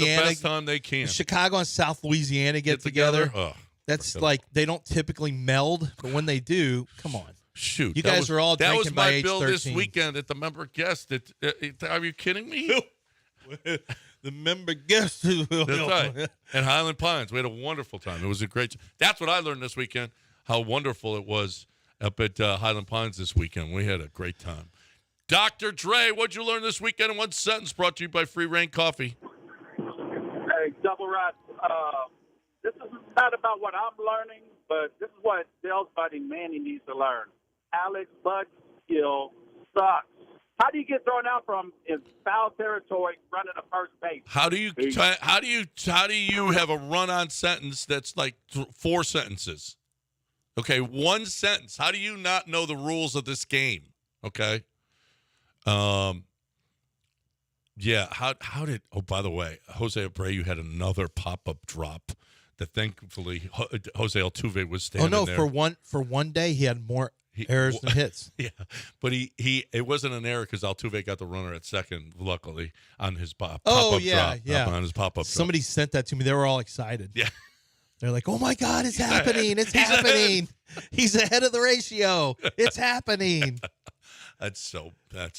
best time they can. Chicago and South Louisiana get together. Oh, that's like they don't typically meld, but when they do, come on. Shoot, you guys are all drinking by age 13. That was my bill this weekend at the member guest. Are you kidding me? The member guest. That's right. And Highland Pines. We had a wonderful time. It was a great. That's what I learned this weekend, how wonderful it was up at Highland Pines this weekend. We had a great time. Dr. Dre, what'd you learn this weekend in one sentence? Brought to you by Free Reign Coffee. Hey, Double Rod. This is not about what I'm learning, but this is what Dale's buddy Manny needs to learn. Alex Bud's skill sucks. How do you get thrown out from in foul territory running a first base? How do you have a run-on sentence that's like 4 sentences? Okay, 1 sentence. How do you not know the rules of this game? Okay. Yeah. How did? Oh, by the way, Jose Abreu had another pop-up drop that thankfully Jose Altuve was standing there. Oh no! For one day, he had more errors than hits. Yeah, but it wasn't an error because Altuve got the runner at second, luckily, on his pop-up drop. Yeah. On his pop-up Somebody drop. sent that to me. They were all excited. Yeah. They're like, oh, my God, it's happening. It's happening. He's ahead of the ratio. It's happening. That's so bad.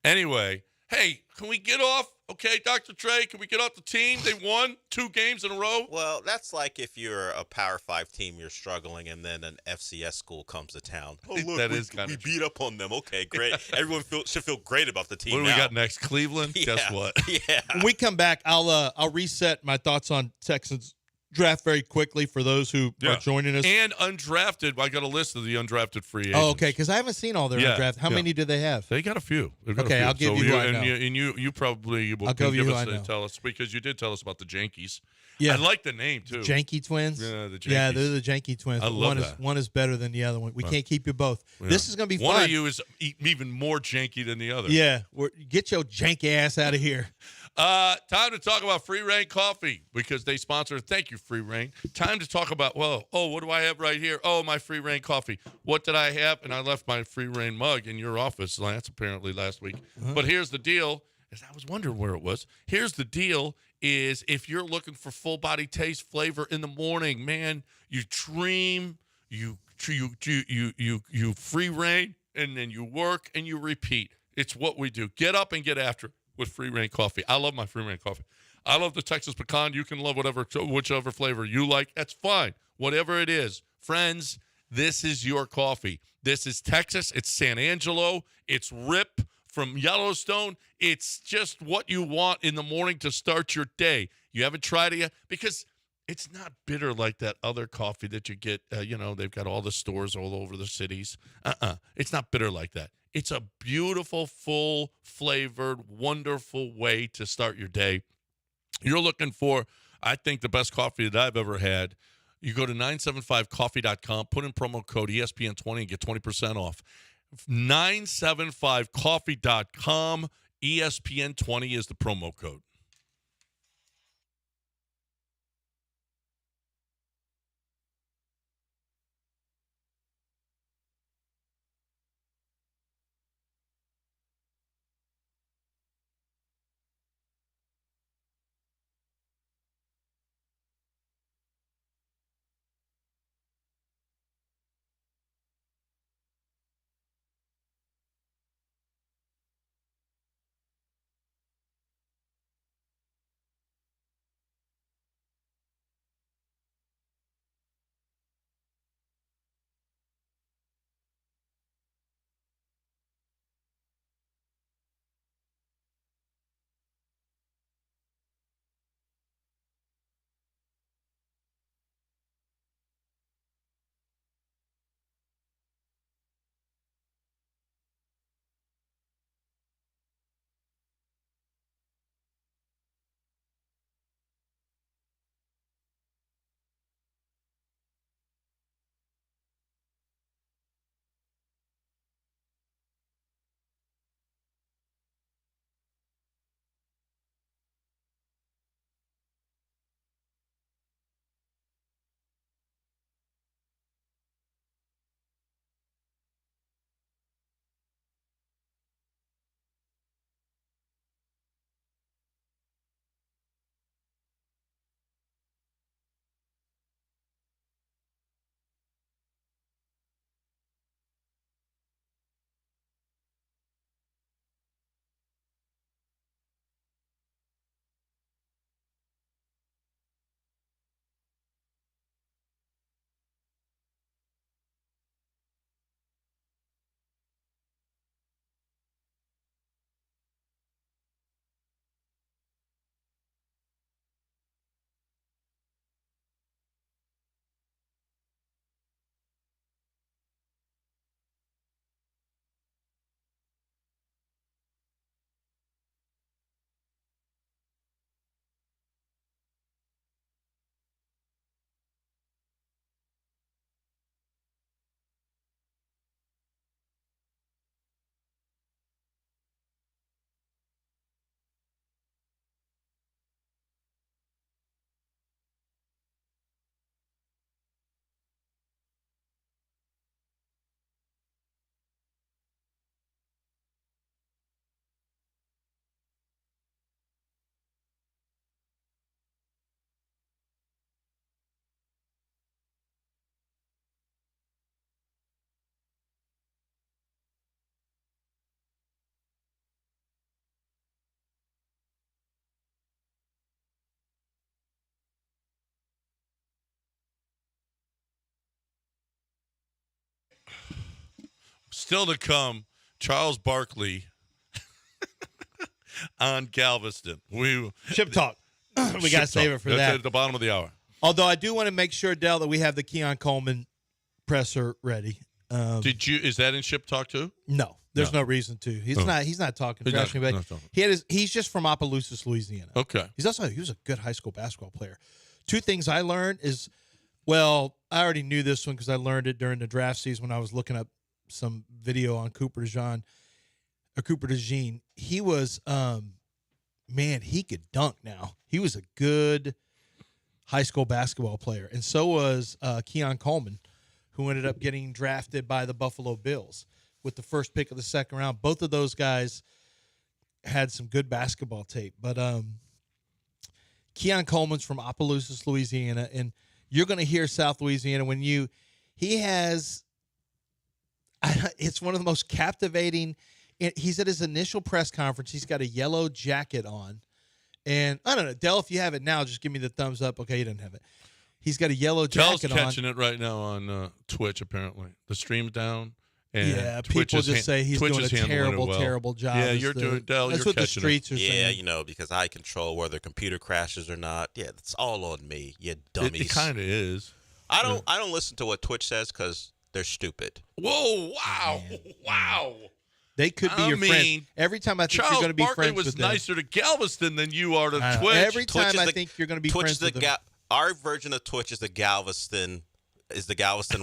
Anyway, hey, can we get off? Okay, Dr. Trey, can we get off the team? They won 2 games in a row. Well, that's like if you're a Power 5 team, you're struggling, and then an FCS school comes to town. Oh, look, that is kind we of beat up on them. Okay, great. Everyone should feel great about the team What do now. we got next? Cleveland? Yeah. Guess what? Yeah. When we come back, I'll reset my thoughts on Texans draft very quickly for those who are joining us. And undrafted. I got a list of the undrafted free agents. Oh, okay, because I haven't seen all their undrafted. How many do they have? They got a few. Okay, I'll give you who I know. And you probably will give us and tell us, because you did tell us about the Yankees. Yeah. I like the name, too. Janky twins? Yeah, the Yankees. Yeah, they're the Janky twins. I love that. One is better than the other one. We can't keep you both. Yeah. This is going to be fun. One of you is even more janky than the other. Yeah. Get your janky ass out of here. Time to talk about Free Reign Coffee because they sponsor. Thank you, Free Reign. Time to talk about, what do I have right here? Oh, my Free Reign Coffee. What did I have? And I left my Free Reign mug in your office, Lance, apparently last week. But here's the deal, as I was wondering where it was. Here's the deal is if you're looking for full body taste, flavor in the morning, man, you dream, you free reign, and then you work and you repeat. It's what we do. Get up and get after it with Free Reign Coffee. I love my Free Reign Coffee. I love the Texas pecan. You can love whichever flavor you like. That's fine. Whatever it is. Friends, this is your coffee. This is Texas. It's San Angelo. It's Rip from Yellowstone. It's just what you want in the morning to start your day. You haven't tried it yet? Because it's not bitter like that other coffee that you get. They've got all the stores all over the cities. It's not bitter like that. It's a beautiful, full-flavored, wonderful way to start your day. You're looking for, I think, the best coffee that I've ever had. You go to 975coffee.com, put in promo code ESPN20 and get 20% off. 975coffee.com, ESPN20 is the promo code. Still to come, Charles Barkley on Galveston. Ship talk. We got to save it for That's that. at the bottom of the hour. Although I do want to make sure, Dell, that we have the Keon Coleman presser ready. Is that in ship talk too? No, there's no reason to. He's not talking trash to anybody. He's just from Opelousas, Louisiana. Okay. He was a good high school basketball player. Two things I learned is, well, I already knew this one because I learned it during the draft season when I was looking up some video on Cooper DeJean. He was, man, he could dunk now. He was a good high school basketball player. And so was Keon Coleman, who ended up getting drafted by the Buffalo Bills with the first pick of the second round. Both of those guys had some good basketball tape. But Keon Coleman's from Opelousas, Louisiana, and you're going to hear South Louisiana it's one of the most captivating. He's at his initial press conference. He's got a yellow jacket on. And I don't know, Dell, if you have it now, just give me the thumbs up. Okay, you didn't have it. He's got a yellow jacket on. Dell's catching it right now on Twitch, apparently. The stream's down. And people just say he's doing a terrible job. Yeah, you're doing, Dell, that's you're what the streets are saying. Yeah, because I control whether computer crashes or not. Yeah, it's all on me, you dummies. It kind of is. I don't listen to what Twitch says because they're stupid. Whoa, wow, wow. They could be your friend. Every time I think you're going to be friends with them. Charles Barkley was nicer to Galveston than you are to Twitch. Every time I think you're going to be friends with them. Our version of Twitch is the Galveston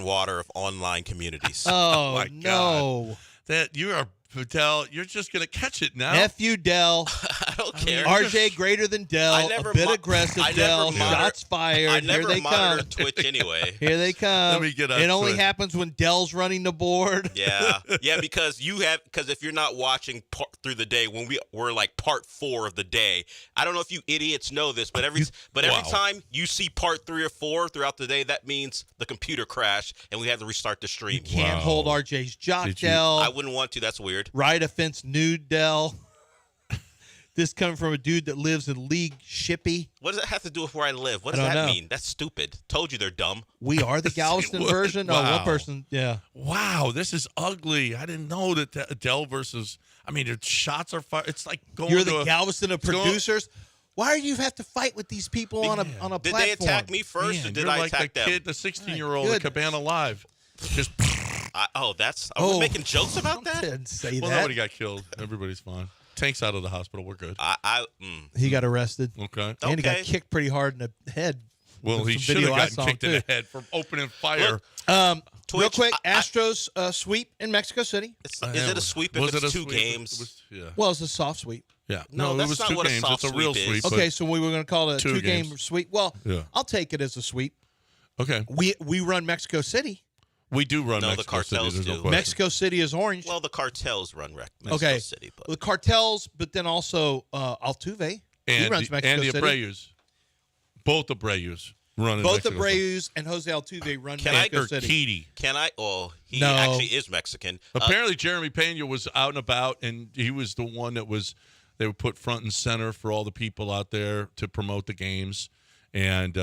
water of online communities. Oh, my no. God. That you are, Dell, you're just going to catch it now. F you, Dell. I don't care. RJ greater than Dell. A bit aggressive, Dell. Shots fired. I never Here they monitor come. Twitch anyway. Here they come. Let me get it only Twitch. happens when Dell's running the board. Yeah, because if you're not watching through the day when we're like part 4 of the day. I don't know if you idiots know this, but every time you see part 3 or 4 throughout the day, that means the computer crashed and we had to restart the stream. You can't hold RJ's jock, Dell. I wouldn't want to. That's weird. Right offense nude, Dell. This coming from a dude that lives in League Shippy. What does that have to do with where I live? What does that mean? That's stupid. Told you they're dumb. We are the Galveston version. Wow. Oh, one person, yeah. Wow, this is ugly. I didn't know that Dell versus. I mean, the shots are fire. It's like going. You're the Galveston of producers. Why do you have to fight with these people on a platform? Did they attack me first, or did I attack them? The 16-year-old at Cabana Live. Just. Are we making jokes about that? Didn't say well, that. nobody got killed. Everybody's fine. Tank's out of the hospital. We're good. He got arrested. Okay. And he got kicked pretty hard in the head. Well, he should have gotten kicked in the head from opening fire. Look, real quick, Astros sweep in Mexico City. Is it a sweep if it's 2 games? Well, it's a soft sweep. Yeah. No, it was 2 games. It's a real sweep. Okay, so we were going to call it a 2-game games. sweep. Well, I'll take it as a sweep. Okay. We run Mexico City. We do run the Mexico cartels City. do. Mexico City is orange. Well, the cartels run Mexico City. But. The cartels, but then also Altuve. He runs Mexico City. Abreu's. Both Abreu's run in Both Mexico Abreu's and Jose Altuve run Mexico City. Keedy. Can I? Oh, he actually is Mexican. Apparently, Jeremy Pena was out and about, and he was the one that they would put front and center for all the people out there to promote the games, and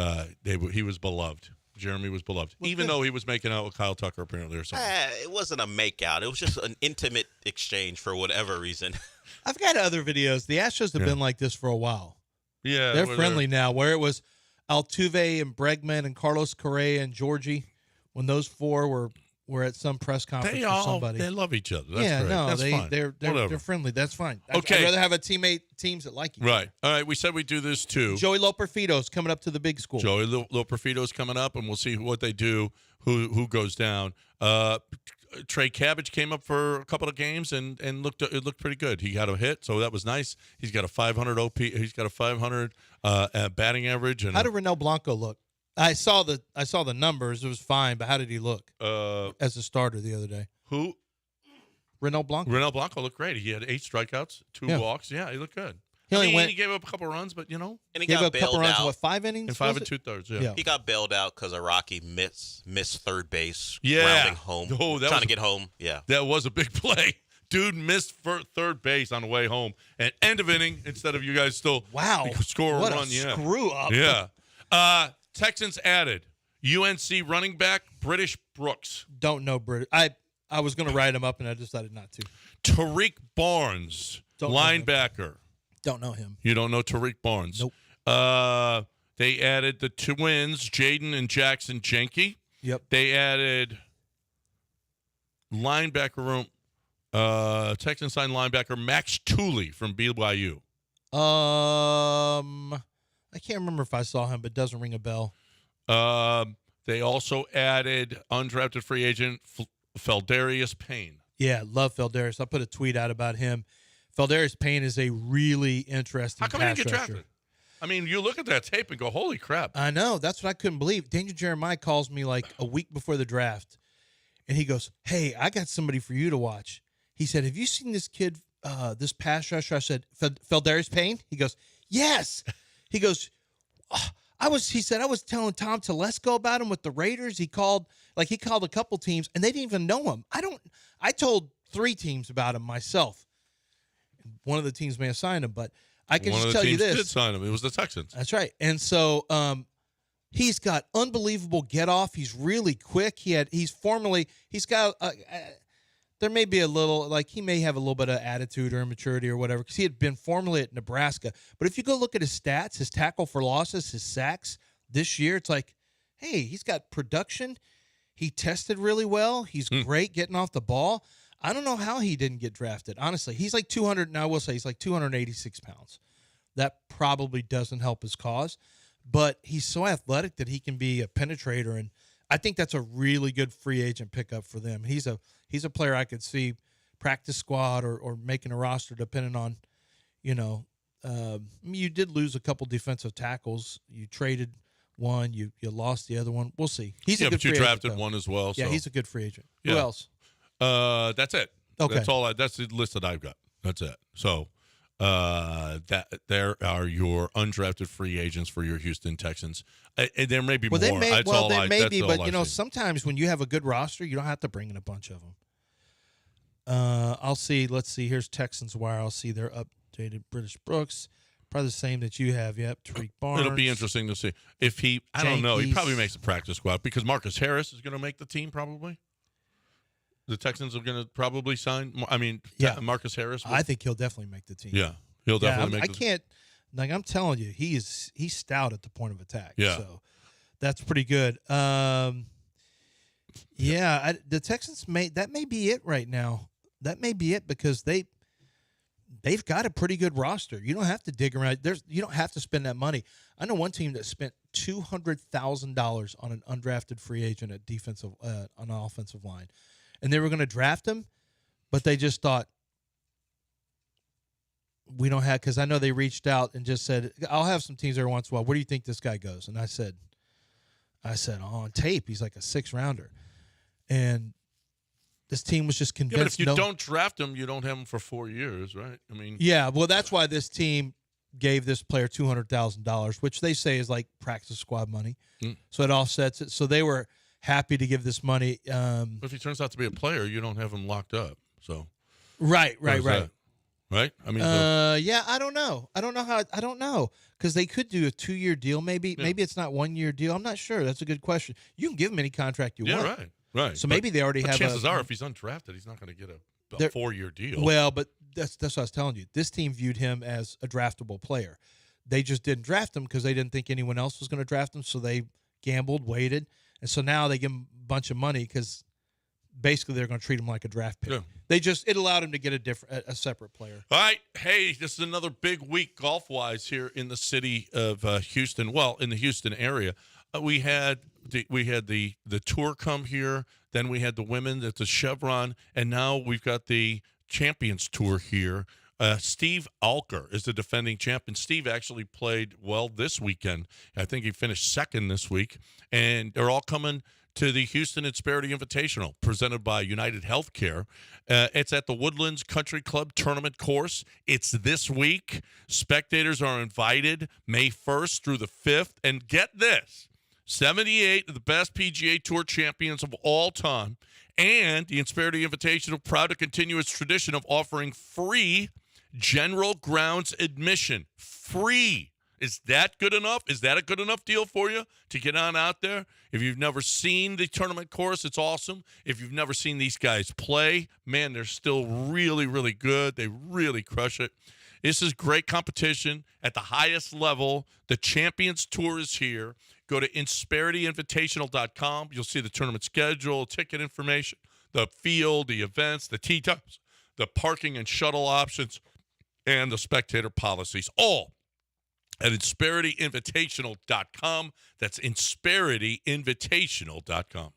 he was beloved. Jeremy was beloved, even though he was making out with Kyle Tucker apparently or something. It wasn't a makeout. It was just an intimate exchange for whatever reason. I've got other videos. The Astros have been like this for a while. Yeah. They're friendly now, where it was Altuve and Bregman and Carlos Correa and Georgie when those 4 were at some press conference for somebody. They love each other. That's great. That's fine. They're friendly. That's fine. Okay. I'd rather have teams that like each other. Right. All right. We said we'd do this too. Joey Loperfido's coming up to the big school. Joey Loperfido's coming up, and we'll see what they do, who goes down. Trey Cabbage came up for a couple of games and it looked pretty good. He had a hit, so that was nice. He's got a 500 OP. He's got a 500 batting average. And how did Renel Blanco look? I saw the numbers. It was fine, but how did he look as a starter the other day? Who? Renel Blanco. Renel Blanco looked great. He had 8 strikeouts, 2 walks. Yeah, he looked good. He gave up a couple runs, but and he gave got up a couple bailed runs. out. What, 5 innings? In 5 2/3. Yeah. He got bailed out because of Rocky missed third base. Yeah. Rounding home. Trying to get home. Yeah. That was a big play. Dude missed third base on the way home. And end of inning, instead of you guys still score a what run. A screw up. Yeah. Texans added UNC running back British Brooks. Don't know British. I was going to write him up, and I decided not to. Tariq Barnes, linebacker. Don't know him. You don't know Tariq Barnes? Nope. They added the twins, Jaden and Jackson Jenke. Yep. They added linebacker room, Texans signed linebacker Max Tooley from BYU. I can't remember if I saw him, but it doesn't ring a bell. They also added undrafted free agent Feldarius Payne. Yeah, love Feldarius. I put a tweet out about him. Feldarius Payne is a really interesting How come he pass didn't get rusher. drafted? I mean, you look at that tape and go, holy crap. I know. That's what I couldn't believe. Daniel Jeremiah calls me like a week before the draft, and he goes, hey, I got somebody for you to watch. He said, have you seen this kid, this pass rusher? I said, Feldarius Payne? He goes, yes. He goes, he said, I was telling Tom Telesco about him with the Raiders. He called a couple teams, and they didn't even know him. I told 3 teams about him myself. One of the teams may have signed him, but I can just tell you this. One of the teams did sign him. It was the Texans. That's right. And so he's got unbelievable get off. He's really quick. There may be a little, like he may have a little bit of attitude or immaturity or whatever, because he had been formerly at Nebraska. But if you go look at his stats, his tackle for losses, his sacks this year, it's like, hey, he's got production. He tested really well. He's great getting off the ball. I don't know how he didn't get drafted. Honestly, he's like 200. Now I will say he's like 286 pounds. That probably doesn't help his cause, but he's so athletic that he can be a penetrator, and I think that's a really good free agent pickup for them. He's a player I could see practice squad or making a roster, depending on, you did lose a couple defensive tackles. You traded one, you lost the other one. We'll see. He's a good but you free drafted agent, one as well. Yeah, so. he's a good free agent. Yeah. Who else? That's it. Okay. That's all. That's the list that I've got. That's it. So, that there are your undrafted free agents for your Houston Texans. And there may be more. There may be, but I've seen. sometimes when you have a good roster, you don't have to bring in a bunch of them. I'll see. Let's see. Here's Texans Wire. I'll see their updated British Brooks. Probably the same that you have. Yep. Tariq Barnes. It'll be interesting to see if he. I don't know. He probably makes the practice squad because Marcus Harris is going to make the team probably. The Texans are going to probably sign. Marcus Harris. I think he'll definitely make the team. Yeah, he'll definitely make. I can't. Like I'm telling you, he's stout at the point of attack. Yeah. So that's pretty good. The Texans that may be it right now. That may be it because they've got a pretty good roster. You don't have to dig around. You don't have to spend that money. I know one team that spent $200,000 on an undrafted free agent at defensive on an offensive line. And they were going to draft him, but they just thought, we don't have, because I know they reached out and just said, I'll have some teams every once in a while. Where do you think this guy goes? And I said, on tape, he's like a 6-rounder. And this team was just convinced. Yeah, but if you don't draft him, you don't have him for 4 years, right? I mean. Yeah, well, that's why this team gave this player $200,000, which they say is like practice squad money. So it offsets it. So they were happy to give this money. But if he turns out to be a player, you don't have him locked up. So right. Right? I mean, I don't know. I don't know because they could do a 2-year deal. Maybe it's not 1-year deal. I'm not sure. That's a good question. You can give him any contract you want. Yeah, right. So maybe they already have. Chances are, if he's undrafted, he's not going to get a 4-year deal. Well, but that's what I was telling you. This team viewed him as a draftable player. They just didn't draft him because they didn't think anyone else was going to draft him. So they gambled, waited. And so now they give him a bunch of money because basically they're going to treat him like a draft pick. Yeah. It allowed him to get a separate player. All right. Hey, this is another big week golf-wise here in the city of Houston. Well, in the Houston area. We had the tour come here. Then we had the women at the Chevron. And now we've got the Champions Tour here. Steve Alker is the defending champion. Steve actually played well this weekend. I think he finished second this week. And they're all coming to the Houston Insperity Invitational presented by United Healthcare. It's at the Woodlands Country Club Tournament Course. It's this week. Spectators are invited May 1st through the 5th. And get this, 78 of the best PGA Tour champions of all time. And the Insperity Invitational, proud to continue its tradition of offering free general grounds admission. Free. Is that good enough? Is that a good enough deal for you to get on out there? If you've never seen the tournament course, it's awesome. If you've never seen these guys play, man, they're still really, really good. They really crush it. This is great competition at the highest level. The Champions Tour is here. Go to inspirityinvitational.com. You'll see the tournament schedule, ticket information, the field, the events, the tee times, the parking and shuttle options, and the spectator policies, all at inspirityinvitational.com. That's inspirityinvitational.com.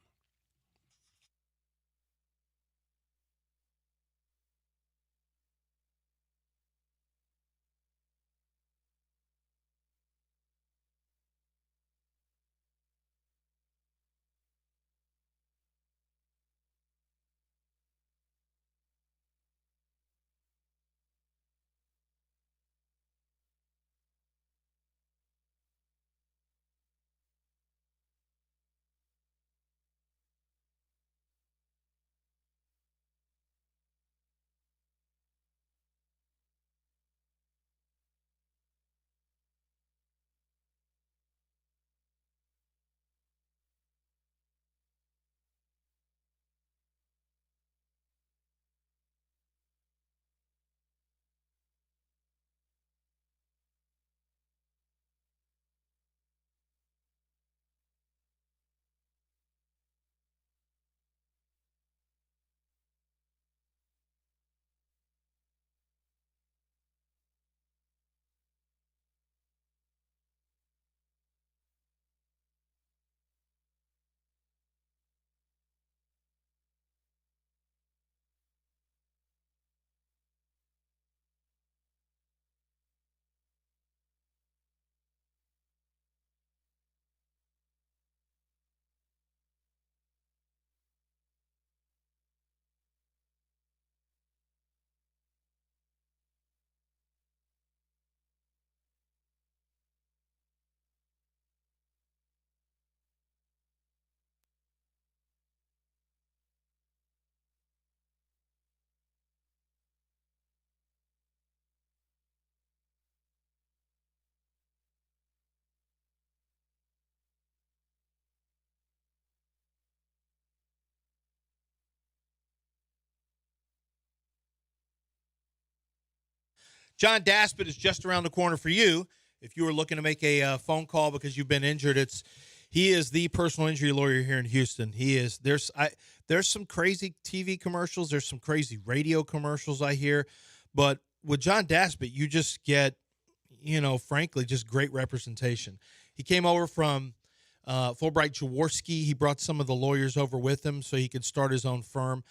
John Daspit is just around the corner for you. If you were looking to make a phone call because you've been injured, he is the personal injury lawyer here in Houston. There's some crazy TV commercials, there's some crazy radio commercials I hear, but with John Daspit, you just get, frankly, just great representation. He came over from Fulbright Jaworski. He brought some of the lawyers over with him so he could start his own firm,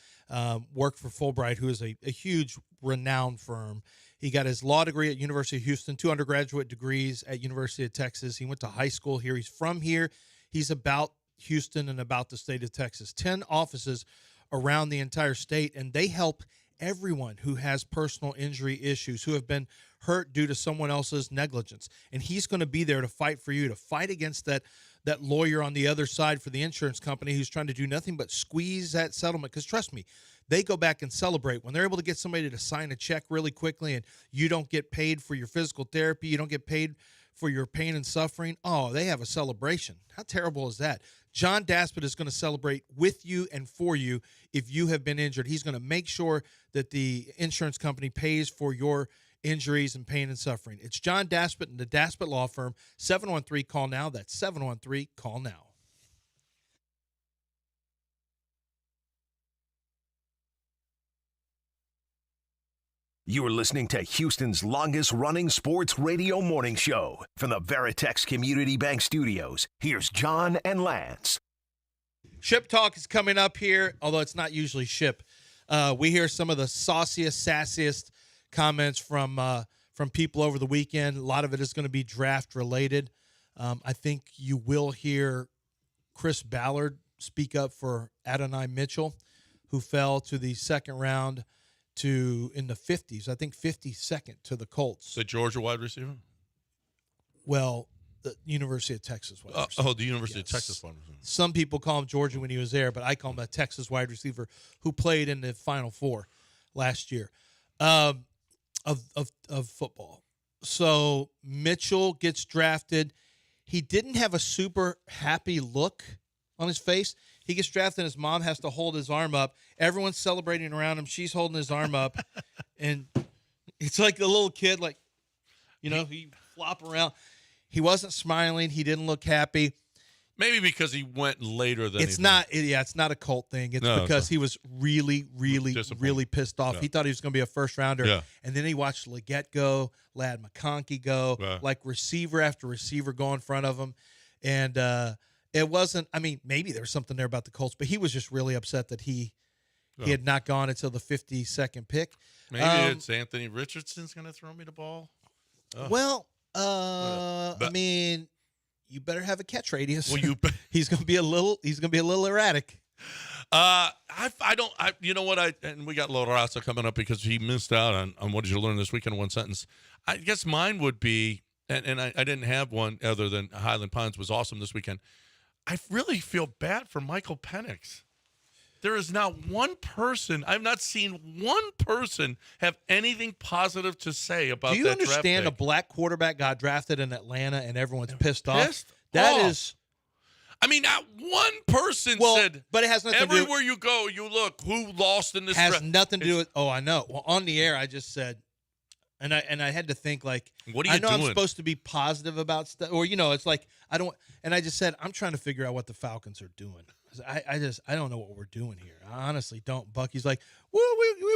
work for Fulbright, who is a huge, renowned firm. He got his law degree at University of Houston, 2 undergraduate degrees at University of Texas. He went to high school here. He's from here. He's about Houston and about the state of Texas. 10 offices around the entire state, and they help everyone who has personal injury issues, who have been hurt due to someone else's negligence. And he's going to be there to fight for you, to fight against that lawyer on the other side for the insurance company who's trying to do nothing but squeeze that settlement. Because trust me, they go back and celebrate when they're able to get somebody to sign a check really quickly and you don't get paid for your physical therapy, you don't get paid for your pain and suffering. Oh, they have a celebration. How terrible is that? John Daspit is going to celebrate with you and for you if you have been injured. He's going to make sure that the insurance company pays for your injuries and pain and suffering. It's John Daspit and the Daspit Law Firm. 713-CALL-NOW. That's 713-CALL-NOW. You are listening to Houston's longest-running sports radio morning show. From the Veritex Community Bank Studios, here's John and Lance. Ship Talk is coming up here, although it's not usually Ship. We hear some of the sauciest, sassiest comments from people over the weekend. A lot of it is going to be draft-related. I think you will hear Chris Ballard speak up for Adonai Mitchell, who fell to the second round in the 50s, I think 52nd to the Colts. The Georgia wide receiver? Well, the University of Texas wide receiver. The University of Texas wide receiver. Some people call him Georgia when he was there, but I call him a Texas wide receiver who played in the Final Four last year of football. So Mitchell gets drafted. He didn't have a super happy look on his face. He gets drafted, and his mom has to hold his arm up. Everyone's celebrating around him. She's holding his arm up. And it's like the little kid, like, he flop around. He wasn't smiling. He didn't look happy. Maybe because he went later than it's not a cult thing. It's because he was really, really, really pissed off. Yeah. He thought he was going to be a first rounder. Yeah. And then he watched Leggett go, Ladd McConkey go, like receiver after receiver go in front of him. And it wasn't, maybe there was something there about the Colts, but he was just really upset that he had not gone until the 52nd pick. Maybe it's Anthony Richardson's going to throw me the ball. Oh. Well, you better have a catch radius. Well, he's going to be a little erratic. You know what? And we got La Raza coming up because he missed out on what did you learn this weekend in one sentence. I guess mine would be, and I didn't have one other than Highland Pines was awesome this weekend. I really feel bad for Michael Penix. There is not one person, I've not seen one person have anything positive to say about that. Do you understand draft a black quarterback got drafted in Atlanta and everyone's pissed off? Not one person said. But it has nothing to do. Everywhere you go, you look who lost in this. Has nothing to do with. Oh, I know. Well, on the air, I just said, and I had to think like, what are you doing? I'm supposed to be positive about stuff, or it's like I don't. And I just said I'm trying to figure out what the Falcons are doing. I don't know what we're doing here. I honestly don't. Bucky's like, well,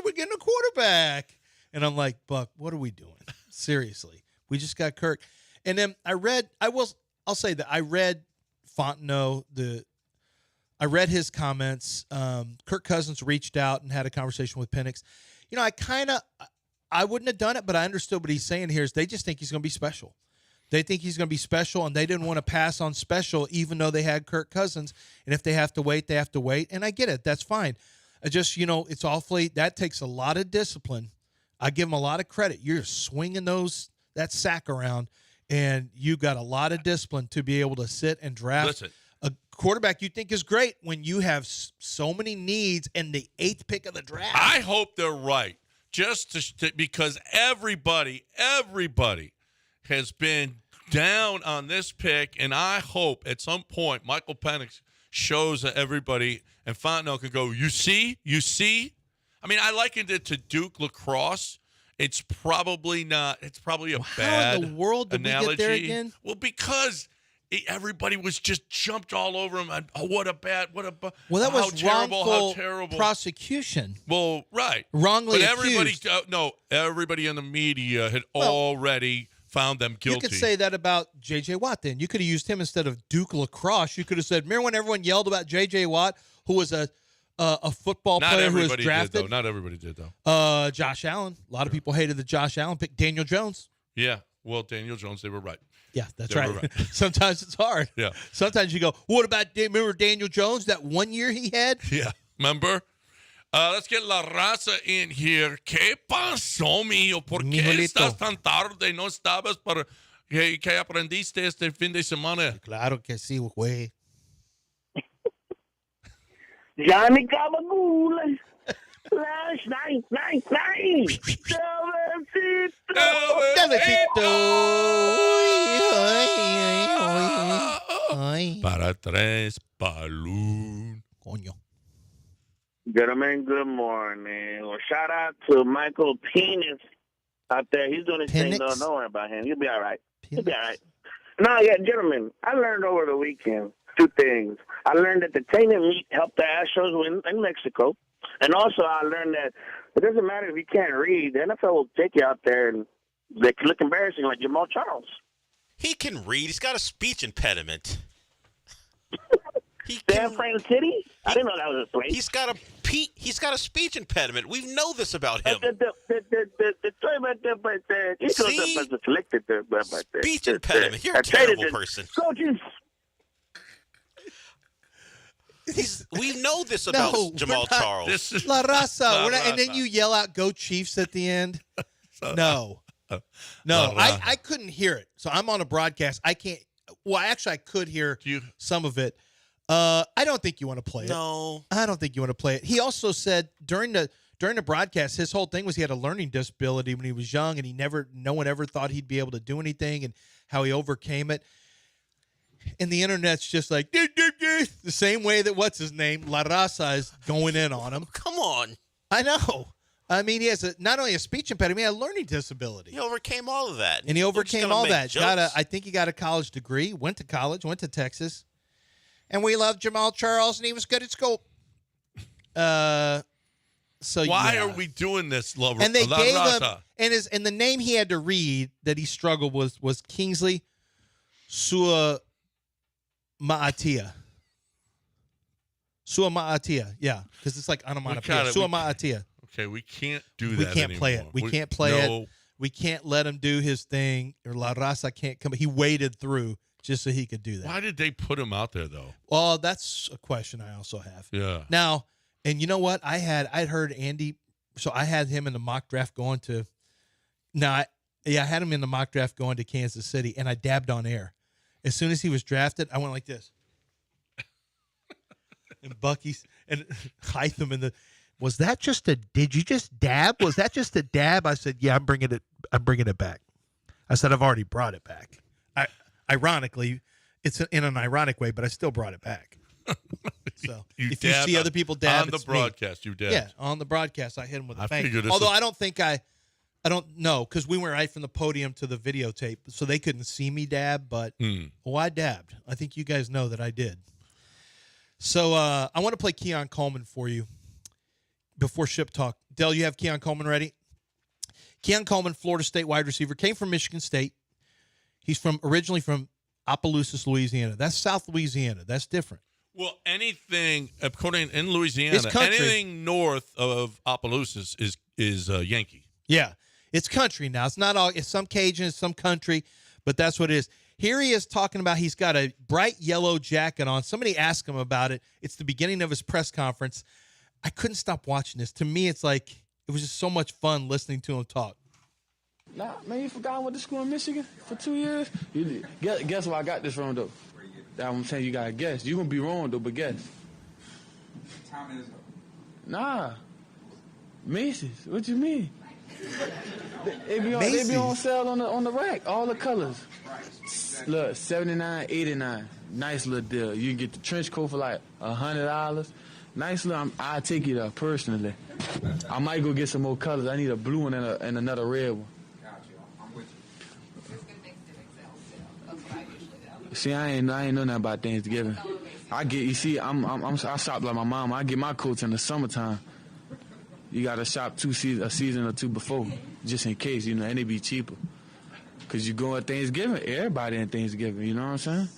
we're getting a quarterback, and I'm like, Buck, what are we doing? Seriously, we just got Kirk. And then I'll say that I read Fontenot, I read his comments. Kirk Cousins reached out and had a conversation with Penix. I wouldn't have done it, but I understood what he's saying here is they just think he's going to be special. They think he's going to be special, and they didn't want to pass on special even though they had Kirk Cousins. And if they have to wait, they have to wait. And I get it. That's fine. It's awfully – that takes a lot of discipline. I give him a lot of credit. You're swinging that sack around, and you got a lot of discipline to be able to sit and draft a quarterback you think is great when you have so many needs in the 8th pick of the draft. I hope they're right, because everybody has been down on this pick, and I hope at some point Michael Penix shows that everybody and Fontenot can go, you see? I likened it to Duke lacrosse. It's probably not. It's probably a bad analogy. How in the world did we get there again? Well, because everybody was just jumped all over him. Well, that was wrongful prosecution. Well, right. Wrongly but accused. Everybody in the media had already found them guilty. You could say that about J.J. Watt then. You could have used him instead of Duke lacrosse. You could have said, remember when everyone yelled about J.J. Watt, who was a football player who was drafted? Not everybody did, though. Josh Allen. A lot of people hated the Josh Allen pick. Daniel Jones. Yeah. Well, Daniel Jones, they were right. Yeah, that's right. Sometimes it's hard. Yeah. Sometimes you go, what about, remember Daniel Jones, that 1 year he had? Yeah. Remember? Let's get La Raza in here. ¿Qué pasó, mijo? ¿Por qué estás tan tarde? ¿No estabas para qué aprendiste este fin de semana? Claro que sí, güey. Johnny Gabagool. Last night. Para tres, balloon. Coño. Gentlemen, good morning. Well, shout out to Michael Penis out there. He's doing his thing. Don't worry about him. He'll be all right. No, yeah, gentlemen, I learned over the weekend 2 things. I learned that the tainted meat helped the Astros win in Mexico. And also I learned that it doesn't matter if you can't read. The NFL will take you out there and they can look embarrassing like Jamal Charles. He can read. He's got a speech impediment. San Fran City? I didn't know that was a place. He's got a speech impediment. We know this about him. Speech impediment. You're a terrible person. Coaches. We know this about Jamal Charles. La Raza. And then you yell out, go Chiefs at the end. No. I couldn't hear it. So I'm on a broadcast. I can't. Well, actually, I could hear some of it. I don't think you want to play it. No. I don't think you want to play it. He also said during during the broadcast, his whole thing was he had a learning disability when he was young, and no one ever thought he'd be able to do anything, and how he overcame it. And the internet's just like, the same way that what's his name, La Raza, is going in on him. Come on. I know. I mean, he has not only a speech impediment, he had a learning disability. He overcame all of that. And he overcame all that. Jokes. I think he got a college degree, went to college, went to Texas. And we love Jamal Charles, and he was good at school. Why are we doing this, Lover? And they gave him, and the name he had to read that he struggled was Kingsley Suamaatia. Suamaatia, yeah, because it's like onomatopoeia. Suamaatia. Okay, we can't do that. We can't anymore. play it. We can't play it. We can't let him do his thing. Or La Raza can't come. He waded through just so he could do that. Why did they put him out there, though? Well, that's a question I also have. Yeah. Now, and you know what? I'd heard Andy, so I had him in the mock draft going to. I had him in the mock draft going to Kansas City, and I dabbed on air. As soon as he was drafted, I went like this. And Bucky's and Hytham in the. Was that just a? Did you just dab? Was that just a dab? I said, yeah, I'm bringing it back. I said, I've already brought it back. Ironically, it's in an ironic way, but I still brought it back. So if you see other people dab on the broadcast, you dab. Yeah, on the broadcast, I hit him with a bang. figured Although I don't know, because we went right from the podium to the videotape, so they couldn't see me dab. But I dabbed. I think you guys know that I did. So I want to play Keon Coleman for you before Ship Talk. Dell, you have Keon Coleman ready? Keon Coleman, Florida State wide receiver, came from Michigan State. He's originally from Opelousas, Louisiana. That's South Louisiana. That's different. Well, anything according in Louisiana, anything north of Opelousas is Yankee. Yeah, it's country now. It's not all. It's some Cajun, it's some country, but that's what it is. Here he is talking about he's got a bright yellow jacket on. Somebody asked him about it. It's the beginning of his press conference. I couldn't stop watching this. To me, it's like it was just so much fun listening to him talk. Nah, man, you forgot I went to school in Michigan for 2 years? You did. Guess where I got this from, though? That's what I'm saying. You got to guess. You're going to be wrong, though, but guess. Time is up. Nah. Macy's. What you mean? They be on sale on the rack. All the colors. Right. Look, $79, $89. Nice little deal. You can get the trench coat for like $100. Nice little. I'll take you there personally. I might go get some more colors. I need a blue one and another red one. Got you. I'm with you. See, I ain't know nothing about Thanksgiving. I shop like my mom. I get my coats in the summertime. You gotta shop a season or two before, just in case, and they be cheaper. Cause you go at Thanksgiving, everybody in Thanksgiving, you know what I'm saying?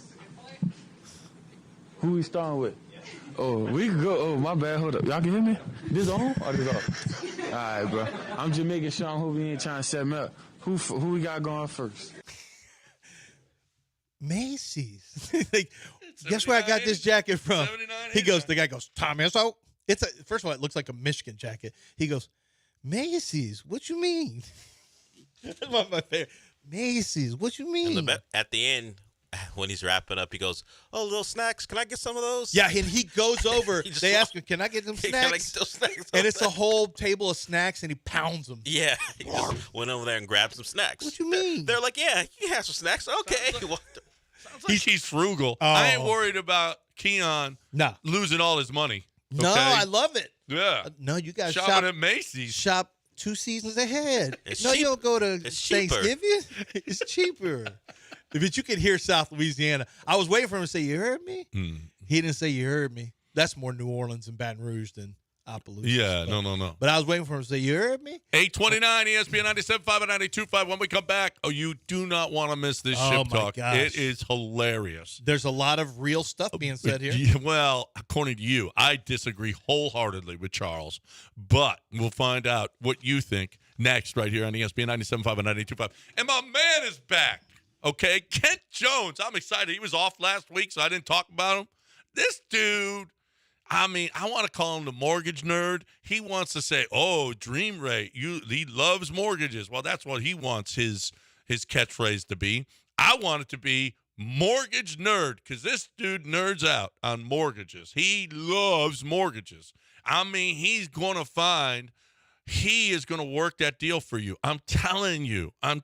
Who we starting with? Oh, we could go. Oh, my bad. Hold up. Y'all can hear me? This on or this off? All right, bro. I'm just making sure I hope we ain't trying to set me up. Who we got going first? Macy's. Like, guess where I got this jacket from? The guy goes, Tommy. So first of all, it looks like a Michigan jacket. He goes, Macy's. What you mean? That's one of my favorite. Macy's. What you mean? And at the end, when he's wrapping up, he goes, "Oh, little snacks. Can I get some of those?" Yeah, and he goes over. They ask him, "Can I get them snacks?" Can I get those snacks? And it's a whole table of snacks, and he pounds them. Yeah, he just went over there and grabbed some snacks. What you mean? They're like, "Yeah, you can have some snacks." Okay. Sounds like he's frugal. I ain't worried about Keon losing all his money. Okay? No, I love it. Yeah. No, you guys shopping at Macy's. Shop 2 seasons ahead. It's you cheap. don't go to It's Thanksgiving. It's cheaper. But you can hear South Louisiana. I was waiting for him to say, "You heard me?" He didn't say, "You heard me." That's more New Orleans and Baton Rouge than Opelousas. Yeah, but, no. But I was waiting for him to say, "You heard me?" 829 ESPN 97.5 and 92.5. When we come back, you do not want to miss this Ship Talk. Gosh. It is hilarious. There's a lot of real stuff being said here. Well, according to you, I disagree wholeheartedly with Charles, but we'll find out what you think next right here on ESPN 97.5 and 92.5. And my man is back, okay? Kent Jones. I'm excited. He was off last week, so I didn't talk about him. This dude, I want to call him the mortgage nerd. He wants to say, "Oh, Dream Ray, he loves mortgages." Well, that's what he wants his catchphrase to be. I want it to be mortgage nerd, because this dude nerds out on mortgages. He loves mortgages. He's going to find He is going to work that deal for you. I'm telling you. And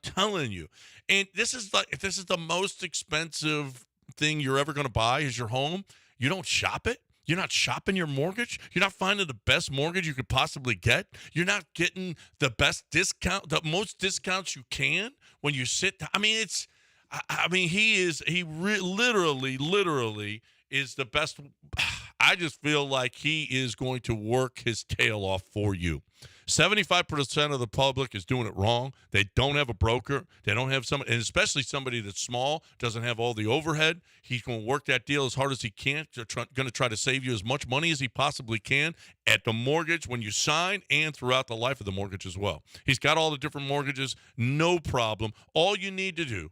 this is the most expensive thing you're ever going to buy is your home. You don't shop it. You're not shopping your mortgage. You're not finding the best mortgage you could possibly get. You're not getting the best discount, the most discounts you can when you sit down. I mean, literally is the best. I just feel like he is going to work his tail off for you. 75% of the public is doing it wrong. They don't have a broker. They don't have somebody, and especially somebody that's small, doesn't have all the overhead. He's going to work that deal as hard as he can. Going to try to save you as much money as he possibly can at the mortgage when you sign and throughout the life of the mortgage as well. He's got all the different mortgages, no problem. All you need to do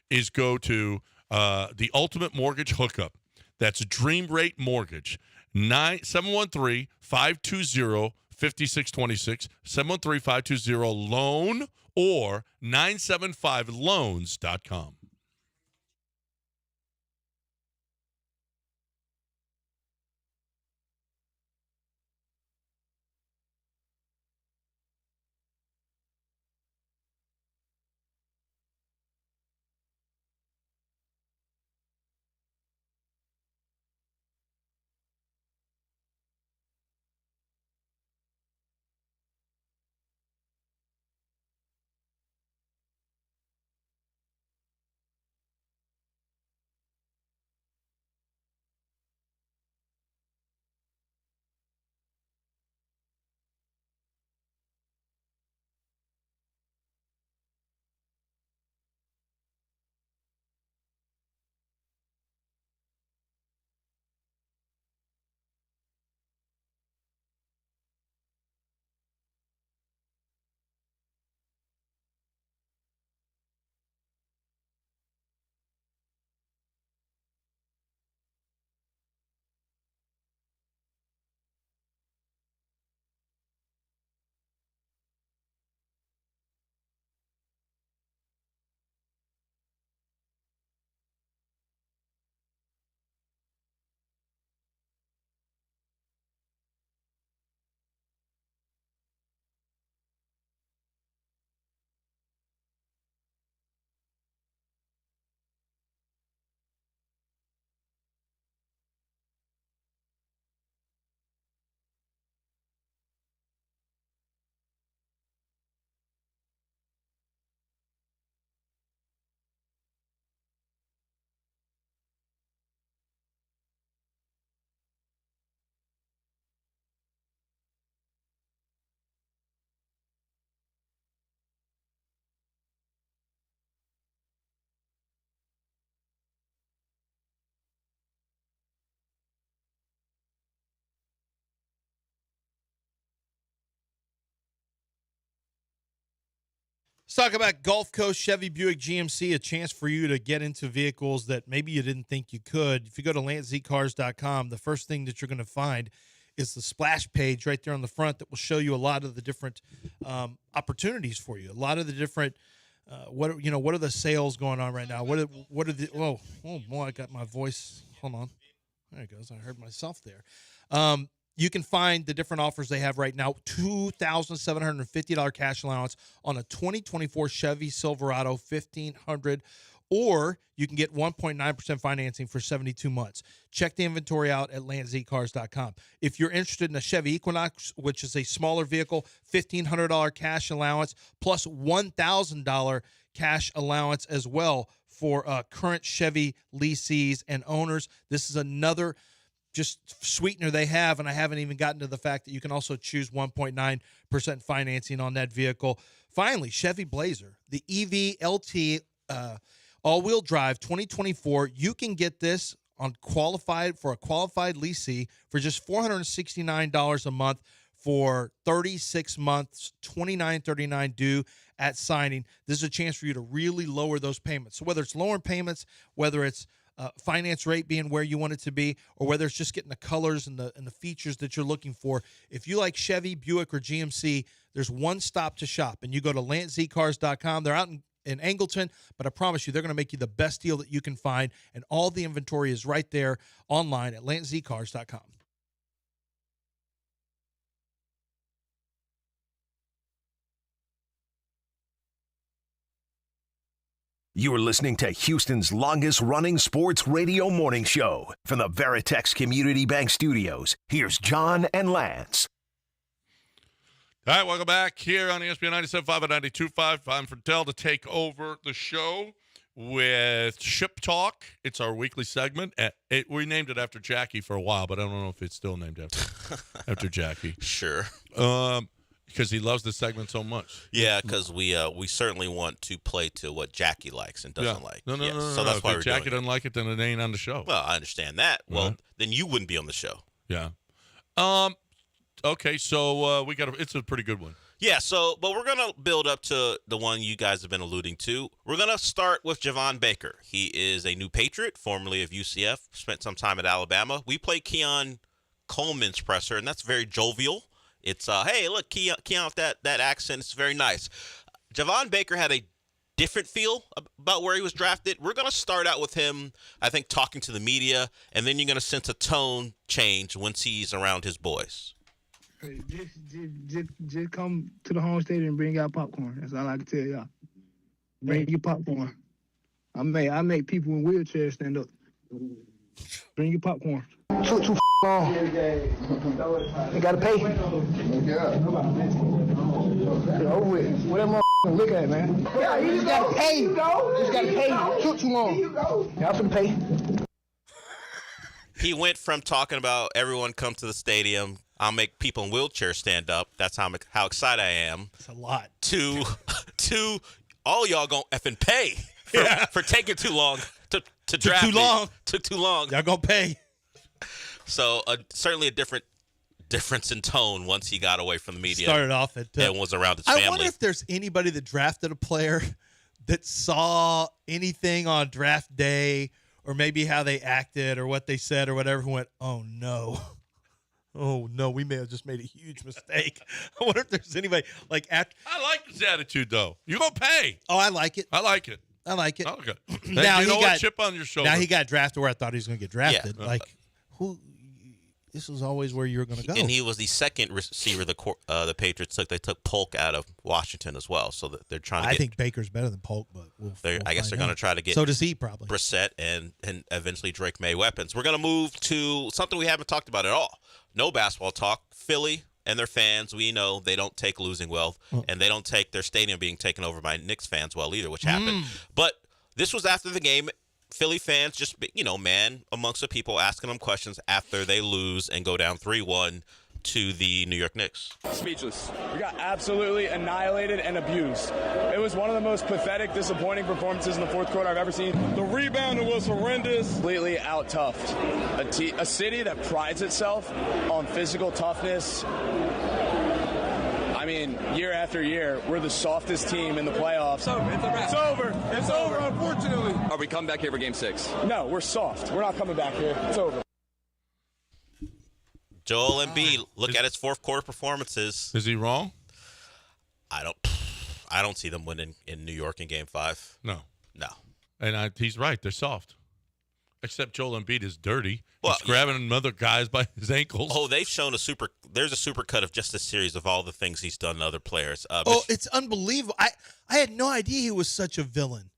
is go to the Ultimate Mortgage Hookup. That's Dream Rate Mortgage, 713-520-5626, 713-520-LOAN, or 975loans.com. Let's talk about Gulf Coast Chevy Buick GMC, a chance for you to get into vehicles that maybe you didn't think you could. If you go to lantzcars.com, the first thing that you're going to find is the splash page right there on the front that will show you a lot of the different opportunities for you. A lot of the different what are the sales going on right now? What are the oh boy, I got my voice. Hold on. There it goes. I heard myself there. You can find the different offers they have right now. $2,750 cash allowance on a 2024 Chevy Silverado 1500, or you can get 1.9% financing for 72 months. Check the inventory out at lantzcars.com. If you're interested in a Chevy Equinox, which is a smaller vehicle, $1,500 cash allowance plus $1,000 cash allowance as well for current Chevy lessees and owners. This is another just sweetener they have, and I haven't even gotten to the fact that you can also choose 1.9% financing on that vehicle. Finally, Chevy Blazer, the EV LT all-wheel drive 2024. You can get this on a qualified lessee for just $469 a month for 36 months, $29.39 due at signing. This is a chance for you to really lower those payments. So whether it's lowering payments, whether it's finance rate being where you want it to be, or whether it's just getting the colors and the features that you're looking for. If you like Chevy, Buick, or GMC, there's one stop to shop, and you go to lantzcars.com. They're out in Angleton, but I promise you they're going to make you the best deal that you can find, and all the inventory is right there online at lantzcars.com. You are listening to Houston's longest-running sports radio morning show from the Veritex Community Bank Studios. Here's John and Lance. All right, welcome back here on ESPN 97.5 and 92.5. I'm Fidel to take over the show with Ship Talk. It's our weekly segment. We named it after Jackie for a while, but I don't know if it's still named after Jackie. Sure. Because he loves this segment so much. Yeah, because we certainly want to play to what Jackie likes and doesn't like. No. So that's why if Jackie doesn't like it, then it ain't on the show. Well, I understand that. Well, then you wouldn't be on the show. Yeah. Okay, so it's a pretty good one. Yeah, but we're going to build up to the one you guys have been alluding to. We're going to start with Javon Baker. He is a new Patriot, formerly of UCF, spent some time at Alabama. We played Keon Coleman's presser, and that's very jovial. It's, hey, look, Keon with that accent, it's very nice. Javon Baker had a different feel about where he was drafted. We're going to start out with him, I think, talking to the media, and then you're going to sense a tone change once he's around his boys. Hey, just come to the home stadium and bring out popcorn. That's all I can tell y'all. Bring your popcorn. I make people in wheelchairs stand up. Bring your popcorn. Too long. You gotta pay. Yeah. Over with. What that look at, man? Yeah, you just gotta pay. You just gotta pay. Too long. Y'all finna pay. He went from talking about everyone come to the stadium, I'll make people in wheelchairs stand up. That's how excited I am. It's a lot. To all y'all gonna effing pay for taking too long to draft me. Took too long. Y'all gonna pay. So certainly a difference in tone once he got away from the media. Started off at and was around his family. I wonder if there's anybody that drafted a player that saw anything on draft day or maybe how they acted or what they said or whatever who went, oh no, we may have just made a huge mistake. I wonder if there's anybody like after. I like his attitude though. You gonna pay? Oh, I like it. I like it. Okay. Now you know what? Chip on your shoulder. Now he got drafted where I thought he was going to get drafted. Yeah. Like who? This was always where you were going to go. And he was the second receiver the Patriots took. They took Polk out of Washington as well. So they're trying to I think Baker's better than Polk, but I guess they're going to try to get so does he probably Brissett and eventually Drake May weapons. We're going to move to something we haven't talked about at all. No basketball talk. Philly and their fans, we know they don't take losing well, and they don't take their stadium being taken over by Knicks fans well either, which happened. But this was after the game. Philly fans just, man amongst the people asking them questions after they lose and go down 3-1 to the New York Knicks. Speechless. We got absolutely annihilated and abused. It was one of the most pathetic, disappointing performances in the fourth quarter I've ever seen. The rebounding was horrendous. Completely out-toughed. A city that prides itself on physical toughness. I mean, year after year, we're the softest team in the playoffs. It's over, unfortunately. Are we coming back here for Game 6? No, we're soft. We're not coming back here. It's over. Joel Embiid, look at his fourth quarter performances. Is he wrong? I don't see them winning in New York in Game 5. No. And he's right. They're soft. Except Joel Embiid is dirty. Well, he's grabbing other guys by his ankles. Oh, they've shown there's a super cut of just a series of all the things he's done to other players. It's unbelievable. I had no idea he was such a villain.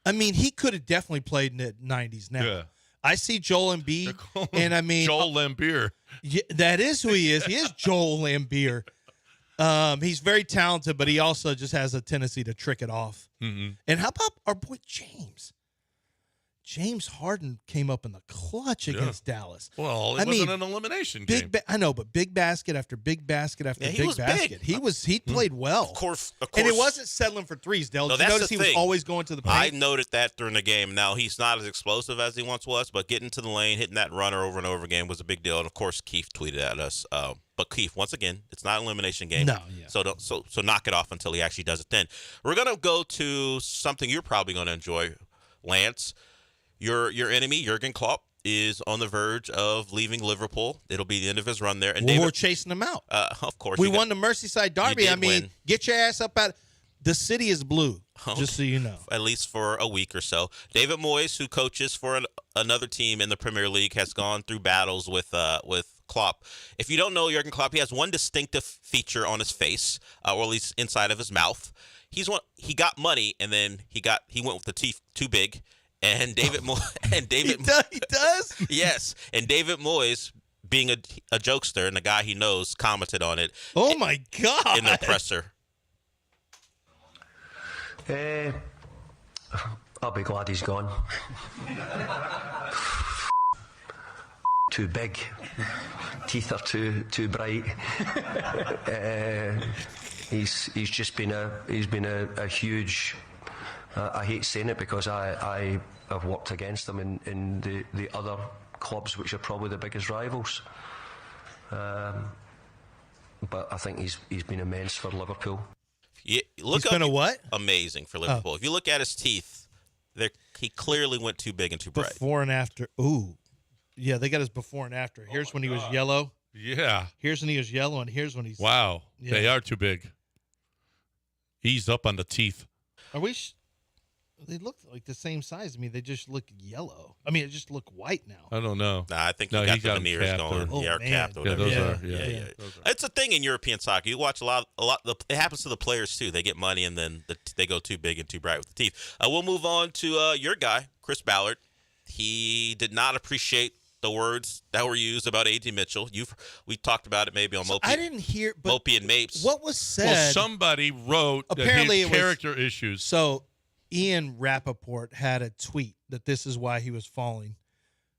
I mean, he could have definitely played in the 90s now. Yeah. I see Joel Embiid, and I mean Joel Lambier. Yeah, that is who he is. He is Joel Lambier. He's very talented, but he also just has a tendency to trick it off. Mm-hmm. And how about our boy James? James Harden came up in the clutch against Dallas. Well, it wasn't an elimination game. I know, but big basket after big basket after big basket. Big. He played well. Of course. And it wasn't settling for threes, Dale. Did you notice he was always going to the paint? I noted that during the game. Now, he's not as explosive as he once was, but getting to the lane, hitting that runner over and over again was a big deal. And, of course, Keith tweeted at us. But Keith, once again, it's not an elimination game. No, yeah. So knock it off until he actually does it then. We're going to go to something you're probably going to enjoy, Lance. Your enemy, Jurgen Klopp, is on the verge of leaving Liverpool. It'll be the end of his run there. And we're chasing him out. Of course. We won the Merseyside Derby. I mean, get your ass up out. The city is blue, just so you know. At least for a week or so. David Moyes, who coaches for another team in the Premier League, has gone through battles with Klopp. If you don't know Jurgen Klopp, he has one distinctive feature on his face, or at least inside of his mouth. He got money, and then he went with the teeth too big. And David he does? Yes, and David Moyes, being a jokester and a guy he knows, commented on it. Oh my God! In the presser. I'll be glad he's gone. Too big. Teeth are too bright. He's just been a huge. I hate saying it because I have worked against him in the other clubs, which are probably the biggest rivals. But I think he's been immense for Liverpool. Yeah, he's been a what? Amazing for Liverpool. If you look at his teeth, he clearly went too big and too bright. Before and after. Ooh. Yeah, they got his before and after. Here's when he was yellow. Yeah. Here's when he was yellow, and here's when he's... Wow. Yeah. They are too big. Ease up on the teeth. Are we... They look like the same size. I mean, they just look yellow. I mean, it just look white now. I don't know. Nah, I think he got the veneers going. Oh, capped or yeah, whatever. those are. Yeah. It's a thing in European soccer. You watch a lot. It happens to the players too. They get money and then they go too big and too bright with the teeth. We'll move on to your guy, Chris Ballard. He did not appreciate the words that were used about A.D. Mitchell. We talked about it maybe on Mopey. I didn't hear. But Mopey and Mapes. What was said? Well, somebody wrote apparently that he had character issues. So Ian Rappaport had a tweet that this is why he was falling,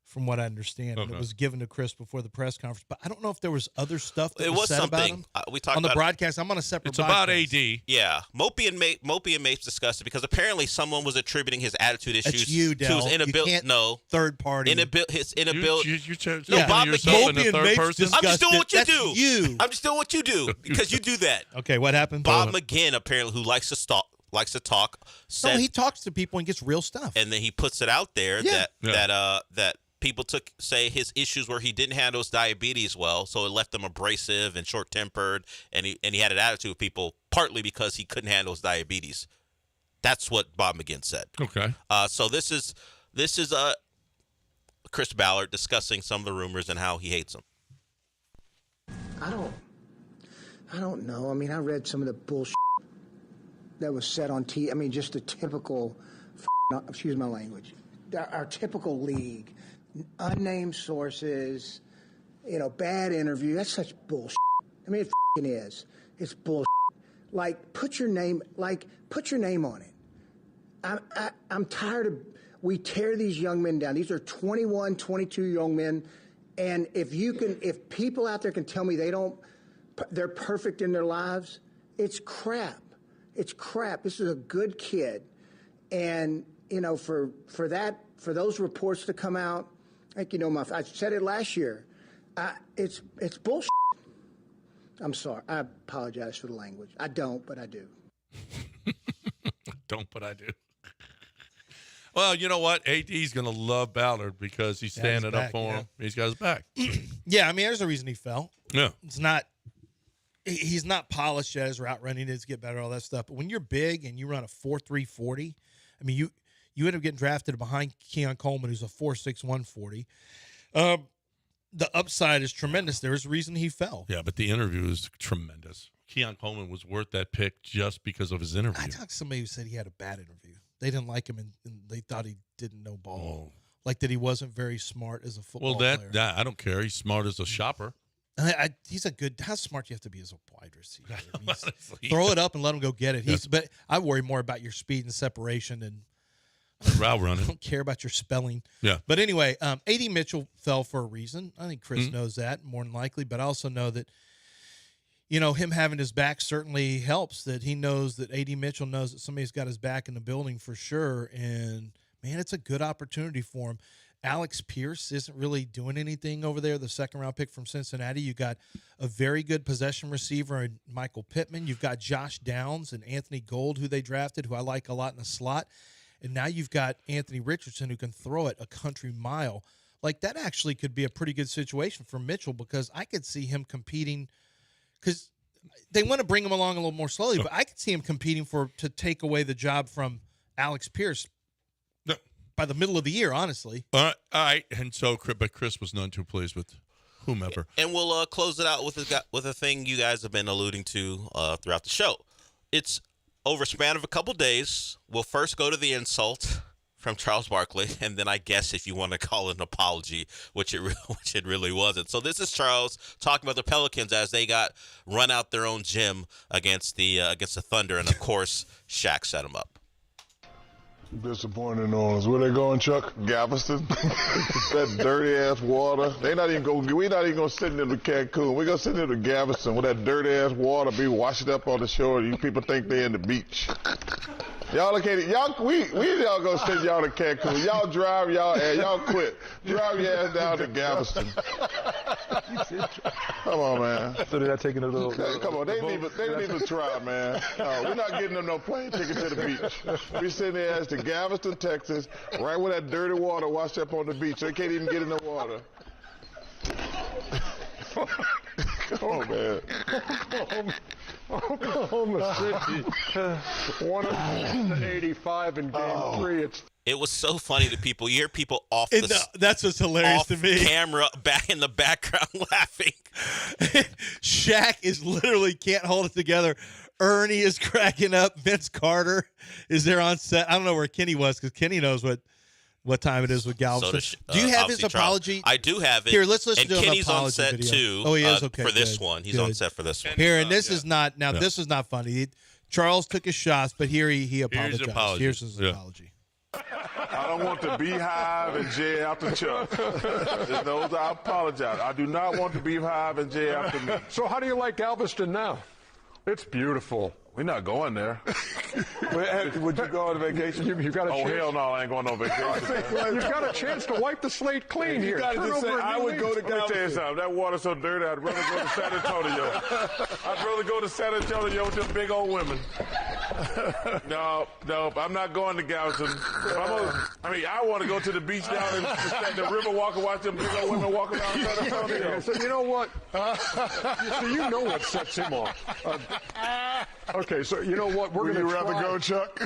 from what I understand. And it was given to Chris before the press conference. But I don't know if there was other stuff that was said something. about him. We talked on the about broadcast. I'm on a separate It's broadcast. about A.D. Yeah. Mopey and Mapes discussed it because apparently someone was attributing his attitude issues That's you, Del. to his inability. No. Third party. His inability. You're telling Bob yourself in Mopey the and third Mapes person? discussed I'm just doing what you That's do. you. I'm just doing what you do because you do that. Okay, what happened? Bob McGinn, apparently, who likes to talk, said, No, he talks to people and gets real stuff. and then he puts it out there that people say his issues were he didn't handle his diabetes well, so it left him abrasive and short-tempered, and he had an attitude with people partly because he couldn't handle his diabetes. That's what Bob McGinn said. Okay. So this is Chris Ballard discussing some of the rumors and how he hates them. I don't know. I mean, I read some of the bullshit that was said on TV. I mean, just the typical, excuse my language, our typical league, unnamed sources, bad interview. That's such bullshit. I mean, it is. It's bullshit. Like, put your name on it. I'm tired of, we tear these young men down. These are 21, 22 young men. And if people out there can tell me they're perfect in their lives, it's crap. It's crap. This is a good kid. And, for those reports to come out, like, I said it last year, it's bullshit. I'm sorry. I apologize for the language. I don't, but I do. Don't, but I do. Well, you know what? AD's going to love Ballard because he's standing up for him. He's got his back. Yeah, I mean, there's a reason he fell. Yeah. He's not polished yet. His route running needs to get better, all that stuff. But when you're big and you run a 4.3 40, I mean, you end up getting drafted behind Keon Coleman, who's a 4.6 140. The upside is tremendous. There's a reason he fell. Yeah, but the interview is tremendous. Keon Coleman was worth that pick just because of his interview. I talked to somebody who said he had a bad interview. They didn't like him, and they thought he didn't know ball. Oh. Like that he wasn't very smart as a football player. Well, I don't care. He's smart as a shopper. He's a good. How smart you have to be as a wide receiver? I mean, Honestly. throw it up and let him go get it. Yes. But I worry more about your speed and separation and route running. I don't care about your spelling. Yeah. But anyway, A.D. Mitchell fell for a reason. I think Chris knows that more than likely. But I also know that, him having his back certainly helps. That he knows that A.D. Mitchell knows that somebody's got his back in the building for sure. And man, it's a good opportunity for him. Alex Pierce isn't really doing anything over there, the second-round pick from Cincinnati. You got a very good possession receiver in Michael Pittman. You've got Josh Downs and Anthony Gold, who they drafted, who I like a lot in the slot. And now you've got Anthony Richardson, who can throw it a country mile. Like, that actually could be a pretty good situation for Mitchell because I could see him competing because they want to bring him along a little more slowly, but I could see him competing to take away the job from Alex Pierce by the middle of the year, honestly. All right. And so, but Chris was none too pleased with whomever. And we'll close it out with a thing you guys have been alluding to throughout the show. It's over a span of a couple days. We'll first go to the insult from Charles Barkley, and then I guess if you want to call it an apology, which it really wasn't. So this is Charles talking about the Pelicans as they got run out their own gym against the Thunder, and of course Shaq set them up. Disappointing on us. Where they going, Chuck? Galveston. That dirty ass water. We're not even gonna send them to Cancun. We're gonna send them to Galveston with that dirty ass water be washing up on the shore. You people think they're in the beach. Y'all located. We gonna send y'all to Cancun. Y'all drive y'all quit. Drive your ass down to Galveston. Come on, man. So they're not taking a little. Come on, they need to try, man. No, we're not getting them no plane ticket to the beach. We send their ass to Galveston, Texas, right where that dirty water washed up on the beach. They can't even get in the water. Come on, man. Oklahoma City, 185 in game 3. It was so funny to people. You hear people that's what's hilarious to me. Camera back in the background laughing. Shaq is literally can't hold it together. Ernie is cracking up. Vince Carter is there on set. I don't know where Kenny was because Kenny knows what time it is with Galveston. Do you have his apology? I do have it. Here, let's listen to Kenny's an apology on set video. too. Oh, he is? Okay, for this good, one. He's good. on set for this one. Here, and this is not this is not funny. Charles took his shots, but here he apologized. Here's his apology. I don't want the Beehive and Jay after Chuck. Those I apologize. I do not want the Beehive and Jay after me. So how do you like Galveston now? It's beautiful. We're not going there. Would you go on vacation? You've got a chance. Hell no, I ain't going on vacation. You've got a chance to wipe the slate clean here. I would go to Galveston. Let me tell you something. That water's so dirty, I'd rather go to San Antonio. I'd rather go to San Antonio with them big old women. No, I'm not going to Galveston. I want to go to the beach down in the river walk and watch them big old women walking down San Antonio. So you know what? So you know what sets him off. Okay, so you know what? Would you rather go, Chuck?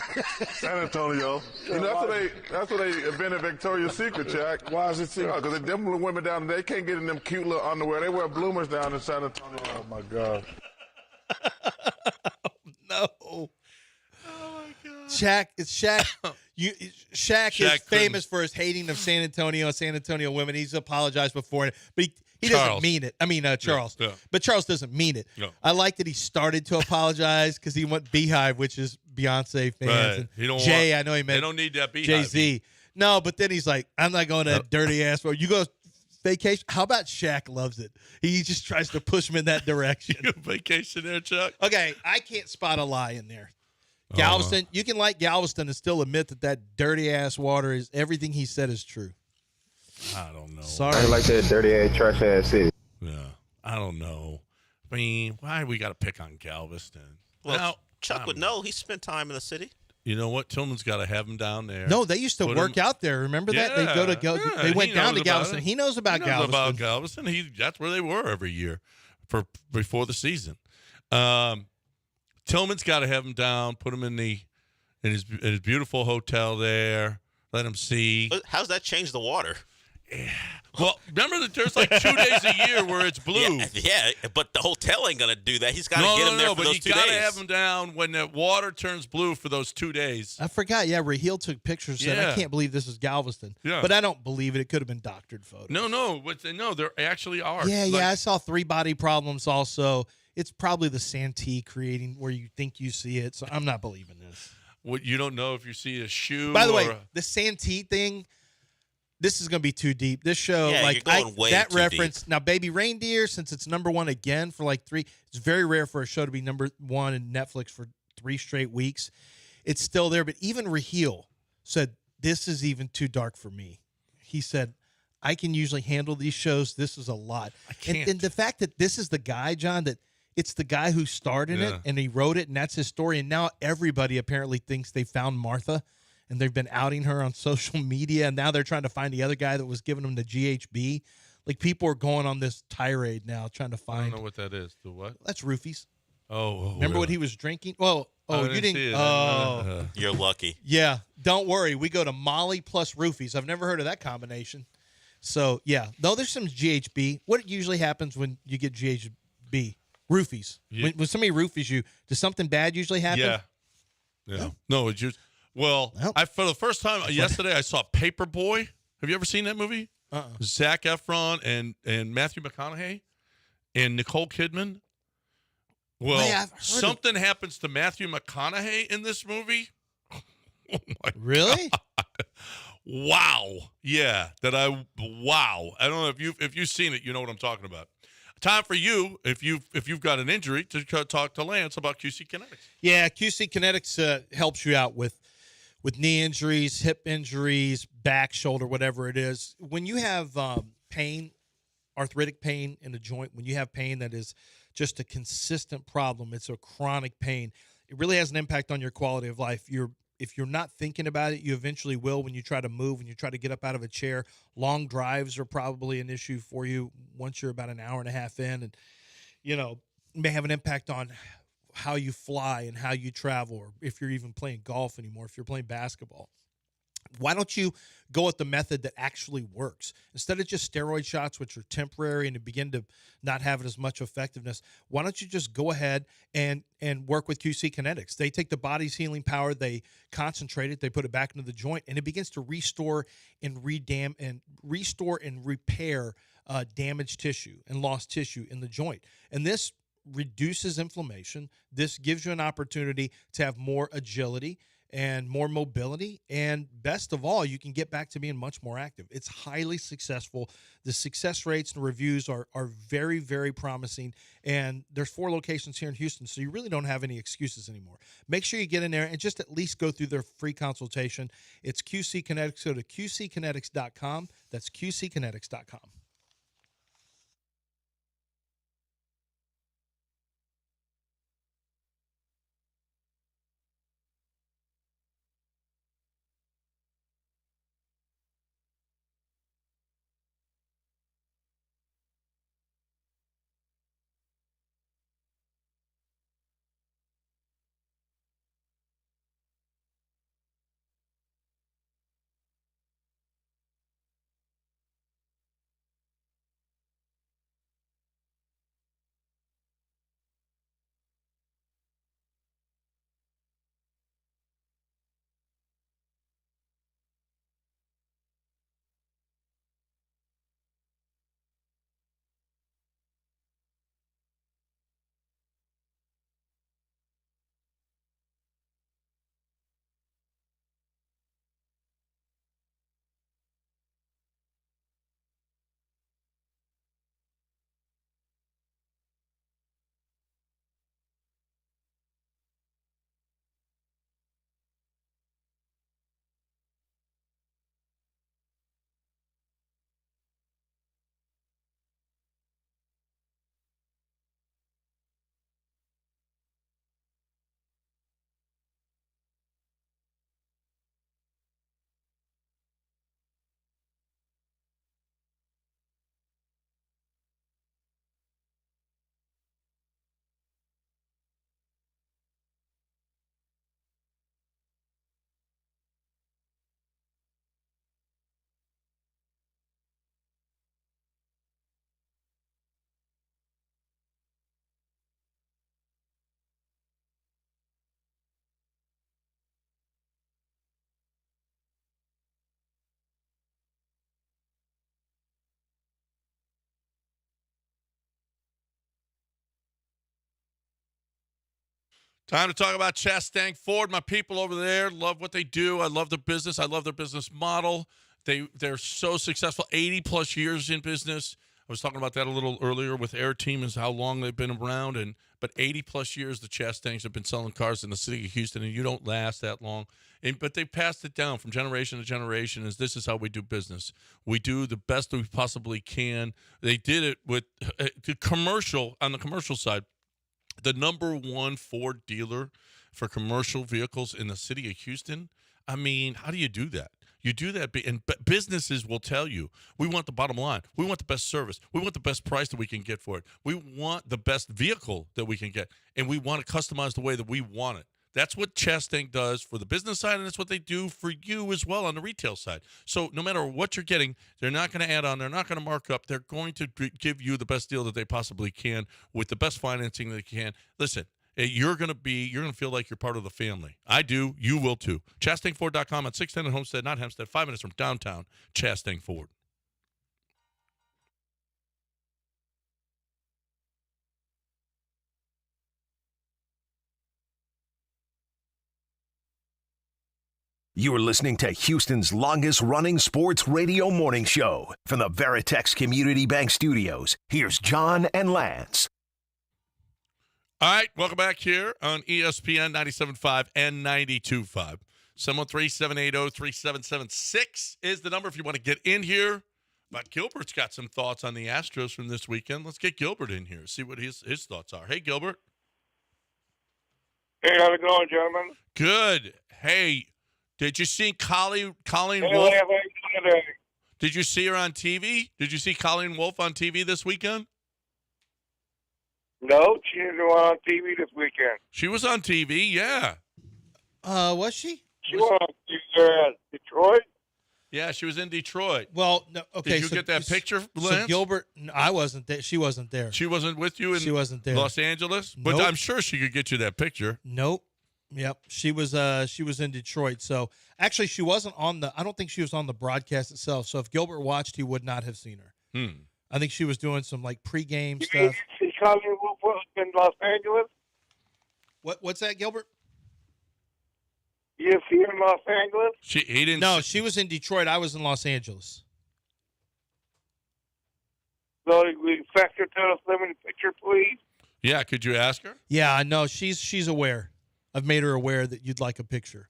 San Antonio. You know, that's what they invented Victoria's Secret, Chuck. Why is it secret? Because them women down there, they can't get in them cute little underwear. They wear bloomers down in San Antonio. Oh, my God. No. Oh, my God. Shaq is famous for his hating of San Antonio women. He's apologized before, but he doesn't mean it. I mean, Charles. Yeah. But Charles doesn't mean it. No. I like that he started to apologize because he went Beehive, which is Beyonce fans. Right. And Jay, I know he meant. They don't need that Beehive. Jay-Z. No, but then he's like, I'm not going to that dirty ass. You go vacation. How about Shaq loves it? He just tries to push him in that direction. Vacation there, Chuck? Okay, I can't spot a lie in there. Galveston, you can like Galveston and still admit that dirty ass water is everything he said is true. I don't know. Sorry. I like that dirty ass, trash ass city. Yeah, I don't know. I mean, why we got to pick on Galveston? Well, now, Chuck would know. He spent time in the city. You know what? Tillman's got to have him down there. No, they used to work out there. Remember that? They went down to Galveston. He knows about Galveston. That's where they were every year before the season. Tillman's got to have him down, put him in his beautiful hotel there, let him see. But how's that change the water? Yeah. Well, remember that there's like 2 days a year where it's blue. Yeah, but the hotel ain't going to do that. He's got to get him there for those 2 days. But you got to have him down when the water turns blue for those 2 days. I forgot. Yeah, Raheel took pictures. Said, I can't believe this is Galveston. Yeah. But I don't believe it. It could have been doctored photos. No, there actually are. Yeah, I saw 3 body problems also. It's probably the Santee creating where you think you see it. So I'm not believing this. What, you don't know if you see a shoe. By the way, the Santee thing, this is going to be too deep. This show, that reference. Deep. Now, Baby Reindeer, since it's #1 again for like 3, it's very rare for a show to be #1 in Netflix for 3 straight weeks. It's still there. But even Raheel said, this is even too dark for me. He said, I can usually handle these shows. This is a lot. I can't. And the fact that this is the guy, John, that it's the guy who started it and he wrote it, and that's his story. And now everybody apparently thinks they found Martha, and they've been outing her on social media. And now they're trying to find the other guy that was giving them the GHB. Like, people are going on this tirade now trying to find. I don't know what that is. The what? That's roofies. Oh, remember really? what he was drinking? You didn't. See it. Oh, you're lucky. Yeah, don't worry. We go to Molly plus roofies. I've never heard of that combination. So, yeah. Though there's some GHB. What usually happens when you get GHB? Roofies. Yeah. When somebody roofies you, does something bad usually happen? Yeah. No, it's just for the first time yesterday I saw Paperboy. Have you ever seen that movie? Zac Efron and Matthew McConaughey and Nicole Kidman. Well, something happens to Matthew McConaughey in this movie. Oh my really? God. Wow. Yeah. Wow. I don't know if you've seen it, you know what I'm talking about. Time for you, if you've got an injury, to talk to Lance about QC Kinetics. Yeah, QC Kinetics helps you out with knee injuries, hip injuries, back, shoulder, whatever it is. When you have pain, arthritic pain in the joint, when you have pain that is just a consistent problem, it's a chronic pain, it really has an impact on your quality of life. If you're not thinking about it, you eventually will when you try to move, when you try to get up out of a chair. Long drives are probably an issue for you once you're about an hour and a half in. And, may have an impact on how you fly and how you travel, or if you're even playing golf anymore, if you're playing basketball. Why don't you go with the method that actually works? Instead of just steroid shots, which are temporary and begin to not have as much effectiveness, why don't you just go ahead and work with QC Kinetics? They take the body's healing power, they concentrate it, they put it back into the joint, and it begins to restore and repair damaged tissue and lost tissue in the joint. And this reduces inflammation. This gives you an opportunity to have more agility and more mobility, and best of all, you can get back to being much more active. It's highly successful. The success rates and reviews are very, very promising, and there's 4 locations here in Houston, so you really don't have any excuses anymore. Make sure you get in there and just at least go through their free consultation. It's QC Kinetics. Go to qckinetics.com. That's qckinetics.com. Time to talk about Chastang Ford. My people over there love what they do. I love their business. I love their business model. They're so successful, 80-plus years in business. I was talking about that a little earlier with Air Team, is how long they've been around. But 80-plus years, the Chastangs have been selling cars in the city of Houston, and you don't last that long. But they passed it down from generation to generation, as this is how we do business. We do the best we possibly can. They did it with the commercial, on the commercial side. The number 1 Ford dealer for commercial vehicles in the city of Houston. I mean, how do you do that? You do that, and businesses will tell you, we want the bottom line. We want the best service. We want the best price that we can get for it. We want the best vehicle that we can get, and we want to customize the way that we want it. That's what Chastang does for the business side, and that's what they do for you as well on the retail side. So no matter what you're getting, they're not going to add on. They're not going to mark up. They're going to give you the best deal that they possibly can with the best financing they can. Listen, you're going to feel like you're part of the family. I do. You will too. ChastangFord.com at 610 at Homestead, not Hempstead, 5 minutes from downtown Chastang Ford. You are listening to Houston's longest-running sports radio morning show. From the Veritex Community Bank Studios, here's John and Lance. All right, welcome back here on ESPN 97.5 and 92.5. 713-780-3776 is the number if you want to get in here. But Gilbert's got some thoughts on the Astros from this weekend. Let's get Gilbert in here, see what his thoughts are. Hey, Gilbert. Hey, how's it going, gentlemen? Good. Hey, did you see Colleen Hey, Wolf? how you doing today? Did you see her on TV? Did you see Colleen Wolf on TV this weekend? No, she didn't go on TV this weekend. She was on TV, yeah. Was she? She was on Detroit? Yeah, she was in Detroit. Well, no, okay. Did you get that picture, Lance? So Gilbert, no, I wasn't there. She wasn't there. She wasn't with you in She wasn't there. Los Angeles? But Nope. I'm sure she could get you that picture. Nope. Yep. She was in Detroit. So actually she wasn't I don't think she was on the broadcast itself. So if Gilbert watched, he would not have seen her. I think she was doing some like pregame stuff. You see Colleen Wolf was in Los Angeles? What's that, Gilbert? You see her in Los Angeles? He didn't. No, she was in Detroit. I was in Los Angeles. So we fax her to us, send me the picture, please. Yeah, could you ask her? Yeah, I know. She's aware. I've made her aware that you'd like a picture.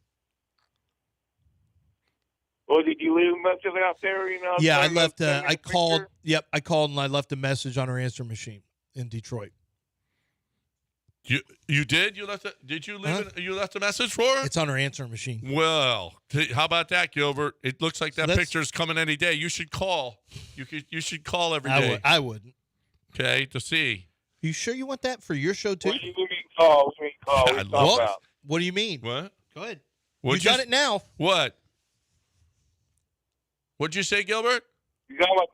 Or did you leave a message out there? You know. Yeah, I left. I called. Yep, I called and I left a message on her answer machine in Detroit. You did? You left? Did you leave? You left a message for her? It's on her answer machine. Well, how about that, Gilbert? It looks like that picture's coming any day. You should call. You should call every day. I wouldn't. Okay, to see. You sure you want that for your show too? What do you mean call? What do you mean call? What are you talking about? What do you mean? What? Go ahead. What'd You got it now. What? What'd you say, Gilbert? You got my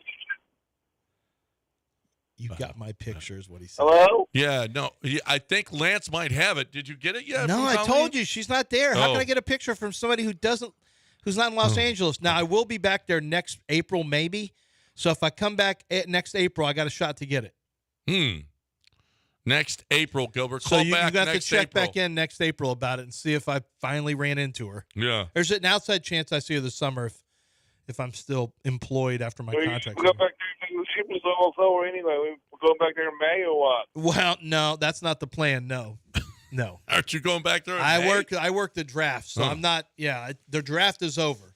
You got my picture, is what he said. Hello? Yeah, no. I think Lance might have it. Did you get it yet? No, from I Colleen? told you she's not there. How Oh. can I get a picture from somebody who's not in Los Angeles? Now I will be back there next April, maybe. So if I come back next April, I got a shot to get it. Next April, Gilbert. So Call you back got to next check April. back in next April about it and see if I finally ran into her. Yeah. There's an outside chance I see her this summer if I'm still employed after my So you contract. go back there. The ship was almost over anyway. We go back there in May or what? Well, no, that's not the plan. No. Aren't you going back there? In May? I work the draft, so I'm not. Yeah, the draft is over.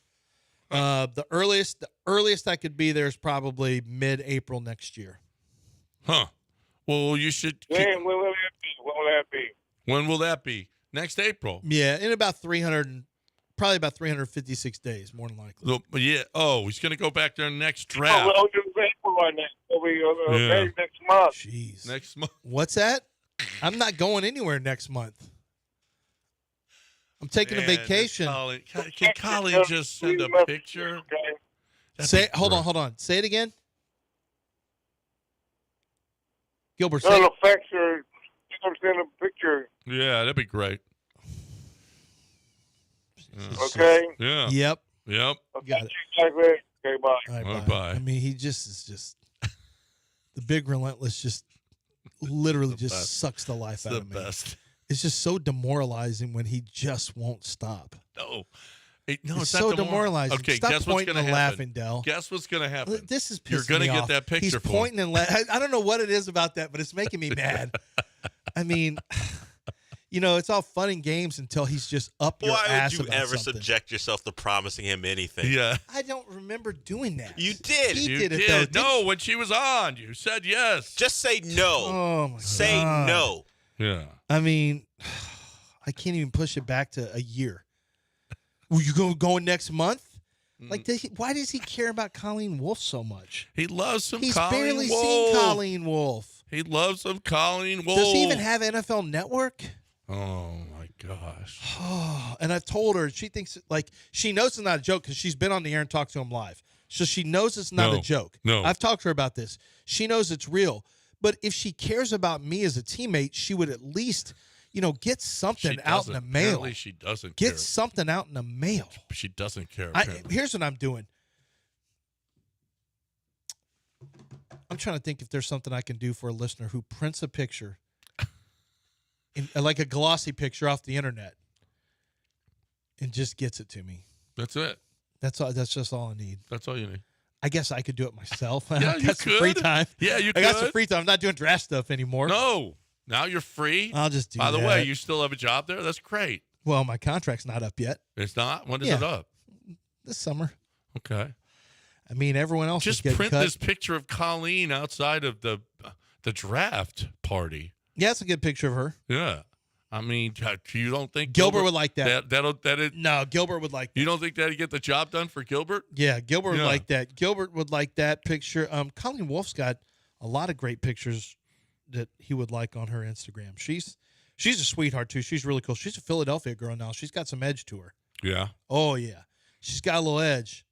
The earliest I could be there is probably mid-April next year. Huh. Well, you should. When will that be? When will that be? When will that be? Next April. Yeah, in about 356 days, more than likely. Look, yeah. Oh, he's going to go back there next draft. Oh, well, it's April right now. Yeah. Maybe next month. Jeez. Next month. What's that? I'm not going anywhere next month. I'm taking a vacation. Can Colleen just send a picture? Hold on. Say it again. Gilbert, No, the facts are. You can send a picture. Yeah, that'd be great. Okay. Yeah. Yep. Yep. Got it. Okay, bye. All right, bye. I mean, he is just the big relentless. Just literally just best. sucks the life out The of me. best. It's just so demoralizing when he just won't stop. No. It's It's so not demoralizing. Okay, Stop guess what's pointing going to and happen. laughing, Dell. Guess what's going to happen. This is pissing You're going to me get off. that picture He's for him. pointing and I don't know what it is about that, but it's making me mad. I mean, it's all fun and games until he's just up your Why ass would you about ever something. subject yourself to promising him anything? Yeah. I don't remember doing that. You did. He You did it though. No, when she was on, you said yes. Just say no. Oh my Say God. no. Yeah. I mean, I can't even push it back to a year. Were you going next month? Like, why does he care about Colleen Wolf so much? He loves some He's Colleen barely Wolf. seen Colleen Wolf. He loves some Colleen Wolf. Does he even have NFL Network? Oh, my gosh. And I've told her, she thinks, like, she knows it's not a joke because she's been on the air and talked to him live. So she knows it's not a joke. No. I've talked to her about this. She knows it's real. But if she cares about me as a teammate, she would at least, get something out in the mail. Apparently she doesn't care. Get something out in the mail. She doesn't care. Here's what I'm doing. I'm trying to think if there's something I can do for a listener who prints a picture, like a glossy picture off the internet, and just gets it to me. That's it. That's all. That's just all I need. That's all you need. I guess I could do it myself. Yeah, I got some free time. Yeah, you I got some free time. I'm not doing draft stuff anymore. No. Now you're free. I'll just do By that. the way, you still have a job there? That's great. Well, my contract's not up yet. It's not? When is it up? This summer. Okay. I mean, everyone else just is getting print cut. this picture of Colleen outside of the draft party. Yeah, it's a good picture of her. Yeah. I mean, you don't think Gilbert would like that? No, Gilbert would like that. You don't think that'd get the job done for Gilbert? Yeah, Gilbert would like that. Gilbert would like that picture. Colleen Wolf's got a lot of great pictures that he would like on her Instagram. She's a sweetheart too. She's really cool. She's a Philadelphia girl now. She's got some edge to her. Yeah. Oh yeah. She's got a little edge.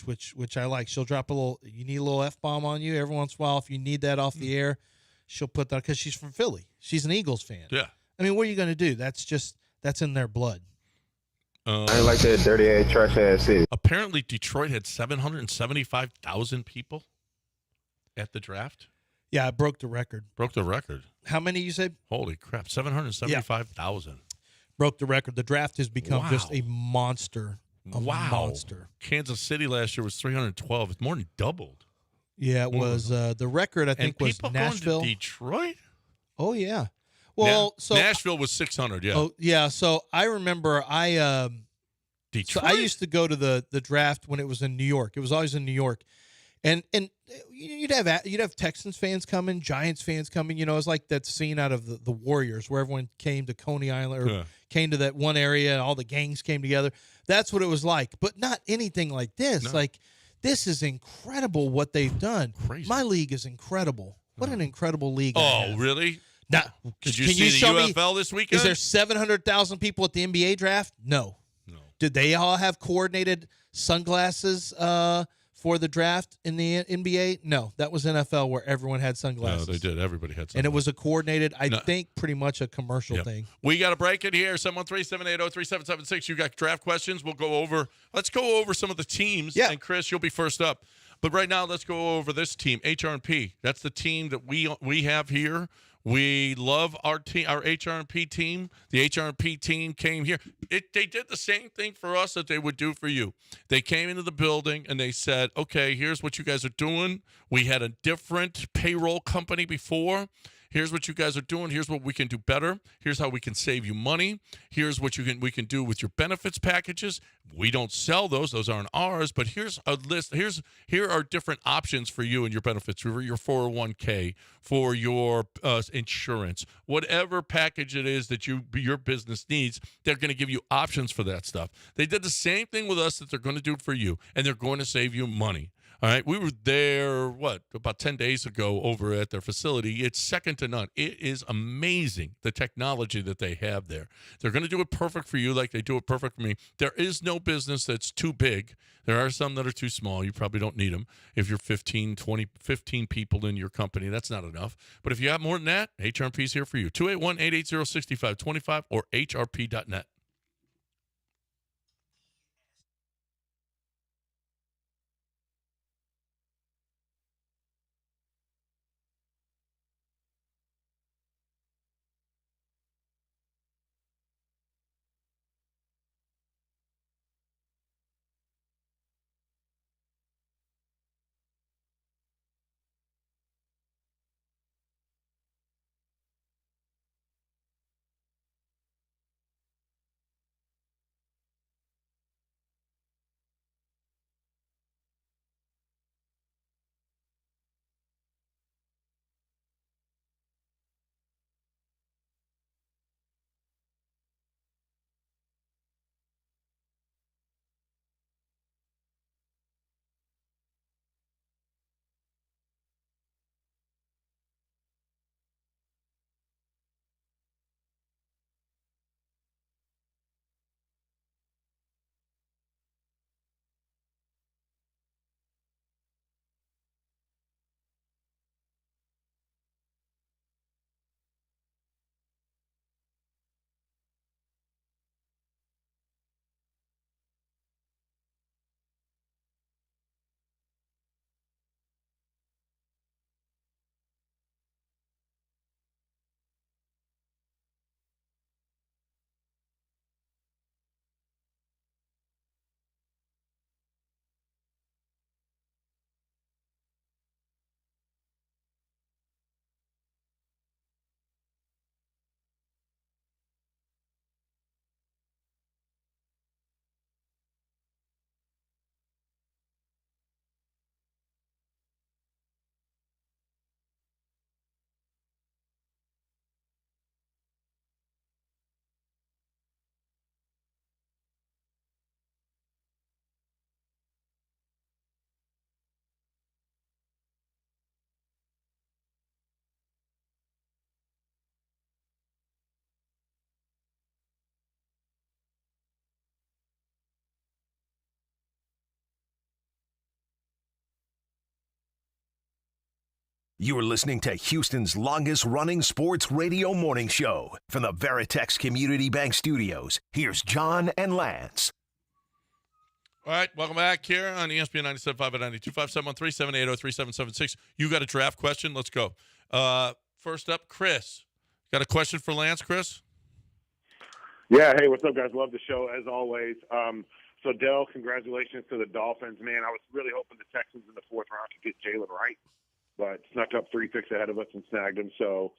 Which I like. She'll drop you need a little F-bomb on you every once in a while if you need that off the air. She'll put that because she's from Philly. She's an Eagles fan. Yeah. I mean, what are you going to do? That's in their blood. I ain't like that dirty-ass, trash-ass city. Apparently, Detroit had 775,000 people at the draft. Yeah, I broke the record. Broke the record. How many you said? Holy crap, 775,000. Broke the record. The draft has become just a monster. Monster. Kansas City last year was 312. It's more than doubled. Yeah, it was. The record, I think, was Nashville. Going to Detroit? Oh, yeah. Well, so Nashville was 600, yeah. Oh, yeah. So I remember Detroit? So I used to go to the draft when it was in New York. It was always in New York. And you'd have Texans fans coming, Giants fans coming. It was like that scene out of the Warriors where everyone came to Coney Island or came to that one area and all the gangs came together. That's what it was like, but not anything like this. No. Like, this is incredible what they've done. Crazy. My league is incredible. What an incredible league. Oh, really? Now, Did you see the UFL this weekend? Is there 700,000 people at the NBA draft? No. Did they all have coordinated sunglasses for the draft in the NBA? No, that was NFL where everyone had sunglasses. No, they did. Everybody had sunglasses. And it was a coordinated, I think, pretty much a commercial thing. We got to break it here. 713-780-3776. You got draft questions. Let's go over some of the teams. Yeah. And Chris, you'll be first up. But right now, let's go over this team, HR&P. That's the team that we have here. We love our team, our HR&P team. The HR&P team came here. They did the same thing for us that they would do for you. They came into the building and they said, okay, here's what you guys are doing. We had a different payroll company before. Here's what you guys are doing. Here's what we can do better. Here's how we can save you money. Here's what we can do with your benefits packages. We don't sell those. Those aren't ours. But here's a list. Here are different options for you and your benefits, for your 401k, for your insurance, whatever package it is that your business needs. They're going to give you options for that stuff. They did the same thing with us that they're going to do for you, and they're going to save you money. All right, we were there, about 10 days ago over at their facility. It's second to none. It is amazing, the technology that they have there. They're going to do it perfect for you like they do it perfect for me. There is no business that's too big. There are some that are too small. You probably don't need them. If you're 15 people in your company, that's not enough. But if you have more than that, HRP is here for you. 281-880-6525 or hrp.net. You're listening to Houston's longest-running sports radio morning show. From the Veritex Community Bank Studios, here's John and Lance. All right, welcome back here on ESPN 97.5 and 92.5, 713-780-3776. You got a draft question? Let's go. First up, Chris. Got a question for Lance, Chris? Yeah, hey, what's up, guys? Love the show, as always. So, Dell, congratulations to the Dolphins. Man, I was really hoping the Texans in the fourth round could get Jalen Wright, but snuck up 3 picks ahead of us and snagged him. So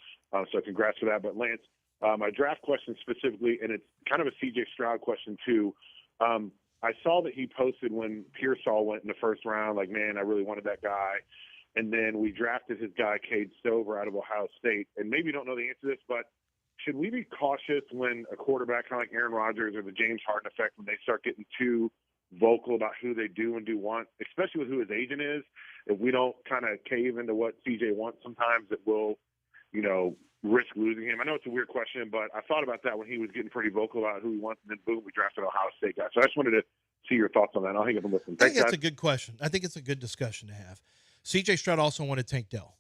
congrats for that. But, Lance, my draft question specifically, and it's kind of a C.J. Stroud question, too. I saw that he posted when Pearsall went in the first round, like, man, I really wanted that guy. And then we drafted his guy, Cade Stover, out of Ohio State. And maybe you don't know the answer to this, but should we be cautious when a quarterback kind of like Aaron Rodgers or the James Harden effect, when they start getting too vocal about who they do and do want, especially with who his agent is? If we don't kind of cave into what CJ wants sometimes, it will, risk losing him. I know it's a weird question, but I thought about that when he was getting pretty vocal about who he wants, and then boom, we drafted Ohio State guy. So I just wanted to see your thoughts on that. I'll hang up and listen. I think that's a good question. I think it's a good discussion to have. CJ Stroud also wanted Tank Dell.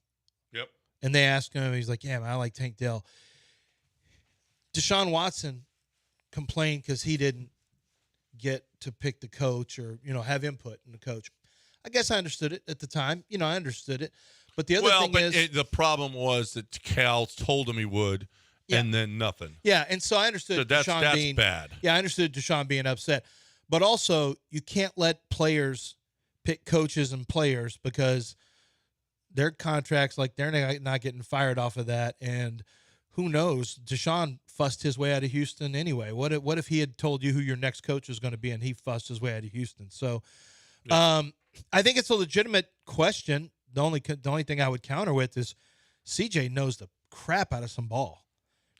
Yep. And they asked him, he's like, yeah, man, I like Tank Dell. Deshaun Watson complained because he didn't get to pick the coach or, have input in the coach. I guess I understood it at the time. I understood it. But the other thing is the problem was that Cal told him he would, and then nothing. Yeah, and so I understood Deshaun that's being bad. Yeah, I understood Deshaun being upset. But also, you can't let players pick coaches and players because their contracts, like, they're not getting fired off of that. And who knows? Deshaun fussed his way out of Houston anyway. What if he had told you who your next coach was going to be and he fussed his way out of Houston? So I think it's a legitimate question. The only thing I would counter with is CJ knows the crap out of some ball.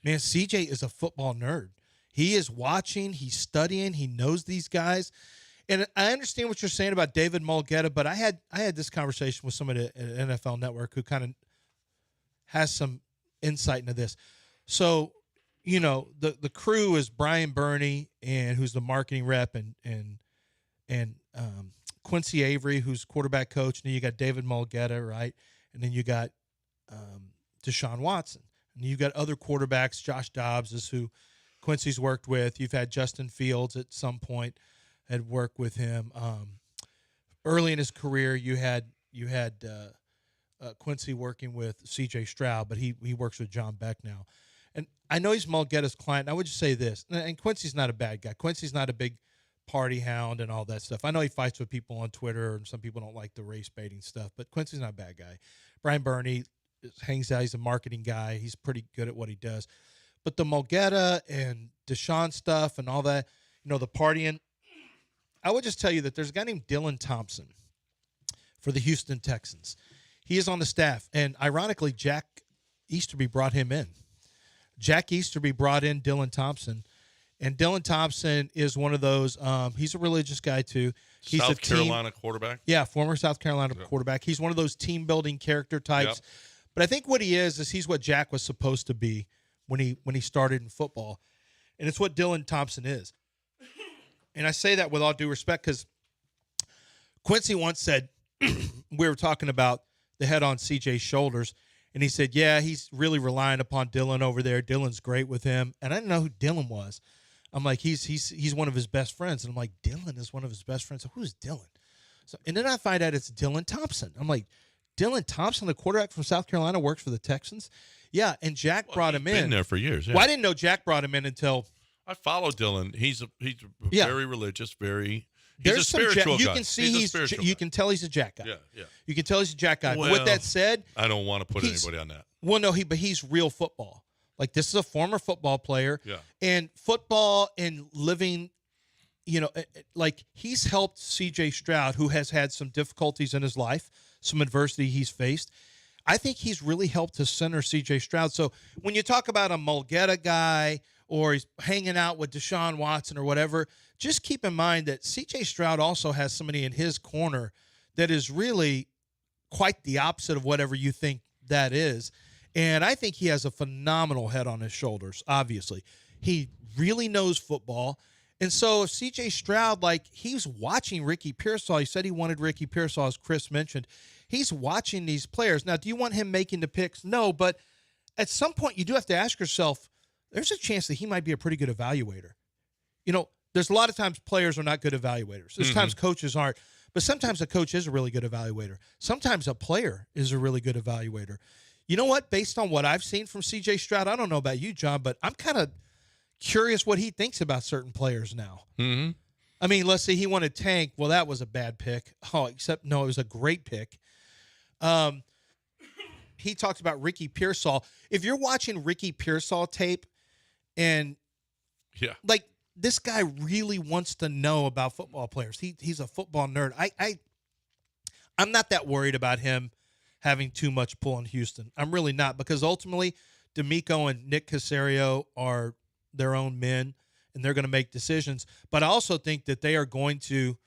Man, CJ is a football nerd. He is watching, he's studying, he knows these guys. And I understand what you're saying about David Mulgeta, but I had this conversation with somebody at NFL Network who kind of has some insight into this. So, the crew is Brian Burney, and who's the marketing rep, and Quincy Avery, who's quarterback coach, and then you got David Mulgeta, right? And then you got Deshaun Watson. And you got other quarterbacks. Josh Dobbs is who Quincy's worked with. You've had Justin Fields at some point had worked with him. Early in his career, you had Quincy working with C.J. Stroud, but he works with John Beck now. And I know he's Mulgeta's client. I would just say this, and Quincy's not a bad guy. Quincy's not a big party hound and all that stuff. I know he fights with people on Twitter, and some people don't like the race baiting stuff, but Quincy's not a bad guy. Brian Burney hangs out. He's a marketing guy. He's pretty good at what he does. But the Mulgeta and Deshaun stuff and all that, the partying, I would just tell you that there's a guy named Dylan Thompson for the Houston Texans. He is on the staff, and ironically, Jack Easterby brought him in. Jack Easterby brought in Dylan Thompson, and Dylan Thompson is one of those. He's a religious guy too. He's South Carolina quarterback. Yeah, former South Carolina quarterback. He's one of those team building character types. Yep. But I think what he is he's what Jack was supposed to be when he started in football, and it's what Dylan Thompson is. And I say that with all due respect because Quincy once said we were talking about the head on CJ's shoulders. And he said, yeah, he's really relying upon Dylan over there. Dylan's great with him. And I didn't know who Dylan was. I'm like, he's one of his best friends. And I'm like, Dylan is one of his best friends. So who's Dylan? And then I find out it's Dylan Thompson. I'm like, Dylan Thompson, the quarterback from South Carolina, works for the Texans? Yeah, and Jack brought him in. Been there for years, yeah. Well, I didn't know Jack brought him in until I followed Dylan. He's very religious, he's a some spiritual guy. You can see you can tell he's a Jack guy. Yeah. You can tell he's a Jack guy. Well, but with that said, I don't want to put anybody on that. Well, no, but he's real football. Like, this is a former football player. Yeah. And football and living, like, he's helped C.J. Stroud, who has had some difficulties in his life, some adversity he's faced. I think he's really helped to center C.J. Stroud. So when you talk about a Mulgeta guy or he's hanging out with Deshaun Watson or whatever, just keep in mind that C.J. Stroud also has somebody in his corner that is really quite the opposite of whatever you think that is. And I think he has a phenomenal head on his shoulders, obviously. He really knows football. And so if C.J. Stroud, like, he's watching Ricky Pearsall. He said he wanted Ricky Pearsall, as Chris mentioned. He's watching these players. Now, do you want him making the picks? No, but at some point you do have to ask yourself, there's a chance that he might be a pretty good evaluator. You know, there's a lot of times players are not good evaluators. There's times coaches aren't. But sometimes a coach is a really good evaluator. Sometimes a player is a really good evaluator. You know what? Based on what I've seen from C.J. Stroud, I don't know about you, John, but I'm kind of curious what he thinks about certain players now. Mm-hmm. I mean, let's see, he wanted Tank. Well, that was a bad pick. Oh, except, no, it was a great pick. He talked about Ricky Pearsall. If you're watching Ricky Pearsall tape and, like, this guy really wants to know about football players. He's a football nerd. I'm not that worried about him having too much pull in Houston. I'm really not, because ultimately D'Amico and Nick Caserio are their own men, and they're going to make decisions. But I also think that they're going to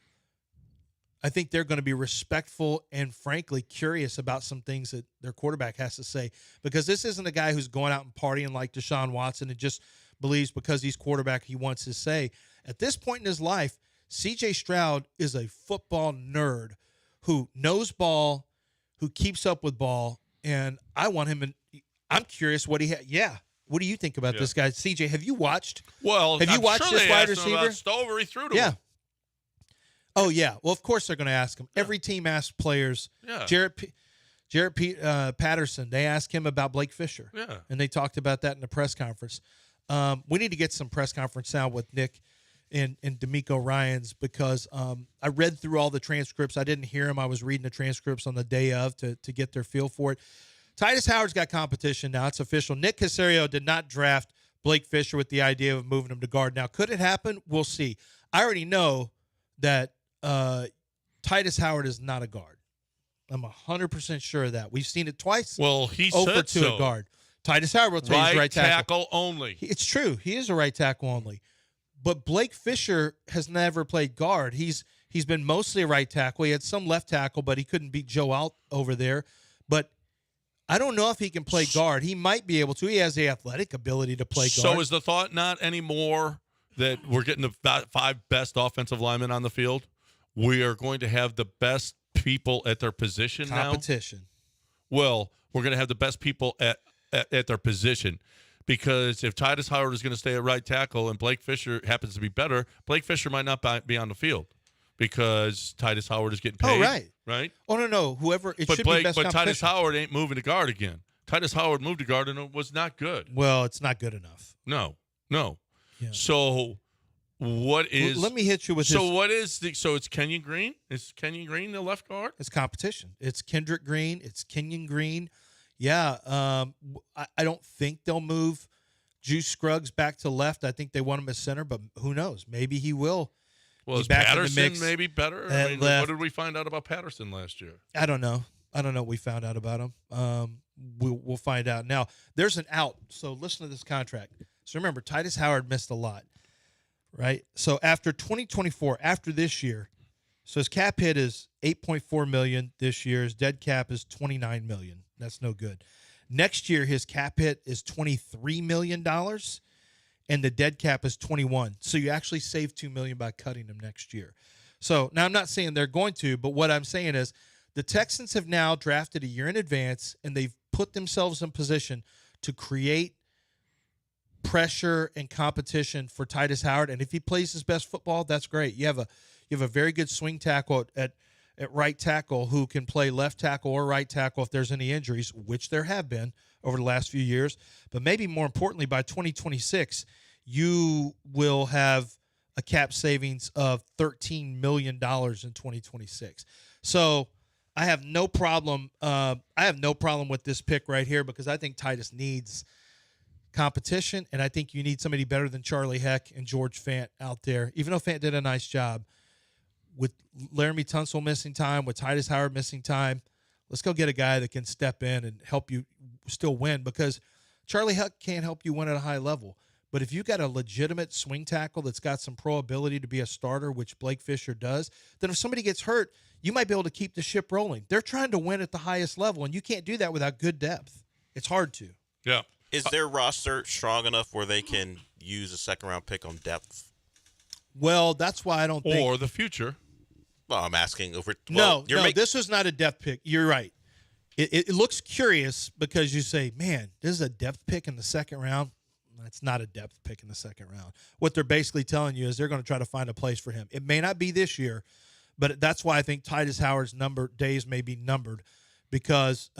be respectful and, frankly, curious about some things that their quarterback has to say, because this isn't a guy who's going out and partying like Deshaun Watson and just believes because he's quarterback he wants his say. At this point in his life, C.J. Stroud is a football nerd who knows ball, who keeps up with ball, and I want him I'm curious what he had. Yeah. What do you think about this guy? CJ, have you watched? Well, have you watched sure this wide receiver? Stover, he threw to yeah. him. Oh, yeah. Well, of course they're going to ask him. Every team asks players. Yeah. Jarrett Patterson, they asked him about Blake Fisher. Yeah. And they talked about that in the press conference. We need to get some press conference sound with Nick and D'Amico Ryans, because I read through all the transcripts. I didn't hear them. I was reading the transcripts on the day of to get their feel for it. Titus Howard's got competition now. It's official. Nick Caserio did not draft Blake Fisher with the idea of moving him to guard. Now, could it happen? We'll see. I already know that Titus Howard is not a guard. I'm 100% sure of that. We've seen it twice. Well, he over said to so. a guard. Titus Howard will tell you he's right tackle only. It's true. He is a right tackle only. But Blake Fisher has never played guard. He's been mostly a right tackle. He had some left tackle, but he couldn't beat Joe out over there. But I don't know if he can play guard. He might be able to. He has the athletic ability to play guard. So is the thought not anymore that we're getting the 5 best offensive linemen on the field? We are going to have the best people at their position competition. Now? Well, we're going to have the best people at their position, because if Titus Howard is going to stay at right tackle and Blake Fisher happens to be better, Blake Fisher might not be on the field because Titus Howard is getting paid. Oh, right. Right? Oh, no. Whoever, it but should be best But competition. Titus Howard ain't moving to guard again. Titus Howard moved to guard and it was not good. Well, it's not good enough. No. Yeah. So what is... Let me hit you with so his... what is the... So it's Kenyon Green? Is Kenyon Green the left guard? It's competition. It's Kendrick Green. It's Kenyon Green. Yeah. I don't think they'll move Juice Scruggs back to left. I think they want him as center, but who knows? Maybe he will. Well, is Patterson maybe better? I mean, what did we find out about Patterson last year? I don't know. What we found out about him. We'll find out. Now, there's an out. So listen to this contract. So remember, Titus Howard missed a lot, right? So after 2024, after this year, so his cap hit is $8.4 million this year. His dead cap is $29 million. That's no good. Next year, his cap hit is $23 million, and the dead cap is $21 million. So you actually save $2 million by cutting him next year. So now I'm not saying they're going to, but what I'm saying is the Texans have now drafted a year in advance, and they've put themselves in position to create pressure and competition for Titus Howard. And if he plays his best football, that's great. You have a very good swing tackle at right tackle who can play left tackle or right tackle if there's any injuries, which there have been over the last few years. But maybe more importantly, by 2026, you will have a cap savings of $13 million in 2026. So I have no problem. With this pick right here, because I think Titus needs competition, and I think you need somebody better than Charlie Heck and George Fant out there. Even though Fant did a nice job, with Laramie Tunsil missing time, with Titus Howard missing time, let's go get a guy that can step in and help you still win, because Charlie Heck can't help you win at a high level. But if you got a legitimate swing tackle that's got some pro ability to be a starter, which Blake Fisher does, then if somebody gets hurt, you might be able to keep the ship rolling. They're trying to win at the highest level, and you can't do that without good depth. It's hard to. Yeah. Is their roster strong enough where they can use a second-round pick on depth? Well, that's why I don't think. Or the future. Well, I'm asking over. No, this was not a depth pick. You're right. It looks curious because you say, man, this is a depth pick in the second round. That's not a depth pick in the second round. What they're basically telling you is they're going to try to find a place for him. It may not be this year, but that's why I think Titus Howard's days may be numbered, because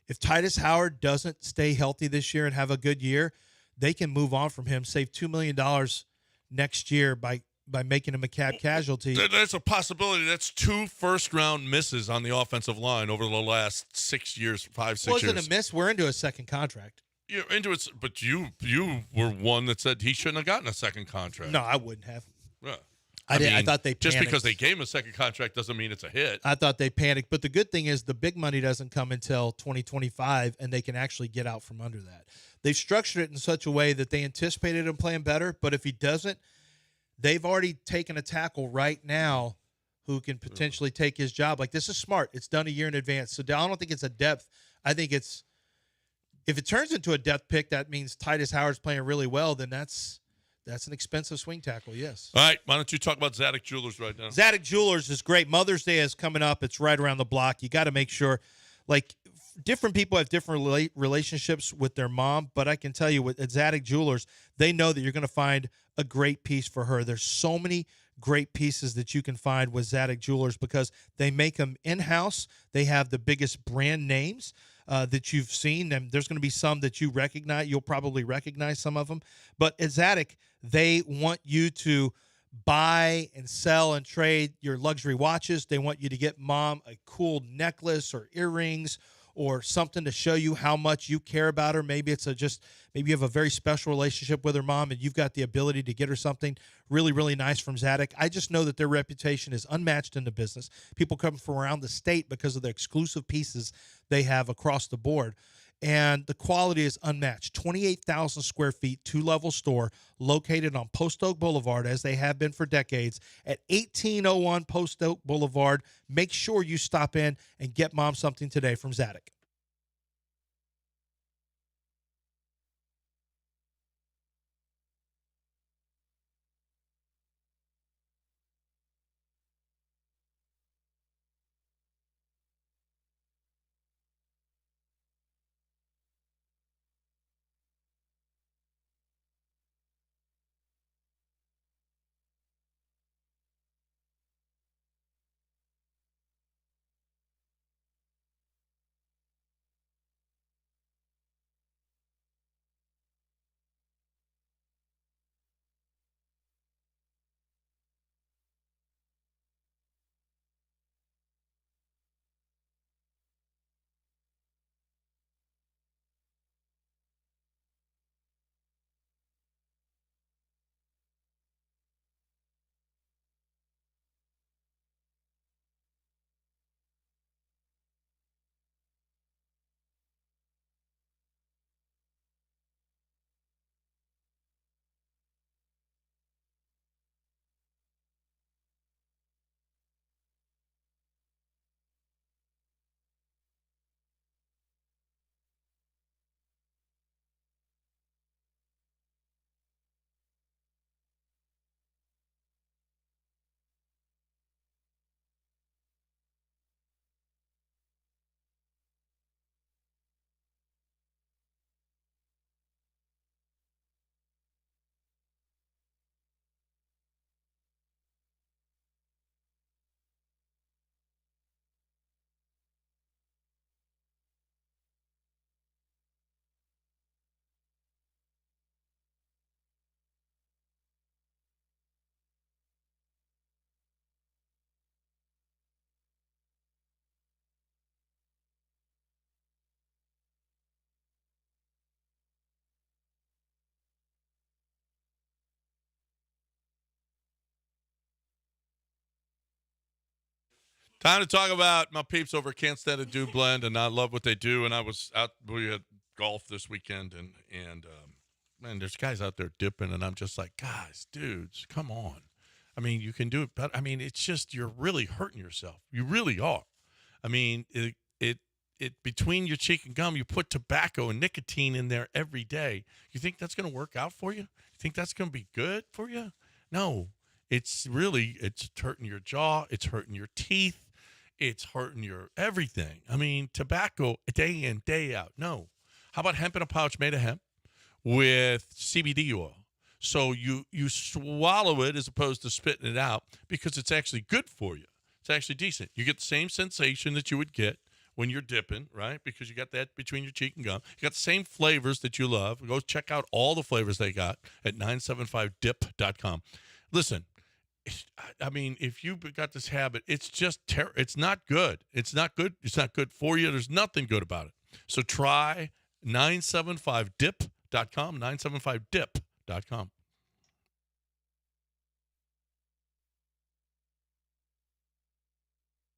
if Titus Howard doesn't stay healthy this year and have a good year, they can move on from him, save $2 million next year by making him a cap casualty. There's a possibility. That's 2 first-round misses on the offensive line over the last 6 years, 5-6 years. Wasn't a miss. We're into a second contract. You're into it, but you were one that said he shouldn't have gotten a second contract. No, I wouldn't have. Yeah. I thought they panicked. Just because they gave him a second contract doesn't mean it's a hit. I thought they panicked. But the good thing is the big money doesn't come until 2025, and they can actually get out from under that. They've structured it in such a way that they anticipated him playing better, but if he doesn't, they've already taken a tackle right now who can potentially take his job. Like, this is smart. It's done a year in advance. So I don't think it's a depth. I think it's – if it turns into a depth pick, that means Titus Howard's playing really well, then that's an expensive swing tackle, yes. All right, why don't you talk about Zadok Jewelers right now? Zadok Jewelers is great. Mother's Day is coming up. It's right around the block. You got to make sure, like, different people have different relationships with their mom, but I can tell you at Zadok Jewelers, they know that you're going to find a great piece for her. There's so many great pieces that you can find with Zadok Jewelers because they make them in-house. They have the biggest brand names that you've seen, and there's going to be some that you recognize. You'll probably recognize some of them. But at Zadok, they want you to buy and sell and trade your luxury watches. They want you to get mom a cool necklace or earrings or something to show you how much you care about her. Maybe it's maybe you have a very special relationship with her mom and you've got the ability to get her something really, really nice from Zadok. I just know that their reputation is unmatched in the business. People come from around the state because of the exclusive pieces they have across the board. And the quality is unmatched. 28,000 square feet, 2-level store located on Post Oak Boulevard, as they have been for decades, at 1801 Post Oak Boulevard. Make sure you stop in and get mom something today from Zadok. Time to talk about my peeps over at Can't Stand a Do Blend, and I love what they do. And I was out, we had golf this weekend, and man, there's guys out there dipping, and I'm just like, guys, dudes, come on. I mean, you can do it, but I mean, it's just you're really hurting yourself. You really are. I mean, it between your cheek and gum, you put tobacco and nicotine in there every day. You think that's going to work out for you? You think that's going to be good for you? No, it's hurting your jaw. It's hurting your teeth. It's hurting your everything. I mean, tobacco day in, day out. No. How about hemp in a pouch made of hemp with CBD oil? So you swallow it as opposed to spitting it out because it's actually good for you. It's actually decent. You get the same sensation that you would get when you're dipping, right? Because you got that between your cheek and gum. You got the same flavors that you love. Go check out all the flavors they got at 975dip.com. Listen, I mean, if you got this habit, it's just it's not good. It's not good. It's not good for you. There's nothing good about it. So try 975dip.com, 975dip.com.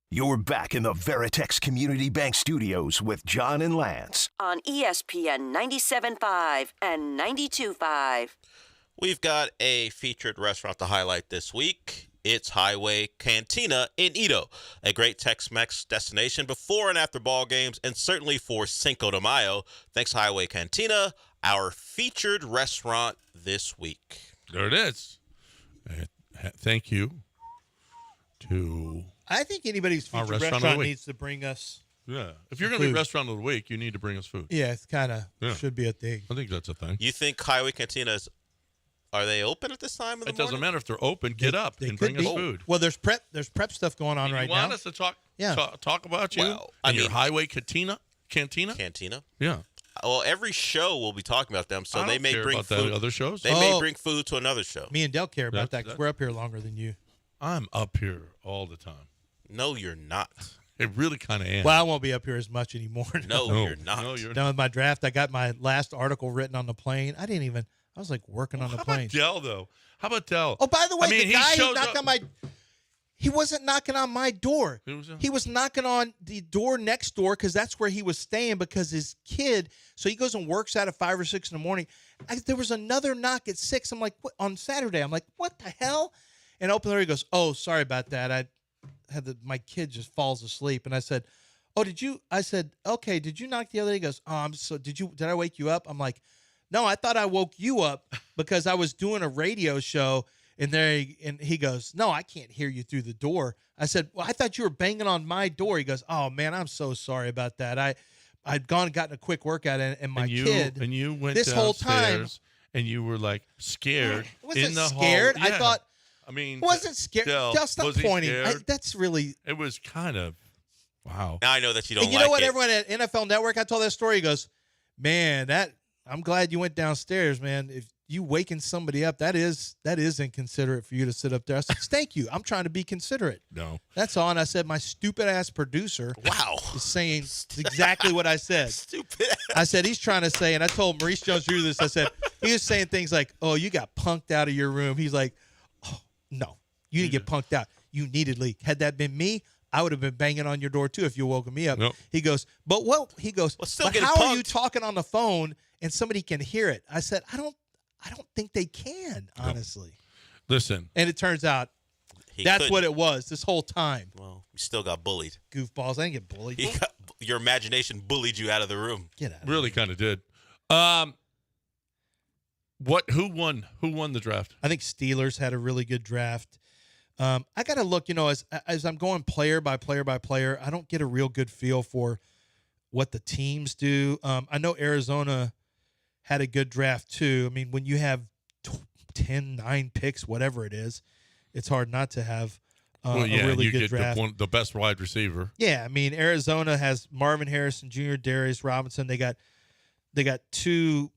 You're back in the Veritex Community Bank Studios with John and Lance. On ESPN 97.5 and 92.5. We've got a featured restaurant to highlight this week. It's Highway Cantina in Edo, a great Tex-Mex destination before and after ball games, and certainly for Cinco de Mayo. Thanks, Highway Cantina, our featured restaurant this week. There it is. Thank you to... I think anybody's featured restaurant needs to bring us. Yeah, if you're going to be restaurant of the week, you need to bring us food. Yeah, it's kind of should be a thing. I think that's a thing. You think Highway Cantinas are they open at this time of the morning? It doesn't matter if they're open. Get up and bring us food. Well, there's prep stuff going on right now. You want us to talk about you and your Highway Cantina? Cantina. Yeah. Well, every show will be talking about them, so they may bring food. Other shows. They may bring food to another show. Me and Del care about that because we're up here longer than you. I'm up here all the time. No, you're not. It really kind of am. Well, I won't be up here as much anymore. No, you're not. No, you're done with my draft. I got my last article written on the plane. I was like working on the plane. How about Dell, though? How about Dell? Oh, by the way, the guy who knocked on he wasn't knocking on my door. He was knocking on the door next door because that's where he was staying because his kid, so he goes and works out at 5 or 6 in the morning. There was another knock at 6. I'm like, what? On Saturday. I'm like, what the hell? And I open the door. He goes, oh, sorry about that. I had my kid just falls asleep. And I said, oh, did you? I said, okay, did you knock the other day? He goes, oh, did I wake you up? I'm like, no, I thought I woke you up because I was doing a radio show. And he goes, no, I can't hear you through the door. I said, well, I thought you were banging on my door. He goes, oh, man, I'm so sorry about that. I'd gone and gotten a quick workout, and my kid. And you went this whole time. And you were like scared. I wasn't in the scared. Hall. Yeah. I thought. I mean, wasn't scared. Just stop pointing. That's really. It was kind of. Wow. Now I know that you don't and you know what? Everyone at NFL Network, I told that story. He goes, man, I'm glad you went downstairs, man. If you waking somebody up, that is inconsiderate for you to sit up there. I said, thank you. I'm trying to be considerate. No. That's all. And I said, my stupid ass producer is saying exactly what I said. Stupid. I said, he's trying to say, and I told Maurice Jones-Drew this, I said, he was saying things like, oh, you got punked out of your room. He's like, oh, no, you didn't get punked out. You needed leak. Had that been me, I would have been banging on your door too if you woken me up. Nope. He goes, but how are you talking on the phone and somebody can hear it? I said, I don't think they can, honestly. No. Listen. And it turns out that's what it was this whole time. Well, you still got bullied. Goofballs. I didn't get bullied. Your imagination bullied you out of the room. Get out. Really kind of did. Who won the draft? I think Steelers had a really good draft. I got to look, as I'm going player by player by player, I don't get a real good feel for what the teams do. I know Arizona had a good draft too. I mean, when you have 9 picks, whatever it is, it's hard not to have a really good draft. The best wide receiver. Yeah, I mean, Arizona has Marvin Harrison Jr., Darius Robinson. They got two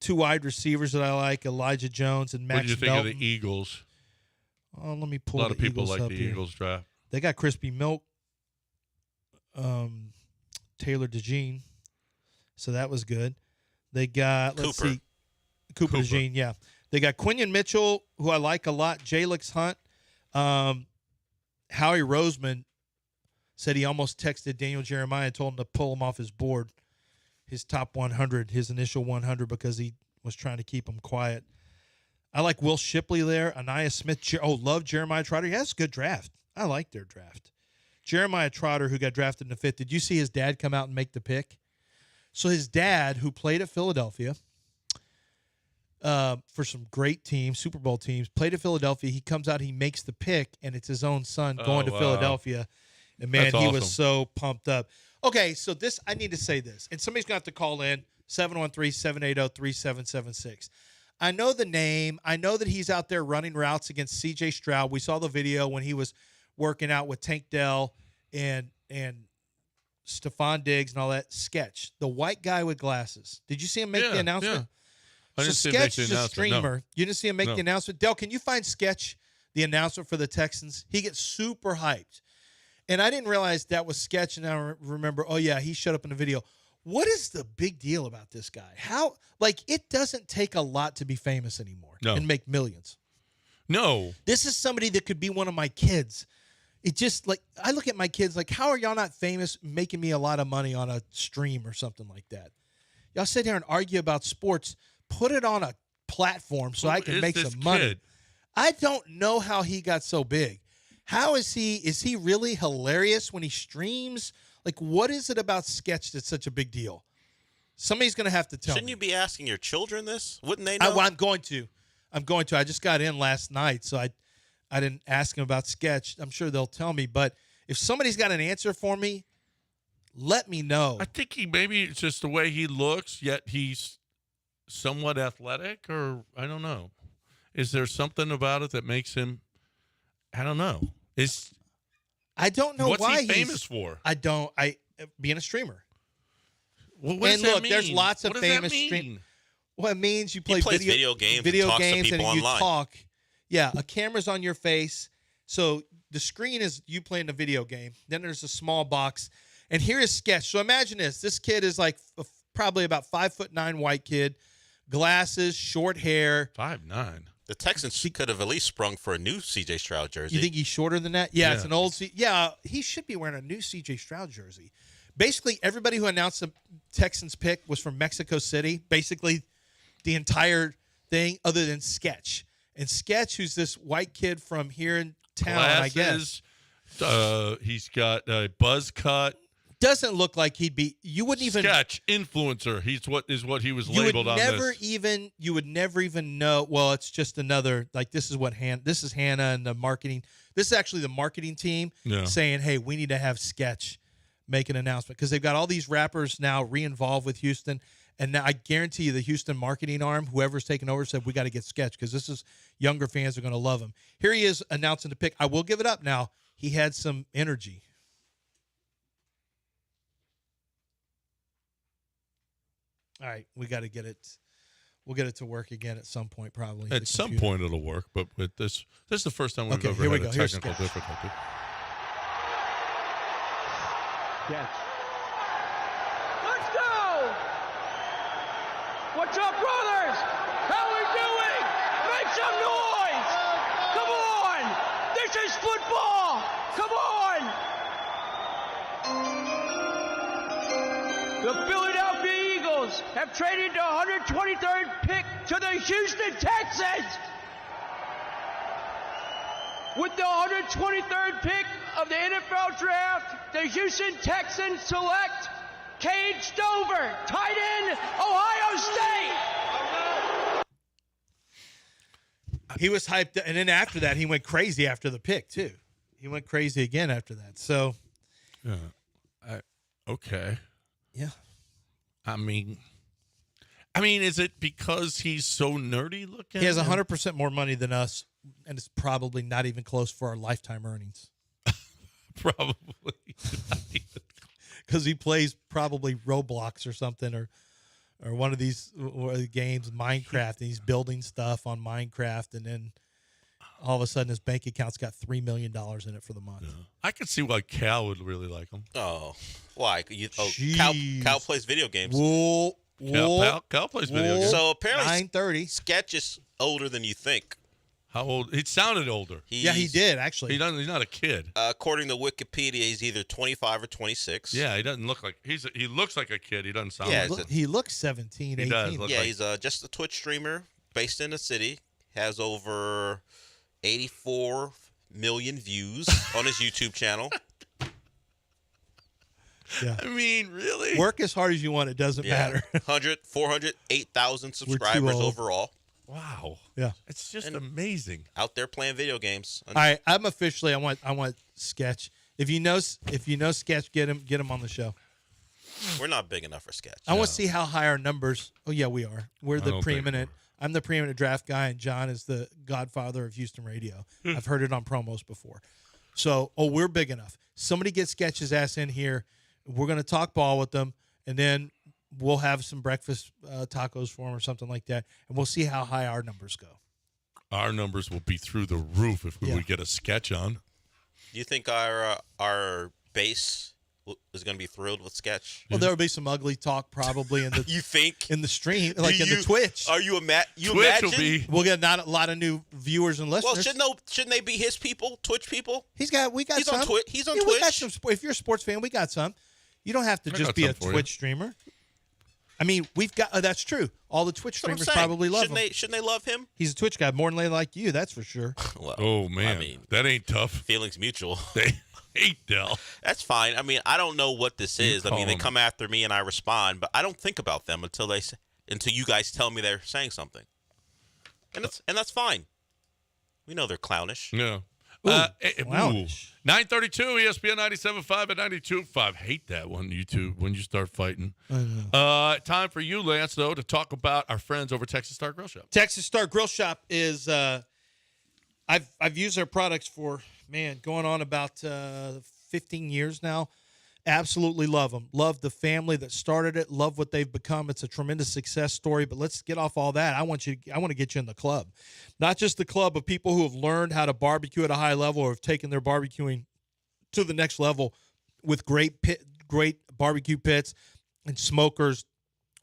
wide receivers that I like, Elijah Jones and Max What do you think Melton. of the Eagles? Oh, let me pull a lot the of people Eagles like up the here. Eagles draft. They got Crispy Milk, Taylor DeJean, so that was good. They got Cooper DeJean, yeah. They got Quinion Mitchell, who I like a lot. Jalix Hunt, Howie Roseman said he almost texted Daniel Jeremiah and told him to pull him off his board, his top 100, his initial 100, because he was trying to keep him quiet. I like Will Shipley there. Anaya Smith. Love Jeremiah Trotter. Yeah, that's a good draft. I like their draft. Jeremiah Trotter, who got drafted in the 5th. Did you see his dad come out and make the pick? So his dad, who played at Philadelphia, for some great teams, Super Bowl teams, played at Philadelphia. He comes out, he makes the pick, and it's his own son going to Philadelphia. And, man, That's he awesome. was so pumped up. Okay, so this, I need to say this, and somebody's going to have to call in, 713-780-3776. I know the name. I know that he's out there running routes against C.J. Stroud. We saw the video when he was working out with Tank Dell and Stephon Diggs and all that. Sketch, the white guy with glasses. Did you see him make the announcement? I didn't see him make the Sketch is a announcement, no. streamer. You didn't see him make No. the announcement? Dell, can you find Sketch, the announcer for the Texans? He gets super hyped. And I didn't realize that was Sketch, and I remember, oh, yeah, he showed up in the video. What is the big deal about this guy? How, like, it doesn't take a lot to be famous anymore and make millions. No. This is somebody that could be one of my kids. It just, like, I look at my kids like, how are y'all not famous, making me a lot of money on a stream or something like that? Y'all sit here and argue about sports. Put it on a platform so I can make some money. Kid? I don't know how he got so big. How is he? Is he really hilarious when he streams? Like, what is it about Sketch that's such a big deal? Somebody's going to have to tell Shouldn't me. you be asking your children this? Wouldn't they know? I'm going to. I just got in last night, so I didn't ask him about Sketch. I'm sure they'll tell me. But if somebody's got an answer for me, let me know. I think maybe it's just the way he looks, yet he's somewhat athletic, or I don't know. Is there something about it that makes him? I don't know. I don't know what's why he famous for. Being a streamer. Well, what and does that look, there's mean? lots of What does that famous mean? streamers. Well, it means you play He plays video games and talks to people and you online. talk. Yeah, a camera's on your face. So the screen is you playing a video game. Then there's a small box. And here is Sketch. So imagine this. This kid is like probably about 5'9" white kid, glasses, short hair. 5'9". The Texans could have at least sprung for a new C.J. Stroud jersey. You think he's shorter than that? Yeah, Yeah. it's an old. He should be wearing a new C.J. Stroud jersey. Basically, everybody who announced the Texans pick was from Mexico City. Basically, the entire thing, other than Sketch. And Sketch, who's this white kid from here in town, I guess. He's got a buzz cut. Doesn't look like he'd be. You wouldn't even Sketch influencer. He's what he was labeled on this. You would never even know. Well, it's just another, like, this is what this is Hannah and the marketing. This is actually the marketing team saying, hey, we need to have Sketch make an announcement, because they've got all these rappers now re-involved with Houston. And now I guarantee you the Houston marketing arm, whoever's taken over, said we got to get Sketch, because this is younger fans are going to love him. Here he is announcing the pick. I will give it up now. He had some energy. All right, we got to get it. We'll get it to work again at some point, probably. At some point it'll work, but with this is the first time we've ever had a technical difficulty. Catch. Let's go! What's up, brothers? How we doing? Make some noise! Come on! This is football! Come on! The Philadelphia Eagles have traded the 123rd pick to the Houston Texans. With the 123rd pick of the NFL Draft, the Houston Texans select Cade Stover, tight end, Ohio State. He was hyped, and then after that, he went crazy after the pick, too. He went crazy again after that. So, okay. Yeah. I mean, is it because he's so nerdy looking? He has 100% more money than us, and it's probably not even close for our lifetime earnings. Probably. Because he plays probably Roblox or something, or one of these games, Minecraft, and he's building stuff on Minecraft, and then all of a sudden his bank account's got $3 million in it for the month. Yeah. I could see why Cal would really like him. Oh, why? Cal plays video games. Cal plays video games. So apparently 9:30. Sketch is older than you think. How old? He sounded older. Yeah, he did, actually. He's not a kid. According to Wikipedia, he's either 25 or 26. Yeah, he doesn't look like he looks like a kid. He doesn't sound like he looks 17, 18. He does look he's just a Twitch streamer based in the city. Has over 84 million views on his YouTube channel. Yeah. I mean, really? Work as hard as you want. It doesn't matter. 408,000 subscribers overall. Wow. Yeah. It's just amazing. Out there playing video games. All right, I'm officially. I want Sketch. If you know Sketch, get him on the show. We're not big enough for Sketch. I want to see how high our numbers. Oh yeah, we are. We're the don't think preeminent. I'm the preeminent draft guy, and John is the godfather of Houston radio. I've heard it on promos before. So, we're big enough. Somebody get Sketch's ass in here. We're going to talk ball with them, and then we'll have some breakfast tacos for him or something like that, and we'll see how high our numbers go. Our numbers will be through the roof if we would get a Sketch on. Do you think our base is going to be thrilled with Sketch? Well, there will be some ugly talk probably in the you think in the stream, like in the Twitch. Are you Twitch imagine? Will be. We'll get not a lot of new viewers and listeners. Well, shouldn't they be his people, Twitch people? We got He's some. on Twitch. He's on Yeah, Twitch. We got some, if you're a sports fan, we got some. You don't have to just be a Twitch streamer. I mean, we've got that's true. All the Twitch streamers probably love him. Shouldn't they love him? He's a Twitch guy, more than they like you. That's for sure. Well, oh man, I mean, that ain't tough. Feelings mutual. They hate Dell. That's fine. I mean, I don't know what this is. I mean, they come after me and I respond, but I don't think about them until you guys tell me they're saying something, and that's fine. We know they're clownish. Yeah. Clownish. 932 ESPN 97.5 and 92.5. Hate that one, YouTube, when you start fighting. Time for you, Lance, though, to talk about our friends over Texas Star Grill Shop. Texas Star Grill Shop is I've used their products for going on about 15 years now. Absolutely love them. Love the family that started it. Love what they've become. It's a tremendous success story. But let's get off all that. I want to get you in the club, not just the club of people who have learned how to barbecue at a high level or have taken their barbecuing to the next level with great barbecue pits and smokers,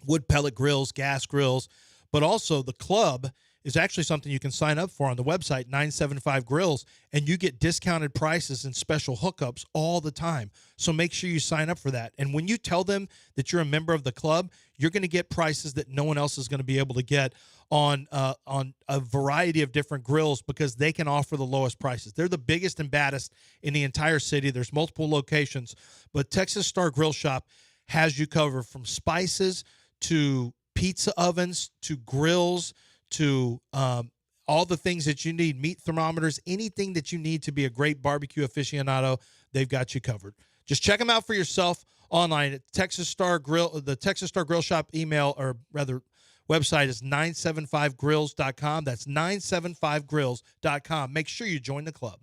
wood pellet grills, gas grills, but also the club is actually something you can sign up for on the website, 975 Grills, and you get discounted prices and special hookups all the time. So make sure you sign up for that. And when you tell them that you're a member of the club, you're going to get prices that no one else is going to be able to get on a variety of different grills because they can offer the lowest prices. They're the biggest and baddest in the entire city. There's multiple locations, but Texas Star Grill Shop has you covered from spices to pizza ovens to grills to all the things that you need, meat thermometers, anything that you need to be a great barbecue aficionado, they've got you covered. Just check them out for yourself online at Texas Star Grill. The Texas Star Grill Shop email, or rather website, is 975grills.com. That's 975grills.com. Make sure you join the club.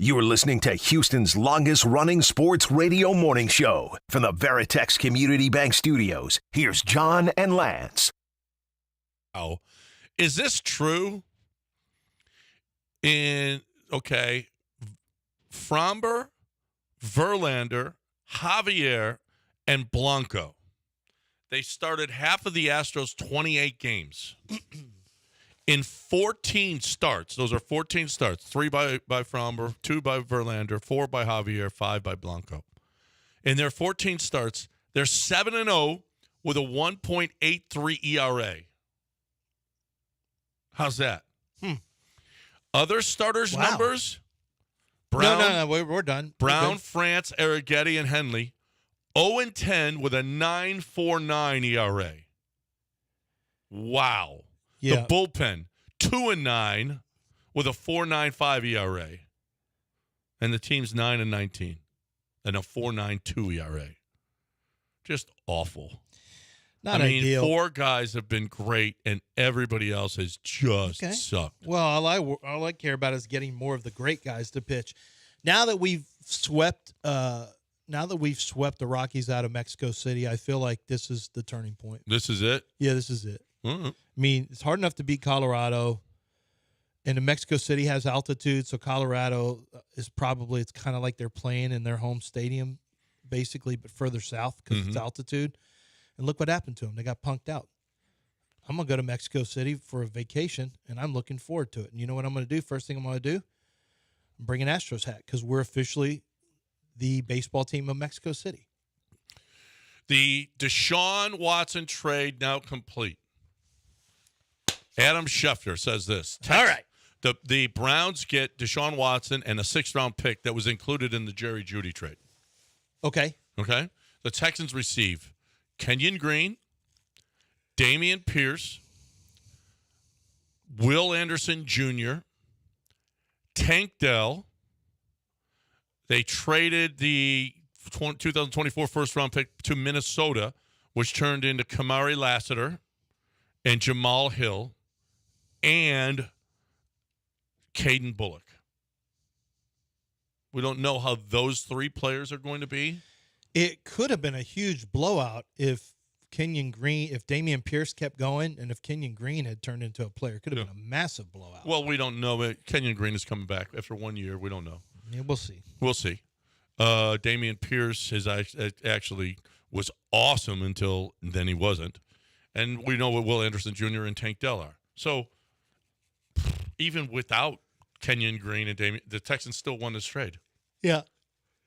You're listening to Houston's longest-running sports radio morning show. From the Veritex Community Bank Studios, here's John and Lance. Oh, is this true? Fromber, Verlander, Javier, and Blanco. They started half of the Astros' 28 games. In 14 starts, those are 14 starts, 3 by Fromber, 2 by Verlander, 4 by Javier, 5 by Blanco. In their 14 starts, they're 7-0 with a 1.83 ERA. How's that? Other starters' numbers? Brown, No, we're done. Brown, France, Arrighetti, and Henley, 0-10 with a 9.49 ERA. Wow. Yeah. The bullpen, 2-9 with a 4.95 ERA. And the team's 9-19 and a 4.92 ERA. Just awful. Not ideal. 4 guys have been great, and everybody else has just sucked. Well, all I care about is getting more of the great guys to pitch. Now that we've swept the Rockies out of Mexico City, I feel like this is the turning point. This is it? Yeah, this is it. Mm-hmm. I mean, it's hard enough to beat Colorado, and Mexico City has altitude, so Colorado is probably, it's kind of like they're playing in their home stadium, basically, but further south because it's altitude. And look what happened to them. They got punked out. I'm going to go to Mexico City for a vacation, and I'm looking forward to it. And you know what I'm going to do? First thing I'm going to do? Bring an Astros hat because we're officially the baseball team of Mexico City. The Deshaun Watson trade now complete. Adam Schefter says this. All right. The Browns get Deshaun Watson and a 6th-round pick that was included in the Jerry Jeudy trade. Okay. Okay? The Texans receive Kenyon Green, Damian Pierce, Will Anderson Jr., Tank Dell. They traded the 2024 first-round pick to Minnesota, which turned into Kamari Lassiter and Jamal Hill and Caden Bullock. We don't know how those 3 players are going to be. It could have been a huge blowout if Damian Pierce kept going, and if Kenyon Green had turned into a player. It could have been a massive blowout. Well, we don't know. Kenyon Green is coming back after 1 year. We don't know. Yeah, we'll see. We'll see. Damian Pierce actually was awesome until then he wasn't. And we know what Will Anderson Jr. and Tank Dell are. So even without Kenyon Green and Damian, the Texans still won this trade. Yeah.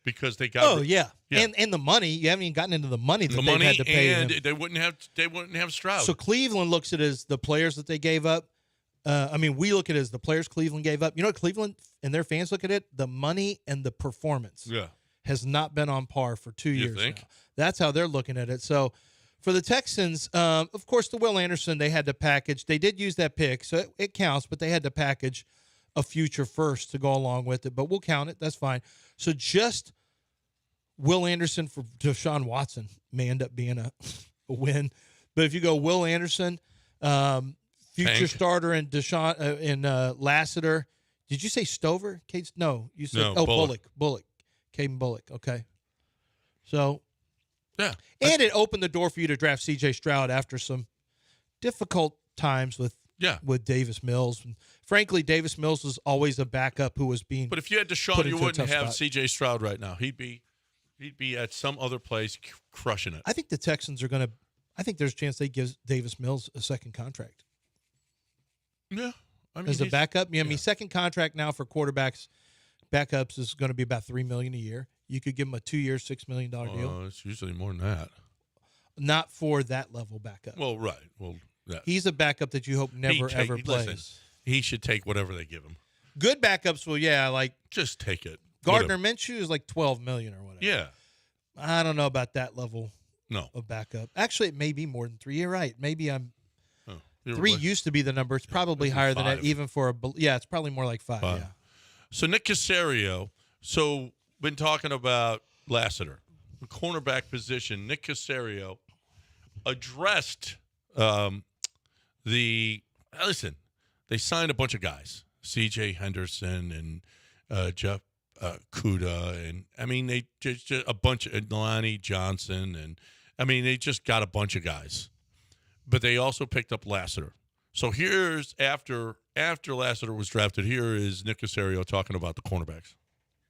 Because they got yeah. And the money, you haven't even gotten into the money that they had to pay and him. they wouldn't have Stroud. So Cleveland looks at it as the players that they gave up. We look at it as the players Cleveland gave up. You know what Cleveland and their fans look at it? The money and the performance has not been on par for 2 years now. That's how they're looking at it. So for the Texans, of course, the Will Anderson, they had to package. They did use that pick, so it counts, but they had to package a future first to go along with it. But we'll count it. That's fine. So just Will Anderson for Deshaun Watson may end up being a win. But if you go Will Anderson, future starter in Deshaun in Lassiter. Did you say Stover? No, you said Bullock. Caden Bullock. Okay. So and it opened the door for you to draft C.J. Stroud after some difficult times with Davis Mills. And frankly, Davis Mills was always a backup who was being. But if you had Deshaun, you wouldn't have C.J. Stroud right now. He'd be at some other place crushing it. I think the Texans are going to. I think there's a chance they give Davis Mills a second contract. Yeah, as a backup. Second contract now for backups is going to be about $3 million a year. You could give him a 2-year, $6 million deal. It's usually more than that. Not for that level backup. Well, right. Well, he's a backup that you hope ever plays. Listen, he should take whatever they give him. Good backups will, just take it. Gardner Minshew is like $12 million or whatever. Yeah, I don't know about that level. No, of backup. Actually, it may be more than 3. You're right. Maybe I'm. 3 used to be the number. It's probably higher than that, even for it's probably more like 5. Yeah. So Nick Caserio. So been talking about Lassiter, the cornerback position. Nick Caserio addressed Listen, they signed a bunch of guys, C.J. Henderson and Jeff Kuda, and I mean they just a bunch of Lonnie Johnson, and I mean they just got a bunch of guys, but they also picked up Lassiter. So here's after Lassiter was drafted. Here is Nick Caserio talking about the cornerbacks.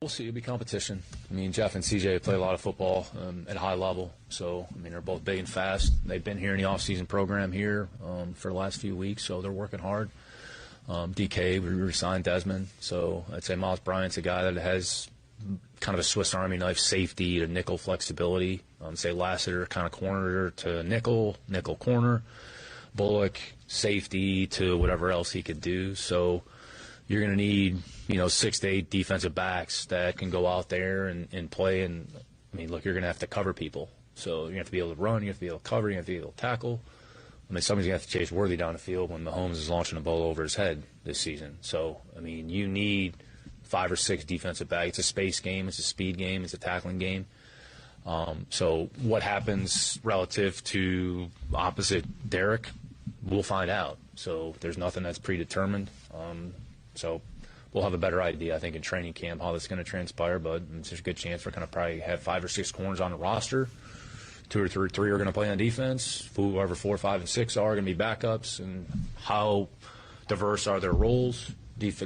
We'll see. It'll be competition. I mean, Jeff and CJ play a lot of football at a high level. So, I mean, they're both big and fast. They've been here in the off-season program here for the last few weeks, so they're working hard. DK, we re-signed Desmond. So I'd say Miles Bryant's a guy that has kind of a Swiss Army knife safety to nickel flexibility. Say Lassiter, kind of corner to nickel corner. Bullock, safety to whatever else he could do. So you're going to need, 6 to 8 defensive backs that can go out there and play. And, I mean, look, you're going to have to cover people. So you're going to have to be able to run. You have to be able to cover. You have to be able to tackle. I mean, somebody's going to have to chase Worthy down the field when Mahomes is launching a ball over his head this season. So, I mean, you need 5 or 6 defensive backs. It's a space game. It's a speed game. It's a tackling game. So what happens relative to opposite Derek, we'll find out. So there's nothing that's predetermined. So we'll have a better idea, I think, in training camp how that's going to transpire. But there's a good chance we're going to probably have 5 or 6 corners on the roster. 2 or 3 are going to play on defense. Whoever 4, 5, and 6 are going to be backups. And how diverse are their roles?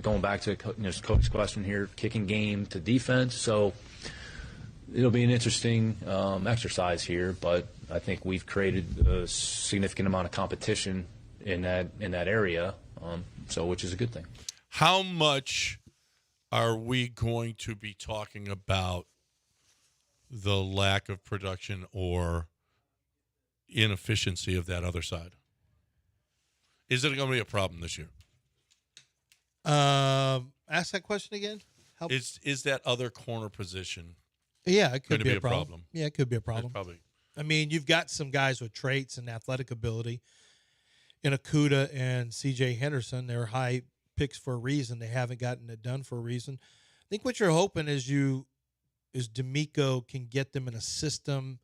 Going back to Coach's question here, kicking game to defense. So it'll be an interesting exercise here, but I think we've created a significant amount of competition in that area, which is a good thing. How much are we going to be talking about the lack of production or inefficiency of that other side? Is it going to be a problem this year? Ask that question again. Is that other corner position? Yeah, it could be a problem. Yeah, it could be a problem. That's probably. I mean, you've got some guys with traits and athletic ability in Akuda and C.J. Henderson. They're high picks for a reason. They haven't gotten it done for a reason. I think what you're hoping is D'Amico can get them in a system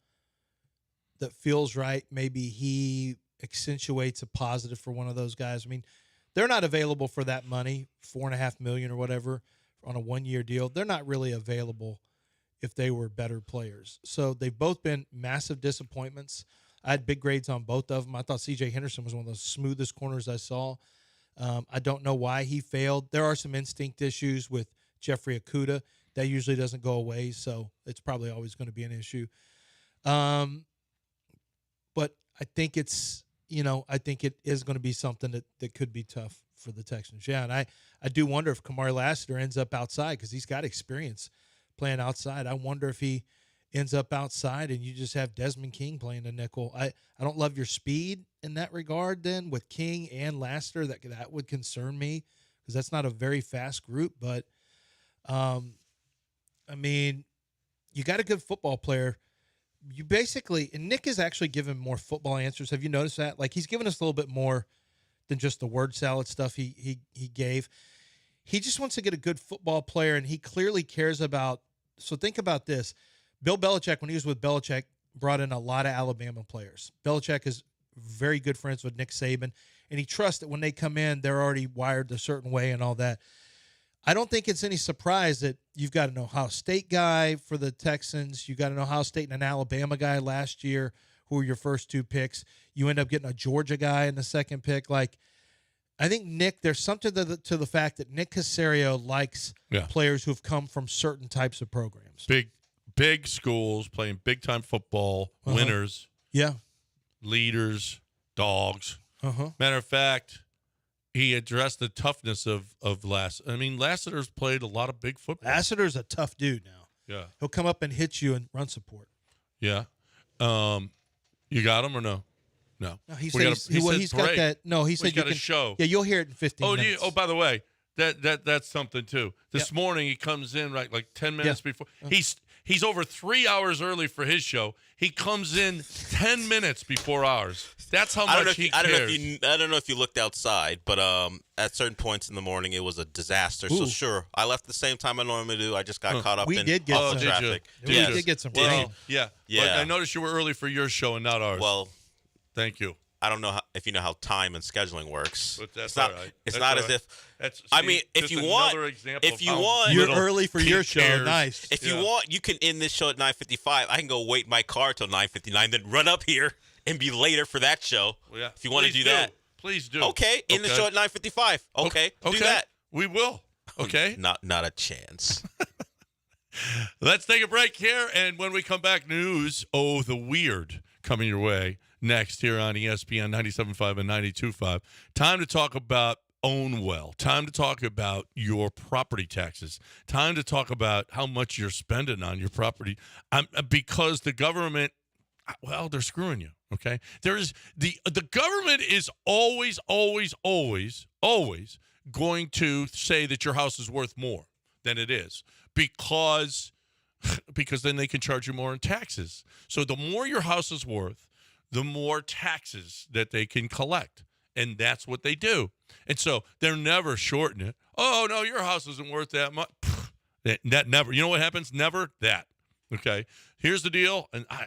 that feels right. Maybe he accentuates a positive for one of those guys. I mean, they're not available for that money, $4.5 million or whatever, on a 1-year deal. They're not really available if they were better players. So they've both been massive disappointments. I had big grades on both of them. I thought C.J. Henderson was one of the smoothest corners I saw. I don't know why he failed. There are some instinct issues with Jeffrey Okudah. That usually doesn't go away, so it's probably always going to be an issue. But I think I think it is going to be something that could be tough for the Texans. Yeah, and I do wonder if Kamari Lassiter ends up outside because he's got experience playing outside. I wonder if he ends up outside and you just have Desmond King playing the nickel. I don't love your speed in that regard then with King and Lassiter. That would concern me because that's not a very fast group. But, I mean, you got a good football player. You basically – and Nick has actually given more football answers. Have you noticed that? Like he's given us a little bit more than just the word salad stuff he gave. He just wants to get a good football player, and he clearly cares about – so think about this. Bill Belichick, when he was with Belichick, brought in a lot of Alabama players. Belichick is very good friends with Nick Saban, and he trusts that when they come in, they're already wired a certain way and all that. I don't think it's any surprise that you've got an Ohio State guy for the Texans. You've got an Ohio State and an Alabama guy last year who were your first 2 picks. You end up getting a Georgia guy in the second pick. Like, I think Nick, there's something to the fact that Nick Caserio likes players who've come from certain types of programs. Big schools, playing big-time football, winners, leaders, dogs. Matter of fact, he addressed the toughness of Lassiter. I mean, Lassiter's played a lot of big football. Lassiter's a tough dude now. Yeah. He'll come up and hit you and run support. Yeah. You got him or no? No. He said he's got that. No, he said he's got a show. Yeah, you'll hear it in 15 minutes. By the way, that's something too. This morning he comes in like 10 minutes before. He's over 3 hours early for his show. He comes in 10 minutes before ours. That's how much he cares. I don't know if you looked outside, but at certain points in the morning it was a disaster. Ooh. So sure, I left the same time I normally do. I just got caught up in traffic. We did get some rain. Yeah. But I noticed you were early for your show and not ours. Well, thank you. I don't know if you know how time and scheduling works. But that's it's not. all right. It's That's not all as right. if. That's, I see, mean, if just you another want, example if of you how want, You're little early for your Pete show. cares. Nice. if Yeah. you want, you can end this show at 9:55. I can go wait my car till 9:59, then run up here and be later for that show. Yeah. If you want to Please do that, please do. okay. End the show at 9:55. Okay, do that. We will. Okay. Not a chance. Let's take a break here, and when we come back, news. Oh, the weird coming your way next here on ESPN 97.5 and 92.5. Time to talk about own well. Time to talk about your property taxes. Time to talk about how much you're spending on your property. Because the government, well, they're screwing you. Okay, there is the government is always going to say that your house is worth more than it is because then they can charge you more in taxes. So the more your house is worth, the more taxes that they can collect. And that's what they do. And so they're never shorting it. Oh, no, your house isn't worth that much. That never. You know what happens? Never that. Okay. Here's the deal. And I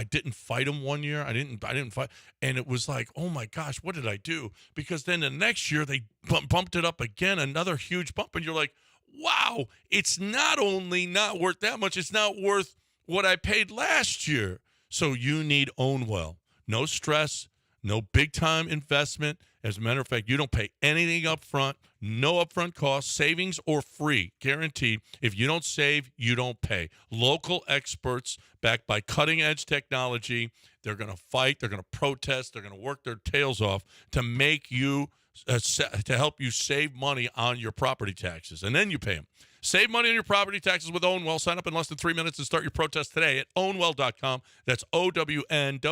didn't fight them one year. I didn't fight. And it was like, oh my gosh, what did I do? Because then the next year they bumped it up again, another huge bump. And you're like, wow, it's not only not worth that much, it's not worth what I paid last year. So you need own well. No stress, no big time investment. As a matter of fact, you don't pay anything up front, no upfront costs, savings or free, guaranteed. If you don't save, you don't pay. Local experts backed by cutting edge technology. They're going to fight, they're going to protest, they're going to work their tails off to make you to help you save money on your property taxes, and then you pay them. Save money on your property taxes with Ownwell. Sign up in less than 3 minutes and start your protest today at ownwell.com. That's OWNWELL.com.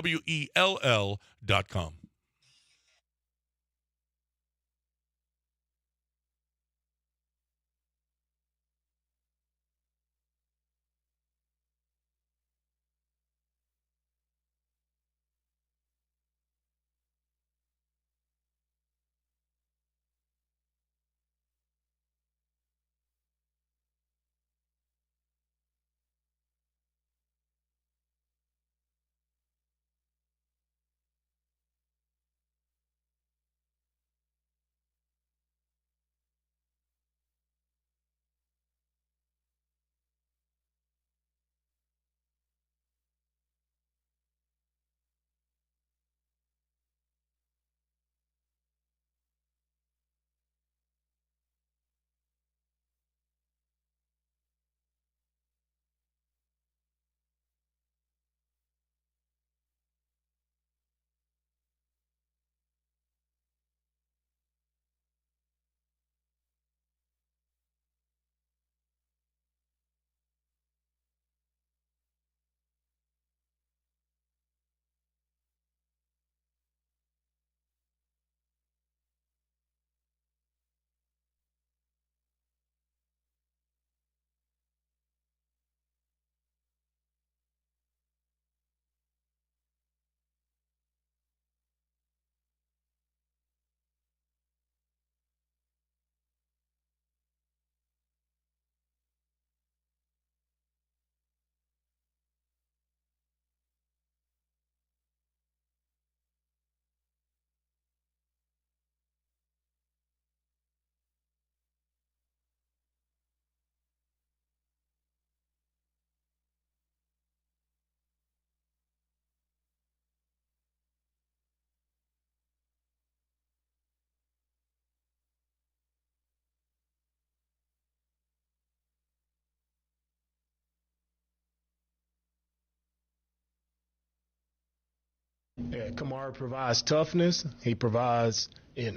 Yeah, Kamara provides toughness. He provides, you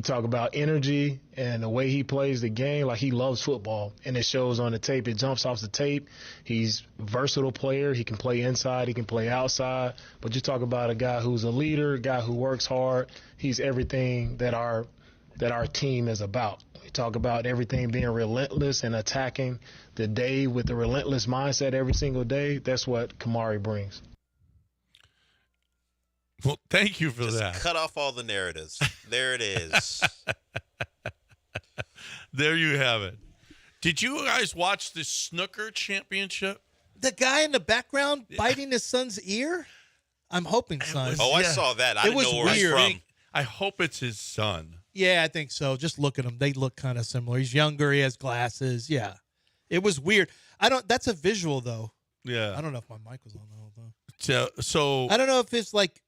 talk about energy and the way he plays the game, like he loves football, and it shows on the tape. It jumps off the tape. He's a versatile player. He can play inside. He can play outside. But you talk about a guy who's a leader, a guy who works hard. He's everything that our team is about. We talk about everything being relentless and attacking the day with the relentless mindset every single day. That's what Kamari brings. Well, thank you for Just that. Cut off all the narratives. There it is. There you have it. Did you guys watch the snooker championship? The guy in the background biting his son's ear? I'm hoping son. I saw that. I didn't know where weird. he's from. I hope it's his son. Yeah, I think so. Just look at him. They look kind of similar. He's younger. He has glasses. Yeah. It was weird. That's a visual, though. Yeah. I don't know if my mic was on the whole time. So I don't know if it's like,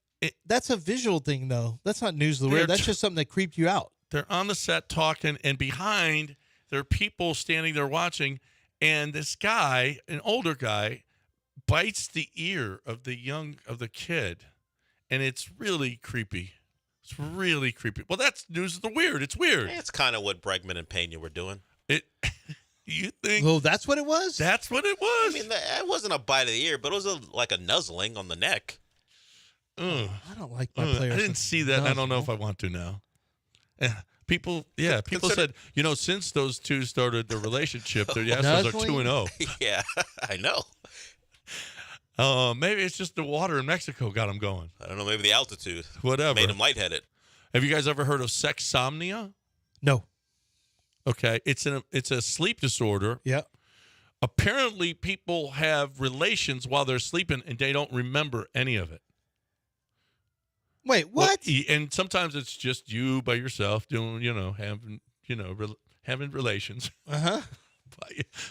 that's a visual thing, though. That's not news of the weird. That's just something that creeped you out. They're on the set talking, and behind, there are people standing there watching, and this guy, an older guy, bites the ear of the kid, and it's really creepy. It's really creepy. Well, that's news of the weird. It's weird. It's kind of what Bregman and Pena were doing. You think? Well, that's what it was? That's what it was? I mean, it wasn't a bite of the ear, but it was like a nuzzling on the neck. I don't like my players. I didn't see that. I don't know if I want to now. People said, since those two started their relationship, their Astros are 2-0. Yeah, I know. Maybe it's just the water in Mexico got them going. I don't know. Maybe the altitude. Whatever. Made them lightheaded. Have you guys ever heard of sexsomnia? No. Okay. It's a sleep disorder. Yeah. Apparently, people have relations while they're sleeping, and they don't remember any of it. Wait, what? Well, and sometimes it's just you by yourself doing, having relations. Uh-huh.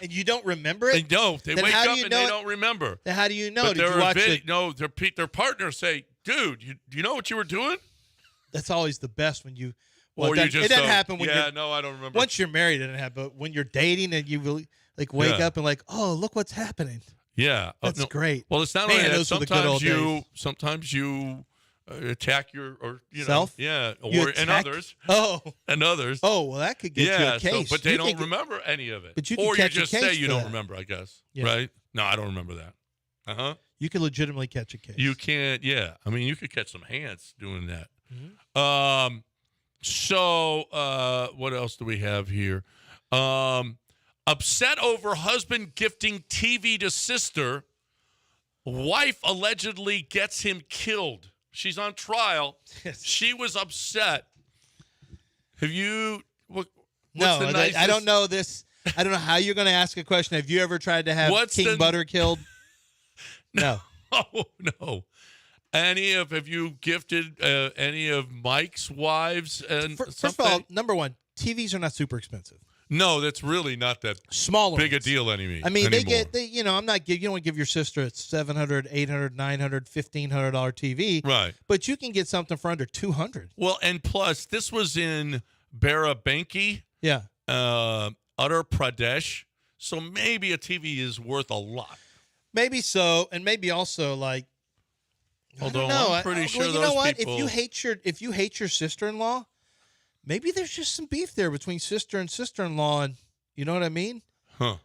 And you don't remember it? They don't. They wake up and they don't remember. Then how do you know? But Did you watch it? No, their partners say, "Dude, do you know what you were doing?" That's always the best when you. Or you just it doesn't happen when I don't remember. Once you're married, it doesn't happen. But when you're dating and you really wake up and oh, look what's happening. Yeah, that's great. Well, it's not Man, only that. those were the good old days. Sometimes you attack your self. Yeah, and others. And others. Oh, well, that could get you a case. But they don't remember any of it. But you or catch you just a case say you for don't that. remember. I guess. Yeah. Right? No, I don't remember that. You can legitimately catch a case. You can't. Yeah, I mean, you could catch some hands doing that. Mm-hmm. So what else do we have here? Upset over husband gifting TV to sister. Wife allegedly gets him killed. She's on trial. Yes. She was upset. Have you? No, I don't know this. I don't know how you're going to ask a question. Have you ever tried to have King Butter killed? No. Oh, no. Have you gifted any of Mike's wives? And First of all, number one, TVs are not super expensive. No, that's really not that smaller big ones. a deal anymore. I mean, I'm not you don't want to give your sister a $700, $800, $900, $1,500 TV. Right. But you can get something for under $200. Well, and plus, this was in Barabanki. Yeah. Uttar Pradesh. So maybe a TV is worth a lot. Maybe so, and maybe also Although I'm pretty sure you those know what? people. If you hate your sister-in-law, maybe there's just some beef there between sister and sister-in-law, and you know what I mean? Huh.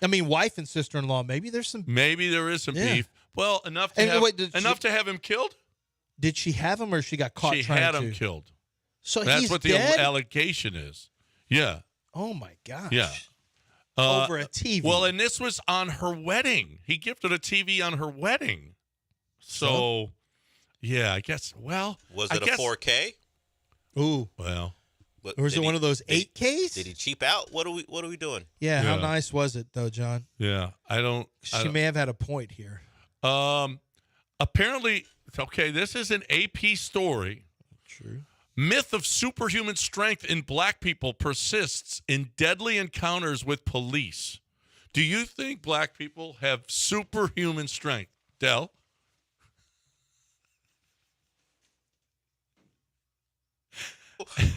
I mean, wife and sister-in-law. Maybe there's some. Maybe there is some beef. Well, enough to have him killed. Did she have him, or she got caught? She trying had to? him killed. So that's he's what the dead? allegation is. Yeah. Oh my gosh. Yeah. Over a TV. Well, and this was on her wedding. He gifted a TV on her wedding. So yeah, I guess. Well, was it a 4K? Ooh. Well. Or was it one of those 8Ks? Did he cheap out? What are we doing? Yeah, how nice was it though, John? Yeah, She may have had a point here. Apparently, okay, this is an AP story. True. Myth of superhuman strength in black people persists in deadly encounters with police. Do you think black people have superhuman strength, Del?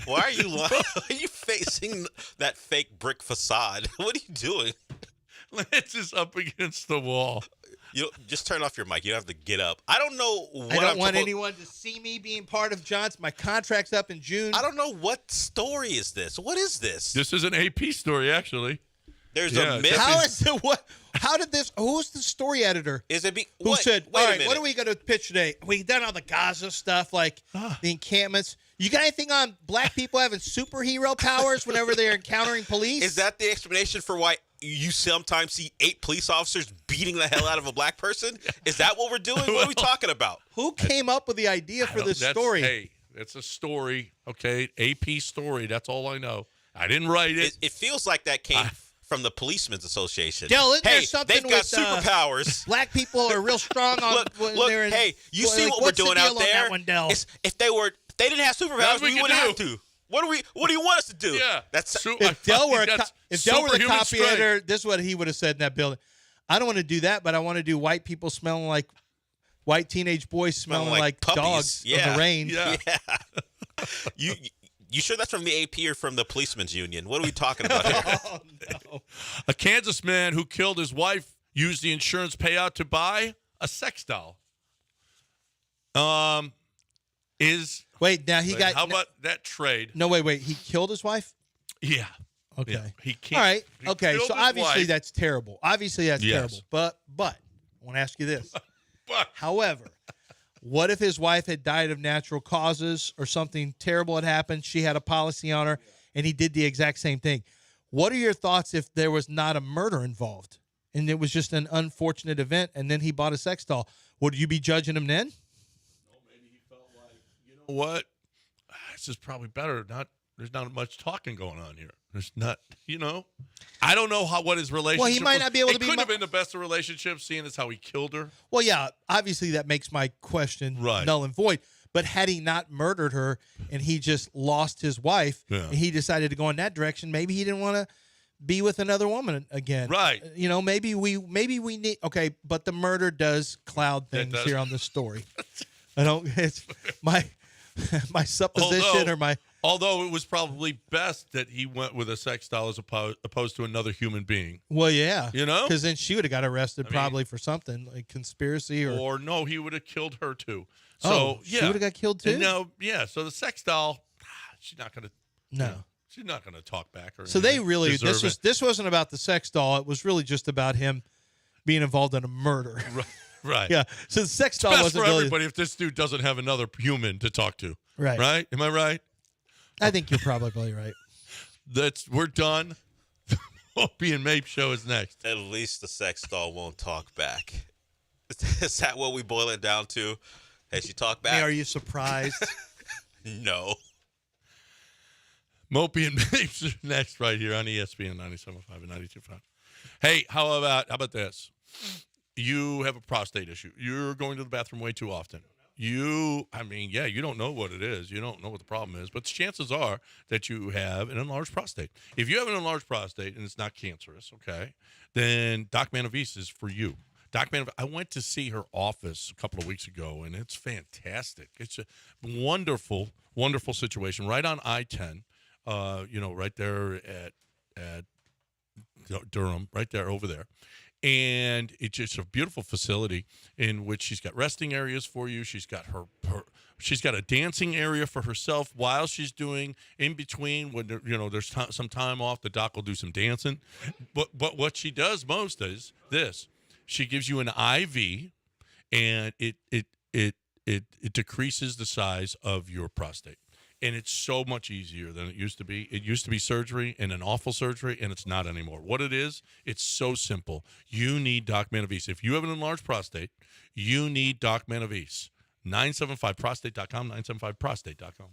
Why are you lying? Are you facing that fake brick facade? What are you doing? Lance is up against the wall. You just turn off your mic. You don't have to get up. I don't know what I don't want anyone to see me being part of John's. My contract's up in June. I don't know what story is this. What is this? This is an AP story, actually. There's a myth. How is it? What? How did this? Who's the story editor? Is it? Who said? All right, minute. what are we going to pitch today? We done all the Gaza stuff, like the encampments. You got anything on black people having superhero powers whenever they're encountering police? Is that the explanation for why you sometimes see 8 police officers beating the hell out of a black person? Is that what we're doing? What are we talking about? Who came up with the idea for this story? Hey, it's a story, okay? AP story. That's all I know. I didn't write it. It feels like that came from the Policemen's Association. Dell, isn't there Hey, something they've got with, superpowers. Black people are real strong on when Look, they're in, hey, you see like, what we're what's the doing deal out on there? that one, Dell? If they didn't have superpowers, we wouldn't have to. What do you want us to do? Yeah. If Dell were the superhuman copy strength. editor, this is what he would have said in that building. I don't want to do that, but I want to do white people smelling like white teenage boys smelling like puppies. dogs Yeah. on the range. Yeah. You sure that's from the AP or from the Policemen's Union? What are we talking about here? Oh, no. A Kansas man who killed his wife used the insurance payout to buy a sex doll. How about that trade? No, wait. He killed his wife? Yeah. Okay. Yeah. He can't. All right. he Okay. killed So his obviously wife. that's terrible. Obviously that's Yes. terrible. But I want to ask you this. However, what if his wife had died of natural causes or something terrible had happened? She had a policy on her, and he did the exact same thing. What are your thoughts if there was not a murder involved and it was just an unfortunate event, and then he bought a sex doll? Would you be judging him then? You know what? This is probably better. There's not much talking going on here. There's not, I don't know what his relationship Well, he might not be able to be It couldn't have been the best of relationships, seeing as how he killed her. Well, yeah, obviously that makes my question null and void. But had he not murdered her and he just lost his wife and he decided to go in that direction, maybe he didn't want to be with another woman again. Right. Maybe we need but the murder does cloud things here on this story. It's my supposition Although it was probably best that he went with a sex doll as opposed to another human being. Well, yeah. Because then she would have got arrested probably for something like conspiracy or no, he would have killed her too. she would have got killed too? No, yeah. So the sex doll, she's not going to. No. She's not going to talk back. Or So they anything. really Deserve this wasn't about the sex doll. It was really just about him being involved in a murder. Right. Yeah. So the sex doll best wasn't for really everybody if this dude doesn't have another human to talk to. Right. Right? Am I right? I think you're probably right. We're done. Opie and Mape show is next. At least the sex doll won't talk back. Is that what we boil it down to? Has she talked back? Hey, are you surprised? No. Mopey and Mapes are next right here on ESPN 97.5 and 92.5. Hey, how about this? You have a prostate issue. You're going to the bathroom way too often. You don't know what it is. You don't know what the problem is, but the chances are that you have an enlarged prostate. If you have an enlarged prostate and it's not cancerous, okay, then Doc Manavis is for you. Doc Manavis, I went to see her office a couple of weeks ago, and it's fantastic. It's a wonderful, wonderful situation right on I-10, right there at Durham, right there over there. And it's just a beautiful facility in which she's got resting areas for you. She's got she's got a dancing area for herself while she's doing in between when there's some time off. The doc will do some dancing. But what she does most is this: she gives you an IV, and it decreases the size of your prostate. And it's so much easier than it used to be. It used to be surgery and an awful surgery, and it's not anymore. What it is, it's so simple. You need Doc Manavis. If you have an enlarged prostate, you need Doc Manavis. 975prostate.com, 975prostate.com.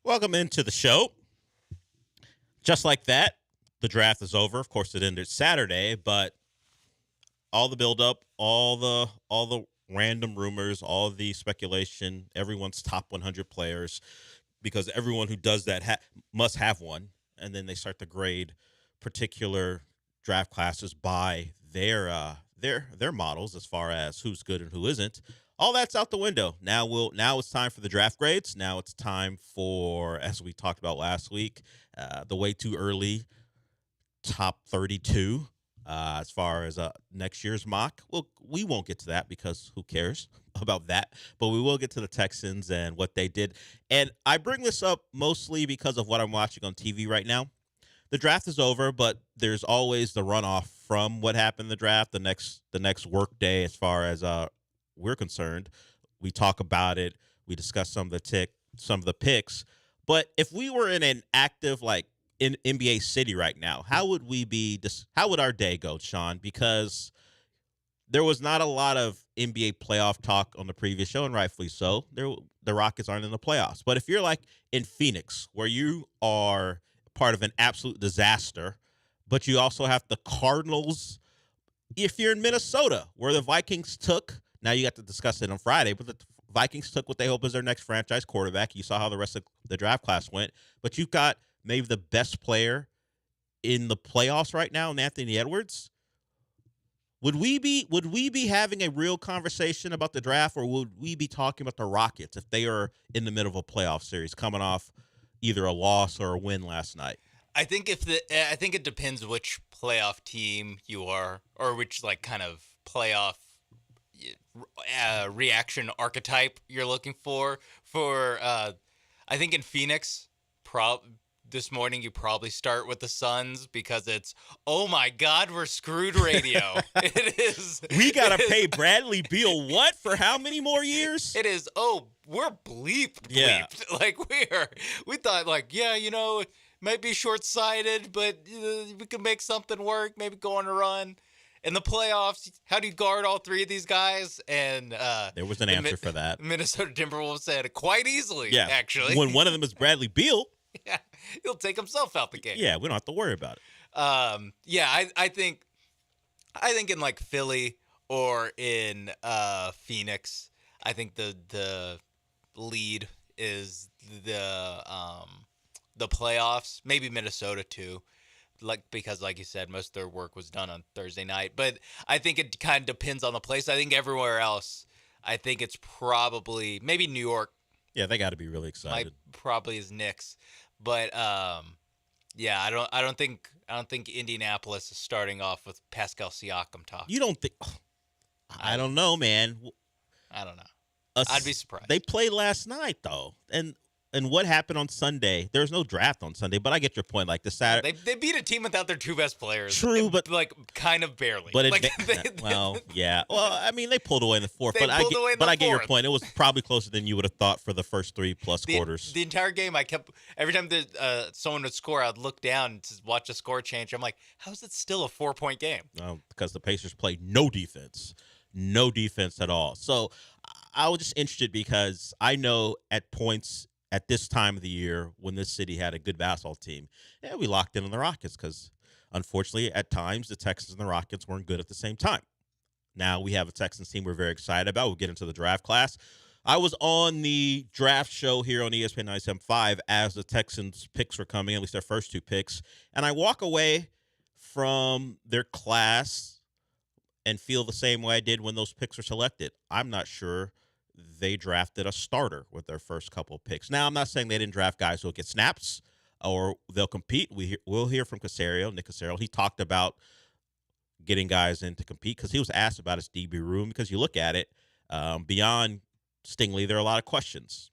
Welcome into the show. Just like that, the draft is over. Of course, it ended Saturday, but all the buildup, all the random rumors, all the speculation, everyone's top 100 players, because everyone who does that must have one, and then they start to grade particular draft classes by their models as far as who's good and who isn't. All that's out the window. Now it's time for the draft grades. Now it's time for, as we talked about last week, the way too early top 32 as far as next year's mock. Well, we won't get to that because who cares about that? But we will get to the Texans and what they did. And I bring this up mostly because of what I'm watching on TV right now. The draft is over, but there's always the runoff from what happened in the draft the next work day as far as we're concerned. We talk about it. We discuss some of the picks. But if we were in an active in NBA city right now, how would our day go, Sean? Because there was not a lot of NBA playoff talk on the previous show, and rightfully so. The Rockets aren't in the playoffs. But if you're in Phoenix, where you are part of an absolute disaster, but you also have the Cardinals. If you're in Minnesota, where the Vikings took, now you got to discuss it on Friday, but the Vikings took what they hope is their next franchise quarterback. You saw how the rest of the draft class went, but you've got maybe the best player in the playoffs right now, Anthony Edwards. Would we be having a real conversation about the draft, or would we be talking about the Rockets if they are in the middle of a playoff series, coming off either a loss or a win last night? I think I think it depends which playoff team you are, or which kind of playoff reaction archetype you're looking for. I think in Phoenix, this morning you probably start with the Suns because it's, oh my God, we're screwed radio. It is. We got to pay Bradley Beal what for how many more years? It is. Oh, we're bleeped. Yeah. We thought yeah, it might be short-sighted, but we could make something work, maybe go on a run. In the playoffs, how do you guard all three of these guys? And there was an answer for that. Minnesota Timberwolves said it quite easily, actually. When one of them is Bradley Beal. Yeah, he'll take himself out the game. Yeah, we don't have to worry about it. I think in Philly or in Phoenix, I think the lead is the playoffs. Maybe Minnesota too. Because like you said, most of their work was done on Thursday night. But I think it kind of depends on the place. I think everywhere else, I think it's probably maybe New York. Yeah, they got to be really excited. Probably is Knicks, but I don't think Indianapolis is starting off with Pascal Siakam talk. You don't think? I don't know, man. I don't know. I'd be surprised. They played last night though, and what happened on Sunday? There was no draft on Sunday, but I get your point. The Saturday, they beat a team without their two best players. True, but kind of barely. But yeah. Well, I mean, they pulled away in the fourth. But I get your point. It was probably closer than you would have thought for the first 3+ quarters. The entire game, every time someone would score, I'd look down to watch the score change. I'm like, how is it still a 4-point game? Because the Pacers played no defense at all. So I was just interested because I know at points at this time of the year when this city had a good basketball team, we locked in on the Rockets because, unfortunately, at times the Texans and the Rockets weren't good at the same time. Now we have a Texans team we're very excited about. We'll get into the draft class. I was on the draft show here on ESPN 97.5 as the Texans picks were coming, at least their first two picks, and I walk away from their class and feel the same way I did when those picks were selected. I'm not sure they drafted a starter with their first couple of picks. Now, I'm not saying they didn't draft guys who'll get snaps or they'll compete. We'll hear from Nick Caserio. He talked about getting guys in to compete because he was asked about his DB room because you look at it, beyond Stingley, there are a lot of questions.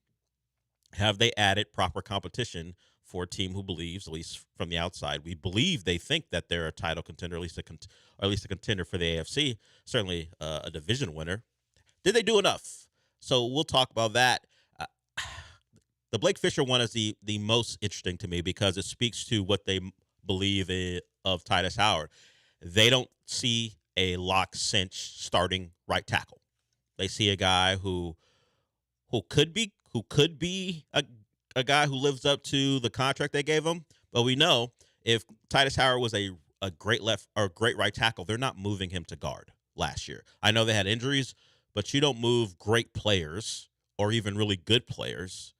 Have they added proper competition for a team who believes, at least from the outside, we believe they think that they're a title contender, or at least a contender for the AFC, certainly a division winner. Did they do enough? So we'll talk about that. The Blake Fisher one is the most interesting to me because it speaks to what they believe of Titus Howard. They don't see a lock cinch starting right tackle. They see a guy who could be a guy who lives up to the contract they gave him. But we know if Titus Howard was a great left or great right tackle, they're not moving him to guard last year. I know they had injuries, but you don't move great players or even really good players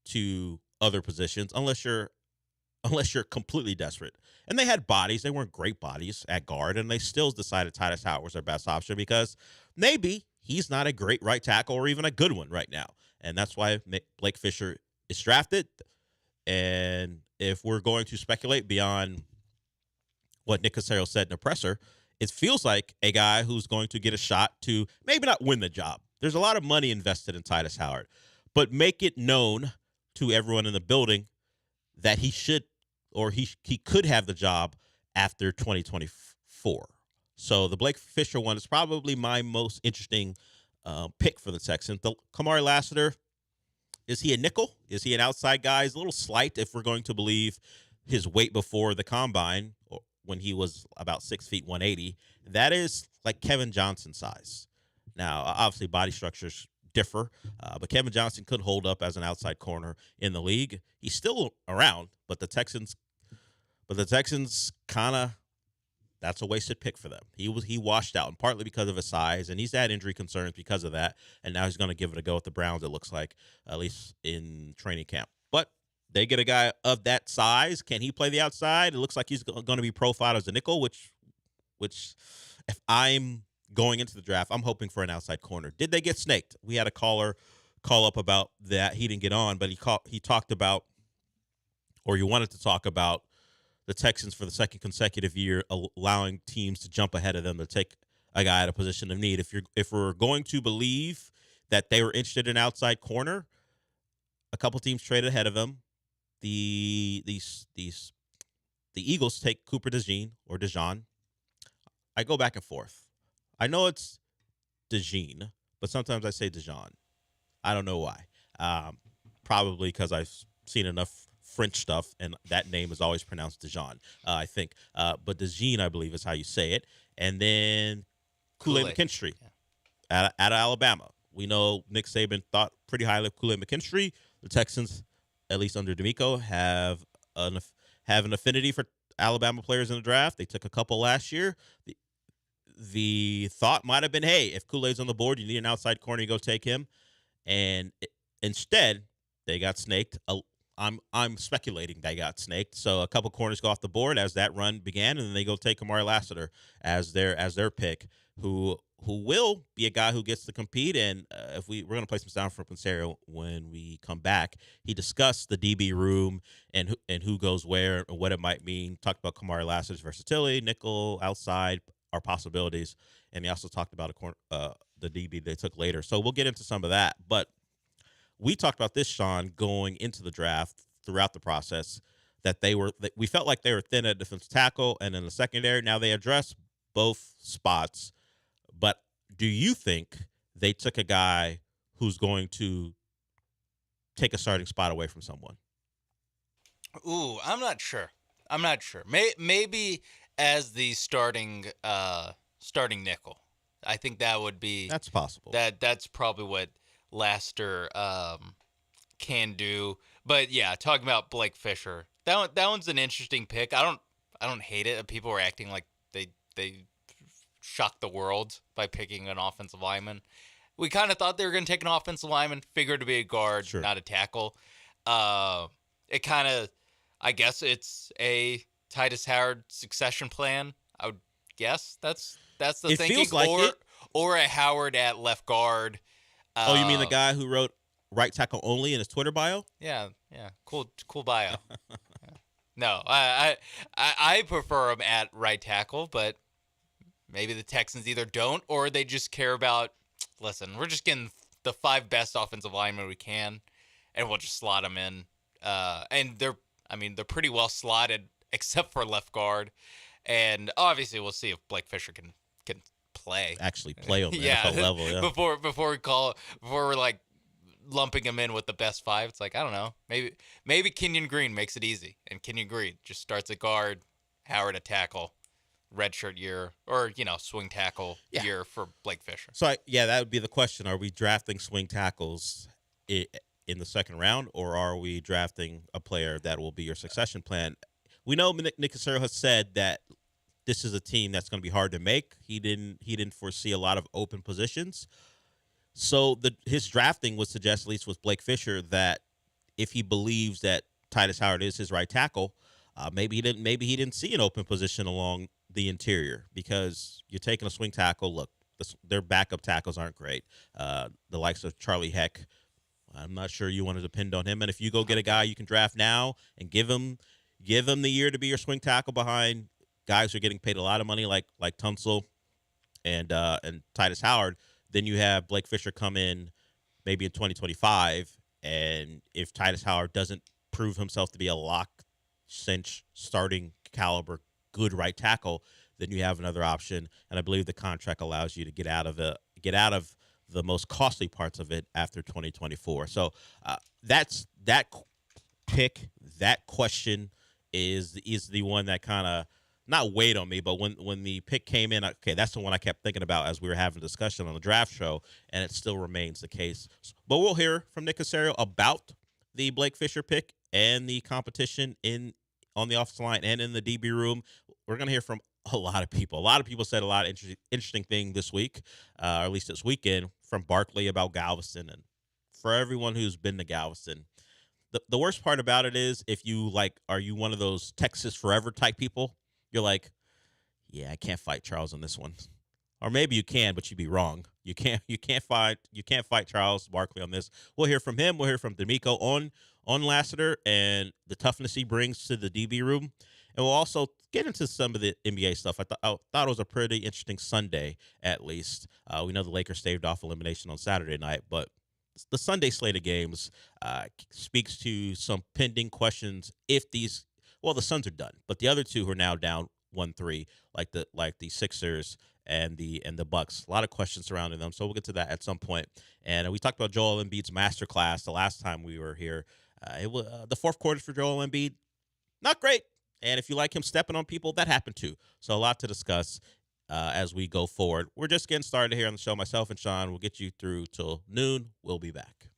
to other positions unless you're completely desperate. And they had bodies. They weren't great bodies at guard, and they still decided Titus Howard was their best option because maybe he's not a great right tackle or even a good one right now. And that's why Blake Fisher is drafted. And if we're going to speculate beyond what Nick Caserio said in the presser, it feels like a guy who's going to get a shot to maybe not win the job. There's a lot of money invested in Titus Howard, but make it known to everyone in the building that he should or he could have the job after 2024. So the Blake Fisher one is probably my most interesting pick for the Texans. The Kamari Lassiter, is he a nickel? Is he an outside guy? He's a little slight if we're going to believe his weight before the combine when he was about 6 feet 180. That is like Kevin Johnson size. Now, obviously, body structures differ, but Kevin Johnson could hold up as an outside corner in the league. He's still around, but the Texans kind of, that's a wasted pick for them. He washed out, and partly because of his size, and he's had injury concerns because of that, and now he's going to give it a go at the Browns, it looks like, at least in training camp. But they get a guy of that size. Can he play the outside? It looks like he's going to be profiled as a nickel, which if I'm going into the draft, I'm hoping for an outside corner. Did they get snaked? We had a caller call up about that. He didn't get on, but he talked about, or you wanted to talk about, the Texans for the second consecutive year allowing teams to jump ahead of them to take a guy at a position of need. If we're going to believe that they were interested in outside corner, a couple teams traded ahead of him. The Eagles take Cooper DeJean. I go back and forth. I know it's DeJean, but sometimes I say DeJean. I don't know why. Probably because I've seen enough French stuff, and that name is always pronounced DeJean, I think. But DeJean, I believe, is how you say it. And then Kool-Aid McKinstry out of Alabama. We know Nick Saban thought pretty highly of Kool-Aid McKinstry. The Texans, at least under DeMeco, have an affinity for Alabama players in the draft. They took a couple last year. The thought might have been, hey, if Kool-Aid's on the board, you need an outside corner, you go take him. And instead, they got snaked. I'm speculating they got snaked. So a couple corners go off the board as that run began, and then they go take Kamari Lassiter as their pick, who will be a guy who gets to compete. And if we're going to play some sound from Caserio when we come back, he discussed the DB room and who goes where and what it might mean. Talked about Kamari Lassiter's versatility, nickel, outside, our possibilities, and he also talked about the DB they took later. So we'll get into some of that, but we talked about this, Sean, going into the draft throughout the process, that we felt like they were thin at defensive tackle and in the secondary. Now they address both spots, but do you think they took a guy who's going to take a starting spot away from someone? Ooh, I'm not sure. Maybe as the starting nickel. I think that would be. That's possible. That's probably what Laster can do. But yeah, talking about Blake Fisher, that one's an interesting pick. I don't hate it. People were acting like they shocked the world by picking an offensive lineman. We kind of thought they were going to take an offensive lineman, figured to be a guard, not a tackle. It kind of, I guess it's a Titus Howard succession plan. I would guess that's the it thinking. Feels like or a Howard at left guard. Oh, you mean the guy who wrote right tackle only in his Twitter bio? Yeah. Cool bio. Yeah. No, I prefer him at right tackle, but maybe the Texans either don't or they just care about, listen, we're just getting the 5 best offensive linemen we can, and we'll just slot them in. And they're pretty well slotted except for left guard. And obviously we'll see if Blake Fisher can play. Actually play on the NFL level, yeah. Before we're like lumping him in with the best 5, it's like, I don't know. Maybe Kenyon Green makes it easy, and Kenyon Green just starts at guard, Howard at tackle, redshirt year, or swing tackle year for Blake Fisher. So that would be the question: are we drafting swing tackles in the second round, or are we drafting a player that will be your succession plan? We know Nick Caserio has said that this is a team that's going to be hard to make. He didn't foresee a lot of open positions. So his drafting would suggest, at least with Blake Fisher, that if he believes that Titus Howard is his right tackle, maybe he didn't see an open position along the interior, because you're taking a swing tackle. Look, their backup tackles aren't great. The likes of Charlie Heck, I'm not sure you want to depend on him. And if you go get a guy you can draft now and give him the year to be your swing tackle behind guys who are getting paid a lot of money like Tunsil and Titus Howard, then you have Blake Fisher come in maybe in 2025, and if Titus Howard doesn't prove himself to be a lock cinch starting caliber good right tackle, then you have another option. And I believe the contract allows you to get out of the most costly parts of it after 2024. So that's that pick. That question is the one that kind of not weighed on me, but when the pick came in, okay, that's the one I kept thinking about as we were having a discussion on the draft show, and it still remains the case. But we'll hear from Nick Caserio about the Blake Fisher pick and the competition on the offensive line and in the DB room. We're going to hear from a lot of people. A lot of people said a lot of interesting thing this week, or at least this weekend, from Barkley about Galveston. And for everyone who's been to Galveston, the worst part about it is, if you are you one of those Texas forever type people? You're like, yeah, I can't fight Charles on this one. Or maybe you can, but you'd be wrong. You can't fight Charles Barkley on this. We'll hear from him. We'll hear from D'Amico on Lassiter and the toughness he brings to the DB room. And we'll also get into some of the NBA stuff. I thought it was a pretty interesting Sunday, at least. We know the Lakers staved off elimination on Saturday night, but the Sunday slate of games speaks to some pending questions. The Suns are done, but the other two who are now down 1-3, like the Sixers and the Bucks. A lot of questions surrounding them, so we'll get to that at some point. And we talked about Joel Embiid's masterclass the last time we were here. It was the fourth quarter for Joel Embiid, not great. And if you like him stepping on people, that happened too. So a lot to discuss as we go forward. We're just getting started here on the show. Myself and Sean will get you through till noon. We'll be back.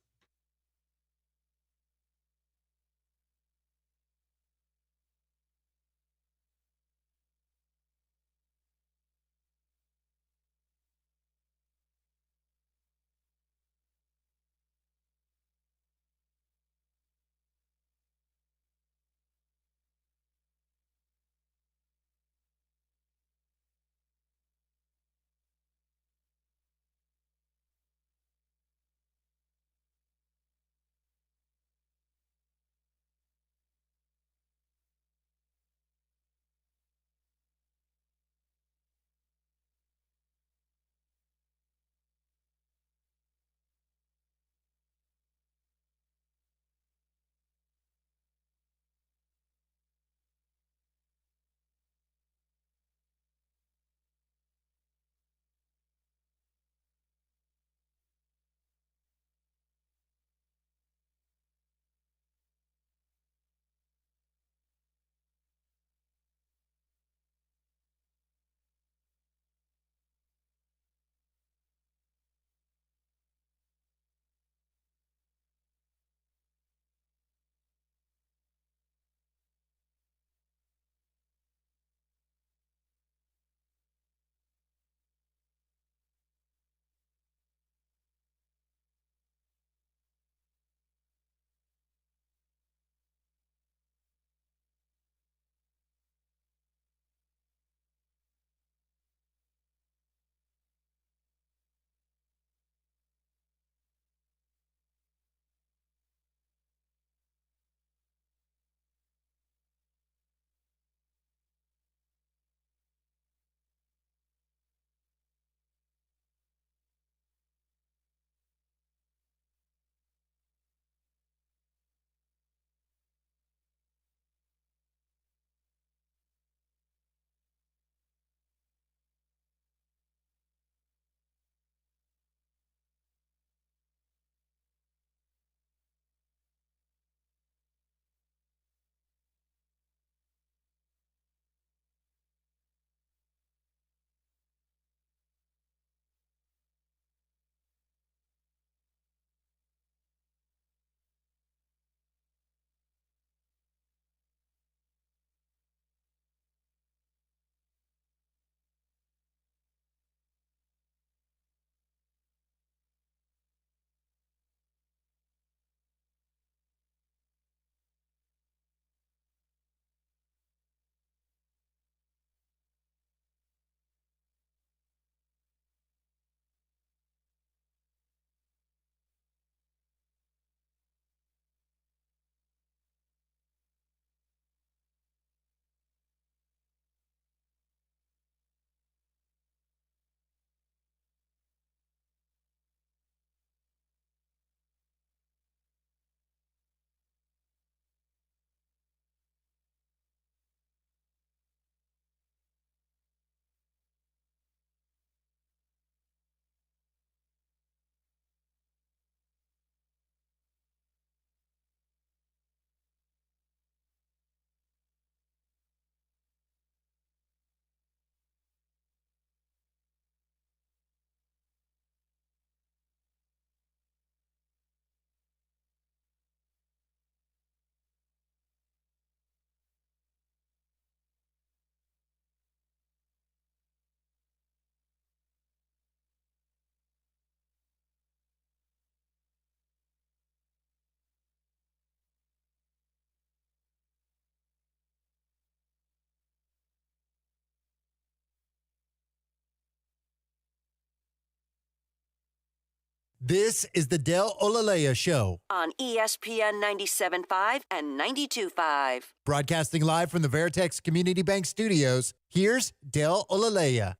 This is the Del Olaleye Show. On ESPN 97.5 and 92.5. Broadcasting live from the Veritex Community Bank Studios, here's Del Olaleye.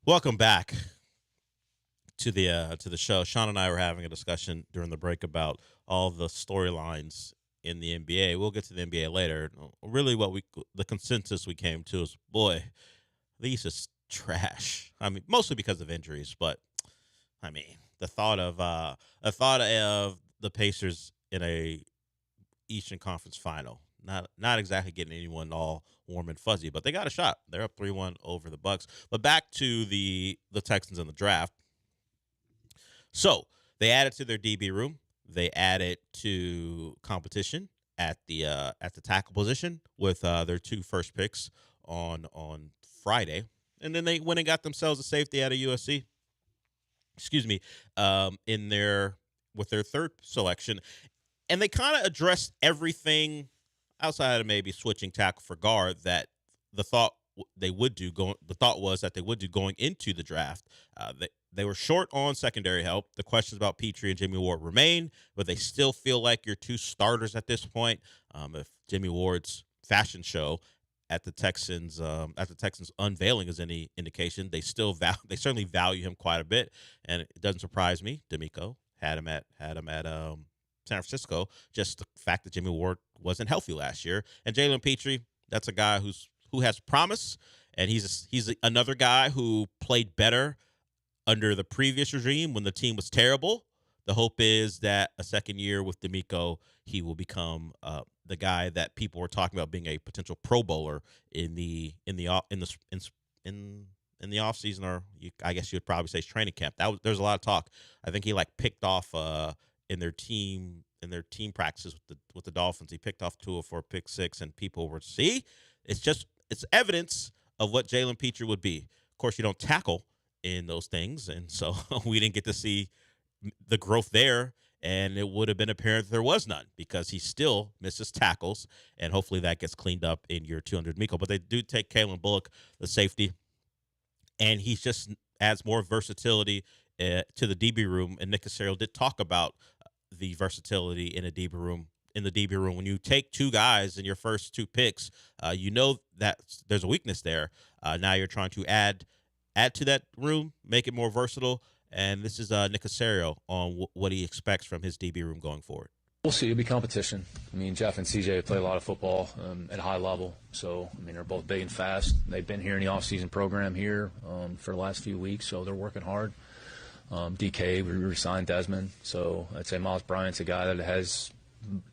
Welcome back to the show. Sean and I were having a discussion during the break about all the storylines in the NBA. We'll get to the NBA later. Really, the consensus we came to is, boy, the East is trash. I mean, mostly because of injuries, but I mean, the thought of the Pacers in a Eastern Conference final, not exactly getting anyone all warm and fuzzy, but they got a shot. They're up 3-1 over the Bucks. But back to the Texans in the draft. So they added to their DB room. They added to competition at the tackle position with their 2 first picks on Friday, and then they went and got themselves a safety out of USC. Excuse me, with their 3rd selection, and they kind of addressed everything outside of maybe switching tackle for guard that the thought was that they would do going into the draft. They were short on secondary help. The questions about Petrie and Jimmy Ward remain, but they still feel like your 2 starters at this point. If Jimmy Ward's fashion show at the Texans unveiling is any indication, they certainly value him quite a bit, and it doesn't surprise me. D'Amico had him at San Francisco. Just the fact that Jimmy Ward wasn't healthy last year, and Jalen Petrie, that's a guy who has promise, and he's another guy who played better under the previous regime when the team was terrible. The hope is that a second year with D'Amico, he will become the guy that people were talking about being a potential Pro Bowler in the offseason, or I guess you would probably say training camp. There's a lot of talk. I think he picked off in their team practices with the Dolphins. He picked off Tua for a pick 6, and people were it's evidence of what Jalen Petrie would be. Of course, you don't tackle in those things, and so we didn't get to see the growth there, and it would have been apparent there was none because he still misses tackles, and hopefully that gets cleaned up in year 2 under D'Amico. But they do take Kalen Bullock, the safety, and he just adds more versatility to the DB room. And Nick Caserio did talk about the versatility in the DB room. When you take 2 guys in your first 2 picks, you know that there's a weakness there. Now you're trying to add to that room, make it more versatile. And this is Nick Caserio on what he expects from his DB room going forward. We'll see. It'll be competition. I mean, Jeff and CJ play a lot of football at a high level. So, I mean, they're both big and fast. They've been here in the offseason program here for the last few weeks, so they're working hard. DK, we re-signed Desmond. So I'd say Miles Bryant's a guy that has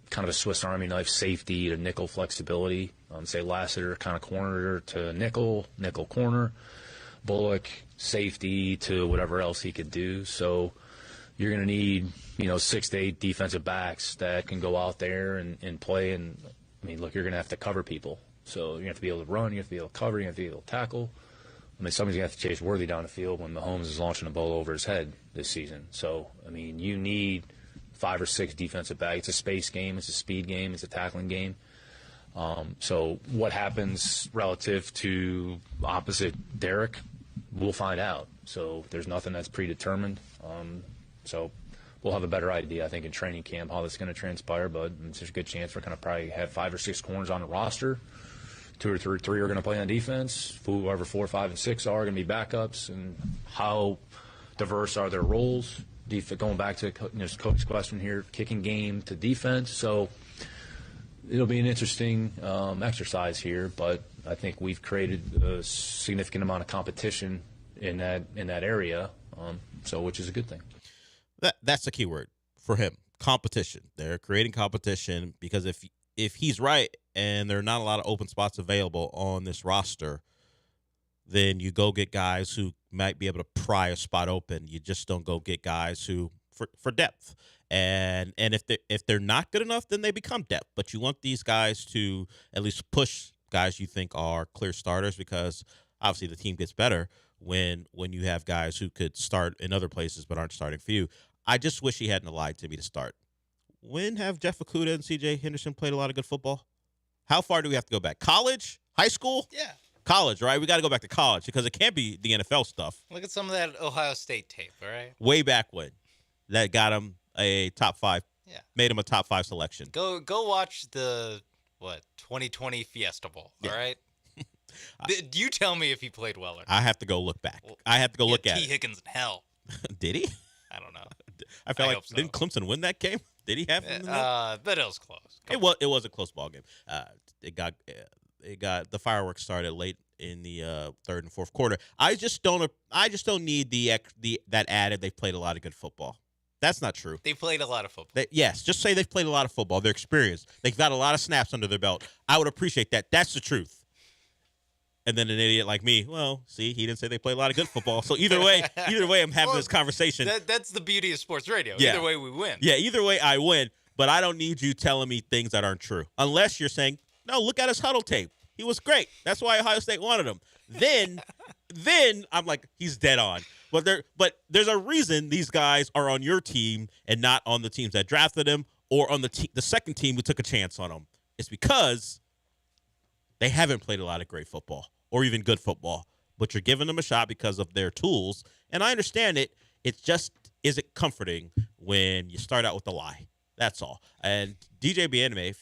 kind of a Swiss Army knife safety to nickel flexibility. Say Lassiter kind of corner to nickel corner. Bullock, safety to whatever else he could do. So you're going to need, 6 to 8 defensive backs that can go out there and play. And, I mean, look, you're going to have to cover people. So you have to be able to run, you have to be able to cover, you have to be able to tackle. I mean, somebody's going to have to chase Worthy down the field when Mahomes is launching a ball over his head this season. So, I mean, you need 5 or 6 defensive backs. It's a space game, it's a speed game, it's a tackling game. So what happens relative to opposite Derek, we'll find out. So there's nothing that's predetermined. So we'll have a better idea, I think, in training camp how that's going to transpire. But there's a good chance we're going to probably have 5 or 6 corners on the roster. 2 or 3 are going to play on defense. Whoever 4, 5, and 6 are going to be backups. And how diverse are their roles? Going back to Coach's question here, kicking game to defense. So it'll be an interesting exercise here, but I think we've created a significant amount of competition in that area, which is a good thing. That's the key word for him, competition. They're creating competition because if he's right and there are not a lot of open spots available on this roster, then you go get guys who might be able to pry a spot open. You just don't go get guys who for depth. And if they're not good enough, then they become depth. But you want these guys to at least push guys you think are clear starters, because obviously the team gets better when you have guys who could start in other places but aren't starting for you. I just wish he hadn't lied to me to start. When have Jeff Okudah and C.J. Henderson played a lot of good football? How far do we have to go back? College? High school? Yeah. College, right? We got to go back to college because it can't be the NFL stuff. Look at some of that Ohio State tape, all right? Way back when, that got him a top 5. Yeah. Made him a top 5 selection. Go watch the 2020 Fiesta Bowl, all right? You tell me if he played well or not. I have to go look back. I have to go look at T. it. Higgins in hell. Did he? I don't know. I felt I like hope so. didn't Clemson win that game? Did he have him in that? But it was close. It was a close ball game. It got the fireworks started late in the third and fourth quarter. I just don't need that added. They've played a lot of good football. That's not true. They played a lot of football. Yes, just say they've played a lot of football. They're experienced. They've got a lot of snaps under their belt. I would appreciate that. That's the truth. And then an idiot like me, well, see, he didn't say they play a lot of good football. So either way, I'm having this conversation. That's the beauty of sports radio. Yeah. Either way, we win. Yeah, either way, I win. But I don't need you telling me things that aren't true. Unless you're saying, no, look at his huddle tape. He was great. That's why Ohio State wanted him. Then I'm like, he's dead on. But there's a reason these guys are on your team and not on the teams that drafted him or on the second team who took a chance on him. It's because they haven't played a lot of great football or even good football. But you're giving them a shot because of their tools. And I understand it. It just isn't comforting when you start out with a lie. That's all. And DJ Bieneme,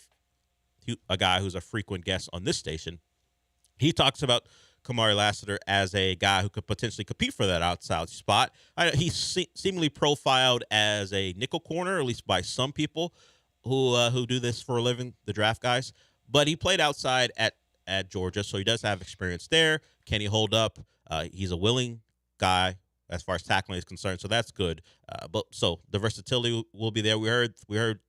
a guy who's a frequent guest on this station, he talks about Kamari Lassiter as a guy who could potentially compete for that outside spot. He's seemingly profiled as a nickel corner, at least by some people who do this for a living, the draft guys. But he played outside at Georgia, so he does have experience there. Can he hold up? He's a willing guy as far as tackling is concerned, so that's good. So the versatility will be there. We heard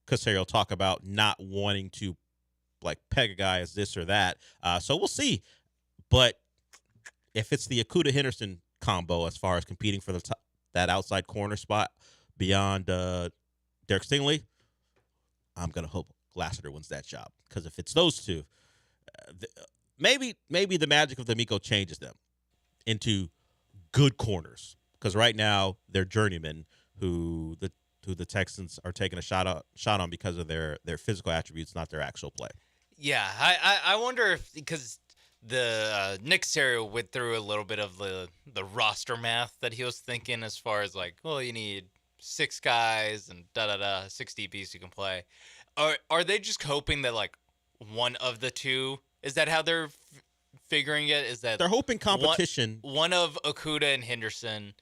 Caserio talk about not wanting to peg a guy as this or that. So we'll see. But if it's the Okudah Henderson combo as far as competing for that outside corner spot beyond Derek Stingley, I'm going to hope Lassiter wins that job. Because if it's those two, maybe the magic of D'Amico changes them into good corners. Because right now they're journeymen who the Texans are taking a shot on because of their physical attributes, not their actual play. Yeah, I wonder if because the Nick Caserio went through a little bit of the roster math that he was thinking as far as you need 6 guys and 6 DBs you can play. Are they just hoping that one of the two? Is that how they're figuring it? Is that they're hoping competition? One of Okudah and Henderson,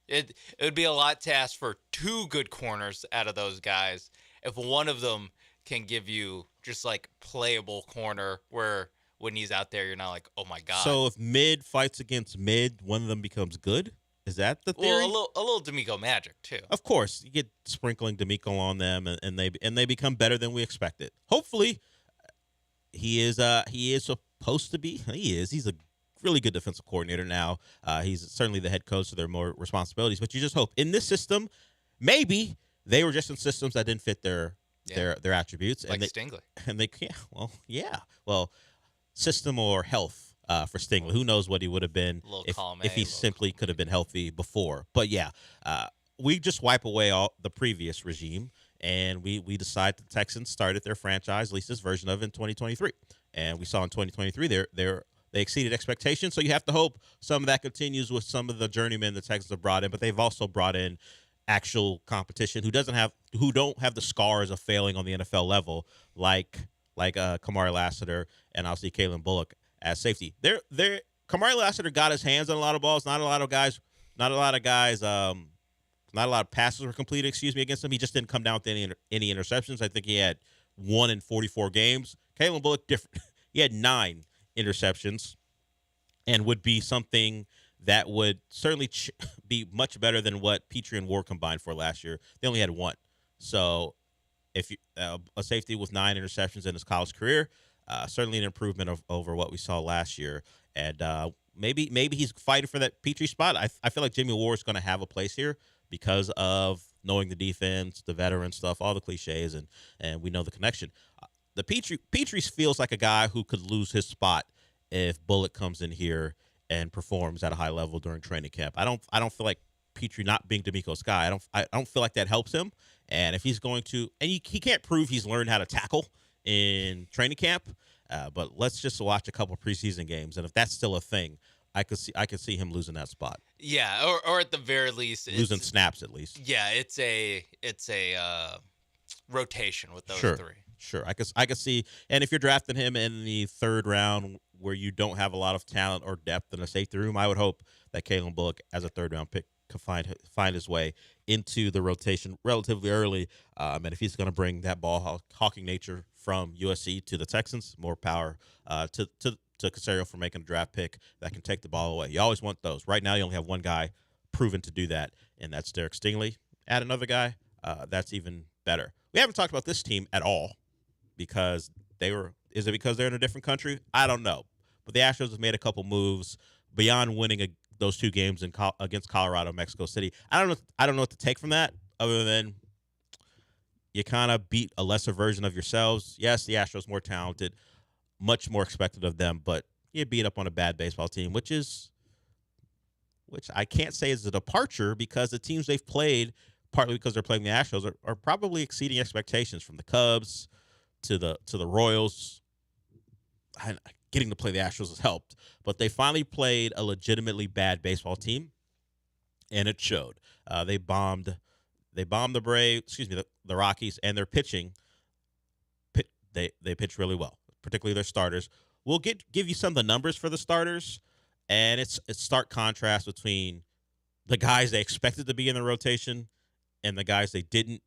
it would be a lot to ask for 2 good corners out of those guys. If one of them can give you just playable corner where when he's out there, you're not oh my God. So if mid fights against mid, one of them becomes good? Is that the theory? Well, a little D'Amico magic too. Of course, you get sprinkling D'Amico on them, and they become better than we expected. Hopefully, he is supposed to be. He's a really good defensive coordinator now. He's certainly the head coach, so there are more responsibilities. But you just hope in this system, maybe they were just in systems that didn't fit their attributes, Stingley, and they can't. Well, system or health. For Stingley, who knows what he would have been if he simply could have been healthy before. But yeah, we just wipe away all the previous regime, and we decide the Texans started their franchise, at least this version of it, in 2023. And we saw in 2023 they exceeded expectations. So you have to hope some of that continues with some of the journeymen the Texans have brought in, but they've also brought in actual competition who don't have the scars of failing on the NFL level, like Kamari Lassiter and obviously Kalen Bullock as safety. Kamari Lassiter got his hands on a lot of balls. Not a lot of passes were completed, against him. He just didn't come down with any interceptions. I think he had 1 in 44 games. Kalen Bullock, different. He had 9 interceptions and would be something that would certainly be much better than what Petrie and Ward combined for last year. They only had 1. So if you, a safety with 9 interceptions in his college career, certainly an improvement over what we saw last year. And maybe he's fighting for that Petrie spot. I feel like Jimmy Ward's going to have a place here because of knowing the defense, the veteran stuff, all the cliches, and we know the connection. The Petrie feels like a guy who could lose his spot if Bullock comes in here and performs at a high level during training camp. I don't feel like Petrie not being D'Amico's guy. I don't feel like that helps him. And if he's going to, and he can't prove he's learned how to tackle in training camp, But let's just watch a couple preseason games, and if that's still a thing, I could see him losing that spot. Yeah, or at the very least, Losing snaps at least. Yeah, it's a rotation with those three. Sure. I could see, and if you're drafting him in the third round where you don't have a lot of talent or depth in the safety room, I would hope that Kalen Bullock, as a third round pick, could find his way into the rotation relatively early. And if he's going to bring that ball hawking nature from USC to the Texans, more power to Caserio for making a draft pick that can take the ball away. You always want those. Right now, you only have one guy proven to do that, and that's Derek Stingley. Add another guy, that's even better. We haven't talked about this team at all because is it because they're in a different country? I don't know. But the Astros have made a couple moves beyond winning those two games against Colorado and Mexico City. I don't know what to take from that other than you kind of beat a lesser version of yourselves. Yes, the Astros more talented, much more expected of them, but you beat up on a bad baseball team, which I can't say is a departure because the teams they've played, partly because they're playing the Astros, are probably exceeding expectations, from the Cubs to the Royals. Getting to play the Astros has helped, but they finally played a legitimately bad baseball team, and it showed. They bombed the Rockies, and their pitching. They pitched really well, particularly their starters. We'll give you some of the numbers for the starters, and it's stark contrast between the guys they expected to be in the rotation and the guys they didn't.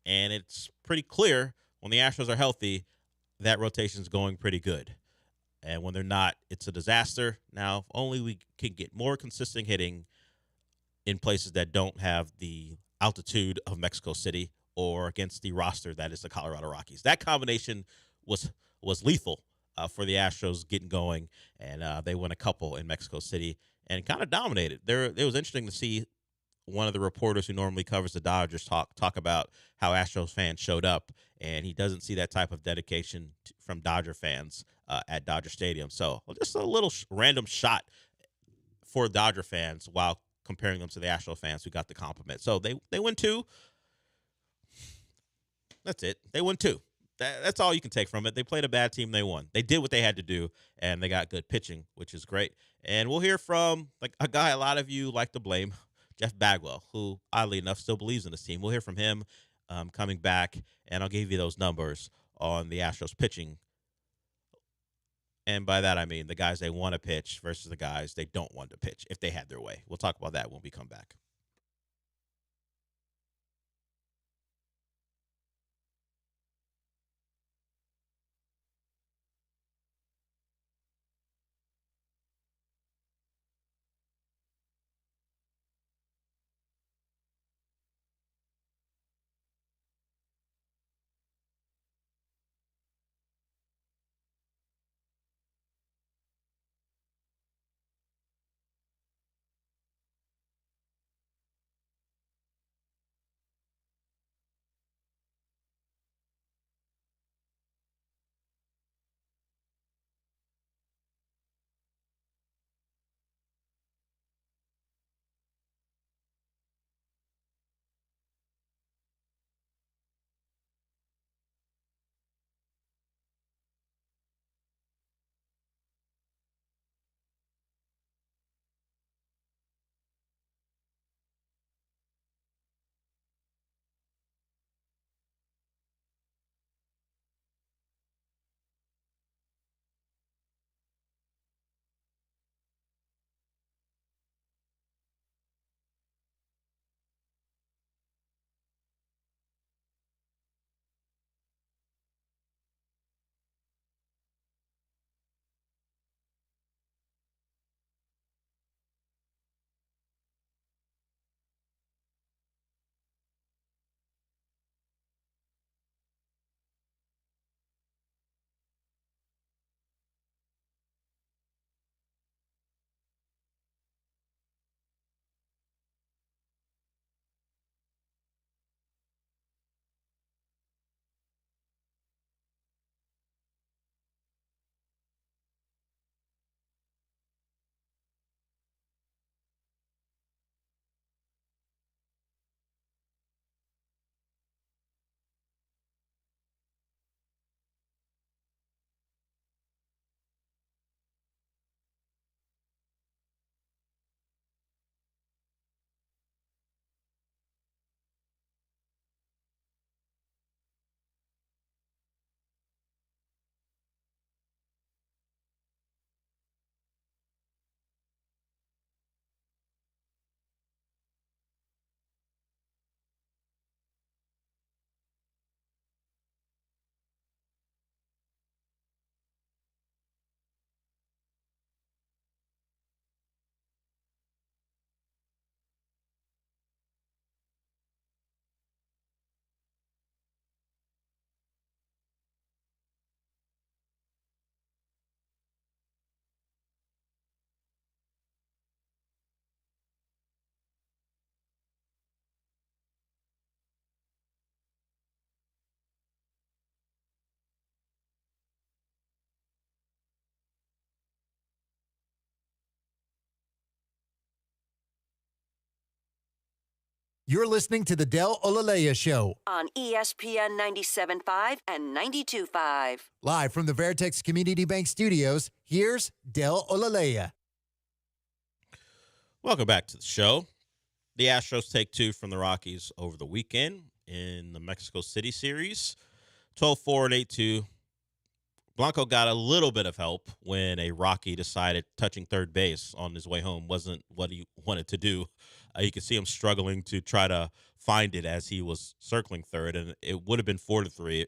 And it's pretty clear when the Astros are healthy, that rotation's going pretty good. And when they're not, it's a disaster. Now, if only we can get more consistent hitting in places that don't have the altitude of Mexico City or against the roster that is the Colorado Rockies. That combination was lethal for the Astros getting going, and they won a couple in Mexico City and kind of dominated. It was interesting to see one of the reporters who normally covers the Dodgers talk about how Astros fans showed up, and he doesn't see that type of dedication from Dodger fans at Dodger Stadium. So just a little random shot for Dodger fans while comparing them to the Astros fans who got the compliment. So they win 2. That's it. They won 2. That's all you can take from it. They played a bad team. They won. They did what they had to do, and they got good pitching, which is great. And we'll hear from a guy a lot of you like to blame, Jeff Bagwell, who, oddly enough, still believes in this team. We'll hear from him coming back, and I'll give you those numbers on the Astros pitching. And by that, I mean the guys they want to pitch versus the guys they don't want to pitch if they had their way. We'll talk about that when we come back. You're listening to the Del Olaleye Show. On ESPN 97.5 and 92.5. Live from the Veritex Community Bank Studios, here's Del Olaleye. Welcome back to the show. The Astros take 2 from the Rockies over the weekend in the Mexico City series. 12-4 and 8-2. Blanco got a little bit of help when a Rocky decided touching third base on his way home wasn't what he wanted to do. You could see him struggling to try to find it as he was circling third, and it would have been 4-3.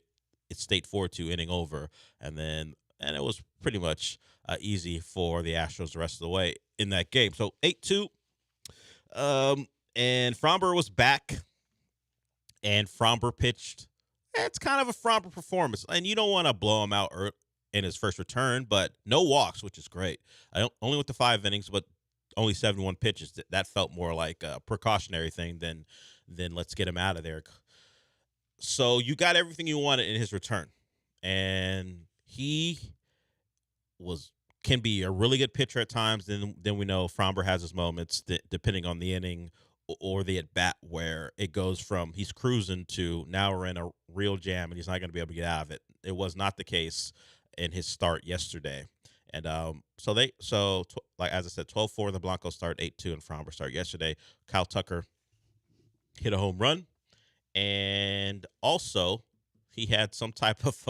It stayed 4-2 inning over, and it was pretty much easy for the Astros the rest of the way in that game. So 8-2, and Framber was back, and Framber pitched. It's kind of a Framber performance, and you don't want to blow him out in his first return, but no walks, which is great. Only went to 5 innings, but only 71 pitches. That felt more like a precautionary thing than let's get him out of there. So you got everything you wanted in his return, and he can be a really good pitcher at times. Then we know Framber has his moments depending on the inning or the at bat where it goes from he's cruising to now we're in a real jam and he's not going to be able to get out of it. It was not the case in his start yesterday. And like as I said, 12-4 the Blancos start, 8-2 and Framber start yesterday. Kyle Tucker hit a home run, and also he had some type of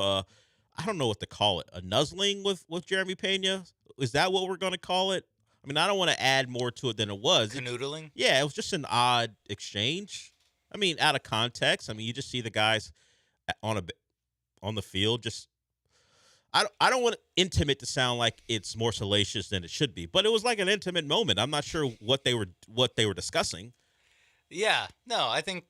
I don't know what to call it, a nuzzling with Jeremy Pena. Is that what we're going to call it? I mean, I don't want to add more to it than it was. Canoodling? Yeah, it was just an odd exchange. I mean, out of context. I mean, you just see the guys on the field just. I don't want intimate to sound like it's more salacious than it should be, but it was like an intimate moment. I'm not sure what they were discussing. Yeah, no, I think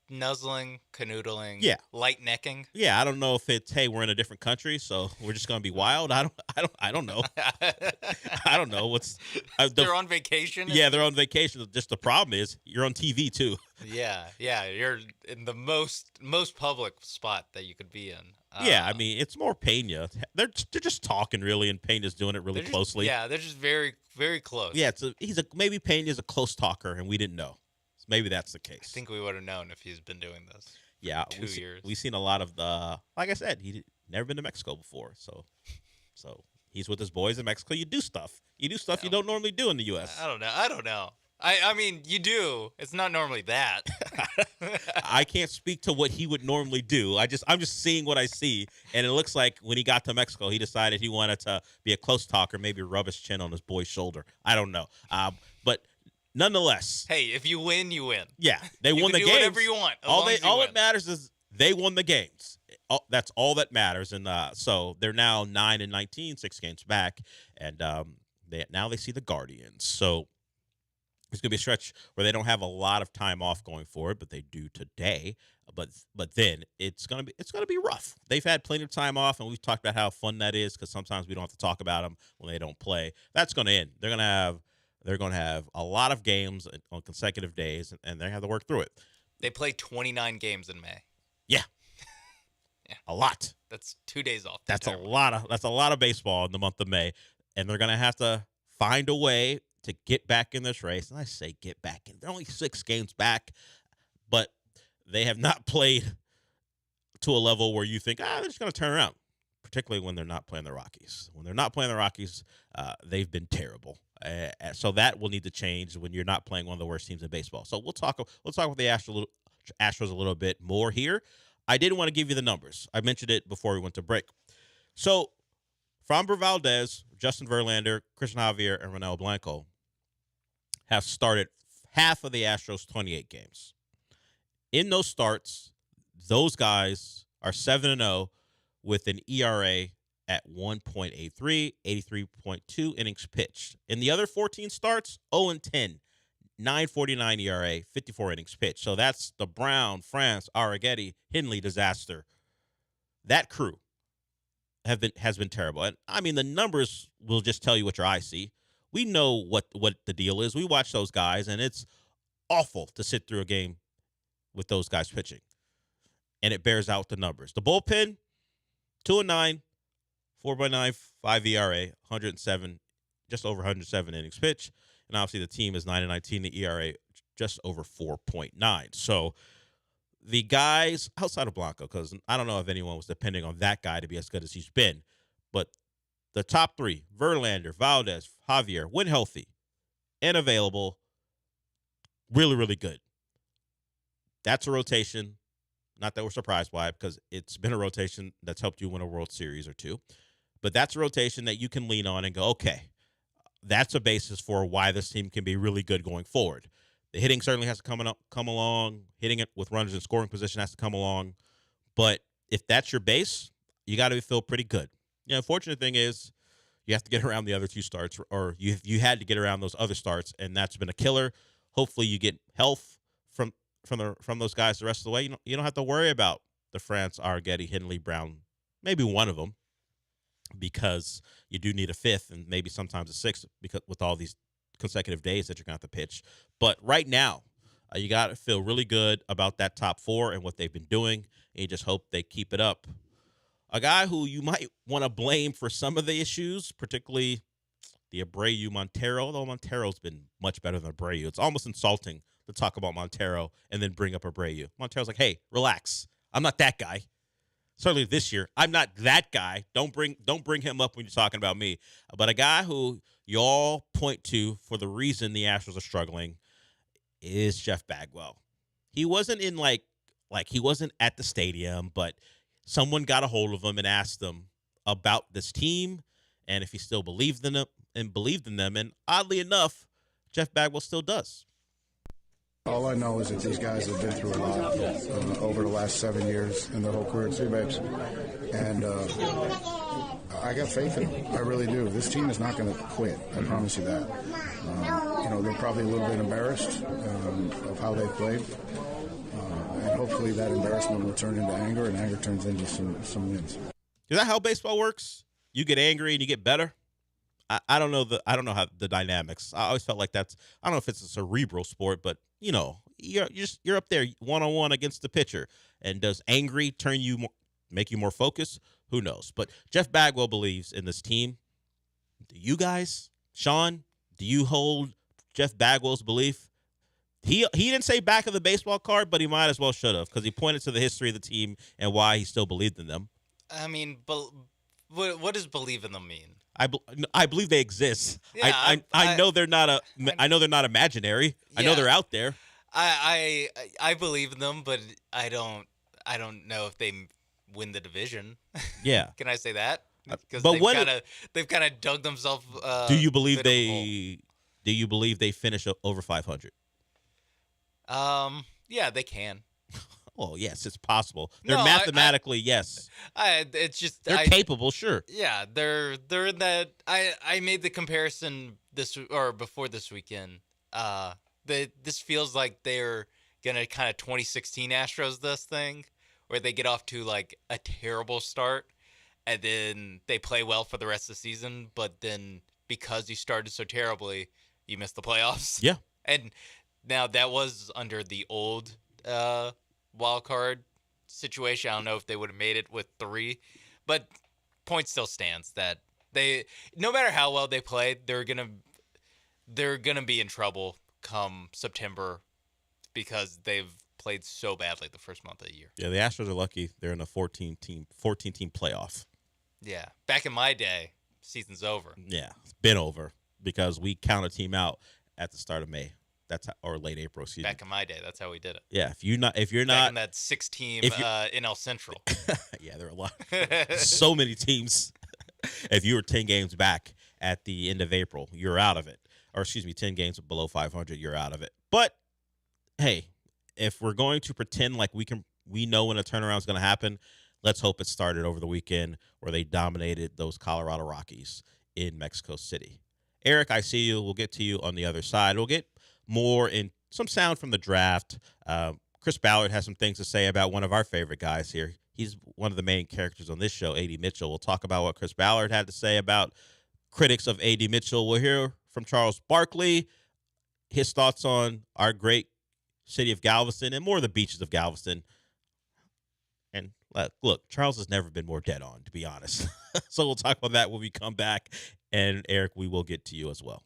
nuzzling, canoodling, light necking. Yeah, I don't know if it's hey, we're in a different country, so we're just gonna be wild. I don't know. I don't know what's. They're on vacation. Yeah, they're on vacation. Just the problem is you're on TV too. Yeah, you're in the most public spot that you could be in. Yeah, I mean it's more Pena. They're just talking really, and Pena's doing it really closely. Yeah, they're just very very close. Yeah, maybe Pena's a close talker, and we didn't know. Maybe that's the case. I think we would have known if he's been doing this. Yeah, 2 years. We've seen a lot of like I said, never been to Mexico before, so he's with his boys in Mexico. You do stuff you don't normally do in the U.S. I don't know. I mean, you do. It's not normally that. I can't speak to what he would normally do. I'm just seeing what I see, and it looks like when he got to Mexico, he decided he wanted to be a close talker, maybe rub his chin on his boy's shoulder. I don't know, but nonetheless, hey, if you win, you win. Yeah, they won the game. Whatever you want. All that matters is they won the games. That's all that matters, and so they're now 9-19, 6 games back, and now they see the Guardians. So. It's going to be a stretch where they don't have a lot of time off going forward, but they do today. But then it's going to be rough. They've had plenty of time off, and we've talked about how fun that is because sometimes we don't have to talk about them when they don't play. That's going to end. They're going to have a lot of games on consecutive days, and they have to work through it. They play 29 games in May. Yeah, a lot. That's 2 days off. That's a lot of baseball in the month of May, and they're going to have to find a way to get back in this race. And I say get back in. They're only 6 games back, but they have not played to a level where you think, they're just going to turn around, particularly when they're not playing the Rockies. When they're not playing the Rockies, they've been terrible. So that will need to change when you're not playing one of the worst teams in baseball. So we'll talk with the Astros a little bit more here. I didn't want to give you the numbers. I mentioned it before we went to break. So Framber Valdez, Justin Verlander, Christian Javier, and Ronel Blanco have started half of the Astros' 28 games. In those starts, those guys are 7-0 with an ERA at 1.83, 83.2 innings pitched. In the other 14 starts, 0-10, 9.49 ERA, 54 innings pitched. So that's the Brown, France, Arrighetti, Hindley disaster. That crew has been terrible. And I mean, the numbers will just tell you what your eyes see. We know what the deal is. We watch those guys, and it's awful to sit through a game with those guys pitching. And it bears out the numbers. The bullpen, 2-9, 4.95 ERA, 107, just over 107 innings pitched. And obviously the team is 9-19. The ERA just over 4.9. So the guys outside of Blanco, because I don't know if anyone was depending on that guy to be as good as he's been, but the top three, Verlander, Valdez, Javier, when healthy and available, really, really good. That's a rotation. Not that we're surprised by it, because it's been a rotation that's helped you win a World Series or two. But that's a rotation that you can lean on and go, okay, that's a basis for why this team can be really good going forward. The hitting certainly has to come along. Hitting it with runners in scoring position has to come along. But if that's your base, you got to feel pretty good. The unfortunate thing is you have to get around the other two starts, or you had to get around those other starts, and that's been a killer. Hopefully you get health from those guys the rest of the way. You don't have to worry about the France, Arrighetti, Henley, Brown, maybe one of them, because you do need a fifth and maybe sometimes a sixth, because with all these consecutive days that you're going to have to pitch. But right now, you got to feel really good about that top four and what they've been doing, and you just hope they keep it up. A guy who you might want to blame for some of the issues, particularly the Abreu Montero, although Montero's been much better than Abreu. It's almost insulting to talk about Montero and then bring up Abreu. Montero's like, hey, relax. I'm not that guy. Certainly this year, I'm not that guy. Don't bring him up when you're talking about me. But a guy who y'all point to for the reason the Astros are struggling is Jeff Bagwell. He wasn't in like he wasn't at the stadium, but someone got a hold of him and asked him about this team and if he still believed in them. And oddly enough, Jeff Bagwell still does. All I know is that these guys have been through a lot over the last 7 years in their whole career. See, babes? And I got faith in them. I really do. This team is not going to quit. I promise you that. They're probably a little bit embarrassed of how they played. And hopefully that embarrassment will turn into anger, and anger turns into some wins. Is that how baseball works? You get angry and you get better? I don't know how the dynamics. I always felt like I don't know if it's a cerebral sport, but you're up there one-on-one against the pitcher. And does angry make you more focused? Who knows? But Jeff Bagwell believes in this team. Do you guys, Sean, do you hold Jeff Bagwell's belief? He didn't say back of the baseball card, but he might as well should have, because he pointed to the history of the team and why he still believed in them. I mean, what does believe in them mean? I believe they exist. Yeah, I know they're not I know they're not imaginary. Yeah. I know they're out there. I believe in them, but I don't know if they win the division. Yeah. Can I say that? Because they've kind of dug themselves. Do you believe they finish over 500? Yeah, they can. Well, yes, it's possible. They're mathematically, yes. It's just they're capable, sure. Yeah, they're in that. I made the comparison before this weekend. This feels like they're gonna kind of 2016 Astros this thing, where they get off to like a terrible start, and then they play well for the rest of the season. But then because you started so terribly, you missed the playoffs. Yeah, and now that was under the old wild card situation. I don't know if they would have made it with 3, but point still stands that no matter how well they play, they're gonna be in trouble come September, because they've played so badly the first month of the year. Yeah, the Astros are lucky they're in a 14-team playoff. Yeah, back in my day, season's over. Yeah, it's been over because we count a team out at the start of May. Or late April, excuse me. Back in my day, that's how we did it. Yeah, if you're not back in that 6-team NL Central. Yeah, there are a lot. So many teams. If you were 10 games back at the end of April, you're out of it. Or 10 games below 500, you're out of it. But hey, if we're going to pretend like we know when a turnaround is going to happen, let's hope it started over the weekend where they dominated those Colorado Rockies in Mexico City. Eric, I see you. We'll get to you on the other side. We'll get more in some sound from the draft. Chris Ballard has some things to say about one of our favorite guys here. He's one of the main characters on this show, A.D. Mitchell. We'll talk about what Chris Ballard had to say about critics of A.D. Mitchell. We'll hear from Charles Barkley, his thoughts on our great city of Galveston and more of the beaches of Galveston. And look, Charles has never been more dead on, to be honest. So we'll talk about that when we come back. And Eric, we will get to you as well.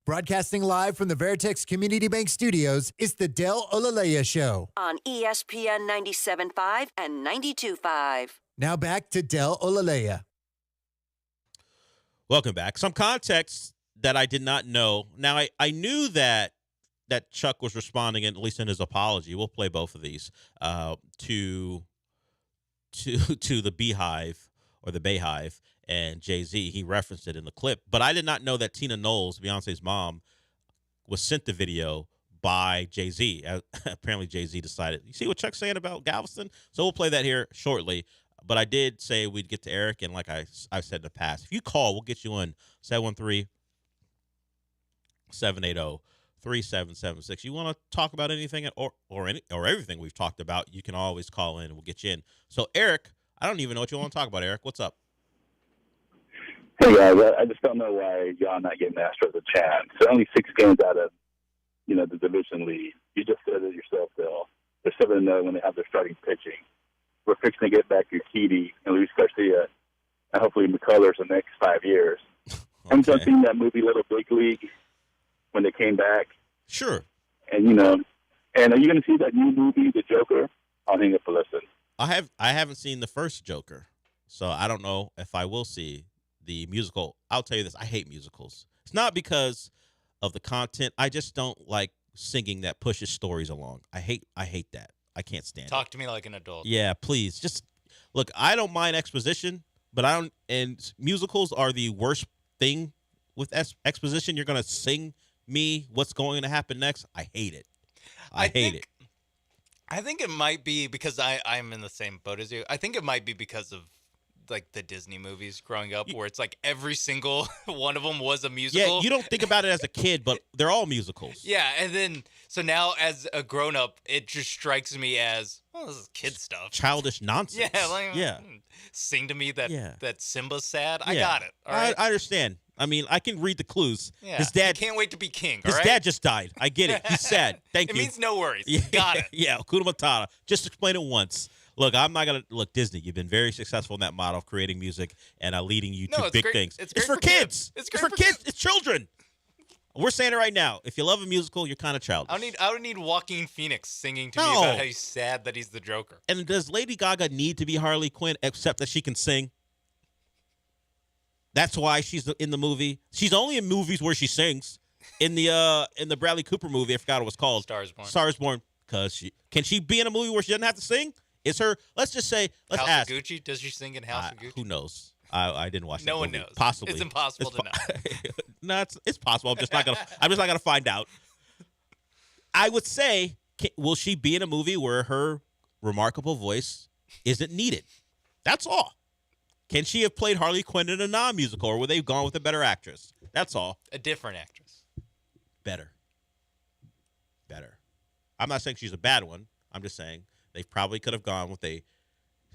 Broadcasting live from the Veritex Community Bank Studios, it's the Del Olaleye Show. On ESPN 97.5 and 92.5. Now back to Del Olaleye. Welcome back. Some context that I did not know. Now, I knew that Chuck was responding, at least in his apology. We'll play both of these, to the Beehive or the Bayhive and Jay-Z. He referenced it in the clip. But I did not know that Tina Knowles, Beyonce's mom, was sent the video by Jay-Z. Apparently, Jay-Z decided, you see what Chuck's saying about Galveston? So we'll play that here shortly. But I did say we'd get to Eric, and like I've said in the past, if you call, we'll get you on 713-780-3776. You want to talk about anything or everything we've talked about, you can always call in and we'll get you in. So, Eric, I don't even know what you want to talk about, Eric. What's up? Hey, guys, I just don't know why y'all not getting Astros a chance. They're only 6 games out of, the division lead. You just said it yourself, Bill. They're 7-0 when they have their starting pitching. We're fixing to get back Urquidy and Luis Garcia and hopefully McCullers in the next 5 years. Haven't you seen that movie Little Big League when they came back? Sure. And, and are you going to see that new movie, The Joker? I'll hang up and listen. I haven't seen the first Joker, so I don't know if I will see the musical. I'll tell you this, I hate musicals. It's not because of the content. I just don't like singing that pushes stories along. I hate that. I can't stand it. Talk to me like an adult. Yeah, please. Just look, I don't mind exposition, but and musicals are the worst thing with exposition. You're going to sing me what's going to happen next. I hate it. I hate it. I think it might be because I'm in the same boat as you. I think it might be because of like the Disney movies growing up, where it's like every single one of them was a musical. Yeah, you don't think about it as a kid, but they're all musicals. Yeah, and then so now as a grown up, it just strikes me as, well, this is kid stuff, childish nonsense. Yeah, sing to me that Simba's sad. I got it. All right? I understand. I mean, I can read the clues. Yeah. His dad can't wait to be king. His dad just died. I get it. He's sad. Thank you. It means no worries. Got it. Yeah, Hakuna Matata. Just explain it once. Look, I'm not gonna look Disney. You've been very successful in that model of creating music and leading you to big things. It's for kids. It's for kids. It's children. We're saying it right now. If you love a musical, you're kind of childish. I don't need Joaquin Phoenix singing to me about how he's sad that he's the Joker. And does Lady Gaga need to be Harley Quinn except that she can sing? That's why she's in the movie. She's only in movies where she sings. In the Bradley Cooper movie, I forgot what it was called. Star is Born. Because can she be in a movie where she doesn't have to sing? Is her? Let's just say. Let's House ask. of Gucci. Does she sing in House of Gucci? Who knows? I didn't watch. No that one movie. knows. Possibly. It's impossible to know. No, it's possible. I'm just not gonna find out. I would say, will she be in a movie where her remarkable voice isn't needed? That's all. Can she have played Harley Quinn in a non-musical, or would they have gone with a better actress? That's all. A different actress. Better. I'm not saying she's a bad one. I'm just saying they probably could have gone with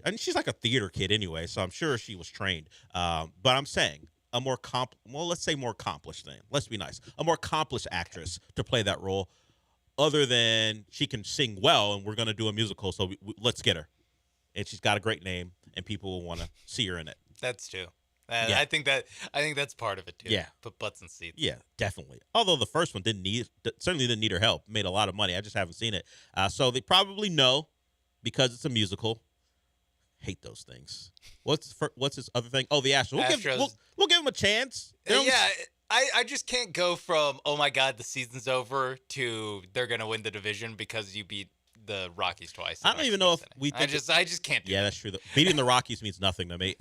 and she's like a theater kid anyway, so I'm sure she was trained. But I'm saying a more let's say more accomplished thing. Let's be nice. A more accomplished actress to play that role, other than she can sing well, and we're going to do a musical, so let's get her. And she's got a great name, and people will want to see her in it. That's true. I think that's part of it too. Yeah, put butts in seats. Yeah, definitely. Although the first one certainly didn't need her help. Made a lot of money. I just haven't seen it. So they probably know because it's a musical. Hate those things. What's this other thing? Oh, the Astros. We'll give them a chance. I just can't go from, oh my God, the season's over, to they're gonna win the division because you beat the Rockies twice. I don't even know if we think I just can't do that. Yeah, that's true. Beating the Rockies means nothing to me.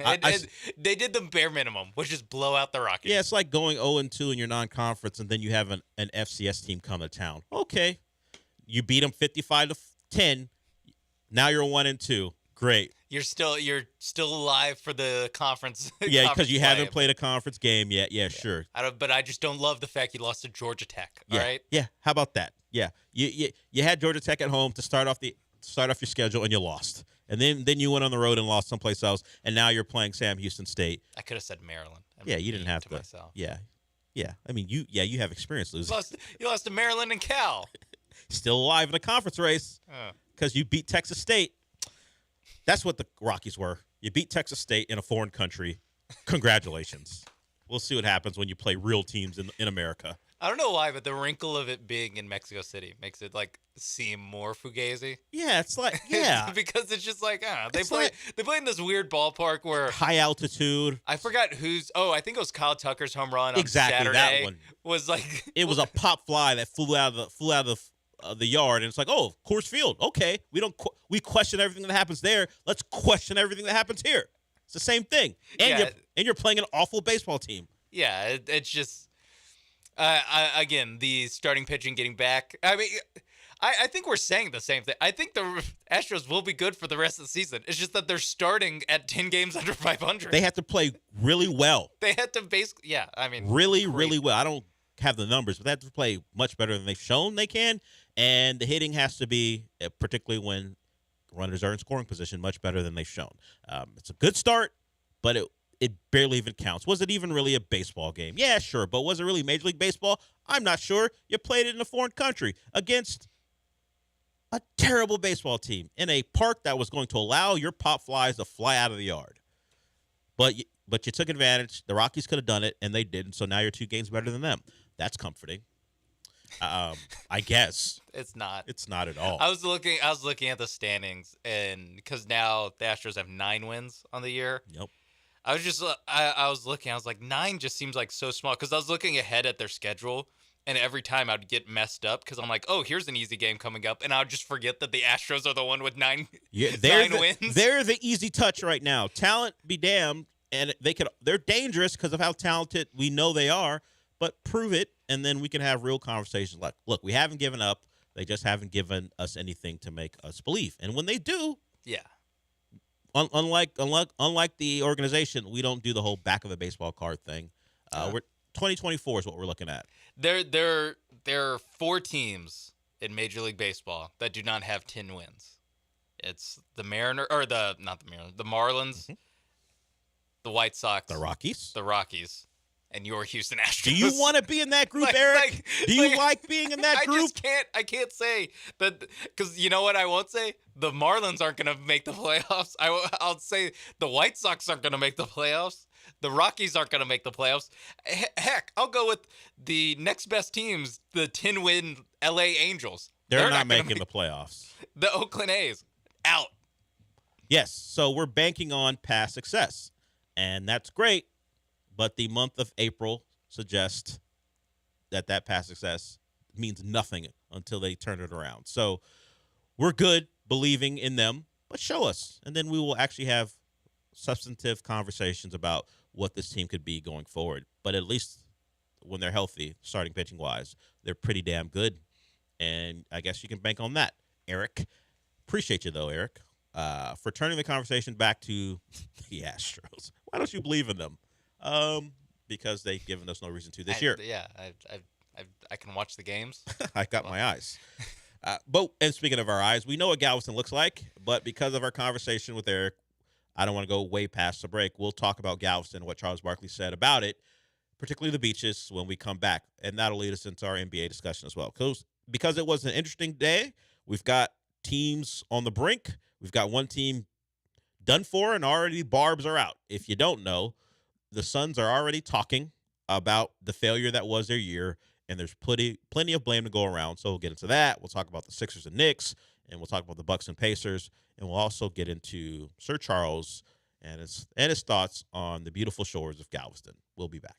They did the bare minimum, which is blow out the Rockies. Yeah, it's like going 0-2 in your non-conference, and then you have an FCS team come to town. Okay. You beat them 55-10. Now you're 1-2. Great. You're still alive for the conference. Yeah, because you haven't played a conference game yet. Yeah, sure. But I just don't love the fact you lost to Georgia Tech. All right. Yeah. How about that? Yeah. You had Georgia Tech at home to start off your schedule, and you lost. And then you went on the road and lost someplace else, and now you're playing Sam Houston State. I could have said Maryland. Yeah, you didn't have to. Myself. Yeah. I mean, you have experience losing. You lost to Maryland and Cal. Still alive in a conference race because you beat Texas State. That's what the Rockies were. You beat Texas State in a foreign country. Congratulations. We'll see what happens when you play real teams in America. I don't know why, but the wrinkle of it being in Mexico City makes it like seem more fugazi. Yeah, it's like because it's just like they play in this weird ballpark where high altitude. I forgot who's. Oh, I think it was Kyle Tucker's home run on Exactly, Saturday. that one was like it was a pop fly that flew out of the yard, and it's like, oh, Coors Field. Okay, we question everything that happens there. Let's question everything that happens here. It's the same thing, and you're playing an awful baseball team. Yeah, it's just again the starting pitching getting back. I mean, I think we're saying the same thing. I think the Astros will be good for the rest of the season. It's just that they're starting at 10 games under 500. They have to play really well. They had to basically, really well. I don't have the numbers, but they have to play much better than they've shown they can, and the hitting has to be, particularly when runners are in scoring position, much better than they've shown. It's a good start, but it barely even counts. Was it even really a baseball game? Yeah, sure, but was it really Major League Baseball? I'm not sure. You played it in a foreign country against a terrible baseball team in a park that was going to allow your pop flies to fly out of the yard. But you took advantage. The Rockies could have done it, and they didn't, so now you're 2 games better than them. That's comforting. I guess. It's not. It's not at all. I was looking at the standings, and because now the Astros have 9 wins on the year. Yep. I was looking. I was like, 9 just seems like so small because I was looking ahead at their schedule, and every time I'd get messed up because I'm like, oh, here's an easy game coming up, and I would just forget that the Astros are the one with 9 wins. They're the easy touch right now. Talent be damned, and they're dangerous because of how talented we know they are. But prove it, and then we can have real conversations like, look, we haven't given up. They just haven't given us anything to make us believe. And when they do, yeah. Unlike the organization, we don't do the whole back of a baseball card thing. We're 2024 is what we're looking at. There are 4 teams in Major League Baseball that do not have 10 wins. It's the the Marlins, the White Sox, the Rockies, and your Houston Astros. Do you want to be in that group, Eric? Do you like being in that group? I can't say that because you know what I won't say? The Marlins aren't going to make the playoffs. I'll say the White Sox aren't going to make the playoffs. The Rockies aren't going to make the playoffs. Heck, I'll go with the next best teams, the 10-win LA Angels. They're not making the playoffs. The Oakland A's, out. Yes, so we're banking on past success, and that's great. But the month of April suggests that past success means nothing until they turn it around. So we're good believing in them, but show us. And then we will actually have substantive conversations about what this team could be going forward. But at least when they're healthy, starting pitching-wise, they're pretty damn good. And I guess you can bank on that, Eric. Appreciate you, though, Eric, for turning the conversation back to the Astros. Why don't you believe in them? Because they've given us no reason to this year. Yeah, I can watch the games. I got my eyes. And speaking of our eyes, we know what Galveston looks like, but because of our conversation with Eric, I don't want to go way past the break. We'll talk about Galveston, what Charles Barkley said about it, particularly the beaches, when we come back, and that'll lead us into our NBA discussion as well. Because it was an interesting day, we've got teams on the brink. We've got one team done for, and already barbs are out. If you don't know, the Suns are already talking about the failure that was their year, and there's plenty of blame to go around. So we'll get into that. We'll talk about the Sixers and Knicks, and we'll talk about the Bucks and Pacers, and we'll also get into Sir Charles and his thoughts on the beautiful shores of Galveston. We'll be back.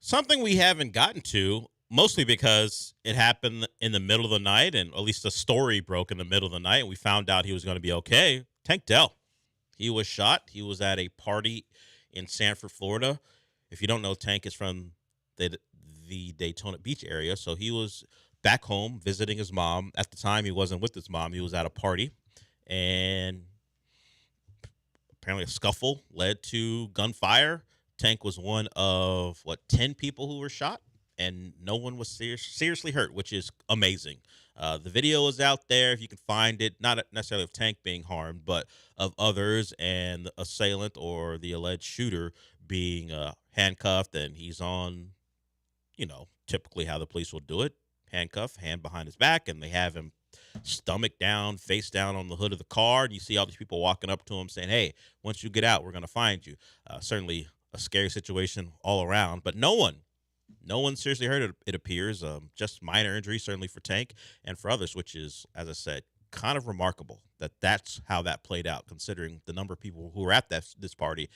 Something we haven't gotten to, mostly because it happened in the middle of the night, and at least the story broke in the middle of the night, and we found out he was going to be okay. Tank Dell. He was shot. He was at a party in Sanford, Florida. If you don't know, Tank is from the Daytona Beach area, so he was back home visiting his mom. At the time, he wasn't with his mom. He was at a party, and apparently a scuffle led to gunfire. Tank was one of, 10 people who were shot, and no one was seriously hurt, which is amazing. The video is out there if you can find it, not necessarily of Tank being harmed, but of others and the assailant or the alleged shooter being handcuffed, and he's on, typically how the police will do it, handcuffed, hand behind his back, and they have him stomach down, face down on the hood of the car, and you see all these people walking up to him saying, hey, once you get out, we're going to find you. Certainly a scary situation all around, but no one seriously hurt, it appears. Just minor injuries, certainly for Tank and for others, which is, as I said, kind of remarkable that's how that played out, considering the number of people who were at this party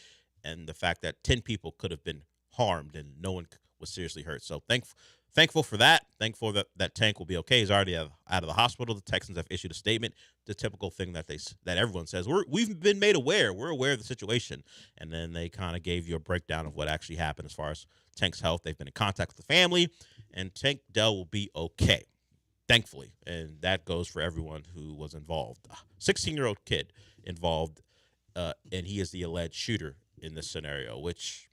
and the fact that 10 people could have been harmed and no one was seriously hurt. So thankful for that. Thankful that Tank will be okay. He's already out of the hospital. The Texans have issued a statement. The typical thing that everyone says, we've been made aware. We're aware of the situation. And then they kind of gave you a breakdown of what actually happened as far as Tank's health. They've been in contact with the family, and Tank Dell will be okay, thankfully. And that goes for everyone who was involved. 16-year-old kid involved, and he is the alleged shooter in this scenario, which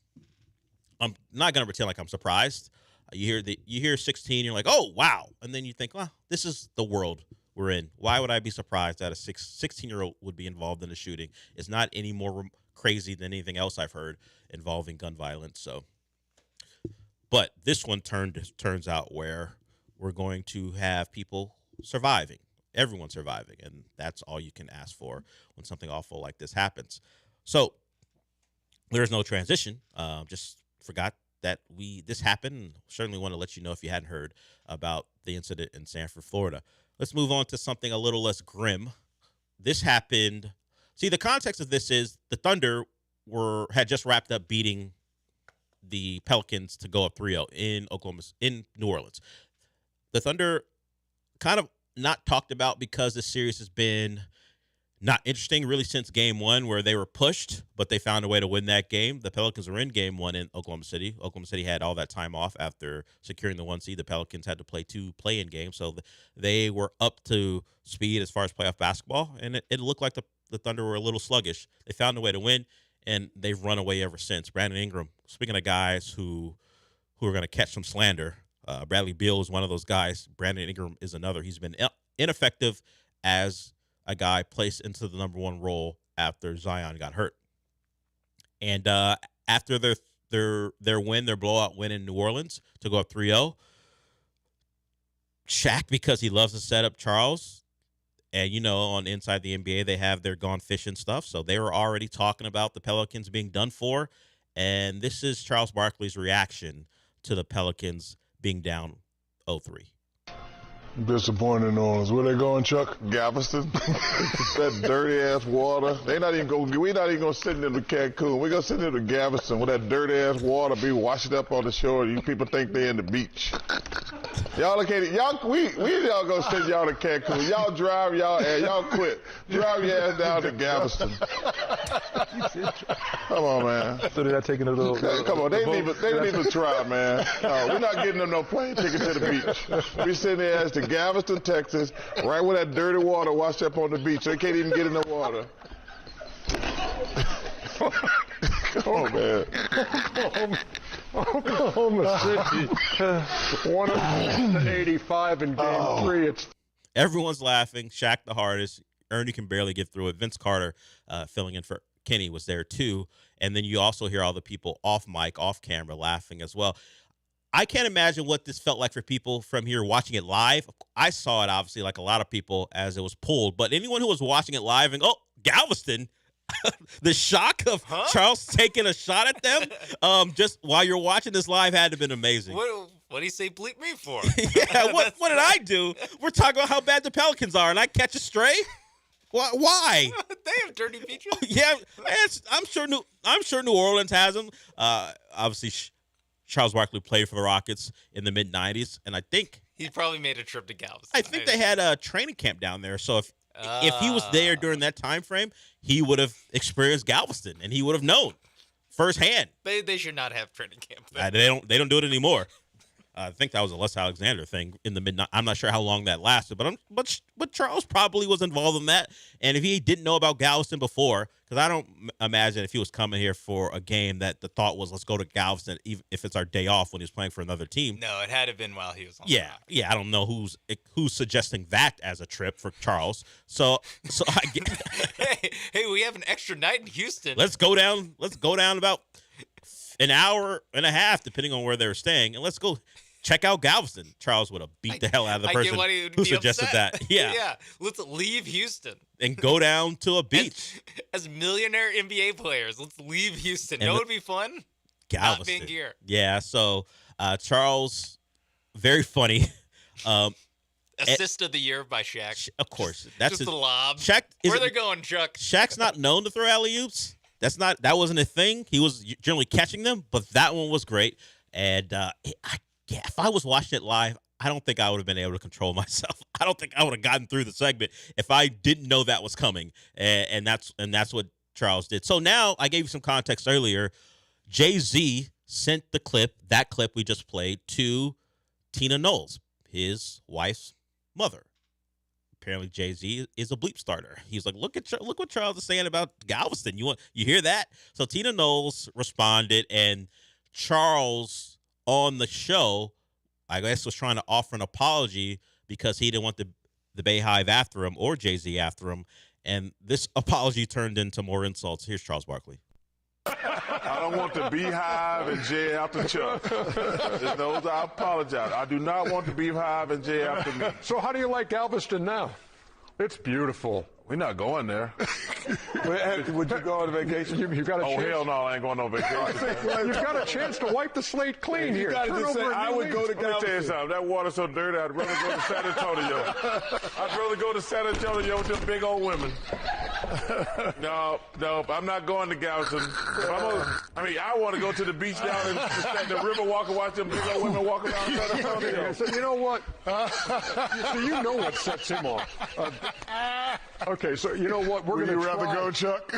I'm not going to pretend like I'm surprised. You hear 16, you're like, oh, wow. And then you think, well, this is the world we're in. Why would I be surprised that a 16-year-old would be involved in a shooting? It's not any more crazy than anything else I've heard involving gun violence. But this one turns out where we're going to have people surviving, everyone surviving, and that's all you can ask for when something awful like this happens. So there's no transition. Just forgot that this happened, and certainly want to let you know if you hadn't heard about the incident in Sanford, Florida. Let's move on to something a little less grim. This happened. See, the context of this is the Thunder had just wrapped up beating the Pelicans to go up 3-0 in New Orleans. The Thunder kind of not talked about because this series has been not interesting really since game one, where they were pushed, but they found a way to win that game. The Pelicans were in game one in Oklahoma City. Oklahoma City had all that time off after securing the 1 seed. The Pelicans had to play 2 play-in games, so they were up to speed as far as playoff basketball, and it looked like the Thunder were a little sluggish. They found a way to win, and they've run away ever since. Brandon Ingram, speaking of guys who are going to catch some slander, Bradley Beal is one of those guys. Brandon Ingram is another. He's been ineffective as a guy placed into the number 1 role after Zion got hurt. And after their win, their blowout win in New Orleans to go up 3-0, Shaq, because he loves to set up Charles, and on Inside the NBA, they have their gone fishing stuff. So they were already talking about the Pelicans being done for. And this is Charles Barkley's reaction to the Pelicans being down 0-3. Disappointed in New Orleans. Where they going, Chuck? Galveston? That dirty ass water. We're not even gonna send them to Cancun. We're gonna send them to Galveston with that dirty ass water be washed up on the shore. You people think they're in the beach. Y'all gonna send y'all to Cancun. Y'all drive y'all quit. Drive your ass down to Galveston. Come on, man. So they're not taking a little. Come on, they need to try, man. No, we're not getting them no plane ticket to the beach. We send their ass to Galveston, Texas, right where that dirty water washed up on the beach. They can't even get in the water. Come on, man. Oklahoma City, 185 in game 3. Everyone's laughing. Shaq the hardest. Ernie can barely get through it. Vince Carter, filling in for Kenny, was there too. And then you also hear all the people off mic, off camera, laughing as well. I can't imagine what this felt like for people from here watching it live. I saw it, obviously, like a lot of people, as it was pulled. But anyone who was watching it live and, Galveston, the shock of Charles taking a shot at them just while you're watching this live had to have been amazing. What did he say bleep me for? Yeah, what did I do? We're talking about how bad the Pelicans are, and I catch a stray? Why? They have dirty beaches. Yeah, I'm sure New Orleans has them. Obviously, Charles Barkley played for the Rockets in the mid-'90s, and I think He probably made a trip to Galveston. I think they had a training camp down there. So if he was there during that time frame, he would have experienced Galveston, and he would have known firsthand. They should not have training camp there. They don't do it anymore. I think that was a Les Alexander thing in the mid. I'm not sure how long that lasted, but Charles probably was involved in that. And if he didn't know about Galveston before, because I don't imagine if he was coming here for a game that the thought was let's go to Galveston, even if it's our day off when he's playing for another team. No, it had to have been while he was on. Yeah. I don't know who's suggesting that as a trip for Charles. So I get, hey, we have an extra night in Houston. Let's go down about an hour and a half, depending on where they were staying, and let's go check out Galveston. Charles would have beat the hell out of the person who suggested that. Yeah. Yeah. Let's leave Houston. And go down to a beach. As millionaire NBA players, let's leave Houston. And Know what would be fun? Galveston. Not being here. Yeah, so Charles, very funny. Assist of the year by Shaq. Of course. That's just the lob. Shaq, where they're going, Chuck? Shaq's not known to throw alley-oops. That wasn't a thing. He was generally catching them, but that one was great. And if I was watching it live, I don't think I would have been able to control myself. I don't think I would have gotten through the segment if I didn't know that was coming. And that's what Charles did. So now I gave you some context earlier. Jay-Z sent that clip we just played, to Tina Knowles, his wife's mother. Apparently Jay-Z is a bleep starter. He's like, look what Charles is saying about Galveston. You hear that? So Tina Knowles responded, and Charles on the show, I guess, was trying to offer an apology because he didn't want the Bayhive after him or Jay-Z after him. And this apology turned into more insults. Here's Charles Barkley. I don't want the Beehive and Jay after Chuck. Those, I apologize. I do not want the Beehive and Jay after me. So how do you like Galveston now? It's beautiful. We're not going there. Would you go on vacation? You've got a chance. Hell no, I ain't going on vacation. You've got a chance to wipe the slate clean here. I would go to Galveston. Let me tell you something. That water's so dirty, I'd rather go to San Antonio. I'd rather go to San Antonio with them big old women. No, I'm not going to Galveston. I want to go to the beach down in the river walk and watch them big old women walk around San Antonio. So you know what? You know what sets him off. Okay, so you know what? Would you rather go, Chuck?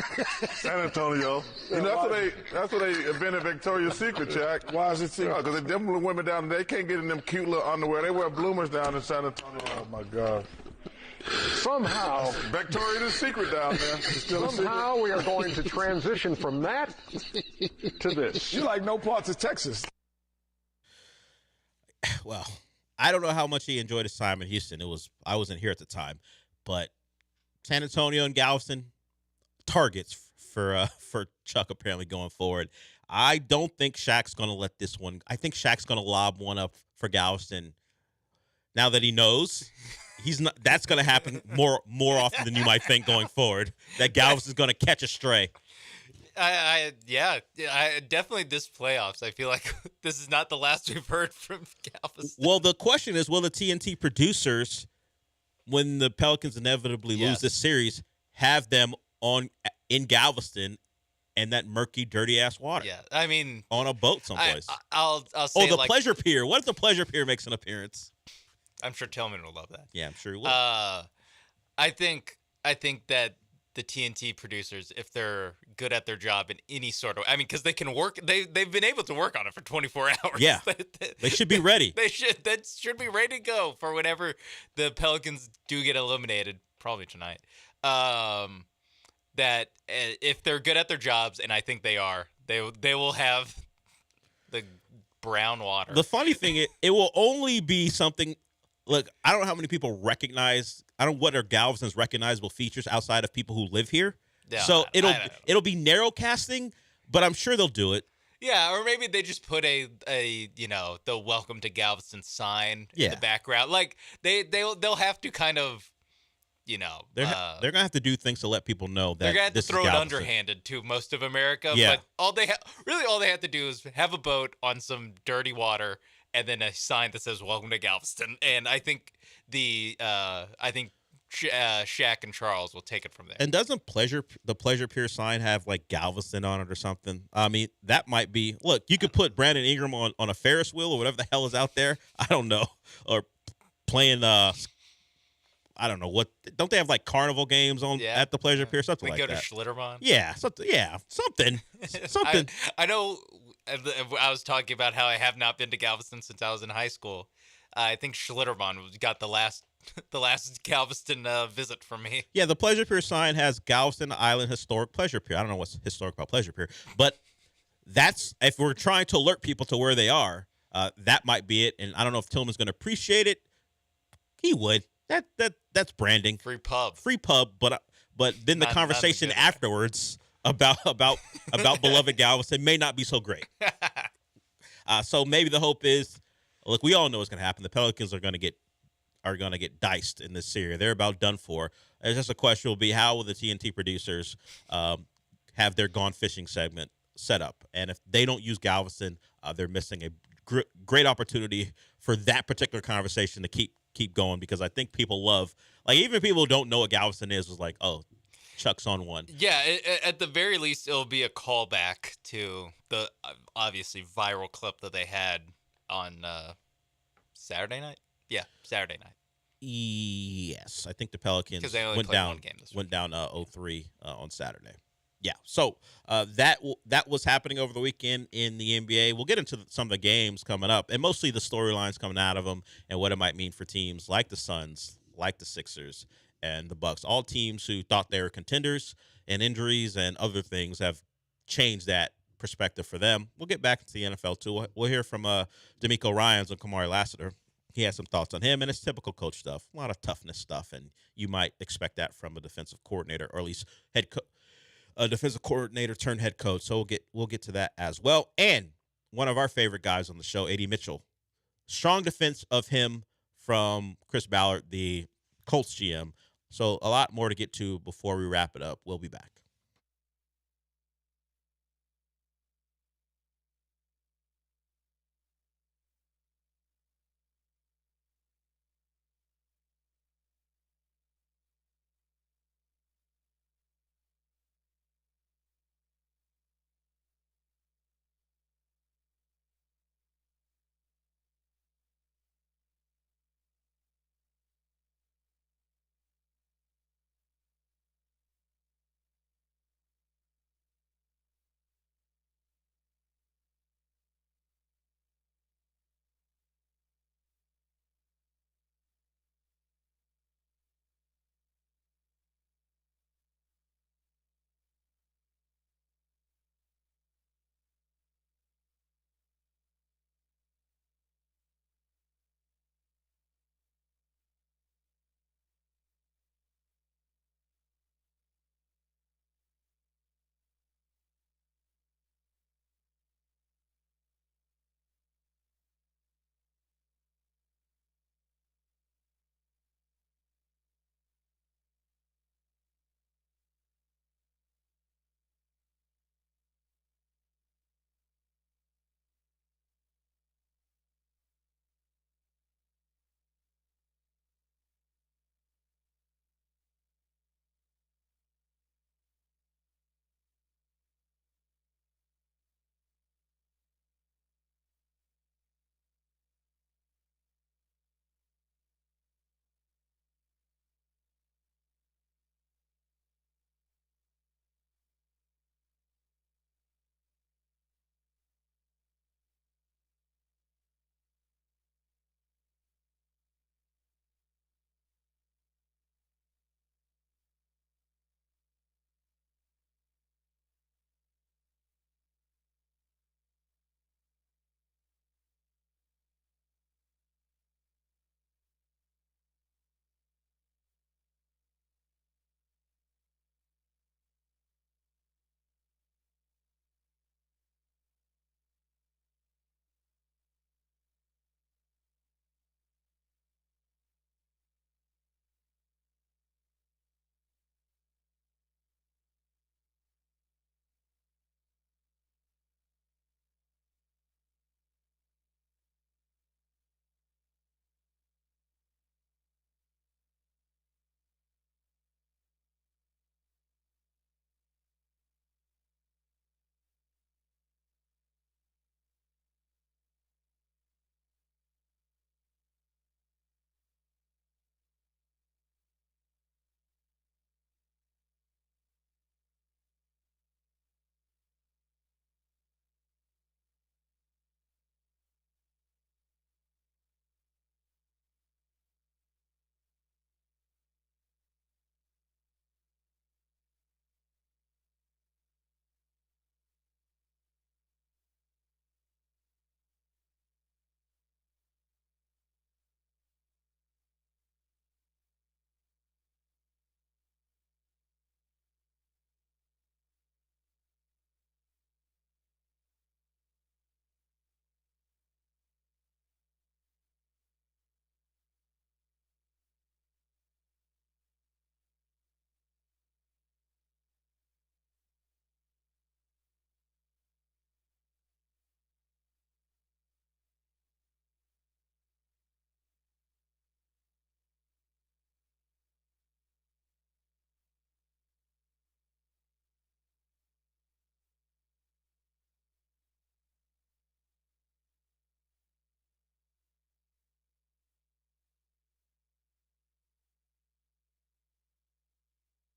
San Antonio. That's what they invented Victoria's Secret, Chuck. Why is it secret? Because them women down there, they can't get in them cute little underwear. They wear bloomers down in San Antonio. Oh, my God. Somehow, Victoria's Secret down there. Somehow we are going to transition from that to this. You like no parts of Texas. Well, I don't know how much he enjoyed his time in Houston. I wasn't here at the time, but San Antonio and Galveston, targets for Chuck apparently going forward. I don't think Shaq's going to let this one. I think Shaq's going to lob one up for Galveston. Now that he knows, he's not. That's going to happen more often than you might think going forward. That Galveston's going to catch a stray. I definitely this playoffs. I feel like this is not the last we've heard from Galveston. Well, the question is, will the TNT producers, when the Pelicans inevitably lose this series, have them in Galveston and that murky, dirty ass water? Yeah, I mean, on a boat someplace. I'll say the Pleasure Pier. What if the Pleasure Pier makes an appearance? I'm sure Tillman will love that. Yeah, I'm sure he will. I think that the TNT producers, if they're good at their job in any sort of, because they can work, they've been able to work on it for 24 hours. Yeah, they should be ready. That should be ready to go for whenever the Pelicans do get eliminated, probably tonight. That if they're good at their jobs, and I think they are, they will have the brown water. The funny thing, it will only be something. Look, I don't know how many people recognize. I don't know what are Galveston's recognizable features outside of people who live here. Yeah, so it'll be narrow casting, but I'm sure they'll do it. Yeah, or maybe they just put a the welcome to Galveston sign in the background. Like they'll have to kind of they're gonna have to do things to let people know that they're gonna have to throw it Galveston. underhanded to most of America. Yeah. But all they have to do is have a boat on some dirty water and then a sign that says "Welcome to Galveston." And I think Shaq and Charles will take it from there. And doesn't the Pleasure Pier sign have like Galveston on it or something? I mean, that might be. Look, you could put Brandon Ingram on a Ferris wheel or whatever the hell is out there. I don't know, or playing. I don't know what. Don't they have like carnival games on at the Pleasure Pier? Something like that. We go to Schlitterbahn. Yeah, something. Yeah, something. Something. I know. I was talking about how I have not been to Galveston since I was in high school. I think Schlitterbahn got the last Galveston visit from me. Yeah, the Pleasure Pier sign has Galveston Island Historic Pleasure Pier. I don't know what's historic about Pleasure Pier, but that's if we're trying to alert people to where they are. That might be it. And I don't know if Tillman's going to appreciate it. He would. That's branding. Free pub. But then the conversation afterwards about beloved Galveston may not be so great. So maybe the hope is, look, we all know what's going to happen. The Pelicans are going to get diced in this series. They're about done for. It's just a question will be, how will the TNT producers have their Gone Fishing segment set up? And if they don't use Galveston, they're missing a great opportunity for that particular conversation to keep going, because I think people love, like, even people who don't know what Galveston is was like, oh, Chuck's on one. Yeah, at the very least, it'll be a callback to the obviously viral clip that they had on Saturday night. Yeah, Saturday night. Yes, I think the Pelicans they only went played down one game this week. went down 0-3 on Saturday. Yeah, so that was happening over the weekend in the NBA. We'll get into some of the games coming up, and mostly the storylines coming out of them and what it might mean for teams like the Suns, like the Sixers, and the Bucks. All teams who thought they were contenders, and injuries and other things have changed that perspective for them. We'll get back into the NFL too. We'll hear from D'Amico Ryans and Kamari Lassiter. He has some thoughts on him, and it's typical coach stuff, a lot of toughness stuff, and you might expect that from a defensive coordinator, or at least a defensive coordinator turned head coach. So we'll get to that as well. And one of our favorite guys on the show, A.D. Mitchell. Strong defense of him from Chris Ballard, the Colts GM. So a lot more to get to before we wrap it up. We'll be back.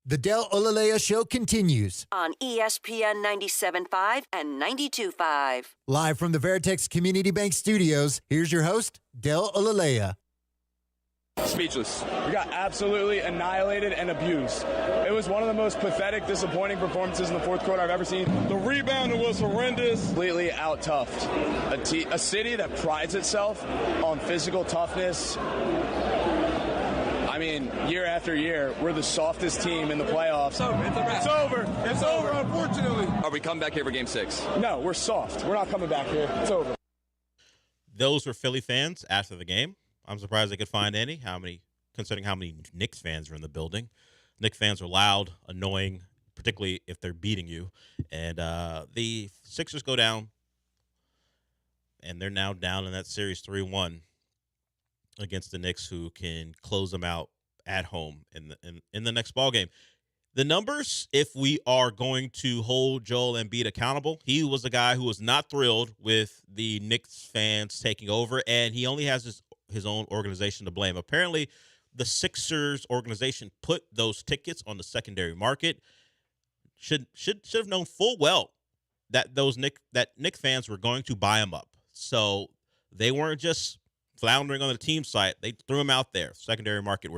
The Del Olaleye Show continues. On ESPN 97.5 and 92.5. Live from the Veritex Community Bank Studios, here's your host, Del Olaleye. Speechless. We got absolutely annihilated and abused. It was one of the most pathetic, disappointing performances in the fourth quarter I've ever seen. The rebounding was horrendous. Completely out-toughed. A city that prides itself on physical toughness. I mean, year after year, we're the softest team in the playoffs. It's over. It's a wrap. It's over. It's over, unfortunately. Are we coming back here for Game 6? No, we're soft. We're not coming back here. It's over. Those were Philly fans after the game. I'm surprised they could find any. Considering how many Knicks fans are in the building. Knicks fans are loud, annoying, particularly if they're beating you. And the Sixers go down, and they're now down in that series 3-1 against the Knicks, who can close them out at home in the next ball game. The numbers, if we are going to hold Joel Embiid accountable, he was the guy who was not thrilled with the Knicks fans taking over, and he only has his own organization to blame. Apparently, the Sixers organization put those tickets on the secondary market. Should have known full well that Knicks fans were going to buy them up. So they weren't just floundering on the team site. They threw them out there. Secondary market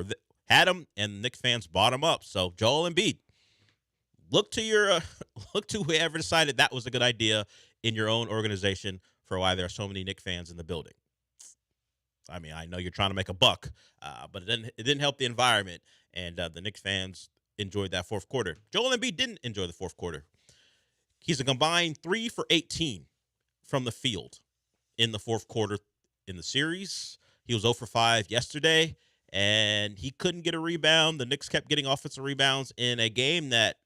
had them, and Knicks fans bought them up. So Joel Embiid, look to whoever decided that was a good idea in your own organization for why there are so many Knicks fans in the building. I mean, I know you're trying to make a buck, but it didn't help the environment, and the Knicks fans enjoyed that fourth quarter. Joel Embiid didn't enjoy the fourth quarter. He's a combined 3 for 18 from the field in the fourth quarter in the series. He was 0 for 5 yesterday, and he couldn't get a rebound. The Knicks kept getting offensive rebounds in a game that,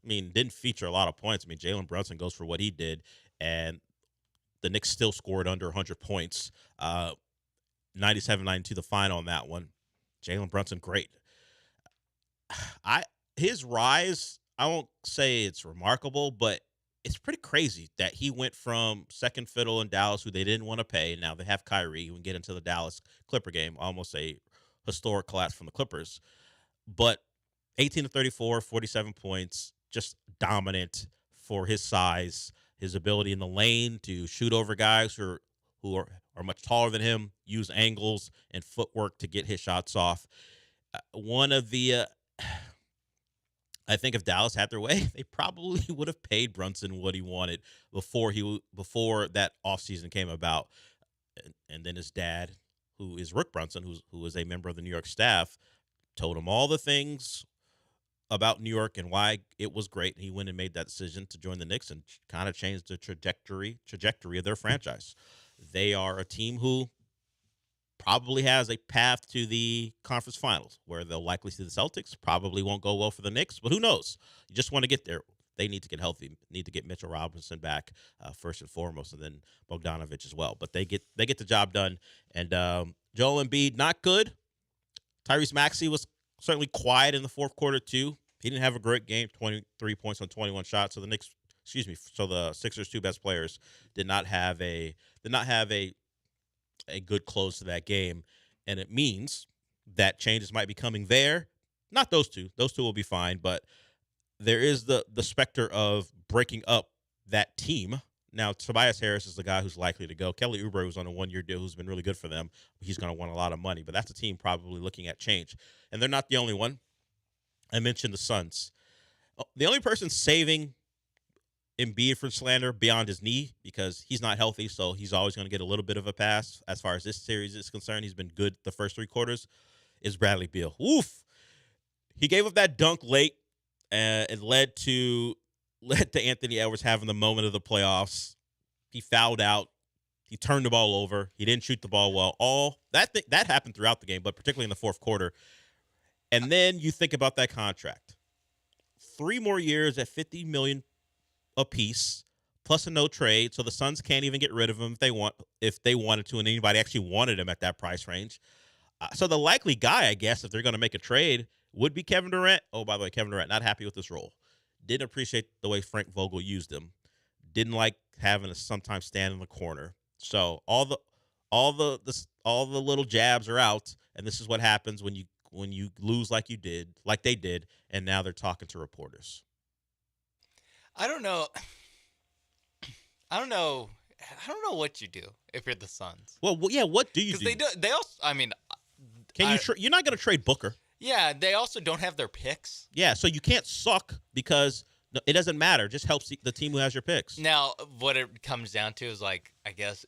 didn't feature a lot of points. Jalen Brunson goes for what he did, and the Knicks still scored under 100 points. 97-92 the final on that one. Jalen Brunson, great. His rise, I won't say it's remarkable, but it's pretty crazy that he went from second fiddle in Dallas, who they didn't want to pay. Now they have Kyrie, who can get into the Dallas Clipper game, almost a historic collapse from the Clippers. But 18 to 34, 47 points, just dominant for his size, his ability in the lane to shoot over guys who are much taller than him, use angles and footwork to get his shots off. I think if Dallas had their way, they probably would have paid Brunson what he wanted before that offseason came about. And then his dad, who is Rick Brunson, who is a member of the New York staff, told him all the things about New York and why it was great. And he went and made that decision to join the Knicks and kind of changed the trajectory of their franchise. They are a team who probably has a path to the conference finals, where they'll likely see the Celtics. Probably won't go well for the Knicks, but who knows? You just want to get there. They need to get healthy, need to get Mitchell Robinson back first and foremost, and then Bogdanovich as well. But they get the job done. And Joel Embiid, not good. Tyrese Maxey was certainly quiet in the fourth quarter too. He didn't have a great game, 23 points on 21 shots. So the Sixers' two best players did not have a good close to that game, and it means that changes might be coming there. Not those two. Those two will be fine, but there is the specter of breaking up that team. Now, Tobias Harris is the guy who's likely to go. Kelly Oubre was on a one-year deal, who's been really good for them. He's going to want a lot of money, but that's a team probably looking at change. And they're not the only one. I mentioned the Suns. The only person saving Embiid from slander beyond his knee, because he's not healthy, so he's always going to get a little bit of a pass as far as this series is concerned. He's been good the first three quarters, is Bradley Beal. Oof. He gave up that dunk late, and it led to Anthony Edwards having the moment of the playoffs. He fouled out. He turned the ball over. He didn't shoot the ball well. That happened throughout the game, but particularly in the fourth quarter. And then you think about that contract. 3 more years at $50 million apiece, plus a no trade, so the Suns can't even get rid of him if they wanted to, and anybody actually wanted him at that price range. So the likely guy, I guess, if they're going to make a trade, would be Kevin Durant. Oh, by the way, Kevin Durant not happy with this role. Didn't appreciate the way Frank Vogel used him. Didn't like having to sometimes stand in the corner. So all the little jabs are out, and this is what happens when you when you lose like they did, and now they're talking to reporters? I don't know. I don't know what you do if you're the Suns. Well, yeah. What do you do? Because they also. I mean, you're not going to trade Booker. Yeah, they also don't have their picks. Yeah, so you can't suck because it doesn't matter. It just helps the team who has your picks. Now, what it comes down to is, like, I guess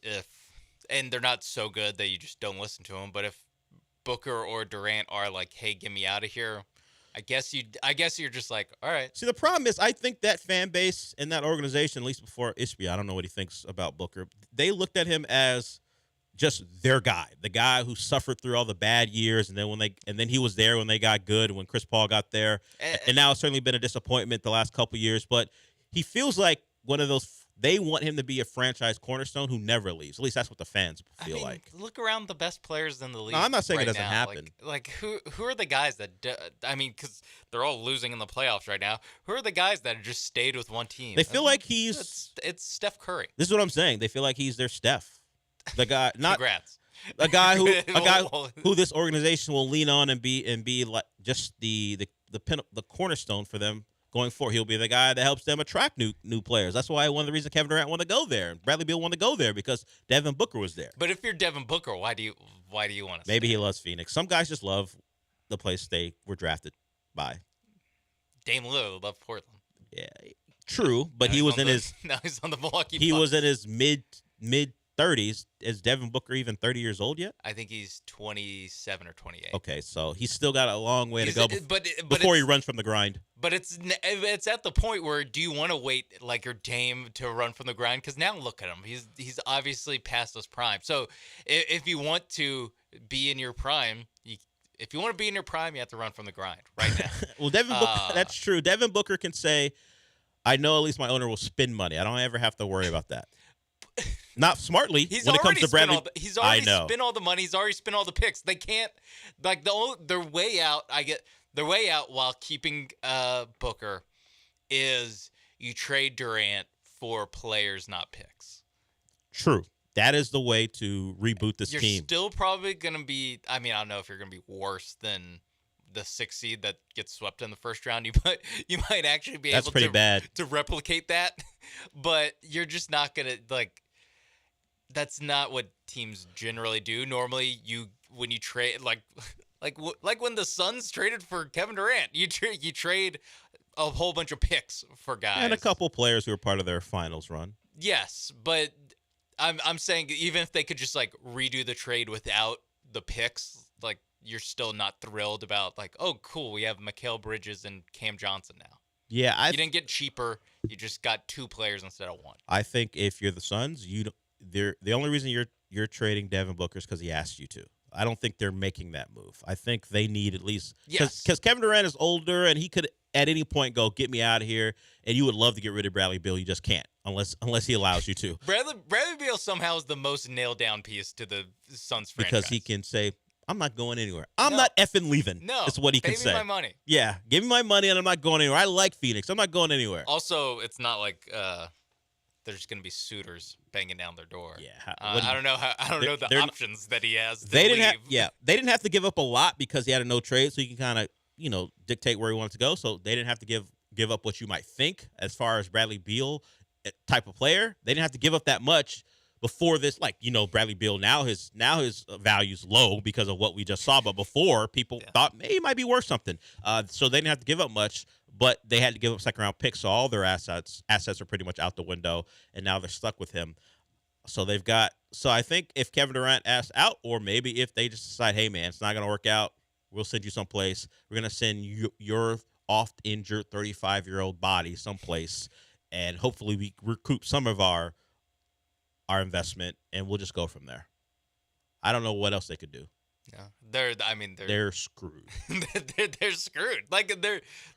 and they're not so good that you just don't listen to them, but if Booker or Durant are like, hey, get me out of here, I guess you're just like, all right. See, the problem is I think that fan base and that organization, at least before Ishbia, I don't know what he thinks about Booker, they looked at him as just their guy, the guy who suffered through all the bad years, and then he was there when they got good, when Chris Paul got there, and now it's certainly been a disappointment the last couple years. But he feels like one of those. They want him to be a franchise cornerstone who never leaves. At least that's what the fans feel like. Look around the best players in the league. No, I'm not saying right it doesn't now. happen. Like who are the guys that? Because they're all losing in the playoffs right now. Who are the guys that just stayed with one team? They feel like it's Steph Curry. This is what I'm saying. They feel like he's their Steph. The guy, not Congrats. a guy who this organization will lean on and be like just the cornerstone for them going forward. He'll be the guy that helps them attract new players. That's why one of the reasons Kevin Durant wanted to go there, and Bradley Beal wanted to go there because Devin Booker was there. But if you're Devin Booker, why do you want to? Maybe he loves Phoenix. Some guys just love the place they were drafted by. Dame Lillard loved Portland. Yeah, true, but he was in his now he's on the Milwaukee. He Bucks. was in his mid 30s. Is Devin Booker even 30 years old yet? I think he's 27 or 28. Okay, so he's still got a long way to go before he runs from the grind. But it's at the point where do you want to wait like your Dame to run from the grind? Because now look at him. He's obviously past his prime. So if you want to be in your prime, you have to run from the grind right now. Well, Devin Booker, that's true. Devin Booker can say, I know at least my owner will spend money. I don't ever have to worry about that. Not smartly when it comes to Bradley. He's already spent all the money. He's already spent all the picks. They can't their way out. Their way out while keeping Booker is you trade Durant for players, not picks. True. That is the way to reboot this team. You're still probably gonna be. I mean, I don't know if you're gonna be worse than the 6th seed that gets swept in the first round. You might actually be able to replicate that, but you're just not gonna like. That's not what teams generally do. Normally, when you trade like when the Suns traded for Kevin Durant, you trade a whole bunch of picks for guys and a couple players who were part of their finals run. Yes, but I'm saying even if they could just like redo the trade without the picks, like you're still not thrilled about like, oh cool, we have Mikal Bridges and Cam Johnson now. Yeah, you didn't get cheaper. You just got 2 players instead of 1. I think if you're the Suns, the only reason you're trading Devin Booker is because he asked you to. I don't think they're making that move. I think they need at least because Kevin Durant is older and he could at any point go get me out of here. And you would love to get rid of Bradley Beal, you just can't unless he allows you to. Bradley Beal somehow is the most nailed down piece to the Suns franchise because he can say, "I'm not going anywhere. I'm not effing leaving." No, that's what he can say. Pay me my money. Yeah, give me my money, and I'm not going anywhere. I like Phoenix. I'm not going anywhere. Also, it's not like there's going to be suitors banging down their door. Yeah, I don't know the options that he has. They didn't have to give up a lot because he had a no trade, so he can kind of dictate where he wanted to go. So they didn't have to give up what you might think as far as Bradley Beal type of player. They didn't have to give up that much before this. Like Bradley Beal now his value's low because of what we just saw, but before people thought he might be worth something. So they didn't have to give up much. But they had to give up second-round picks, so all their assets are pretty much out the window, and now they're stuck with him. So I think if Kevin Durant asks out, or maybe if they just decide, hey, man, it's not going to work out, we'll send you someplace. We're going to send your oft-injured 35-year-old body someplace, and hopefully we recoup some of our investment, and we'll just go from there. I don't know what else they could do. Yeah, they're screwed. they're screwed. Like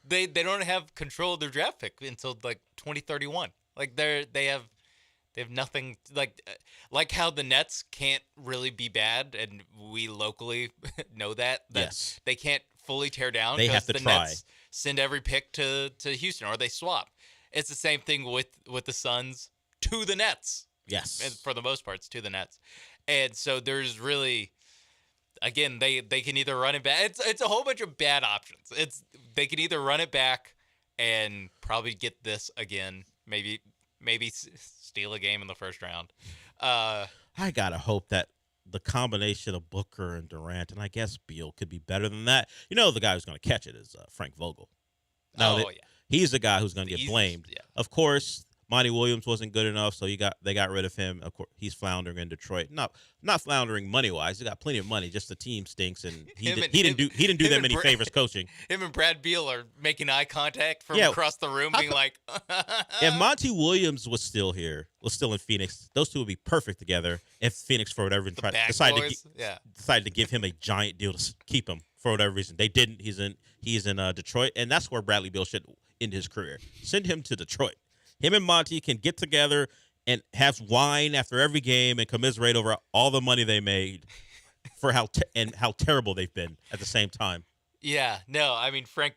they don't have control of their draft pick until like 2031. Like they have nothing. Like how the Nets can't really be bad, and we locally know that. Yes, they can't fully tear down. They have to try. Nets send every pick to Houston, or they swap. It's the same thing with the Suns to the Nets. Yes, and for the most part, it's to the Nets, and so there's really. again, they can either run it back. It's a whole bunch of bad options. They can either run it back and probably get this again. Maybe steal a game in the first round. I gotta hope that the combination of Booker and Durant, and I guess Beal, could be better than that. The guy who's going to catch it is Frank Vogel. Yeah. He's the guy who's going to get blamed. Yeah. Of course, Monty Williams wasn't good enough, so they got rid of him. Of course, he's floundering in Detroit. Not floundering money wise. He got plenty of money. Just the team stinks, and he didn't do them any favors coaching. Him and Brad Beal are making eye contact from across the room, being like, if Monty Williams was still in Phoenix, those two would be perfect together. If Phoenix, for whatever reason, decided to give him a giant deal to keep him for whatever reason, they didn't. He's in Detroit, and that's where Bradley Beal should end his career. Send him to Detroit. Him and Monty can get together and have wine after every game and commiserate over all the money they made for how terrible they've been at the same time. Yeah, no, I mean Frank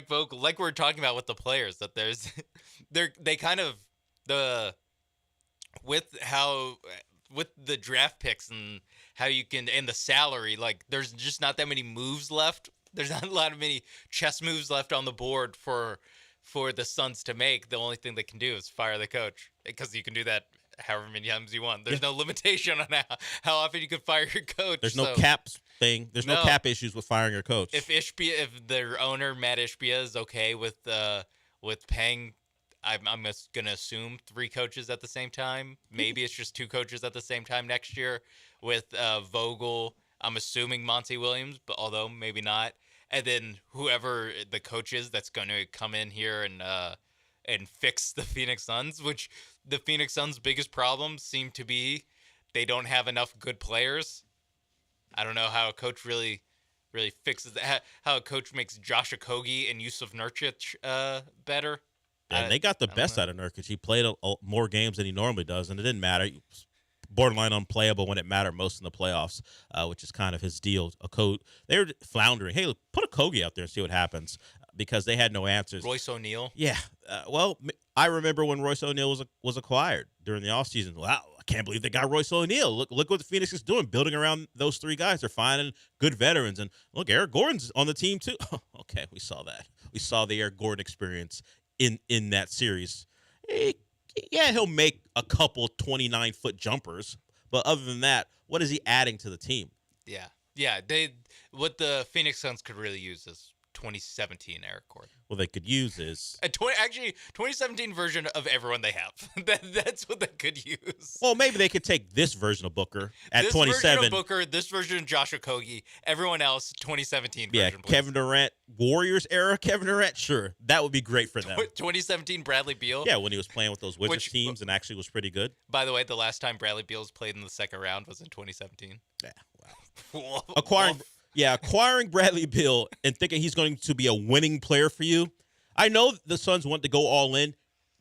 Vogel, like we were talking about with the players, that they kind of with the draft picks and how you can, and the salary, like there's just not that many moves left. There's not a lot of many chess moves left on the board for the Suns to make. The only thing they can do is fire the coach, because you can do that however many times you want. There's no limitation on how often you can fire your coach. There's no cap thing. There's no cap issues with firing your coach. If their owner Matt Ishbia is okay with paying, I'm just gonna assume 3 coaches at the same time. Maybe it's just 2 coaches at the same time next year with Vogel. I'm assuming Monty Williams, but although maybe not. And then whoever the coach is that's going to come in here and fix the Phoenix Suns, which the Phoenix Suns' biggest problem seem to be they don't have enough good players. I don't know how a coach really fixes that. How a coach makes Josh Okogie and Yusuf Nurkic better. And they got the best out of Nurkic. He played more games than he normally does, and it didn't matter. Borderline unplayable when it mattered most in the playoffs, which is kind of his deal. They were floundering. Hey, put Okogie out there and see what happens, because they had no answers. Royce O'Neal? Yeah. Well, I remember when Royce O'Neal was acquired during the offseason. Wow, I can't believe they got Royce O'Neal. Look what the Phoenix is doing, building around those 3 guys. They're finding good veterans. And look, Eric Gordon's on the team too. Okay, we saw that. We saw the Eric Gordon experience in that series. Yeah, he'll make a couple 29-foot jumpers, but other than that, what is he adding to the team? Yeah. What the Phoenix Suns could really use is 2017 Eric Gordon. What they could use is 2017 version of everyone they have. That's what they could use. Well, maybe they could take this version of Booker at this 27. This version of Booker, this version of Josh Okogie, everyone else 2017 version. Yeah, Kevin Durant, Warriors era Kevin Durant, sure, that would be great for them. 2017 Bradley Beal. Yeah, when he was playing with those Wizards teams and actually was pretty good. By the way, the last time Bradley Beal's played in the second round was in 2017. Yeah, wow. Acquiring Bradley Beal and thinking he's going to be a winning player for you. I know the Suns want to go all in.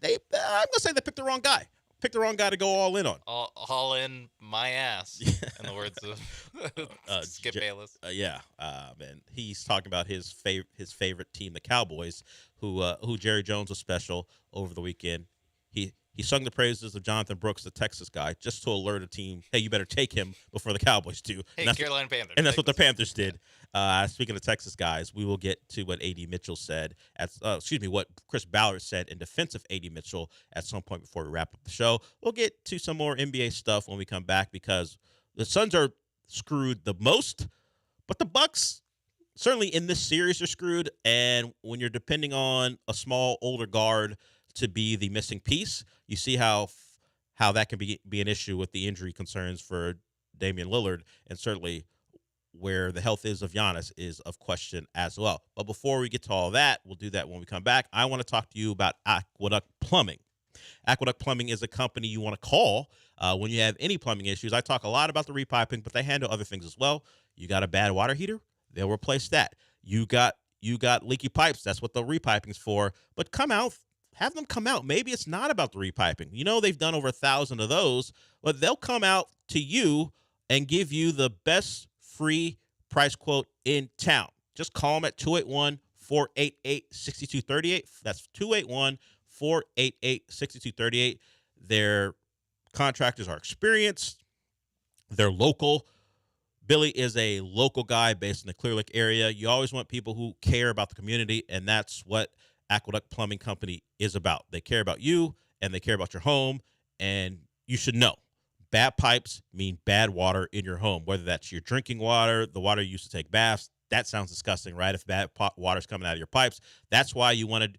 I'm going to say they picked the wrong guy. Picked the wrong guy to go all in on. All in my ass, in the words of Skip Bayless. Man, he's talking about his favorite team, the Cowboys, who Jerry Jones was special over the weekend. He sung the praises of Jonathan Brooks, the Texas guy, just to alert a team, hey, you better take him before the Cowboys do. Hey, Carolina Panthers. And that's what the Panthers did. Speaking of Texas guys, we will get to what A.D. Mitchell said, what Chris Ballard said in defense of A.D. Mitchell at some point before we wrap up the show. We'll get to some more NBA stuff when we come back, because the Suns are screwed the most, but the Bucks, certainly in this series, are screwed. And when you're depending on a small, older guard to be the missing piece, you see how that can be an issue with the injury concerns for Damian Lillard, and certainly where the health is of Giannis is of question as well. But before we get to all that, we'll do that when we come back. I want to talk to you about Aqueduct Plumbing. Aqueduct Plumbing is a company you want to call when you have any plumbing issues. I talk a lot about the repiping, but they handle other things as well. You got a bad water heater? They'll replace that. You got leaky pipes. That's what the repiping is for. But have them come out. Maybe it's not about the repiping. They've done over 1,000 of those, but they'll come out to you and give you the best free price quote in town. Just call them at 281-488-6238. That's 281-488-6238. Their contractors are experienced. They're local. Billy is a local guy based in the Clear Lake area. You always want people who care about the community, and that's what Aqueduct Plumbing Company is about. They care about you, and they care about your home, and you should know. Bad pipes mean bad water in your home, whether that's your drinking water, the water you use to take baths. That sounds disgusting, right? If bad water's coming out of your pipes. That's why you want to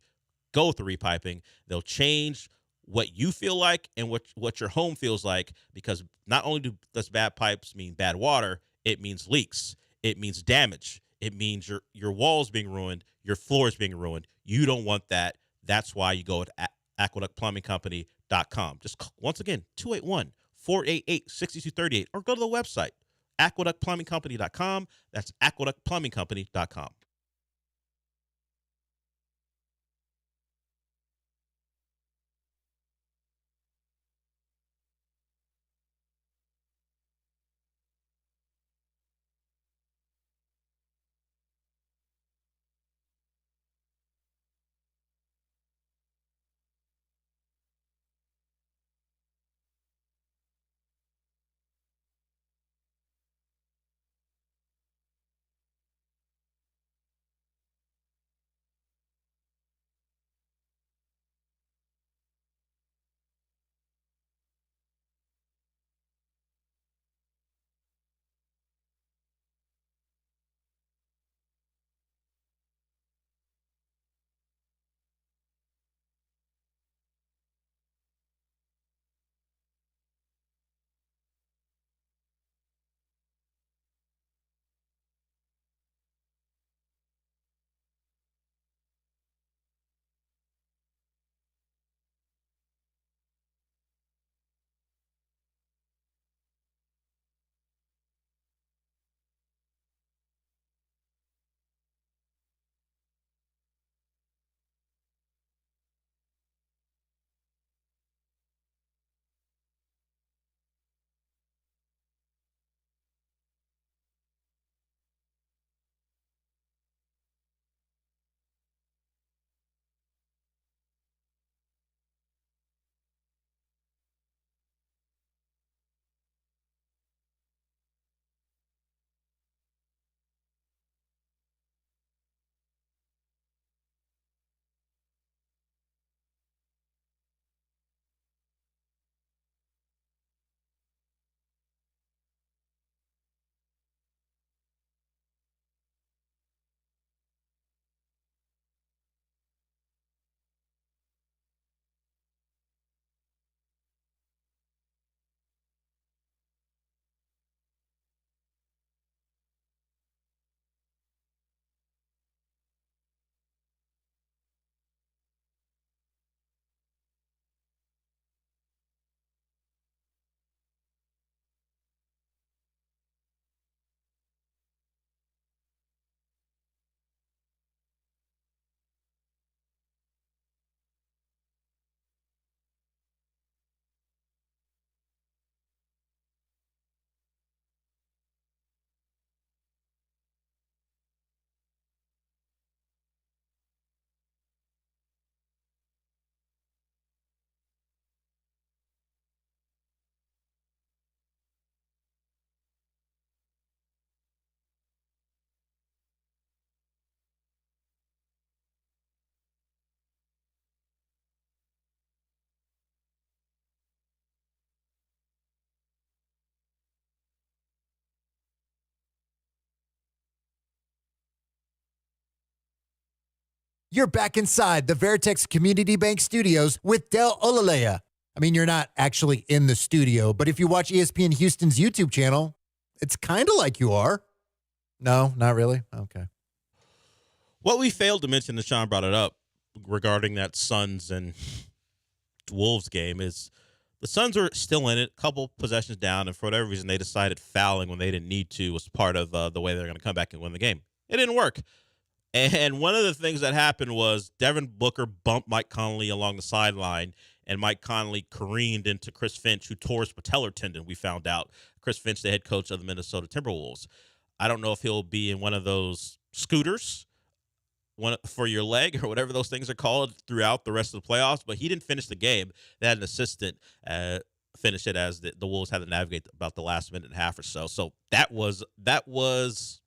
go with the repiping. They'll change what you feel like and what your home feels like, because not only does bad pipes mean bad water, it means leaks. It means damage. It means your walls being ruined, your floors being ruined. You don't want that. That's why you go with aqueductplumbingcompany.com. Just once again, 281-488-6238, or go to the website, aqueductplumbingcompany.com. That's aqueductplumbingcompany.com. You're back inside the Veritex Community Bank Studios with Del Olaleye. I mean, you're not actually in the studio, but if you watch ESPN Houston's YouTube channel, it's kind of like you are. No, not really? Okay. What we failed to mention, and Sean brought it up, regarding that Suns and Wolves game is the Suns are still in it, a couple possessions down, and for whatever reason, they decided fouling when they didn't need to was part of the way they're going to come back and win the game. It didn't work. And one of the things that happened was Devin Booker bumped Mike Conley along the sideline, and Mike Conley careened into Chris Finch, who tore his patellar tendon, we found out. Chris Finch, the head coach of the Minnesota Timberwolves. I don't know if he'll be in one of those scooters for your leg or whatever those things are called throughout the rest of the playoffs, but he didn't finish the game. They had an assistant finish it as the Wolves had to navigate about the last minute and a half or so. So that was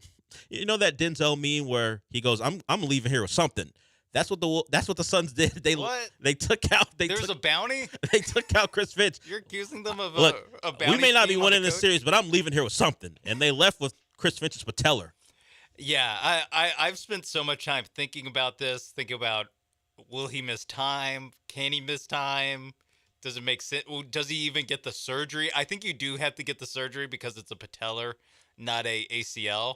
you know that Denzel meme where he goes, "I'm leaving here with something." That's what the Suns did. They took out. There's a bounty. They took out Chris Finch. You're accusing them of a bounty. We may not be scheme on winning the this coach? series, but I'm leaving here with something. And they left with Chris Finch's patellar. Yeah, I've spent so much time thinking about this. Thinking about, will he miss time? Can he miss time? Does it make sense? Does he even get the surgery? I think you do have to get the surgery because it's a patellar, not a ACL.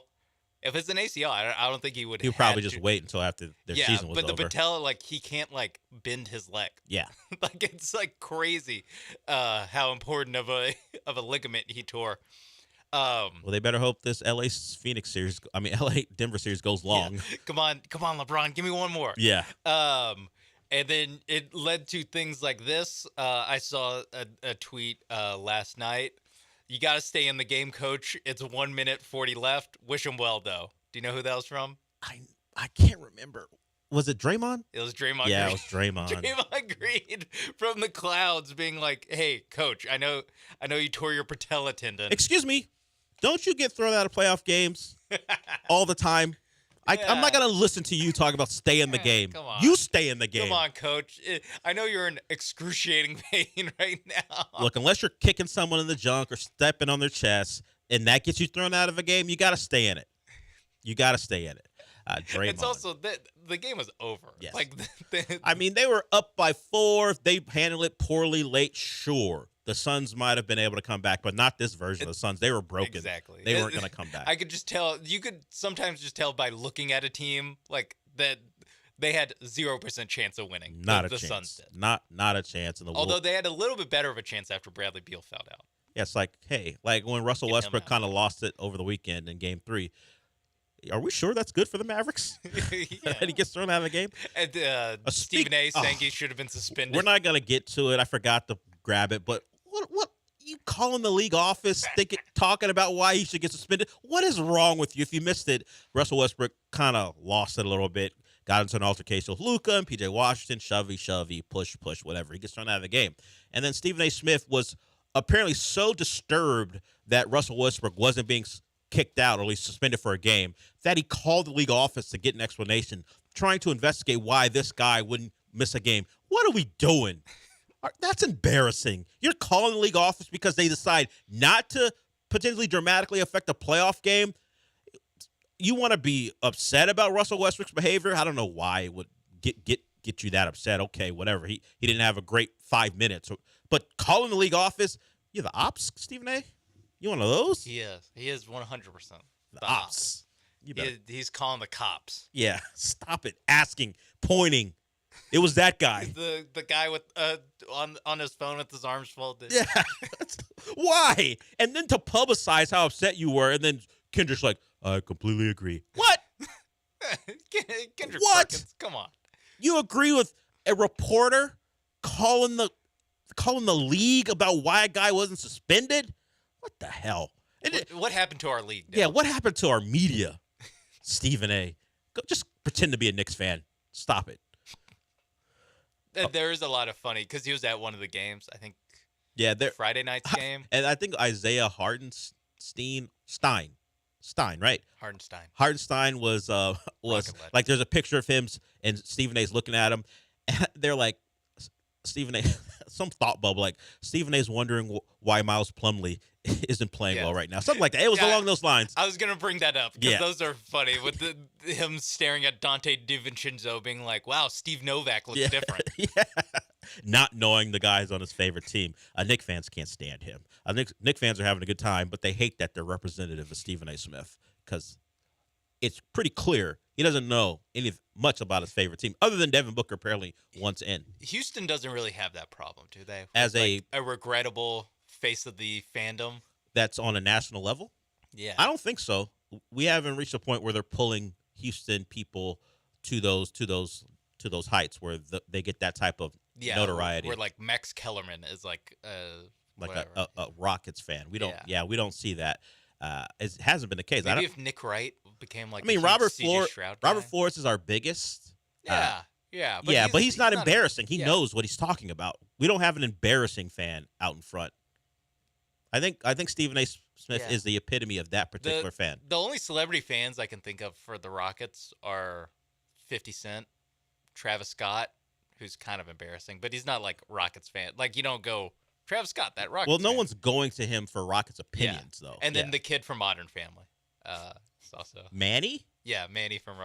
If it's an ACL, I don't think he would. He'll probably just wait until after their season was over. But the patella, like, he can't like bend his leg. Yeah, like it's like crazy how important of a ligament he tore. Well, they better hope this LA Denver series goes long. Yeah. Come on, LeBron, give me one more. Yeah. And then it led to things like this. I saw a tweet last night. You got to stay in the game, coach. It's 1 minute 40 left. Wish him well, though. Do you know who that was from? I can't remember. Was it Draymond? It was Draymond. Yeah, Green. it was Draymond. Draymond Green from the clouds being like, "Hey, coach, I know you tore your patella tendon." Excuse me. Don't you get thrown out of playoff games all the time? I'm not going to listen to you talk about stay in the game. Come on. You stay in the game. Come on, coach. I know you're in excruciating pain right now. Look, unless you're kicking someone in the junk or stepping on their chest and that gets you thrown out of a game, you got to stay in it. You got to stay in it. Draymond. It's also the game was over. Yes. Like, I mean, they were up by 4. They handled it poorly late, sure. The Suns might have been able to come back, but not this version of the Suns. They were broken. Exactly. They weren't going to come back. I could just tell. You could sometimes just tell by looking at a team like that they had 0% chance of winning. Not a the chance. Suns did. Not a chance. In the Although they had a little bit better of a chance after Bradley Beal fouled out. Yeah, it's like, hey, like when Russell Westbrook kind of lost it over the weekend in Game 3. Are we sure that's good for the Mavericks? Yeah. And he gets thrown out of the game? And Stephen A. saying he should have been suspended. We're not going to get to it. I forgot to grab it. But what you calling the league office talking about why he should get suspended? What is wrong with you? If you missed it, Russell Westbrook kind of lost it a little bit. Got into an altercation with Luka and P.J. Washington. Shovey, push, whatever. He gets thrown out of the game. And then Stephen A. Smith was apparently so disturbed that Russell Westbrook wasn't being kicked out, or at least suspended for a game, that he called the league office to get an explanation, trying to investigate why this guy wouldn't miss a game. What are we doing? That's embarrassing. You're calling the league office because they decide not to potentially dramatically affect a playoff game. You want to be upset about Russell Westbrook's behavior? I don't know why it would get you that upset. Okay, whatever. He didn't have a great 5 minutes. But calling the league office, you're the ops, Stephen A.? You one of those? He is 100%. The ops. He's calling the cops. Yeah, stop it. Asking, pointing. It was that guy. the guy with on his phone with his arms folded. Yeah. Why? And then to publicize how upset you were, and then Kendrick's like, I completely agree. What? Kendrick What? Perkins, come on. You agree with a reporter calling the league about why a guy wasn't suspended? What the hell? What happened to our league? Dale? Yeah, what happened to our media? Stephen A. Just pretend to be a Knicks fan. Stop it. There is a lot of funny because he was at one of the games, I think. Yeah, Friday night's game. And I think Isaiah Stein, right? Hardenstein was like, there's a picture of him and Stephen A's looking at him, and they're like, Stephen A. some thought bubble like Stephen A's wondering why Miles Plumlee isn't playing well right now. Something like that. It was along those lines. I was gonna bring that up because those are funny with him staring at Dante DiVincenzo, being like, "Wow, Steve Novak looks different." Yeah. Not knowing the guys on his favorite team. Knicks fans can't stand him. Knicks fans are having a good time, but they hate that they're representative of Stephen A. Smith because it's pretty clear he doesn't know much about his favorite team, other than Devin Booker apparently once in. Houston doesn't really have that problem, do they? As a regrettable face of the fandom that's on a national level? Yeah. I don't think so. We haven't reached a point where they're pulling Houston people to those heights where they get that type of notoriety. Where like Max Kellerman is like a Rockets fan. We don't see that. It hasn't been the case. Maybe if Nick Wright became like Robert Flores is our biggest. But he's not embarrassing. He knows what he's talking about. We don't have an embarrassing fan out in front I think Stephen A. Smith Yeah. is the epitome of that particular fan. The only celebrity fans I can think of for the Rockets are 50 Cent, Travis Scott, who's kind of embarrassing, but he's not like Rockets fan. Like, you don't go, Travis Scott, that Rockets Well, no fan. one's going to him for Rockets opinions, though. And then Yeah. the kid from Modern Family. It's also Manny? Yeah, Manny from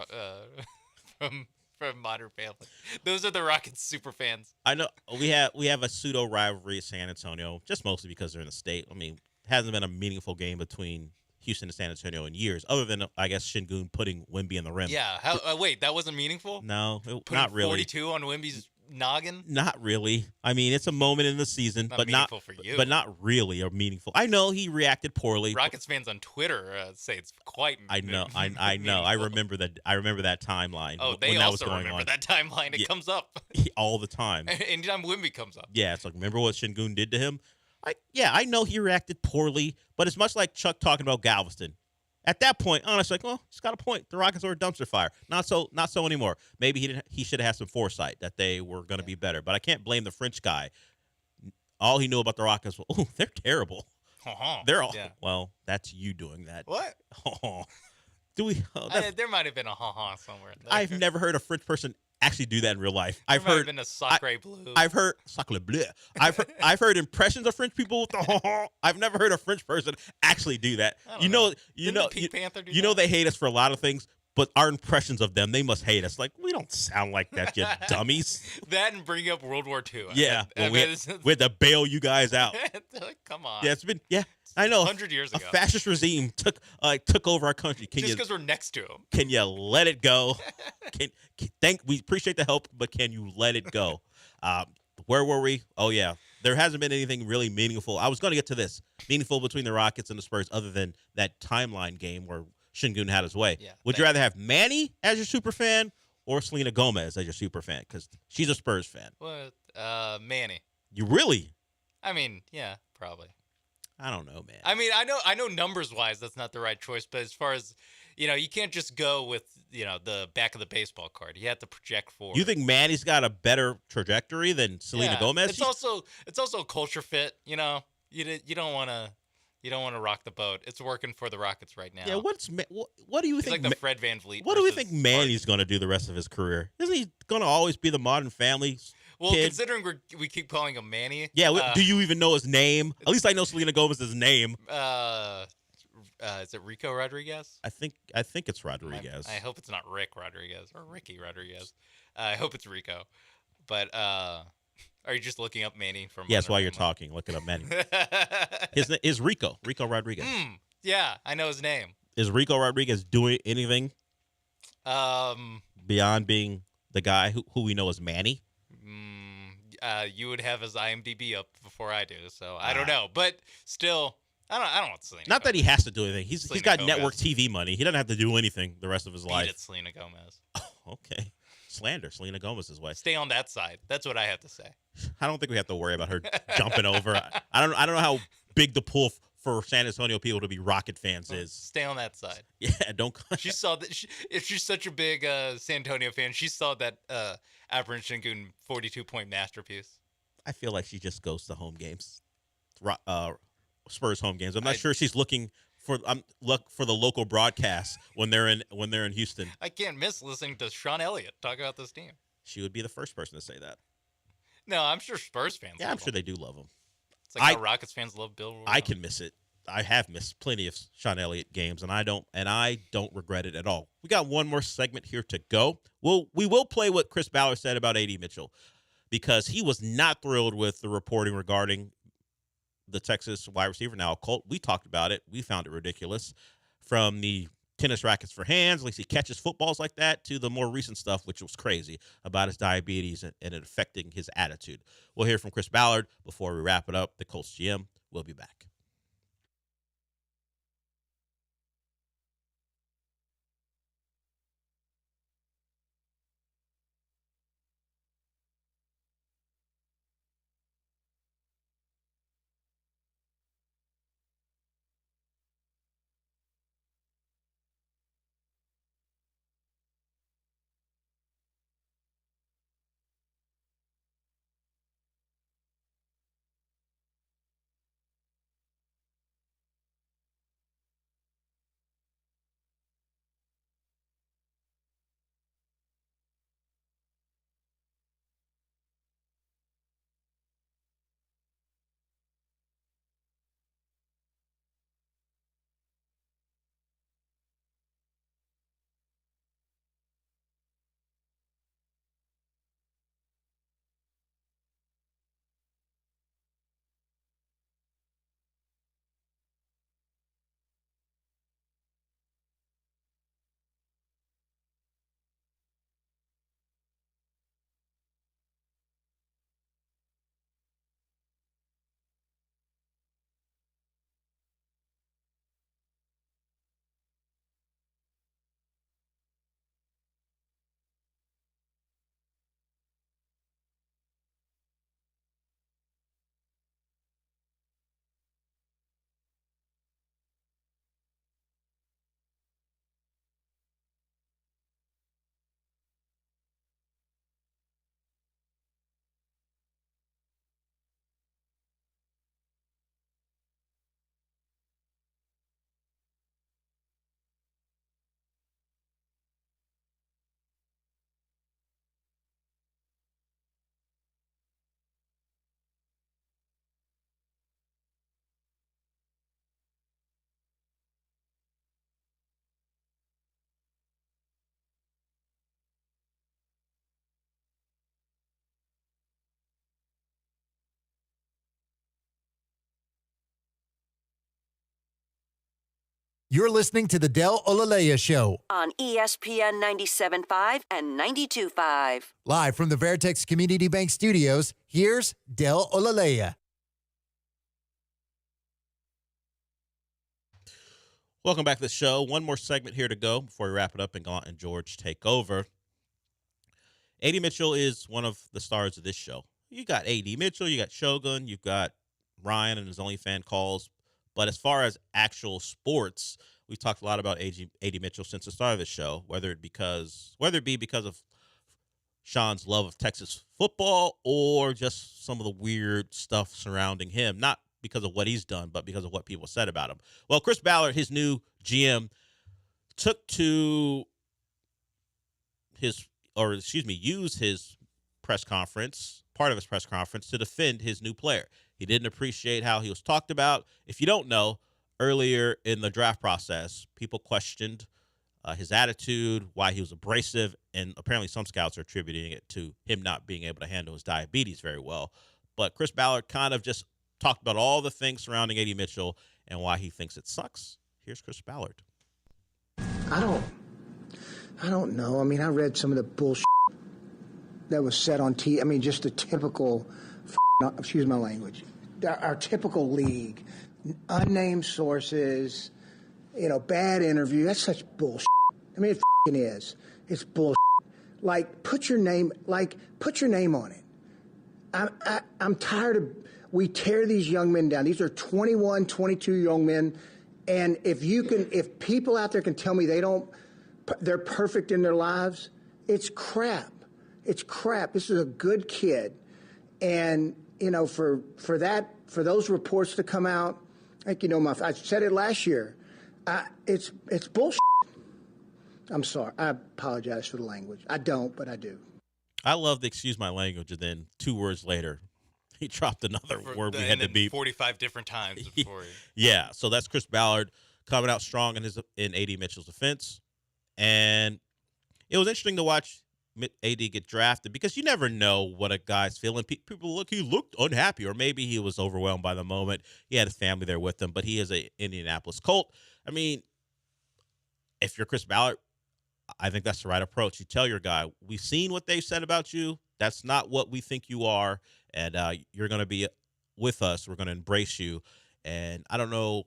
from Modern Family. Those are the Rockets super fans. I know we have a pseudo rivalry at San Antonio, just mostly because they're in the state. I mean, it hasn't been a meaningful game between Houston and San Antonio in years, other than I guess Şengün putting Wemby in the rim. Yeah. Wait, that wasn't meaningful? No, Putting not really. 42 on Wemby's noggin? Not really. I mean, it's a moment in the season, Not but not meaningful for you. but not really or meaningful. I know he reacted poorly. Rockets fans on Twitter say it's quite. I know. I know. I remember that. I remember that timeline. Oh, when they that was also going remember on. that timeline. It Yeah. comes up all the time. anytime Wemby comes up. Yeah, it's like, remember what Şengün did to him? I know he reacted poorly, but it's much like Chuck talking about Galveston. At that point, honestly, like, well, he's got a point. The Rockets are a dumpster fire. Not so anymore. Maybe he should have had some foresight that they were going to be better. But I can't blame the French guy. All he knew about the Rockets was, oh, they're terrible. They're all well. That's you doing that. What? Do we? There might have been a ha-ha somewhere. In there. I've never heard a French person actually do that in real life. There I've might heard have been a sacre bleu. I've heard sacre bleu. I've heard impressions of French people with the I've never heard a French person actually do that. You know, Pink Panther do you know they hate us for a lot of things, but our impressions of them, they must hate us. Like, we don't sound like that, you dummies. That and bring up World War II. Yeah, we had to bail you guys out. Come on. Yeah, it's been I know. 100 years ago. A fascist regime took over our country. Just because we're next to them. Can you let it go? We appreciate the help, but can you let it go? Where were we? Oh yeah, there hasn't been anything really meaningful. I was going to get to this meaningful between the Rockets and the Spurs, other than that timeline game where Şengün had his way. Yeah, Would you rather have Manny as your super fan or Selena Gomez as your super fan? Because she's a Spurs fan. What? Manny. You really? I mean, yeah, probably. I don't know, man. I mean, I know numbers wise that's not the right choice, but as far as you can't just go with the back of the baseball card. You have to project forward. You think Manny's got a better trajectory than Selena Gomez? It's also a culture fit. You don't want to rock the boat. It's working for the Rockets right now. Yeah. What do you think? Like the Fred VanVleet. What do we think Manny's going to do the rest of his career? Isn't he going to always be the Modern Family? Well, kid? considering we keep calling him Manny. Yeah. Do you even know his name? At least I know Selena Gomez's name. Is it Rico Rodriguez? I think it's Rodriguez. I hope it's not Rick Rodriguez or Ricky Rodriguez. I hope it's Rico. But are you just looking up Manny from? Yes, while you're talking, look it up, Manny. His name is Rico Rodriguez. Yeah, I know his name. Is Rico Rodriguez doing anything beyond being the guy who we know as Manny? You would have his IMDb up before I do, so I don't know. But still, I don't want Selena. Not that he has to do anything. He's got Gomez. network TV money. He doesn't have to do anything the rest of his life. Beat it, Selena Gomez. Oh, okay. Slander Selena Gomez's way. Stay on that side. That's what I have to say. I don't think we have to worry about her jumping over. I don't know how big the pull for San Antonio people to be Rocket fans is. Stay on that side. Yeah, don't. She saw that. If she's such a big San Antonio fan, she saw that Alperen Şengün 42-point masterpiece. I feel like she just goes to home games, Spurs home games. I'm not sure she's looking for the local broadcast when they're in Houston. I can't miss listening to Sean Elliott talk about this team. She would be the first person to say that. No, I'm sure Spurs fans. Yeah, I'm sure they do love him. It's like how Rockets fans love Bill Ruhl. I can miss it. I have missed plenty of Sean Elliott games, and I don't regret it at all. We got one more segment here to go. We will play what Chris Ballard said about A.D. Mitchell, because he was not thrilled with the reporting regarding the Texas wide receiver, now a Colt. We talked about it. We found it ridiculous. From the tennis rackets for hands, at least he catches footballs like that, to the more recent stuff, which was crazy, about his diabetes and it affecting his attitude. We'll hear from Chris Ballard before we wrap it up. The Colts GM will be back. You're listening to the Del Olaleye Show. On ESPN 97.5 and 92.5. Live from the Veritex Community Bank Studios, here's Del Olaleye. Welcome back to the show. One more segment here to go before we wrap it up and Gallant and George take over. A.D. Mitchell is one of the stars of this show. You got A.D. Mitchell, you got Shogun, you've got Ryan and his OnlyFans calls. But as far as actual sports, we've talked a lot about A.D. Mitchell since the start of the show, whether it be because of Sean's love of Texas football or just some of the weird stuff surrounding him. Not because of what he's done, but because of what people said about him. Well, Chris Ballard, his new GM, used his press conference, part of his press conference, to defend his new player. He didn't appreciate how he was talked about. If you don't know, earlier in the draft process, people questioned his attitude, why he was abrasive, and apparently some scouts are attributing it to him not being able to handle his diabetes very well. But Chris Ballard kind of just talked about all the things surrounding A.D. Mitchell and why he thinks it sucks. Here's Chris Ballard. I don't know. I mean, I read some of the bullshit that was said on TV. I mean, just the typical, excuse my language, our typical league, unnamed sources, bad interview. That's such bullshit. I mean, it is. It's bullshit. Put your name on it. I'm tired of, we tear these young men down. These are 21, 22 young men. And if people out there can tell me they're perfect in their lives, it's crap. It's crap. This is a good kid. And, for those reports to come out, I said it last year. It's bullshit. I'm sorry. I apologize for the language. I don't, but I do. I love the excuse my language, and then 2 words later, he dropped another word we had to beep 45 different times before. Yeah, so that's Chris Ballard coming out strong in A.D. Mitchell's defense. And it was interesting to watch A.D. get drafted because you never know what a guy's feeling. People he looked unhappy, or maybe he was overwhelmed by the moment. He had his family there with him, but he is an Indianapolis Colt. I mean, if you're Chris Ballard, I think that's the right approach. You tell your guy, we've seen what they've said about you. That's not what we think you are, and you're going to be with us. We're going to embrace you. And I don't know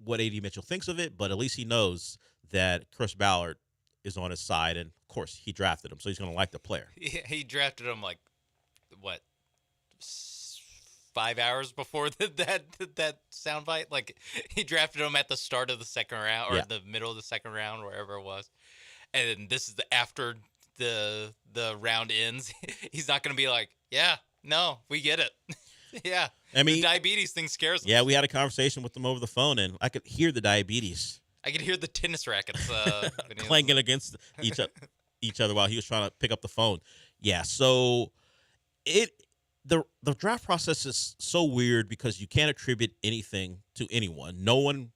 what A.D. Mitchell thinks of it, but at least he knows that Chris Ballard is on his side, and of course he drafted him, so he's going to like the player. He drafted him 5 hours before that soundbite. He drafted him at the start of the second round or the middle of the second round, wherever it was. And this is after the round ends. He's not going to be like, yeah, no, we get it. Yeah, I mean, the diabetes thing scares him. Yeah, we had a conversation with them over the phone, and I could hear the diabetes. I could hear the tennis rackets clanging against each other while he was trying to pick up the phone. Yeah, so the draft process is so weird because you can't attribute anything to anyone. No one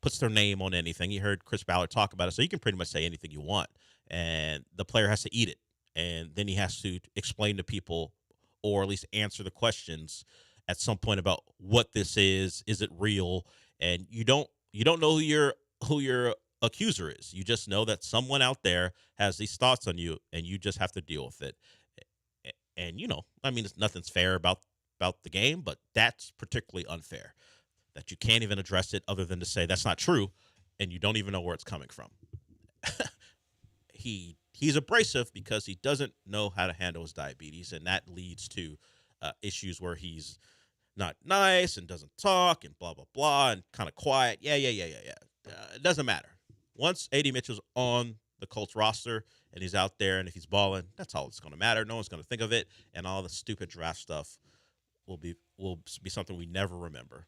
puts their name on anything. You heard Chris Ballard talk about it, so you can pretty much say anything you want, and the player has to eat it, and then he has to explain to people or at least answer the questions at some point about what this is it real, and you don't know who your accuser is. You just know that someone out there has these thoughts on you, and you just have to deal with it. And nothing's fair about the game, but that's particularly unfair that you can't even address it other than to say that's not true, and you don't even know where it's coming from. He's abrasive because he doesn't know how to handle his diabetes, and that leads to issues where he's not nice and doesn't talk and blah, blah, blah, and kind of quiet. Yeah. It doesn't matter. Once A.D. Mitchell's on the Colts roster and he's out there and if he's balling, that's all that's going to matter. No one's going to think of it, and all the stupid draft stuff will be something we never remember.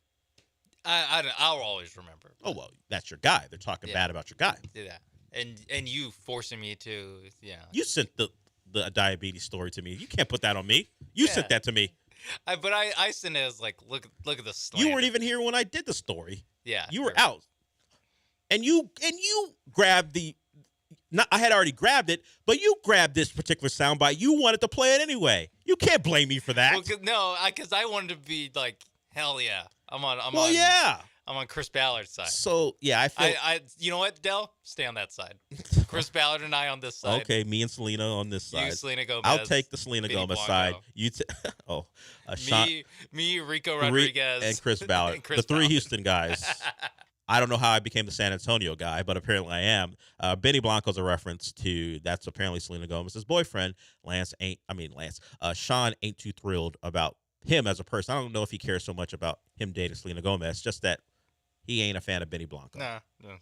I'll always remember. Oh, well, that's your guy. They're talking bad about your guy. Yeah. And you forcing me to, You sent the diabetes story to me. You can't put that on me. You sent that to me. But I sent it as look at the slander. You weren't even here when I did the story. Yeah. You were out. And you grabbed I had already grabbed it, but you grabbed this particular soundbite. You wanted to play it anyway. You can't blame me for that. Well, no, because I wanted to be like, hell yeah. I'm on. Yeah. I'm on Chris Ballard's side. So yeah, I feel. You know what, Dell? Stay on that side. Chris Ballard and I on this side. Okay, me and Selena on this side. You, Selena Gomez. I'll take the Selena Vinny Gomez Blanco. side. You Sean, me, Rico Rodriguez, and Chris Ballard, and Chris the three Ballard. Houston guys. I don't know how I became the San Antonio guy, but apparently I am. Benny Blanco's a reference to that's apparently Selena Gomez's boyfriend. Sean ain't too thrilled about him as a person. I don't know if he cares so much about him dating Selena Gomez, just that he ain't a fan of Benny Blanco. Nah, no.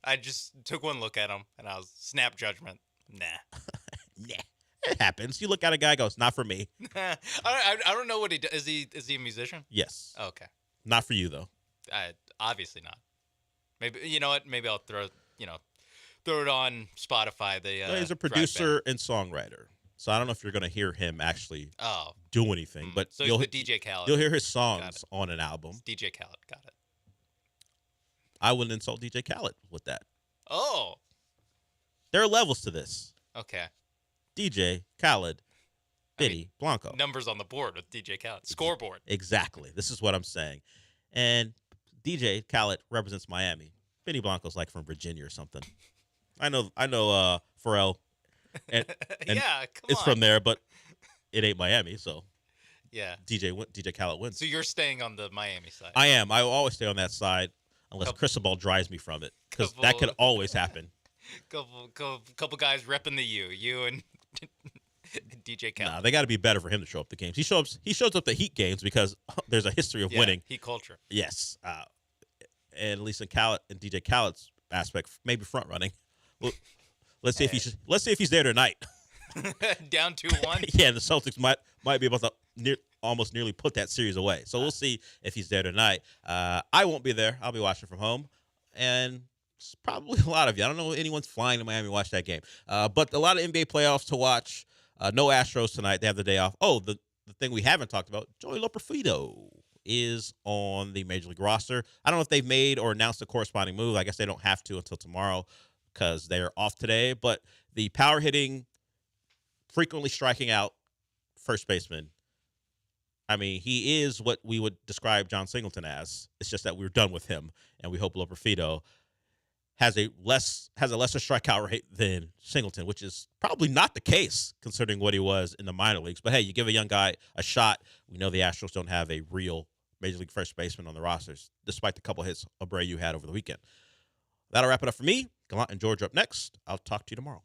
I just took one look at him and I was snap judgment. Nah. Nah. It happens. You look at a guy, goes, not for me. I don't know what he does. Is he a musician? Yes. Okay. Not for you though. Obviously not. Maybe you know what? Maybe I'll throw it on Spotify. He's a producer and songwriter. So I don't know if you're going to hear him actually do anything, but so he's the DJ Khaled. You'll hear his songs on an album. It's DJ Khaled, got it. I wouldn't insult DJ Khaled with that. Oh. There are levels to this. Okay. DJ Khaled, Benny Blanco. Numbers on the board with DJ Khaled. Scoreboard. Exactly. This is what I'm saying. And DJ Khaled represents Miami. Benny Blanco's like from Virginia or something. I know Pharrell and yeah, come it's on. from there, but it ain't Miami, so yeah. DJ Khaled wins. So you're staying on the Miami side. I am. I will always stay on that side unless Cristobal drives me from it, because that could always happen. Couple guys repping the you and DJ Khaled. Nah, they got to be better for him to show up the games. He shows up the Heat games because there's a history of winning. Heat culture. Yes, and at least in Khaled and DJ Khaled's aspect, maybe front running. Well, let's see if he's there tonight. Down 2-1. Yeah, the Celtics might be able to almost nearly put that series away. So we'll see if he's there tonight. I won't be there. I'll be watching from home, and it's probably a lot of you. I don't know if anyone's flying to Miami to watch that game, but a lot of NBA playoffs to watch. No Astros tonight. They have the day off. Oh, the thing we haven't talked about, Joey Loperfido is on the Major League roster. I don't know if they've made or announced a corresponding move. I guess they don't have to until tomorrow because they're off today. But the power hitting, frequently striking out first baseman, I mean, he is what we would describe John Singleton as. It's just that we're done with him, and we hope Loperfido has a lesser strikeout rate than Singleton, which is probably not the case considering what he was in the minor leagues. But hey, you give a young guy a shot. We know the Astros don't have a real Major League first baseman on the rosters, despite the couple hits Abreu had over the weekend. That'll wrap it up for me. Gallant and George up next. I'll talk to you tomorrow.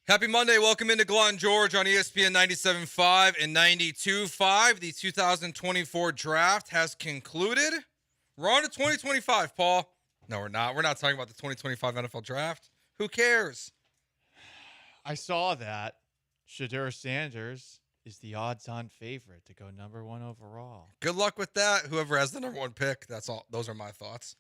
Happy Monday. Welcome into Gallant George on ESPN 97.5 and 92.5. The 2024 draft has concluded. We're on to 2025, Paul. No, we're not. We're not talking about the 2025 NFL draft. Who cares? I saw that Shedeur Sanders is the odds-on favorite to go number 1 overall. Good luck with that. Whoever has the number 1 pick, that's all. Those are my thoughts.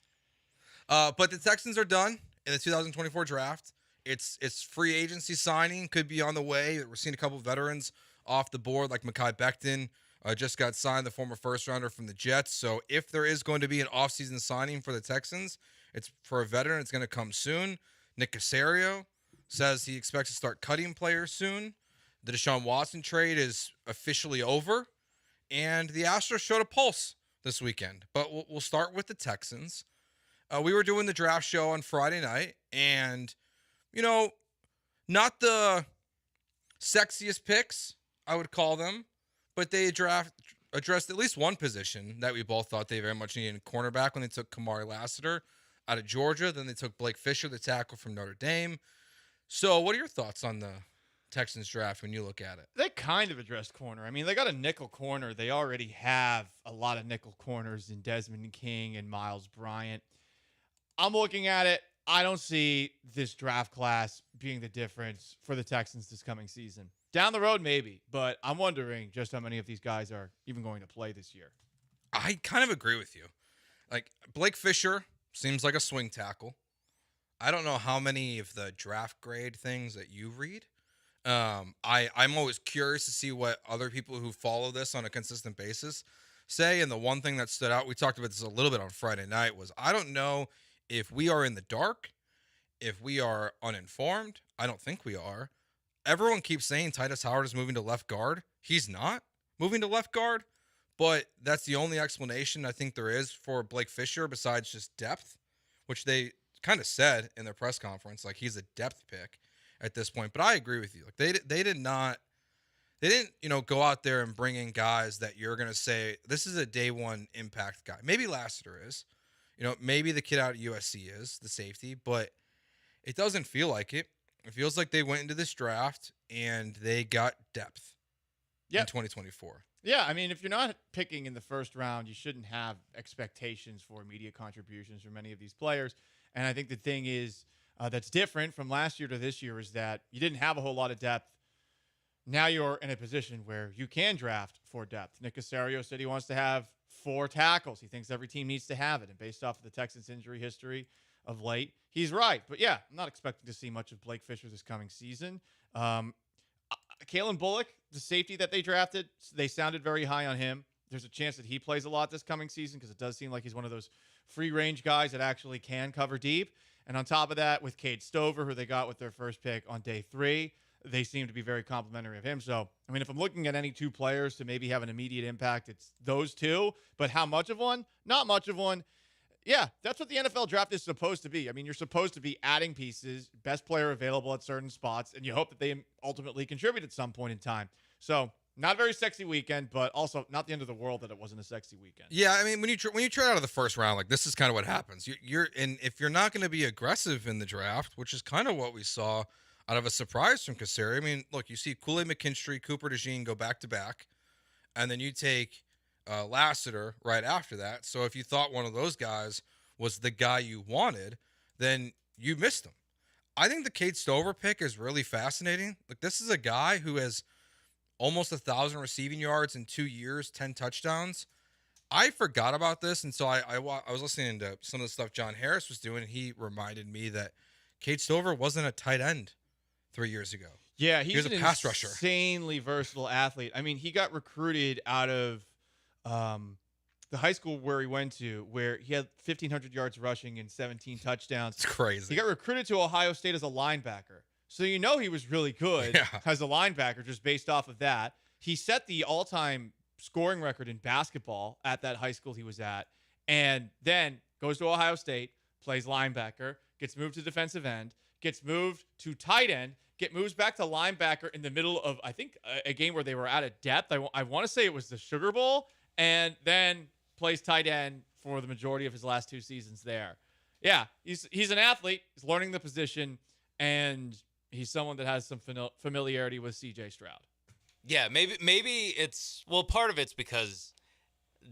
But the Texans are done in the 2024 draft. It's free agency signing, could be on the way. We're seeing a couple of veterans off the board, like Mekhi Becton just got signed, the former first-rounder from the Jets. So if there is going to be an offseason signing for the Texans, it's for a veteran. It's going to come soon. Nick Caserio says he expects to start cutting players soon. The Deshaun Watson trade is officially over, and the Astros showed a pulse this weekend. But we'll start with the Texans. We were doing the draft show on Friday night, and not the sexiest picks, I would call them, but they addressed at least one position that we both thought they very much needed in cornerback when they took Kamari Lassiter out of Georgia. Then they took Blake Fisher, the tackle from Notre Dame. So what are your thoughts on the Texans draft when you look at it? They kind of addressed corner. I mean, they got a nickel corner. They already have a lot of nickel corners in Desmond King and Miles Bryant. I'm looking at it. I don't see this draft class being the difference for the Texans this coming season. Down the road, maybe, but I'm wondering just how many of these guys are even going to play this year. I kind of agree with you. Like, Blake Fisher seems like a swing tackle. I don't know how many of the draft grade things that you read. I'm always curious to see what other people who follow this on a consistent basis say. And the one thing that stood out, we talked about this a little bit on Friday night, was I don't know if we are in the dark, if we are uninformed. I don't think we are. Everyone keeps saying Titus Howard is moving to left guard. He's not moving to left guard, but that's the only explanation I think there is for Blake Fisher besides just depth, which they kind of said in their press conference, like he's a depth pick at this point. But I agree with you. Like they didn't go out there and bring in guys that you're going to say, this is a day one impact guy. Maybe Lassiter is. Maybe the kid out of USC is the safety, but it doesn't feel like it. It feels like they went into this draft and they got depth in 2024. Yeah, I mean, if you're not picking in the first round, you shouldn't have expectations for immediate contributions from many of these players. And I think the thing is that's different from last year to this year is that you didn't have a whole lot of depth. Now you're in a position where you can draft for depth. Nick Caserio said he wants to have 4 tackles. He thinks every team needs to have it. And based off of the Texans' injury history of late, he's right. But yeah, I'm not expecting to see much of Blake Fisher this coming season. Kalen Bullock, the safety that they drafted, they sounded very high on him. There's a chance that he plays a lot this coming season because it does seem like he's one of those free-range guys that actually can cover deep. And on top of that, with Cade Stover, who they got with their first pick on day 3, they seem to be very complimentary of him. So, I mean, if I'm looking at any 2 players to maybe have an immediate impact, it's those 2. But how much of one? Not much of one. Yeah, that's what the NFL draft is supposed to be. I mean, you're supposed to be adding pieces, best player available at certain spots, and you hope that they ultimately contribute at some point in time. So, not a very sexy weekend, but also not the end of the world that it wasn't a sexy weekend. Yeah, I mean, when you trade out of the first round, like this is kind of what happens. And if you're not going to be aggressive in the draft, which is kind of what we saw out of a surprise from Caserio. I mean, look, you see Kool-Aid McKinstry, Cooper DeJean go back to back, and then you take Lassiter right after that. So if you thought one of those guys was the guy you wanted, then you missed him. I think the Cade Stover pick is really fascinating. Like, this is a guy who has almost 1,000 receiving yards in 2 years, 10 touchdowns. I forgot about this, and so I was listening to some of the stuff John Harris was doing, and he reminded me that Cade Stover wasn't a tight end 3 years ago. Yeah, he was a pass rusher. Insanely versatile athlete. I mean, he got recruited out of the high school where he went to, where he had 1,500 yards rushing and 17 touchdowns. It's crazy. He got recruited to Ohio State as a linebacker. So he was really good as a linebacker just based off of that. He set the all-time scoring record in basketball at that high school he was at, and then goes to Ohio State, plays linebacker, gets moved to defensive end, gets moved to tight end, moves back to linebacker in the middle of, I think, a game where they were out of depth. I want to say it was the Sugar Bowl, and then plays tight end for the majority of his last 2 seasons there. Yeah, he's an athlete. He's learning the position, and He's someone that has some familiarity with C.J. Stroud. Yeah, maybe it's part of it's because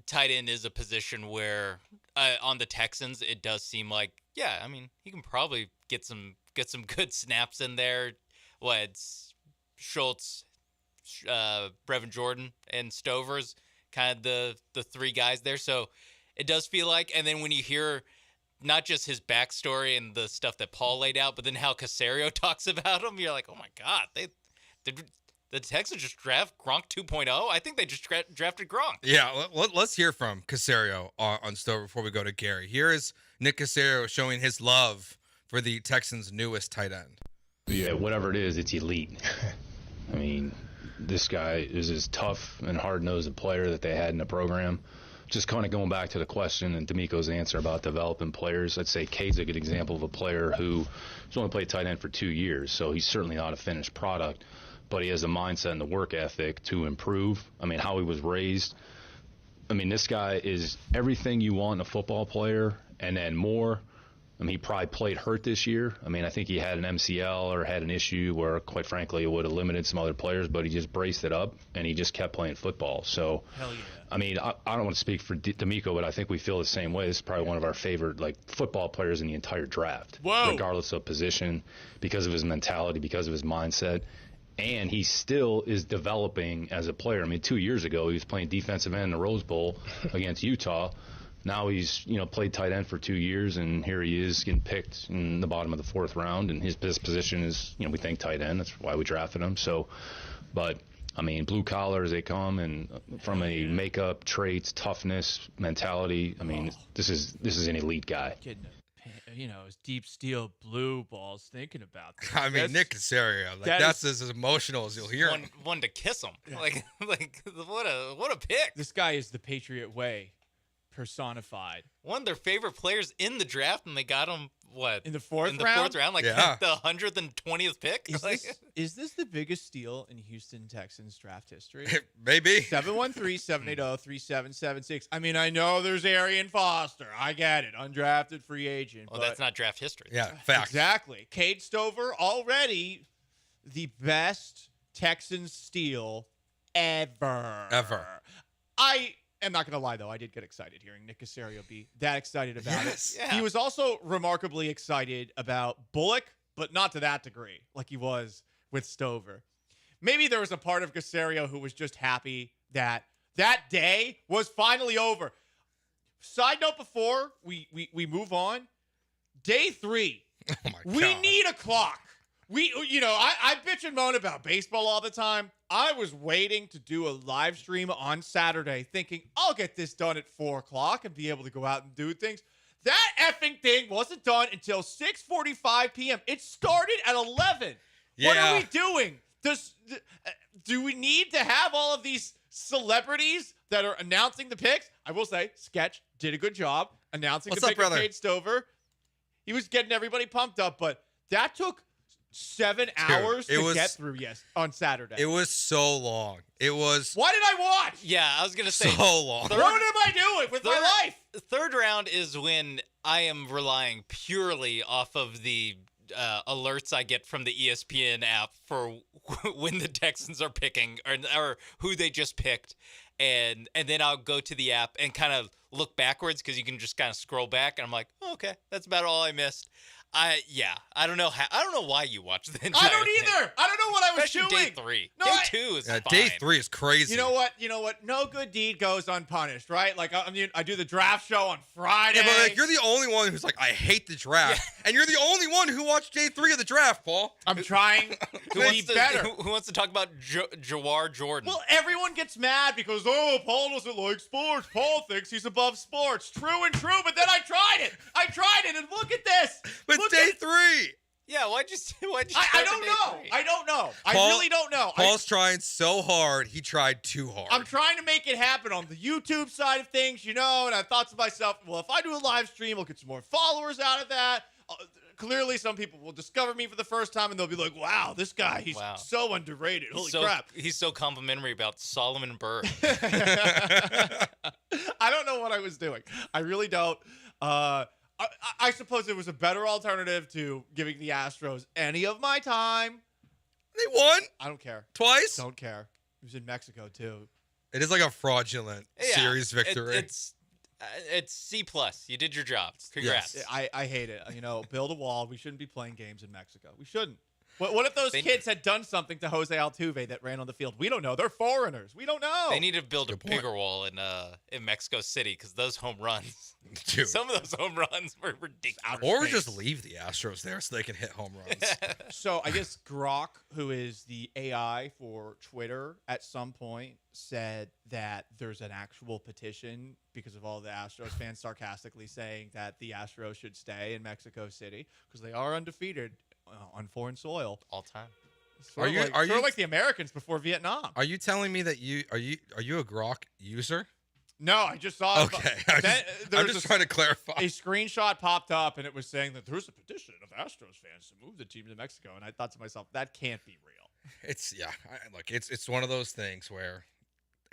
tight end is a position where on the Texans it does seem like he can probably get some good snaps in there. It's Schultz, Brevin Jordan, and Stover's kind of the three guys there. So it does feel like, and then when you hear not just his backstory and the stuff that Paul laid out, but then how Caserio talks about him, you're like, oh my God, the Texans just draft Gronk 2.0? I think they just drafted Gronk. Yeah, let's hear from Caserio on Stover before we go to Gary. Here is Nick Caserio showing his love for the Texans' newest tight end. Yeah, whatever it is, it's elite. I mean, this guy is as tough and hard-nosed a player that they had in the program. Just kind of going back to the question and D'Amico's answer about developing players, I'd say Cade's a good example of a player who's only played tight end for 2 years, so he's certainly not a finished product, but he has the mindset and the work ethic to improve. I mean, how he was raised. I mean, this guy is everything you want in a football player and then more. I mean, he probably played hurt this year. I mean, I think he had an MCL or had an issue where, quite frankly, it would have limited some other players, but he just braced it up, and he just kept playing football. So, hell yeah. I mean, I don't want to speak for D'Amico, but I think we feel the same way. This is probably one of our favorite, football players in the entire draft, regardless of position, because of his mentality, because of his mindset. And he still is developing as a player. I mean, 2 years ago, he was playing defensive end in the Rose Bowl against Utah. Now he's, played tight end for 2 years, and here he is getting picked in the bottom of the 4th round, and his position is, we think tight end. That's why we drafted him. So, but, I mean, blue collar as they come, and from a makeup, traits, toughness, mentality, I mean, this is an elite guy. Getting his deep steel blue balls thinking about this. I mean, Nick Caserio, that's as emotional as you'll hear him. One to kiss him. Yeah. What a pick. This guy is the Patriot way personified. One of their favorite players in the draft, and they got him in the fourth round, the 120th pick. Is this the biggest steal in Houston Texans draft history? Maybe. 713-780-3776. I mean, I know there's Arian Foster. I get it, undrafted free agent. Well, that's not draft history. Yeah, fact. Exactly. Cade Stover already the best Texans steal ever. I'm not going to lie, though. I did get excited hearing Nick Caserio be that excited about it. Yeah. He was also remarkably excited about Bullock, but not to that degree like he was with Stover. Maybe there was a part of Caserio who was just happy that that day was finally over. Side note before we move on, day 3, we need a clock. I bitch and moan about baseball all the time. I was waiting to do a live stream on Saturday thinking I'll get this done at 4 o'clock and be able to go out and do things. That effing thing wasn't done until 6:45 p.m. It started at 11. Yeah. What are we doing? Do we need to have all of these celebrities that are announcing the picks? I will say, Sketch did a good job announcing the pick of Cade Stover. He was getting everybody pumped up, but that took 7 hours to get through on Saturday. It was so long. It was. What did I watch? Yeah, I was gonna say so long. What am I doing with my life? Third round is when I am relying purely off of the alerts I get from the ESPN app for when the Texans are picking or who they just picked, and then I'll go to the app and kind of look backwards because you can just kind of scroll back, and I'm like, oh, okay, that's about all I missed. I don't know why you watched the entire I don't either. thing. I don't know what I was Especially doing. Day 3. No, Day 2 is fine. Day 3 is crazy. You know what? No good deed goes unpunished, right? Like I do the draft show on Friday. Yeah, but you're the only one who's like, I hate the draft, and you're the only one who watched day 3 of the draft, Paul. I'm trying to be better. Who wants to talk about Jawar Jordan? Well, everyone gets mad because Paul doesn't like sports. Paul thinks he's above sports. True, but then I tried it, and look at this. But day 3. Yeah, why'd you I don't know. I don't know. I really don't know. Paul's trying so hard. He tried too hard. I'm trying to make it happen on the YouTube side of things, and I thought to myself, well, if I do a live stream, I'll get some more followers out of that. Clearly, some people will discover me for the first time, and they'll be like, wow, this guy, he's so underrated. Holy crap. He's so complimentary about Solomon Burr. I don't know what I was doing. I really don't. I suppose it was a better alternative to giving the Astros any of my time. They won. I don't care. Twice? Don't care. It was in Mexico, too. It is like a fraudulent Yeah, series victory. It's C+. You did your job. Congrats. Yes. I hate it. Build a wall. We shouldn't be playing games in Mexico. We shouldn't. What if those kids had done something to Jose Altuve that ran on the field? We don't know. They're foreigners. We don't know. They need to build a bigger wall in Mexico City because those home runs, Dude. some of those home runs were ridiculous. Or just leave the Astros there so they can hit home runs. So I guess Grok, who is the AI for Twitter, at some point said that there's an actual petition because of all the Astros fans sarcastically saying that the Astros should stay in Mexico City because they are undefeated on foreign soil all time. Are you like the Americans before Vietnam? Are you telling me that are you a Grok user? No, I just saw. Okay, I'm just trying to clarify. A screenshot popped up, and it was saying that there's a petition of Astros fans to move the team to Mexico, and I thought to myself, that can't be real. It's one of those things where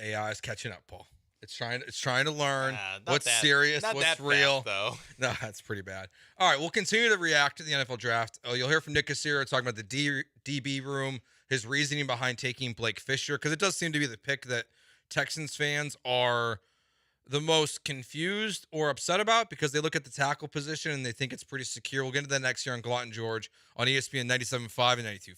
AI is catching up, Paul. It's trying to learn what's serious, what's real. Fast, though. No, that's pretty bad. All right, we'll continue to react to the NFL draft. You'll hear from Nick Cassiro talking about the DB room, his reasoning behind taking Blake Fisher, because it does seem to be the pick that Texans fans are the most confused or upset about because they look at the tackle position and they think it's pretty secure. We'll get into that next year on Gallant George on ESPN 97.5 and 92.5.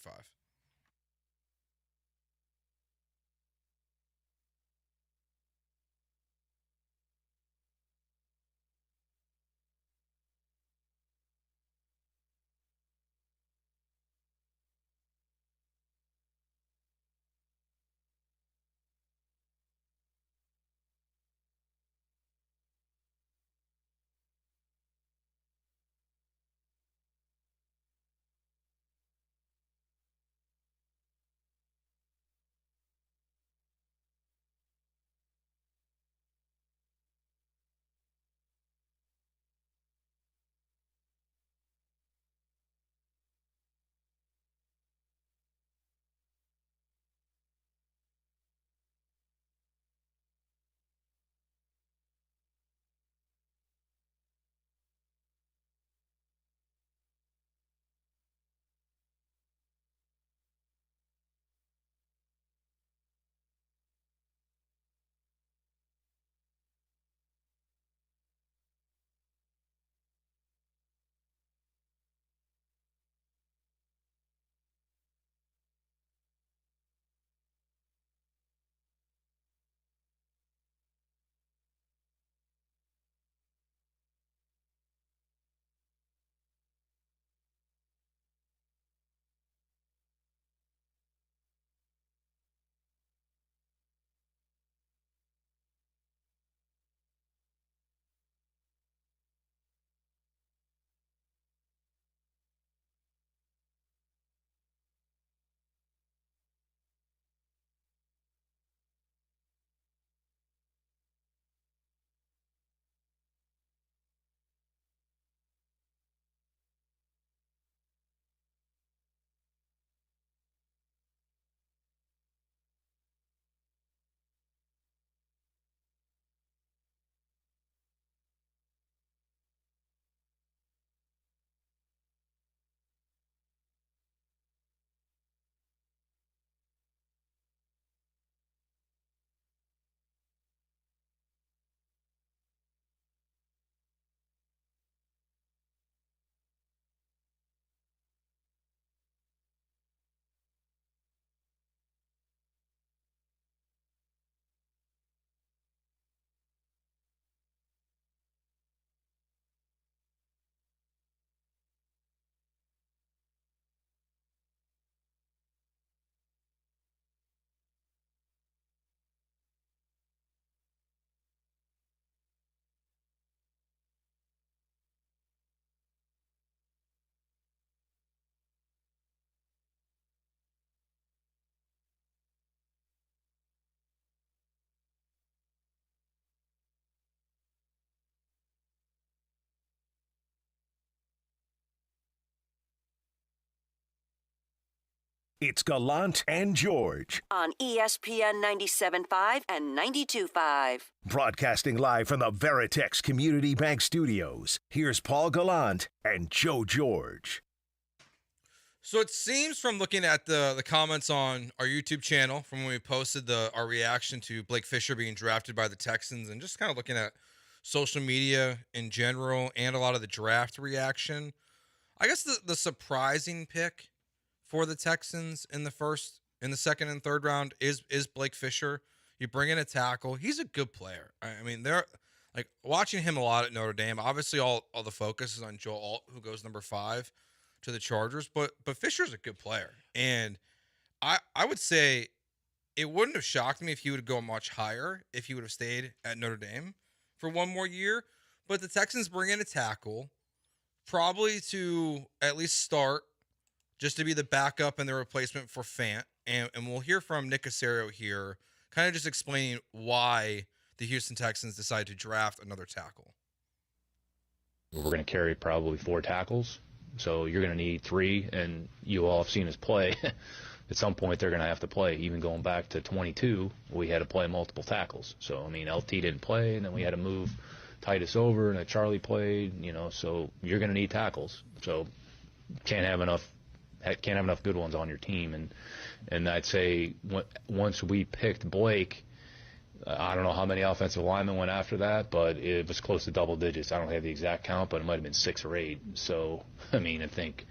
It's Gallant and George. On ESPN 97.5 and 92.5. Broadcasting live from the Veritex Community Bank Studios. Here's Paul Gallant and Joe George. So it seems from looking at the comments on our YouTube channel from when we posted our reaction to Blake Fisher being drafted by the Texans, and just kind of looking at social media in general and a lot of the draft reaction, I guess the surprising pick for the Texans in the second and third round is Blake Fisher. You bring in a tackle. He's a good player. I mean, they're like watching him a lot at Notre Dame. Obviously, all the focus is on Joe Alt, who goes number 5 to the Chargers, but Fisher's a good player. And I would say it wouldn't have shocked me if he would go much higher if he would have stayed at Notre Dame for one more year. But the Texans bring in a tackle, probably to at least start, just to be the backup and the replacement for Fant. And we'll hear from Nick Caserio here, kind of just explaining why the Houston Texans decided to draft another tackle. We're going to carry probably 4 tackles, so you're going to need 3, and you all have seen us play. At some point, they're going to have to play. Even going back to 22, we had to play multiple tackles. So, I mean, LT didn't play, and then we had to move Titus over, and Charlie played, so you're going to need tackles. So can't have enough good ones on your team. And I'd say once we picked Blake, I don't know how many offensive linemen went after that, but it was close to double digits. I don't have the exact count, but it might have been 6 or 8. So, I mean, I think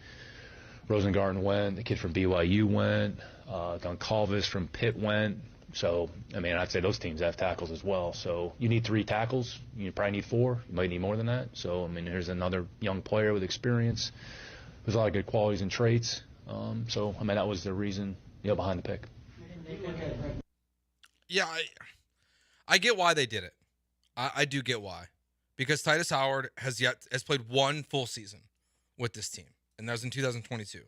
Rosengarten went, the kid from BYU went, Goncalves from Pitt went. So, I mean, I'd say those teams have tackles as well. So you need 3 tackles. You probably need 4. You might need more than that. So, I mean, here's another young player with experience. There's a lot of good qualities and traits. So, I mean, that was the reason behind the pick. Yeah, I get why they did it. I do get why. Because Titus Howard has played 1 full season with this team, and that was in 2022.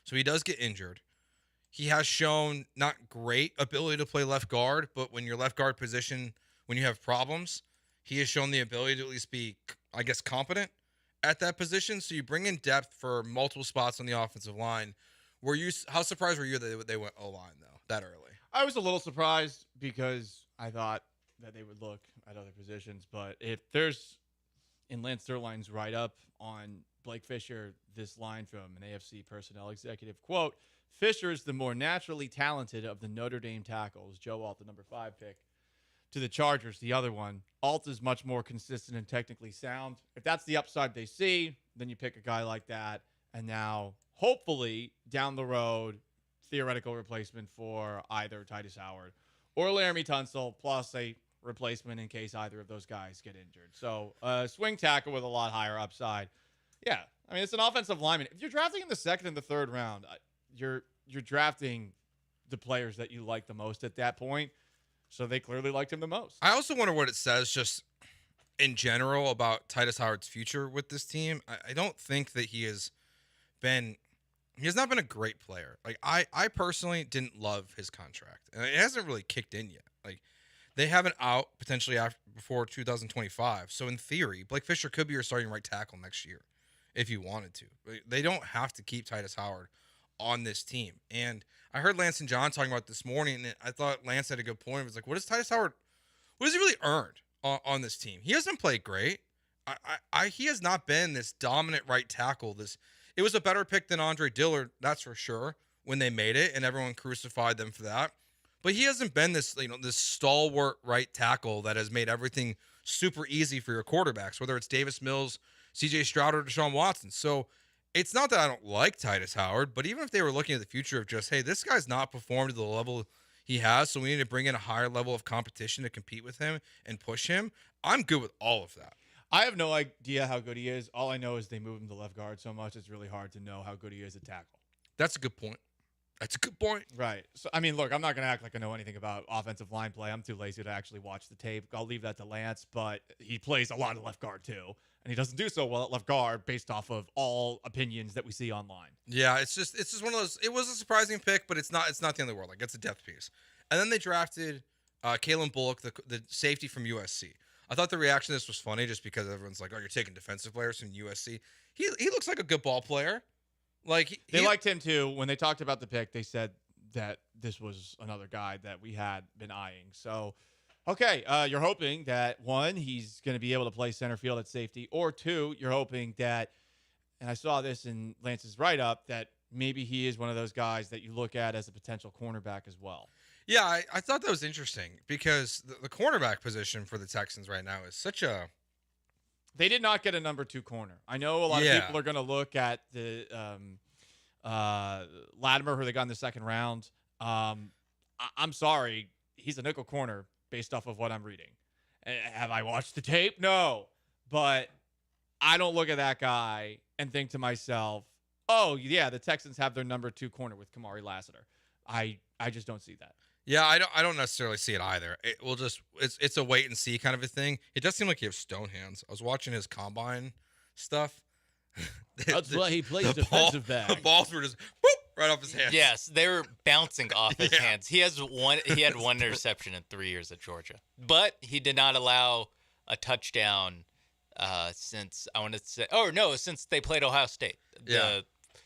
So he does get injured. He has shown not great ability to play left guard, but when your left guard position, when you have problems, he has shown the ability to at least be, I guess, competent at that position. So you bring in depth for multiple spots on the offensive line. How surprised were you that they went O-line, though, that early? I was a little surprised because I thought that they would look at other positions. But if there's, in Lance Zierlein's write-up on Blake Fisher, this line from an AFC personnel executive, quote, Fisher is the more naturally talented of the Notre Dame tackles. Joe Alt, the number 5 pick, to the Chargers, the other one. Alt is much more consistent and technically sound. If that's the upside they see, then you pick a guy like that. And now, hopefully, down the road, theoretical replacement for either Titus Howard or Laramie Tunsil, plus a replacement in case either of those guys get injured. So, swing tackle with a lot higher upside. Yeah, I mean, it's an offensive lineman. If you're drafting in the second and the third round, you're drafting the players that you like the most at that point. So they clearly liked him the most. I also wonder what it says just in general about Titus Howard's future with this team. I don't think that he has not been a great player. Like I personally didn't love his contract, and it hasn't really kicked in yet. Like they have an out potentially before 2025. So in theory, Blake Fisher could be your starting right tackle next year if you wanted to. They don't have to keep Titus Howard on this team. And I heard Lance and John talking about it this morning, and I thought Lance had a good point. It was like, what has Titus Howard, what has he really earned on this team? He hasn't played great. He has not been this dominant right tackle. It was a better pick than Andre Dillard, that's for sure, when they made it, and everyone crucified them for that. But he hasn't been this stalwart right tackle that has made everything super easy for your quarterbacks, whether it's Davis Mills, C.J. Stroud, or Deshaun Watson. So it's not that I don't like Titus Howard, but even if they were looking at the future of just, hey, this guy's not performed to the level he has, so we need to bring in a higher level of competition to compete with him and push him, I'm good with all of that. I have no idea how good he is. All I know is they move him to left guard so much, it's really hard to know how good he is at tackle. That's a good point. That's a good point. Right. So, I mean, look, I'm not going to act like I know anything about offensive line play. I'm too lazy to actually watch the tape. I'll leave that to Lance, but he plays a lot of left guard too, and he doesn't do so well at left guard based off of all opinions that we see online. Yeah, it's just one of those. It was a surprising pick, but it's not the end of the world. Like, it's a depth piece. And then they drafted Kalen Bullock, the safety from USC. I thought the reaction to this was funny just because everyone's like, oh, you're taking defensive players from USC. He looks like a good ball player. Like they liked him too. When they talked about the pick, they said that this was another guy that we had been eyeing. So, okay, you're hoping that, one, he's going to be able to play center field at safety, or two, you're hoping that, and I saw this in Lance's write-up, that maybe he is one of those guys that you look at as a potential cornerback as well. Yeah, I thought that was interesting because the cornerback position for the Texans right now is such a... They did not get a number 2 corner. I know a lot of people are going to look at the Latimer, who they got in the second round. I'm sorry. He's a nickel corner based off of what I'm reading. Have I watched the tape? No. But I don't look at that guy and think to myself, oh, yeah, the Texans have their number 2 corner with Kamari Lassiter. I just don't see that. Yeah, I don't necessarily see it either. It's a wait and see kind of a thing. It does seem like he has stone hands. I was watching his combine stuff. That's why he plays defensive back. The balls were just boop, right off his hands. Yes, they were bouncing off his hands. He had one interception in 3 years at Georgia, but he did not allow a touchdown since since they played Ohio State.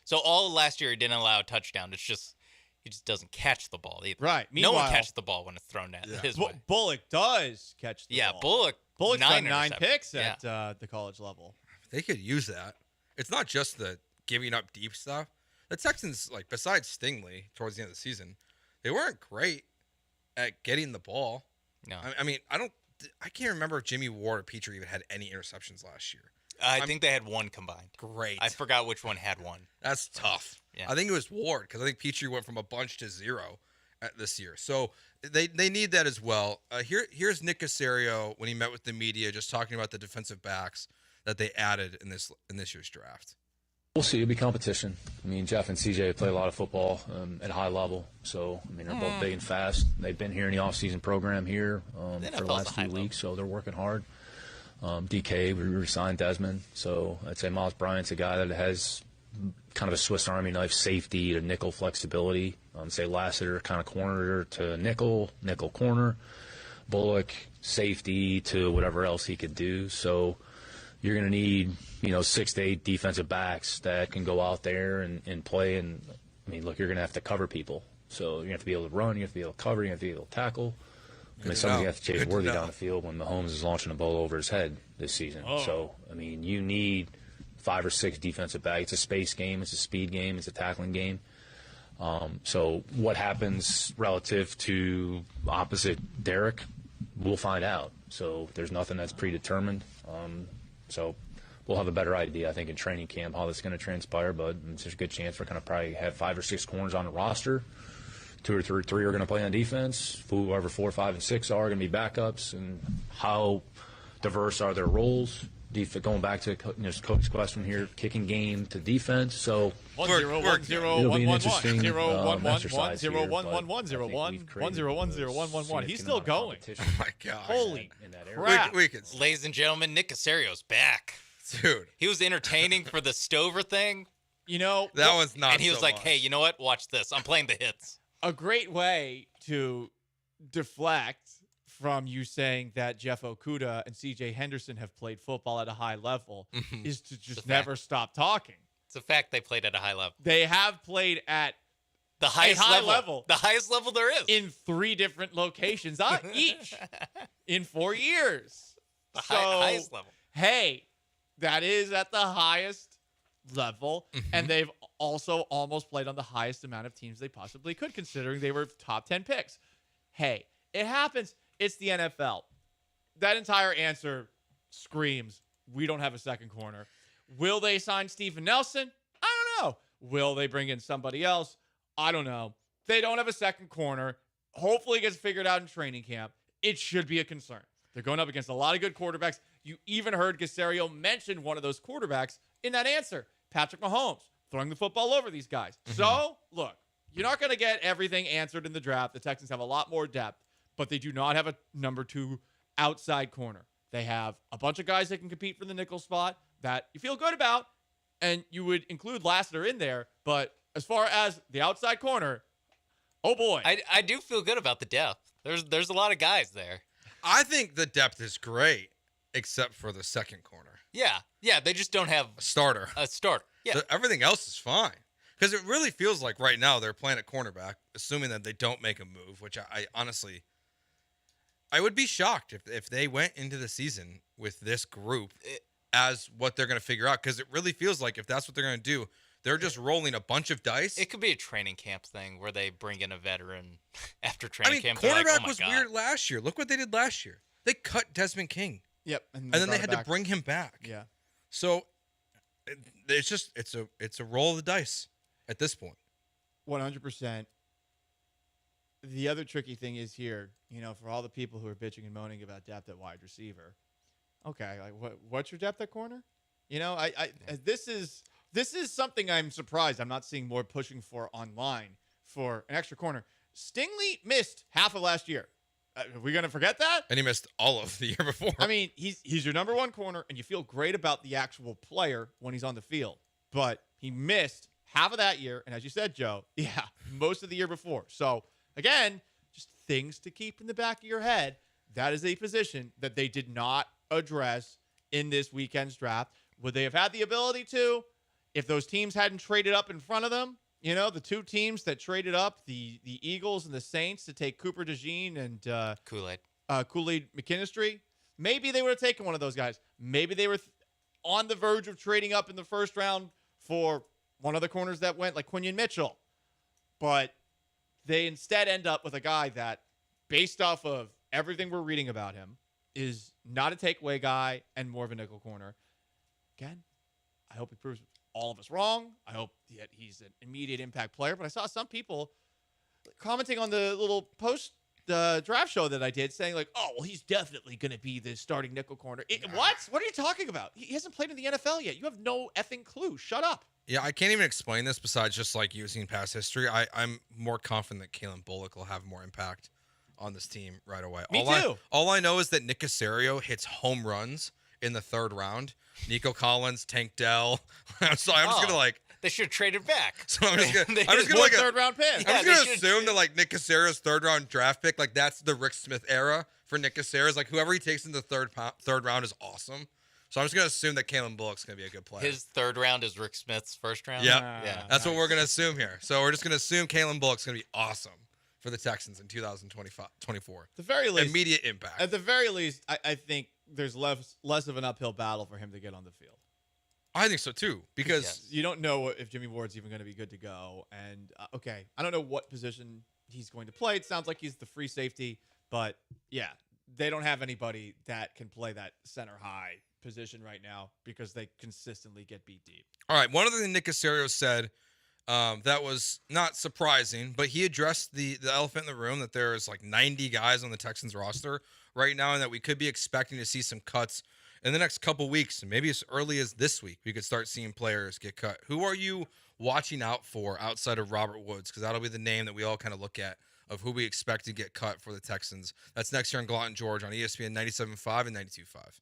So all last year he didn't allow a touchdown. It's just he just doesn't catch the ball either. Right. No one catches the ball when it's thrown at his way. Bullock does catch the ball. Bullock's done 9 picks at the college level. They could use that. It's not just the giving up deep stuff. The Texans, like, besides Stingley towards the end of the season, they weren't great at getting the ball. No. I mean, I can't remember if Jimmy Ward or Petrie even had any interceptions last year. I think they had one combined. Great. I forgot which one had one. That's tough. Yeah. I think it was Ward because I think Petrie went from a bunch to 0 this year. So they need that as well. Here's Nick Caserio when he met with the media, just talking about the defensive backs that they added in this year's draft. We'll see. It'll be competition. I mean, Jeff and CJ play a lot of football at a high level. So, I mean, they're both big and fast. They've been here in the offseason program here for the last few weeks, so they're working hard. DK, we re-signed Desmond. So I'd say Miles Bryant's a guy that has kind of a Swiss Army knife safety to nickel flexibility. Say Lassiter kind of corner to nickel corner. Bullock, safety to whatever else he could do. So you're going to need, 6 to 8 defensive backs that can go out there and play. And, I mean, look, you're going to have to cover people. So you have to be able to run, you have to be able to cover, you have to be able to tackle. I mean, somebody have to chase Worthy down the field when Mahomes is launching a ball over his head this season. Oh. So, I mean, you need 5 or 6 defensive backs. It's a space game. It's a speed game. It's a tackling game. So what happens relative to opposite Derek, we'll find out. So there's nothing that's predetermined. So we'll have a better idea, I think, in training camp how that's going to transpire. But there's a good chance we're going to probably have 5 or 6 corners on the roster. 2 or 3 are going to play on defense. Whoever 4, 5, and 6 are going to be backups. And how diverse are their roles? Going back to Coach's question here, kicking game to defense. So 1-0-1-0-1-1-0-1-1-1-0-1-1-1-0-1-1-1-1. He's still going. Oh my God! Holy crap! Ladies and gentlemen, Nick Caserio's back, dude. He was entertaining for the Stover thing. That was not. And he was so like, much. "Hey, you know what? Watch this. I'm playing the hits." A great way to deflect from you saying that Jeff Okudah and C.J. Henderson have played football at a high level is to just never stop talking. It's a fact they played at a high level. They have played at the highest high level. The highest level there is. In 3 different locations each in 4 years. The highest level. Hey, that is at the highest level. And they've also almost played on the highest amount of teams they possibly could, considering they were top 10 picks. Hey, it happens. It's the NFL. That entire answer screams, we don't have a second corner. Will they sign Steven Nelson? I don't know. Will they bring in somebody else? I don't know. They don't have a second corner. Hopefully it gets figured out in training camp. It should be a concern. They're going up against a lot of good quarterbacks. You even heard Caserio mention one of those quarterbacks in that answer, Patrick Mahomes, throwing the football over these guys. So, look, you're not going to get everything answered in the draft. The Texans have a lot more depth, but they do not have a number 2 outside corner. They have a bunch of guys that can compete for the nickel spot that you feel good about, and you would include Lassiter in there. But as far as the outside corner, oh boy. I do feel good about the depth. There's a lot of guys there. I think the depth is great, except for the second corner. Yeah, they just don't have a starter. Yeah. So everything else is fine. Because it really feels like right now they're playing at cornerback, assuming that they don't make a move, which I honestly, I would be shocked if they went into the season with this group as what they're going to figure out. Because it really feels like if that's what they're going to do, they're just rolling a bunch of dice. It could be a training camp thing where they bring in a veteran after training camp. Cornerback like, oh my was God. weird last year. Look what they did last year. They cut Desmond King. Yep. And then they had to bring him back. Yeah. So it's just it's a roll of the dice at this point. 100%. The other tricky thing is here, for all the people who are bitching and moaning about depth at wide receiver. Okay, like what's your depth at corner? This is something I'm surprised I'm not seeing more pushing for online for an extra corner. Stingley missed half of last year. Are we going to forget that? And he missed all of the year before. I mean, he's your number one corner, and you feel great about the actual player when he's on the field. But he missed half of that year, and as you said, Joe, most of the year before. So, again, just things to keep in the back of your head. That is a position that they did not address in this weekend's draft. Would they have had the ability to if those teams hadn't traded up in front of them? The two teams that traded up, the Eagles and the Saints, to take Cooper DeJean and Kool-Aid McKinstry, maybe they would have taken one of those guys. Maybe they were on the verge of trading up in the first round for one of the corners that went, like Quinion Mitchell. But they instead end up with a guy that, based off of everything we're reading about him, is not a takeaway guy and more of a nickel corner. Again, I hope he proves all of us wrong. I hope that he's an immediate impact player. But I saw some people commenting on the little post draft show that I did saying like, oh, well, he's definitely going to be the starting nickel corner. What? What are you talking about? He hasn't played in the NFL yet. You have no effing clue. Shut up. Yeah, I can't even explain this besides just like using past history. I'm more confident that Kalen Bullock will have more impact on this team right away. Me too. All I know is that Nick Caserio hits home runs in the third round. Nico Collins, Tank Dell. So I'm just gonna they should have traded back. So I'm just gonna third round pick. I'm just gonna assume that like Nick Caserio's third round draft pick, like that's the Rick Smith era for Nick Caserio. Like whoever he takes in the third round is awesome. So I'm just gonna assume that Kalen Bullock's gonna be a good player. His third round is Rick Smith's first round. Yep. Yeah, That's what we're gonna assume here. So we're just gonna assume Kalen Bullock's gonna be awesome for the Texans in 2024. At the very least, immediate impact. At the very least, I think there's less of an uphill battle for him to get on the field. I think so too, because you don't know if Jimmy Ward's even going to be good to go. And I don't know what position he's going to play. It sounds like he's the free safety, but yeah, they don't have anybody that can play that center high position right now because they consistently get beat deep. All right, one other thing Nick Caserio said that was not surprising, but he addressed the elephant in the room that there's like 90 guys on the Texans roster right now and that we could be expecting to see some cuts in the next couple weeks, and maybe as early as this week, we could start seeing players get cut. Who are you watching out for outside of Robert Woods? Because that'll be the name that we all kind of look at of who we expect to get cut for the Texans. That's next year on Gallant George on ESPN 97.5 and 92.5.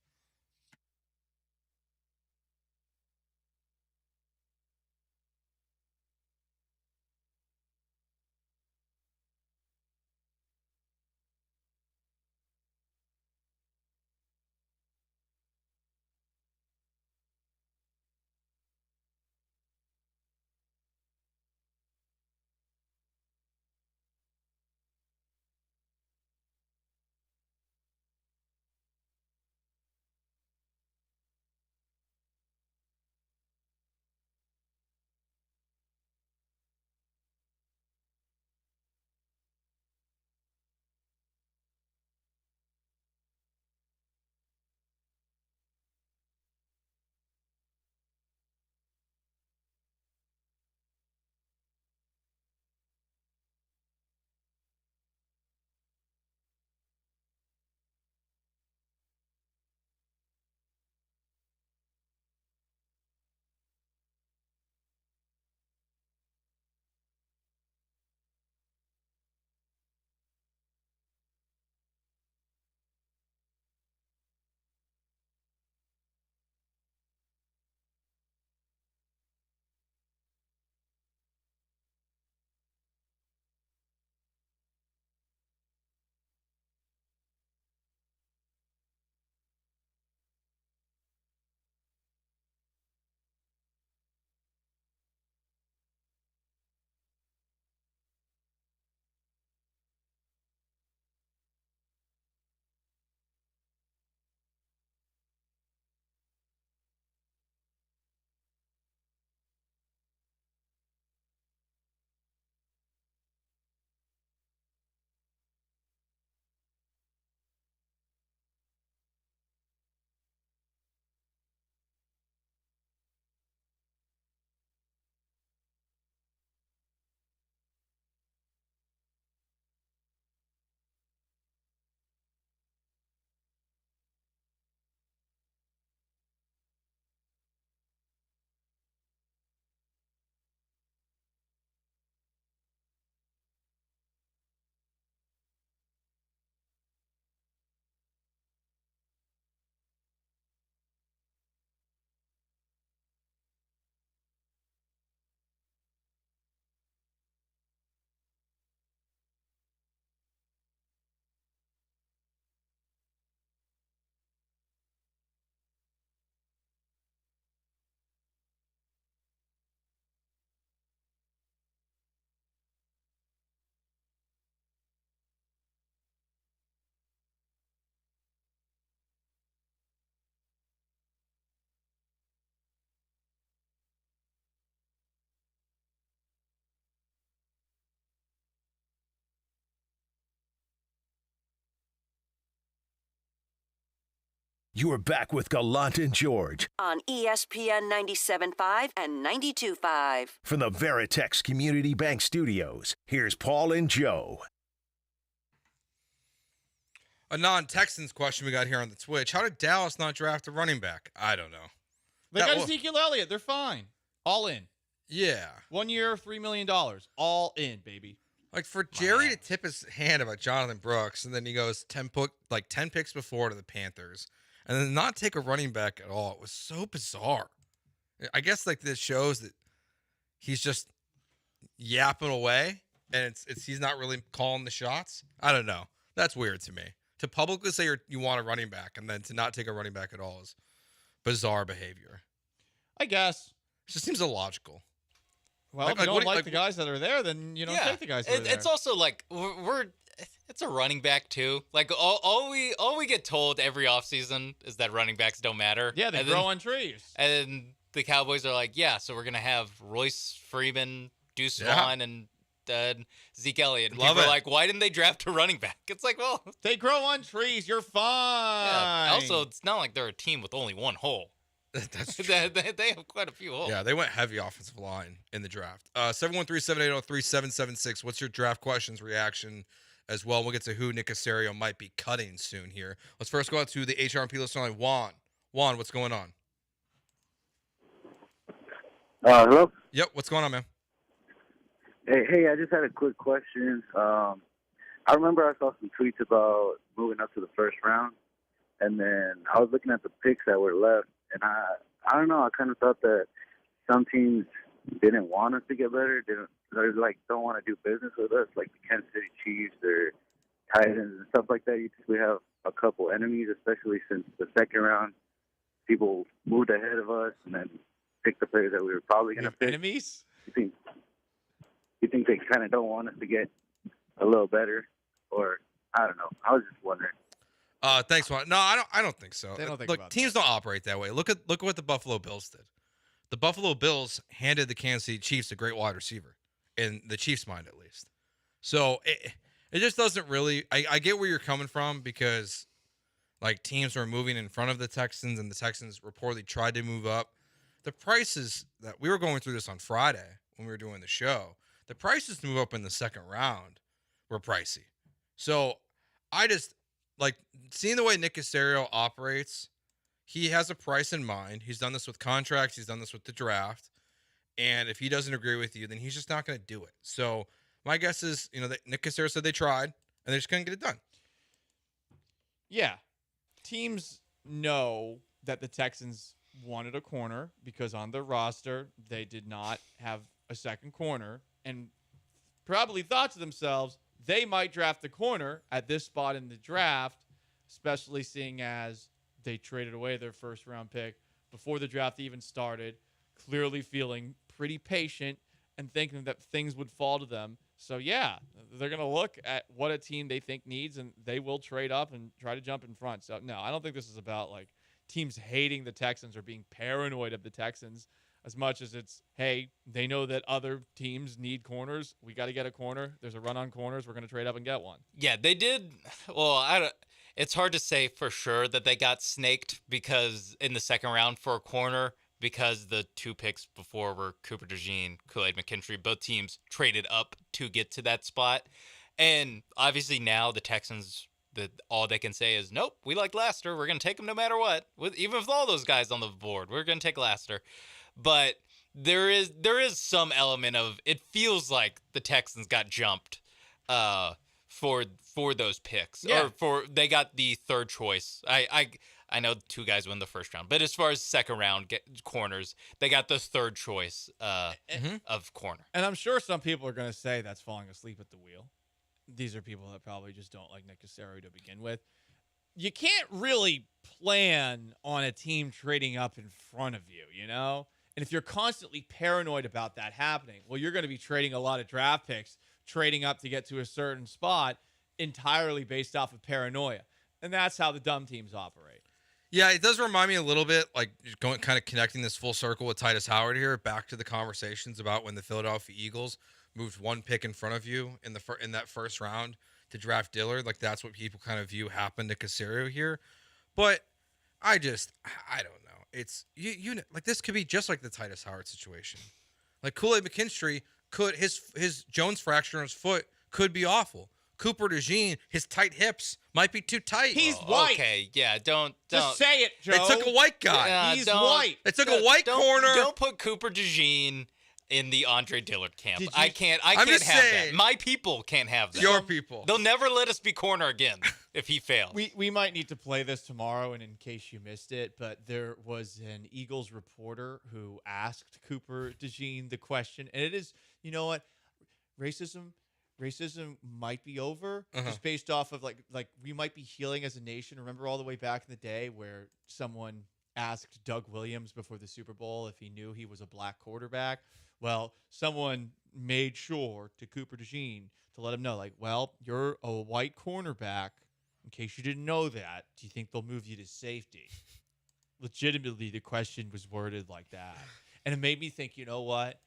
You are back with Gallant and George On ESPN 97.5 and 92.5. from the Veritex Community Bank Studios. Here's Paul and Joe. A non-Texans question we got here on the Twitch. How did Dallas not draft a running back? I don't know. They got Ezekiel Elliott. They're fine. All in. Yeah. 1 year, $3 million. All in, baby. Like for Jerry to tip his hand about Jonathan Brooks, and then he goes 10 picks before to the Panthers, and then not take a running back at all. It was so bizarre. I guess like this shows that he's just yapping away, and it's he's not really calling the shots. I don't know. That's weird to me. To publicly say you want a running back and then to not take a running back at all is bizarre behavior. I guess. It just seems illogical. Well, if you don't like the guys that are there, then you don't take the guys that are there. It's also like it's a running back too. Like all we get told every offseason is that running backs don't matter. Yeah, they grow on trees. And the Cowboys are like, yeah, so we're gonna have Royce Freeman, Deuce Vaughn, and Zeke Elliott. And people are like, why didn't they draft a running back? It's like, well, they grow on trees. You're fine. Yeah. Also, it's not like they're a team with only one hole. That's true. They have quite a few holes. Yeah, they went heavy offensive line in the draft. 713-780-3776. What's your draft questions reaction as well? We'll get to who Nick Caserio might be cutting soon here. Let's first go out to the HRP listener line. Juan, what's going on? Hello? Yep, what's going on, man? Hey, I just had a quick question. I remember I saw some tweets about moving up to the first round, and then I was looking at the picks that were left, and I don't know, I kind of thought that some teams didn't want us to get better, don't want to do business with us, like the Kansas City Chiefs or Titans and stuff like that. We have a couple enemies, especially since the second round, people moved ahead of us and then picked the players that we were probably going to pick. Enemies? You think they kind of don't want us to get a little better, or I don't know. I was just wondering. Thanks, Juan. No, I don't think so. They don't think Look, about teams don't operate that way. Look at what the Buffalo Bills did. The Buffalo Bills handed the Kansas City Chiefs a great wide receiver, in the Chiefs' mind at least. So it just doesn't really. I get where you're coming from because like teams were moving in front of the Texans, and the Texans reportedly tried to move up. The prices that we were going through this on Friday when we were doing the show. The prices to move up in the second round were pricey. So I just like seeing the way Nick Caserio operates. He has a price in mind. He's done this with contracts. He's done this with the draft. And if he doesn't agree with you, then he's just not going to do it. So my guess is, that Nick Caserio said they tried and they just couldn't get it done. Yeah. Teams know that the Texans wanted a corner because on their roster, they did not have a second corner. And probably thought to themselves, they might draft the corner at this spot in the draft, especially seeing as they traded away their first-round pick before the draft even started, clearly feeling pretty patient and thinking that things would fall to them. So, yeah, they're going to look at what a team they think needs, and they will trade up and try to jump in front. So, no, I don't think this is about, teams hating the Texans or being paranoid of the Texans. As much as it's, hey, they know that other teams need corners. We got to get a corner. There's a run on corners. We're going to trade up and get one. Yeah, they did. Well, it's hard to say for sure that they got snaked because in the second round for a corner because the two picks before were Cooper DeJean, Kool-Aid McKinstry. Both teams traded up to get to that spot. And obviously now the Texans, all they can say is, nope, we like Laster. We're going to take him no matter what. Even with all those guys on the board, we're going to take Laster. But there is some element of it feels like the Texans got jumped for those picks or they got the third choice. I know two guys win the first round, but as far as second round corners, they got the third choice of corner. And I'm sure some people are going to say that's falling asleep at the wheel. These are people that probably just don't like Nick Caserio to begin with. You can't really plan on a team trading up in front of you, And if you're constantly paranoid about that happening, well, you're going to be trading a lot of draft picks, trading up to get to a certain spot entirely based off of paranoia. And that's how the dumb teams operate. Yeah, it does remind me a little bit, kind of connecting this full circle with Titus Howard here, back to the conversations about when the Philadelphia Eagles moved one pick in front of you in that first round to draft Dillard. That's what people kind of view happened to Caserio here. But I don't know. It's you like this could be just like the Titus Howard situation. Like Kool-Aid McKinstry could his Jones fracture in his foot could be awful. Cooper DeJean, his tight hips might be too tight. He's white. Okay, yeah, don't Just say it, Joe. They took a white guy. He's white. They took a white corner. Don't put Cooper DeJean in the Andre Dillard camp. I can't I'm have just saying. that. My people can't have that. Your people. They'll never let us be corner again if he fails. We might need to play this tomorrow, and in case you missed it, but there was an Eagles reporter who asked Cooper DeJean the question, and it is, you know what, racism might be over just based off of like we might be healing as a nation. Remember all the way back in the day where someone asked Doug Williams before the Super Bowl if he knew he was a black quarterback. Well, someone made sure to Cooper DeJean to let him know, like, well, you're a white cornerback. In case you didn't know that, do you think they'll move you to safety? Legitimately, the question was worded like that. And it made me think, you know what?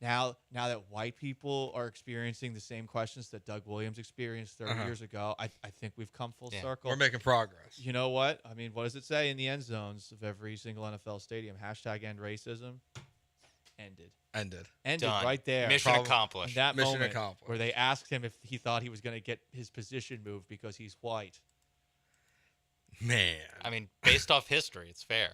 Now that white people are experiencing the same questions that Doug Williams experienced 30 years ago, I think we've come full circle. We're making progress. You know what? I mean, what does it say in the end zones of every single NFL stadium? #end racism. Ended Done. right there. Mission accomplished. In that Mission moment accomplished. where they asked him if he thought he was going to get his position moved because he's white. Man. I mean, based off history, it's fair.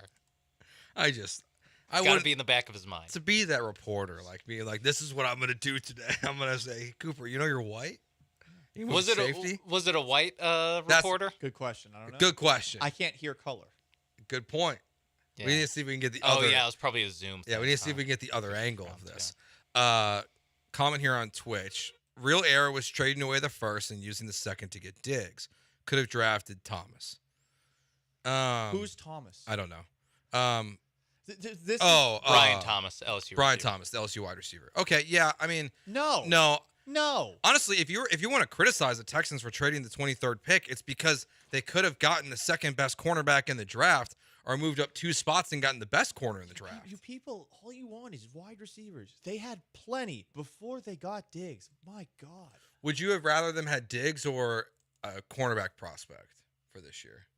I Got want to be in the back of his mind. to be that reporter, like being like, this is what I'm going to do today. I'm going to say, Cooper, you know you're white? You want Was it safety? a white reporter? Good question. I don't know. Good question. I can't hear color. Good point. Yeah. We need to see if we can get the Oh other. yeah, it was probably a Zoom. Yeah, we thing. need to see if we can get the other angle of this. Comment here on Twitch. Real error was trading away the first and using the second to get Diggs. Could have drafted Thomas. Who's Thomas? I don't know. This Brian Thomas, LSU. Brian receiver. Thomas, the LSU wide receiver. Okay, yeah. I mean, no. Honestly, if you want to criticize the Texans for trading the 23rd pick, it's because they could have gotten the second best cornerback in the draft, or moved up 2 spots and gotten the best corner in the draft. You people, all you want is wide receivers. They had plenty before they got Diggs. My God. Would you have rather them had Diggs or a cornerback prospect for this year?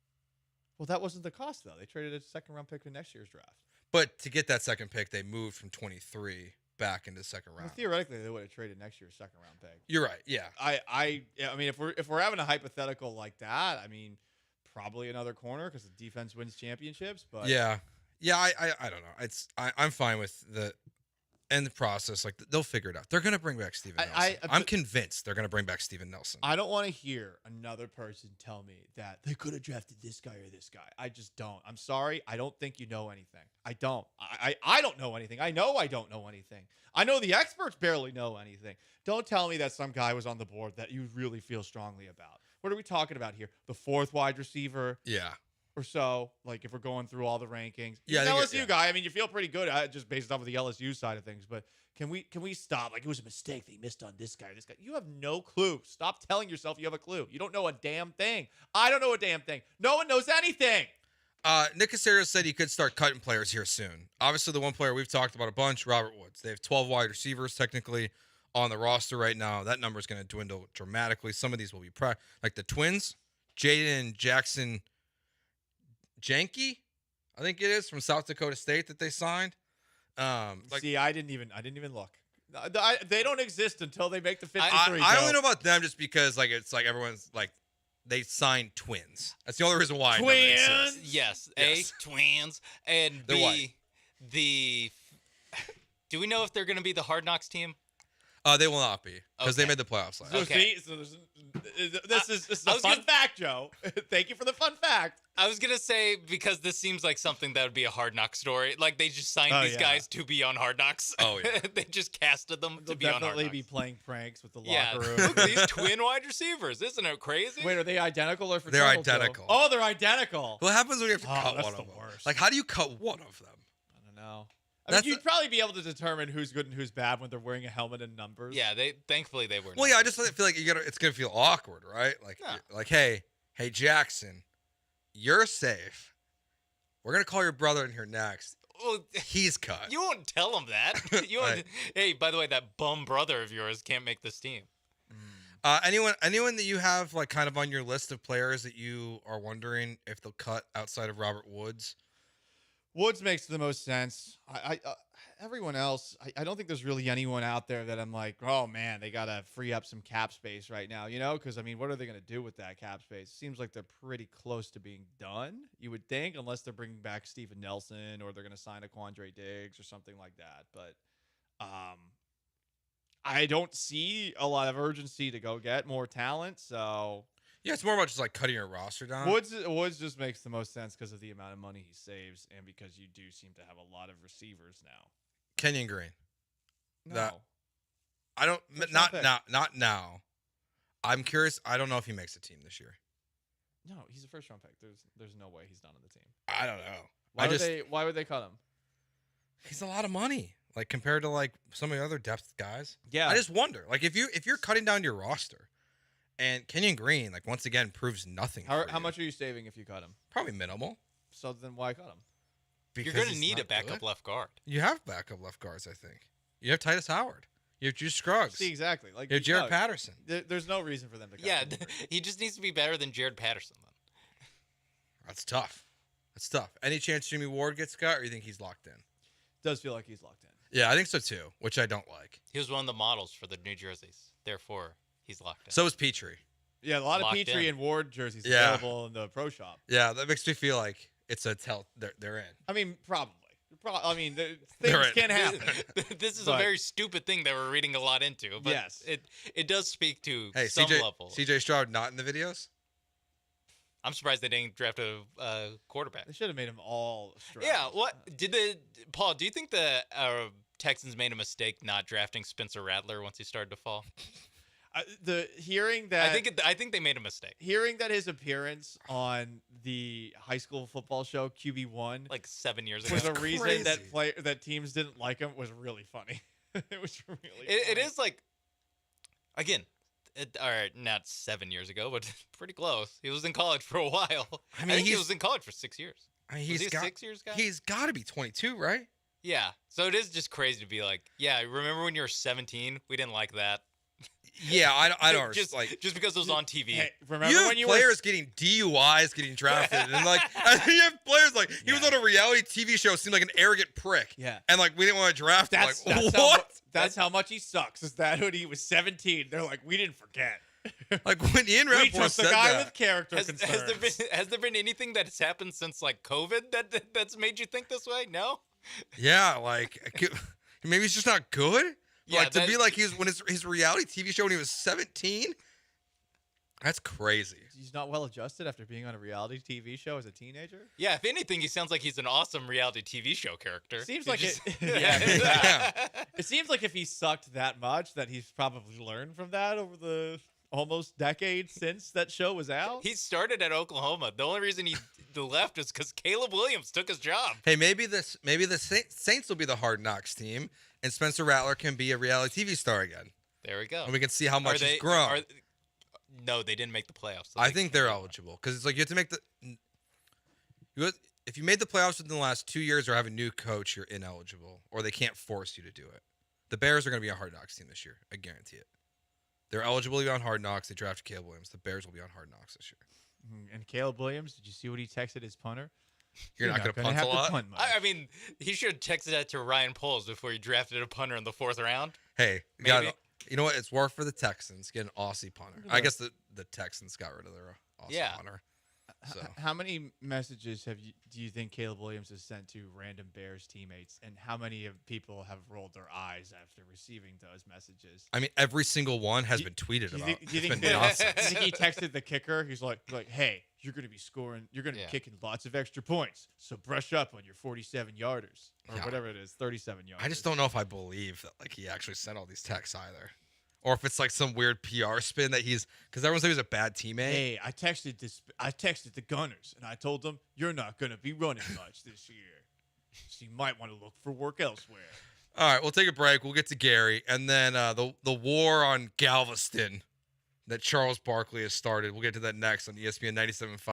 Well, that wasn't the cost, though. They traded a second-round pick for next year's draft. But to get that second pick, they moved from 23 back into the second round. Well, theoretically, they would have traded next year's second-round pick. You're right. Yeah. I mean, if we're having a hypothetical like that, I mean, probably another corner because the defense wins championships. But yeah. I don't know. I'm fine with the end process. Like they'll figure it out. They're gonna bring back Steven Nelson. I'm convinced they're gonna bring back Steven Nelson. I don't want to hear another person tell me that they could have drafted this guy or this guy. I just don't. I'm sorry. I don't think you know anything. I don't. I don't know anything. I know I don't know anything. I know the experts barely know anything. Don't tell me that some guy was on the board that you really feel strongly about. What are we talking about here? The 4th wide receiver? Yeah. Or so, like if we're going through all the rankings. Yeah, He's an LSU guy. I mean, you feel pretty good just based off of the LSU side of things. But can we stop? Like it was a mistake. They missed on this guy or this guy. You have no clue. Stop telling yourself you have a clue. You don't know a damn thing. I don't know a damn thing. No one knows anything. Nick Casario said he could start cutting players here soon. Obviously, the one player we've talked about a bunch, Robert Woods. They have 12 wide receivers technically on the roster right now. That number is going to dwindle dramatically. Some of these will be like the Twins, Jaden Jackson Janke, I think it is, from South Dakota State that they signed. See, I didn't even look. They don't exist until they make the 53. I only know about them just because like it's like everyone's like they signed twins. That's the only reason why. Twins. Yes. Twins. And They're white. Do we know if they're going to be the Hard Knocks team? They will not be because they made the playoffs last year. Okay. So this is a fun fact, Joe. Thank you for the fun fact. I was gonna say because this seems like something that would be a Hard Knocks story. Like they just signed these guys to be on Hard Knocks. Oh yeah, they just casted them to be on Hard Knocks. Definitely be playing pranks with the Yeah, locker room. look at these twin wide receivers. Isn't it crazy? Wait, are they identical or They're fraternal, identical. Joe? Oh, they're identical. What happens when you have to cut that's one the of them? worst. Like, how do you cut one of them? I don't know. I mean, you'd probably be able to determine who's good and who's bad when they're wearing a helmet and numbers. Yeah, thankfully they were. Well, yeah, I just feel like it's gonna feel awkward, right? Like, hey, Jackson, you're safe. We're gonna call your brother in here next. Well, he's cut. You won't tell him that. Hey, by the way, that bum brother of yours can't make this team. Anyone that you have like kind of on your list of players that you are wondering if they'll cut outside of Robert Woods? Woods makes the most sense. Everyone else, I don't think there's really anyone out there that I'm like, oh man, they gotta free up some cap space right now, Because I mean, what are they gonna do with that cap space? Seems like they're pretty close to being done. You would think, unless they're bringing back Steven Nelson or they're gonna sign a Quandre Diggs or something like that. But I don't see a lot of urgency to go get more talent. So Yeah, it's more about just like cutting your roster down. Woods just makes the most sense because of the amount of money he saves and because you do seem to have a lot of receivers now. Kenyon Green. No. I don't. First Not round now. Not now. I'm curious. I don't know if he makes a team this year. No, he's a first round pick. There's no way he's not on the team. I don't know. Why would they cut him? He's a lot of money, like compared to like some of the other depth guys. Yeah. I just wonder, like if you're cutting down your roster, and Kenyon Green, like once again, proves nothing. How much are you saving if you cut him? Probably minimal. So then why cut him? Because You're going to he's need not a backup good. left guard. You have backup left guards, I think. You have Titus Howard. You have Juice Scruggs. See, exactly. Like you have Jared no, Patterson. There's no reason for them to cut Yeah, him. he just needs to be better than Jared Patterson then. That's tough. That's tough. Any chance Jimmy Ward gets cut, or you think he's locked in? Does feel like he's locked in. Yeah, I think so too, which I don't like. He was one of the models for the New Jerseys. Therefore, he's locked in. So is Petrie. Yeah, a lot Locked of Petrie in. and Ward jerseys Yeah. available in the pro shop. Yeah, that makes me feel like it's a tell they're in. I mean, probably. I mean, They're things in. can happen. This is But- a very stupid thing that we're reading a lot into, but Yes. it does speak to Hey, some CJ level. CJ Stroud not in the videos? I'm surprised they didn't draft a quarterback. They should have made them all Stroud. Yeah, Paul, do you think the Texans made a mistake not drafting Spencer Rattler once he started to fall? Hearing that I think they made a mistake. hearing that his appearance on the high school football show QB1 Like 7 years ago. was a reason that teams didn't like him was really funny. It was really It funny. is like, again, all right, not 7 years ago, but pretty close. He was in college for a while. I mean, think he he's- was in college for 6 years. I mean, Was he he's a got 6 years guy? He's got to be 22, right? Yeah. So it is just crazy to be like, yeah, remember when you were 17? We didn't like that. Yeah, I don't just like just because it was on TV. Hey, you remember have when you players getting DUIs, getting drafted, and like you have players like he was on a reality TV show, seemed like an arrogant prick. Yeah. and like we didn't want to draft him. That's, Like that's how, what? that's how much he sucks. Is that when he was 17? They're like, we didn't forget. Like when Ian We Rappaport trust the said guy that. with character Has concerns. there been anything that's happened since like COVID that's made you think this way? No. Yeah, like maybe he's just not good. But, Yeah, like to that- be like he was when his reality TV show when he was 17. That's crazy. He's not well adjusted after being on a reality TV show as a teenager. Yeah, if anything, he sounds like he's an awesome reality TV show character. Seems He like just- it. Yeah. It seems like if he sucked that much, that he's probably learned from that over the almost decade since that show was out. He started at Oklahoma. The only reason he left is because Caleb Williams took his job. Hey, maybe the Saints will be the Hard Knocks team, and Spencer Rattler can be a reality TV star again, There we go. and we can see how much Are he's they- grown. No, they didn't make the playoffs. so I they think can't they're do that. eligible because it's like you have to make if you made the playoffs within the last 2 years or have a new coach, you're ineligible, or they can't force you to do it. The Bears are going to be a Hard Knocks team this year. I guarantee it. They're eligible to be on Hard Knocks. They drafted Caleb Williams. The Bears will be on Hard Knocks this year. And Caleb Williams, did you see what he texted his punter? You're not going to gonna punt a have to lot. punt much. I mean, he should have texted that to Ryan Poles before he drafted a punter in the 4th round. Hey, Maybe. you know what? It's worth for the Texans get an Aussie punter. I guess the Texans got rid of their Aussie punter. So. How many messages do you think Caleb Williams has sent to random Bears teammates, and how many of people have rolled their eyes after receiving those messages? I mean, every single one has been tweeted Do you about. think, do you It's think been nonsense. do you think he texted the kicker? He's like, hey, you're going to be scoring. You're going to be kicking lots of extra points. So brush up on your 47-yarders or Yeah. whatever it is, 37 yards. I just don't know if I believe that like he actually sent all these texts either, or if it's like some weird PR spin that he's because everyone said he was a bad teammate. Hey, I texted the Gunners, and I told them you're not going to be running much this year, so you might want to look for work elsewhere. All right, we'll take a break. We'll get to Gary, and then the war on Galveston that Charles Barkley has started. We'll get to that next on ESPN 97.5.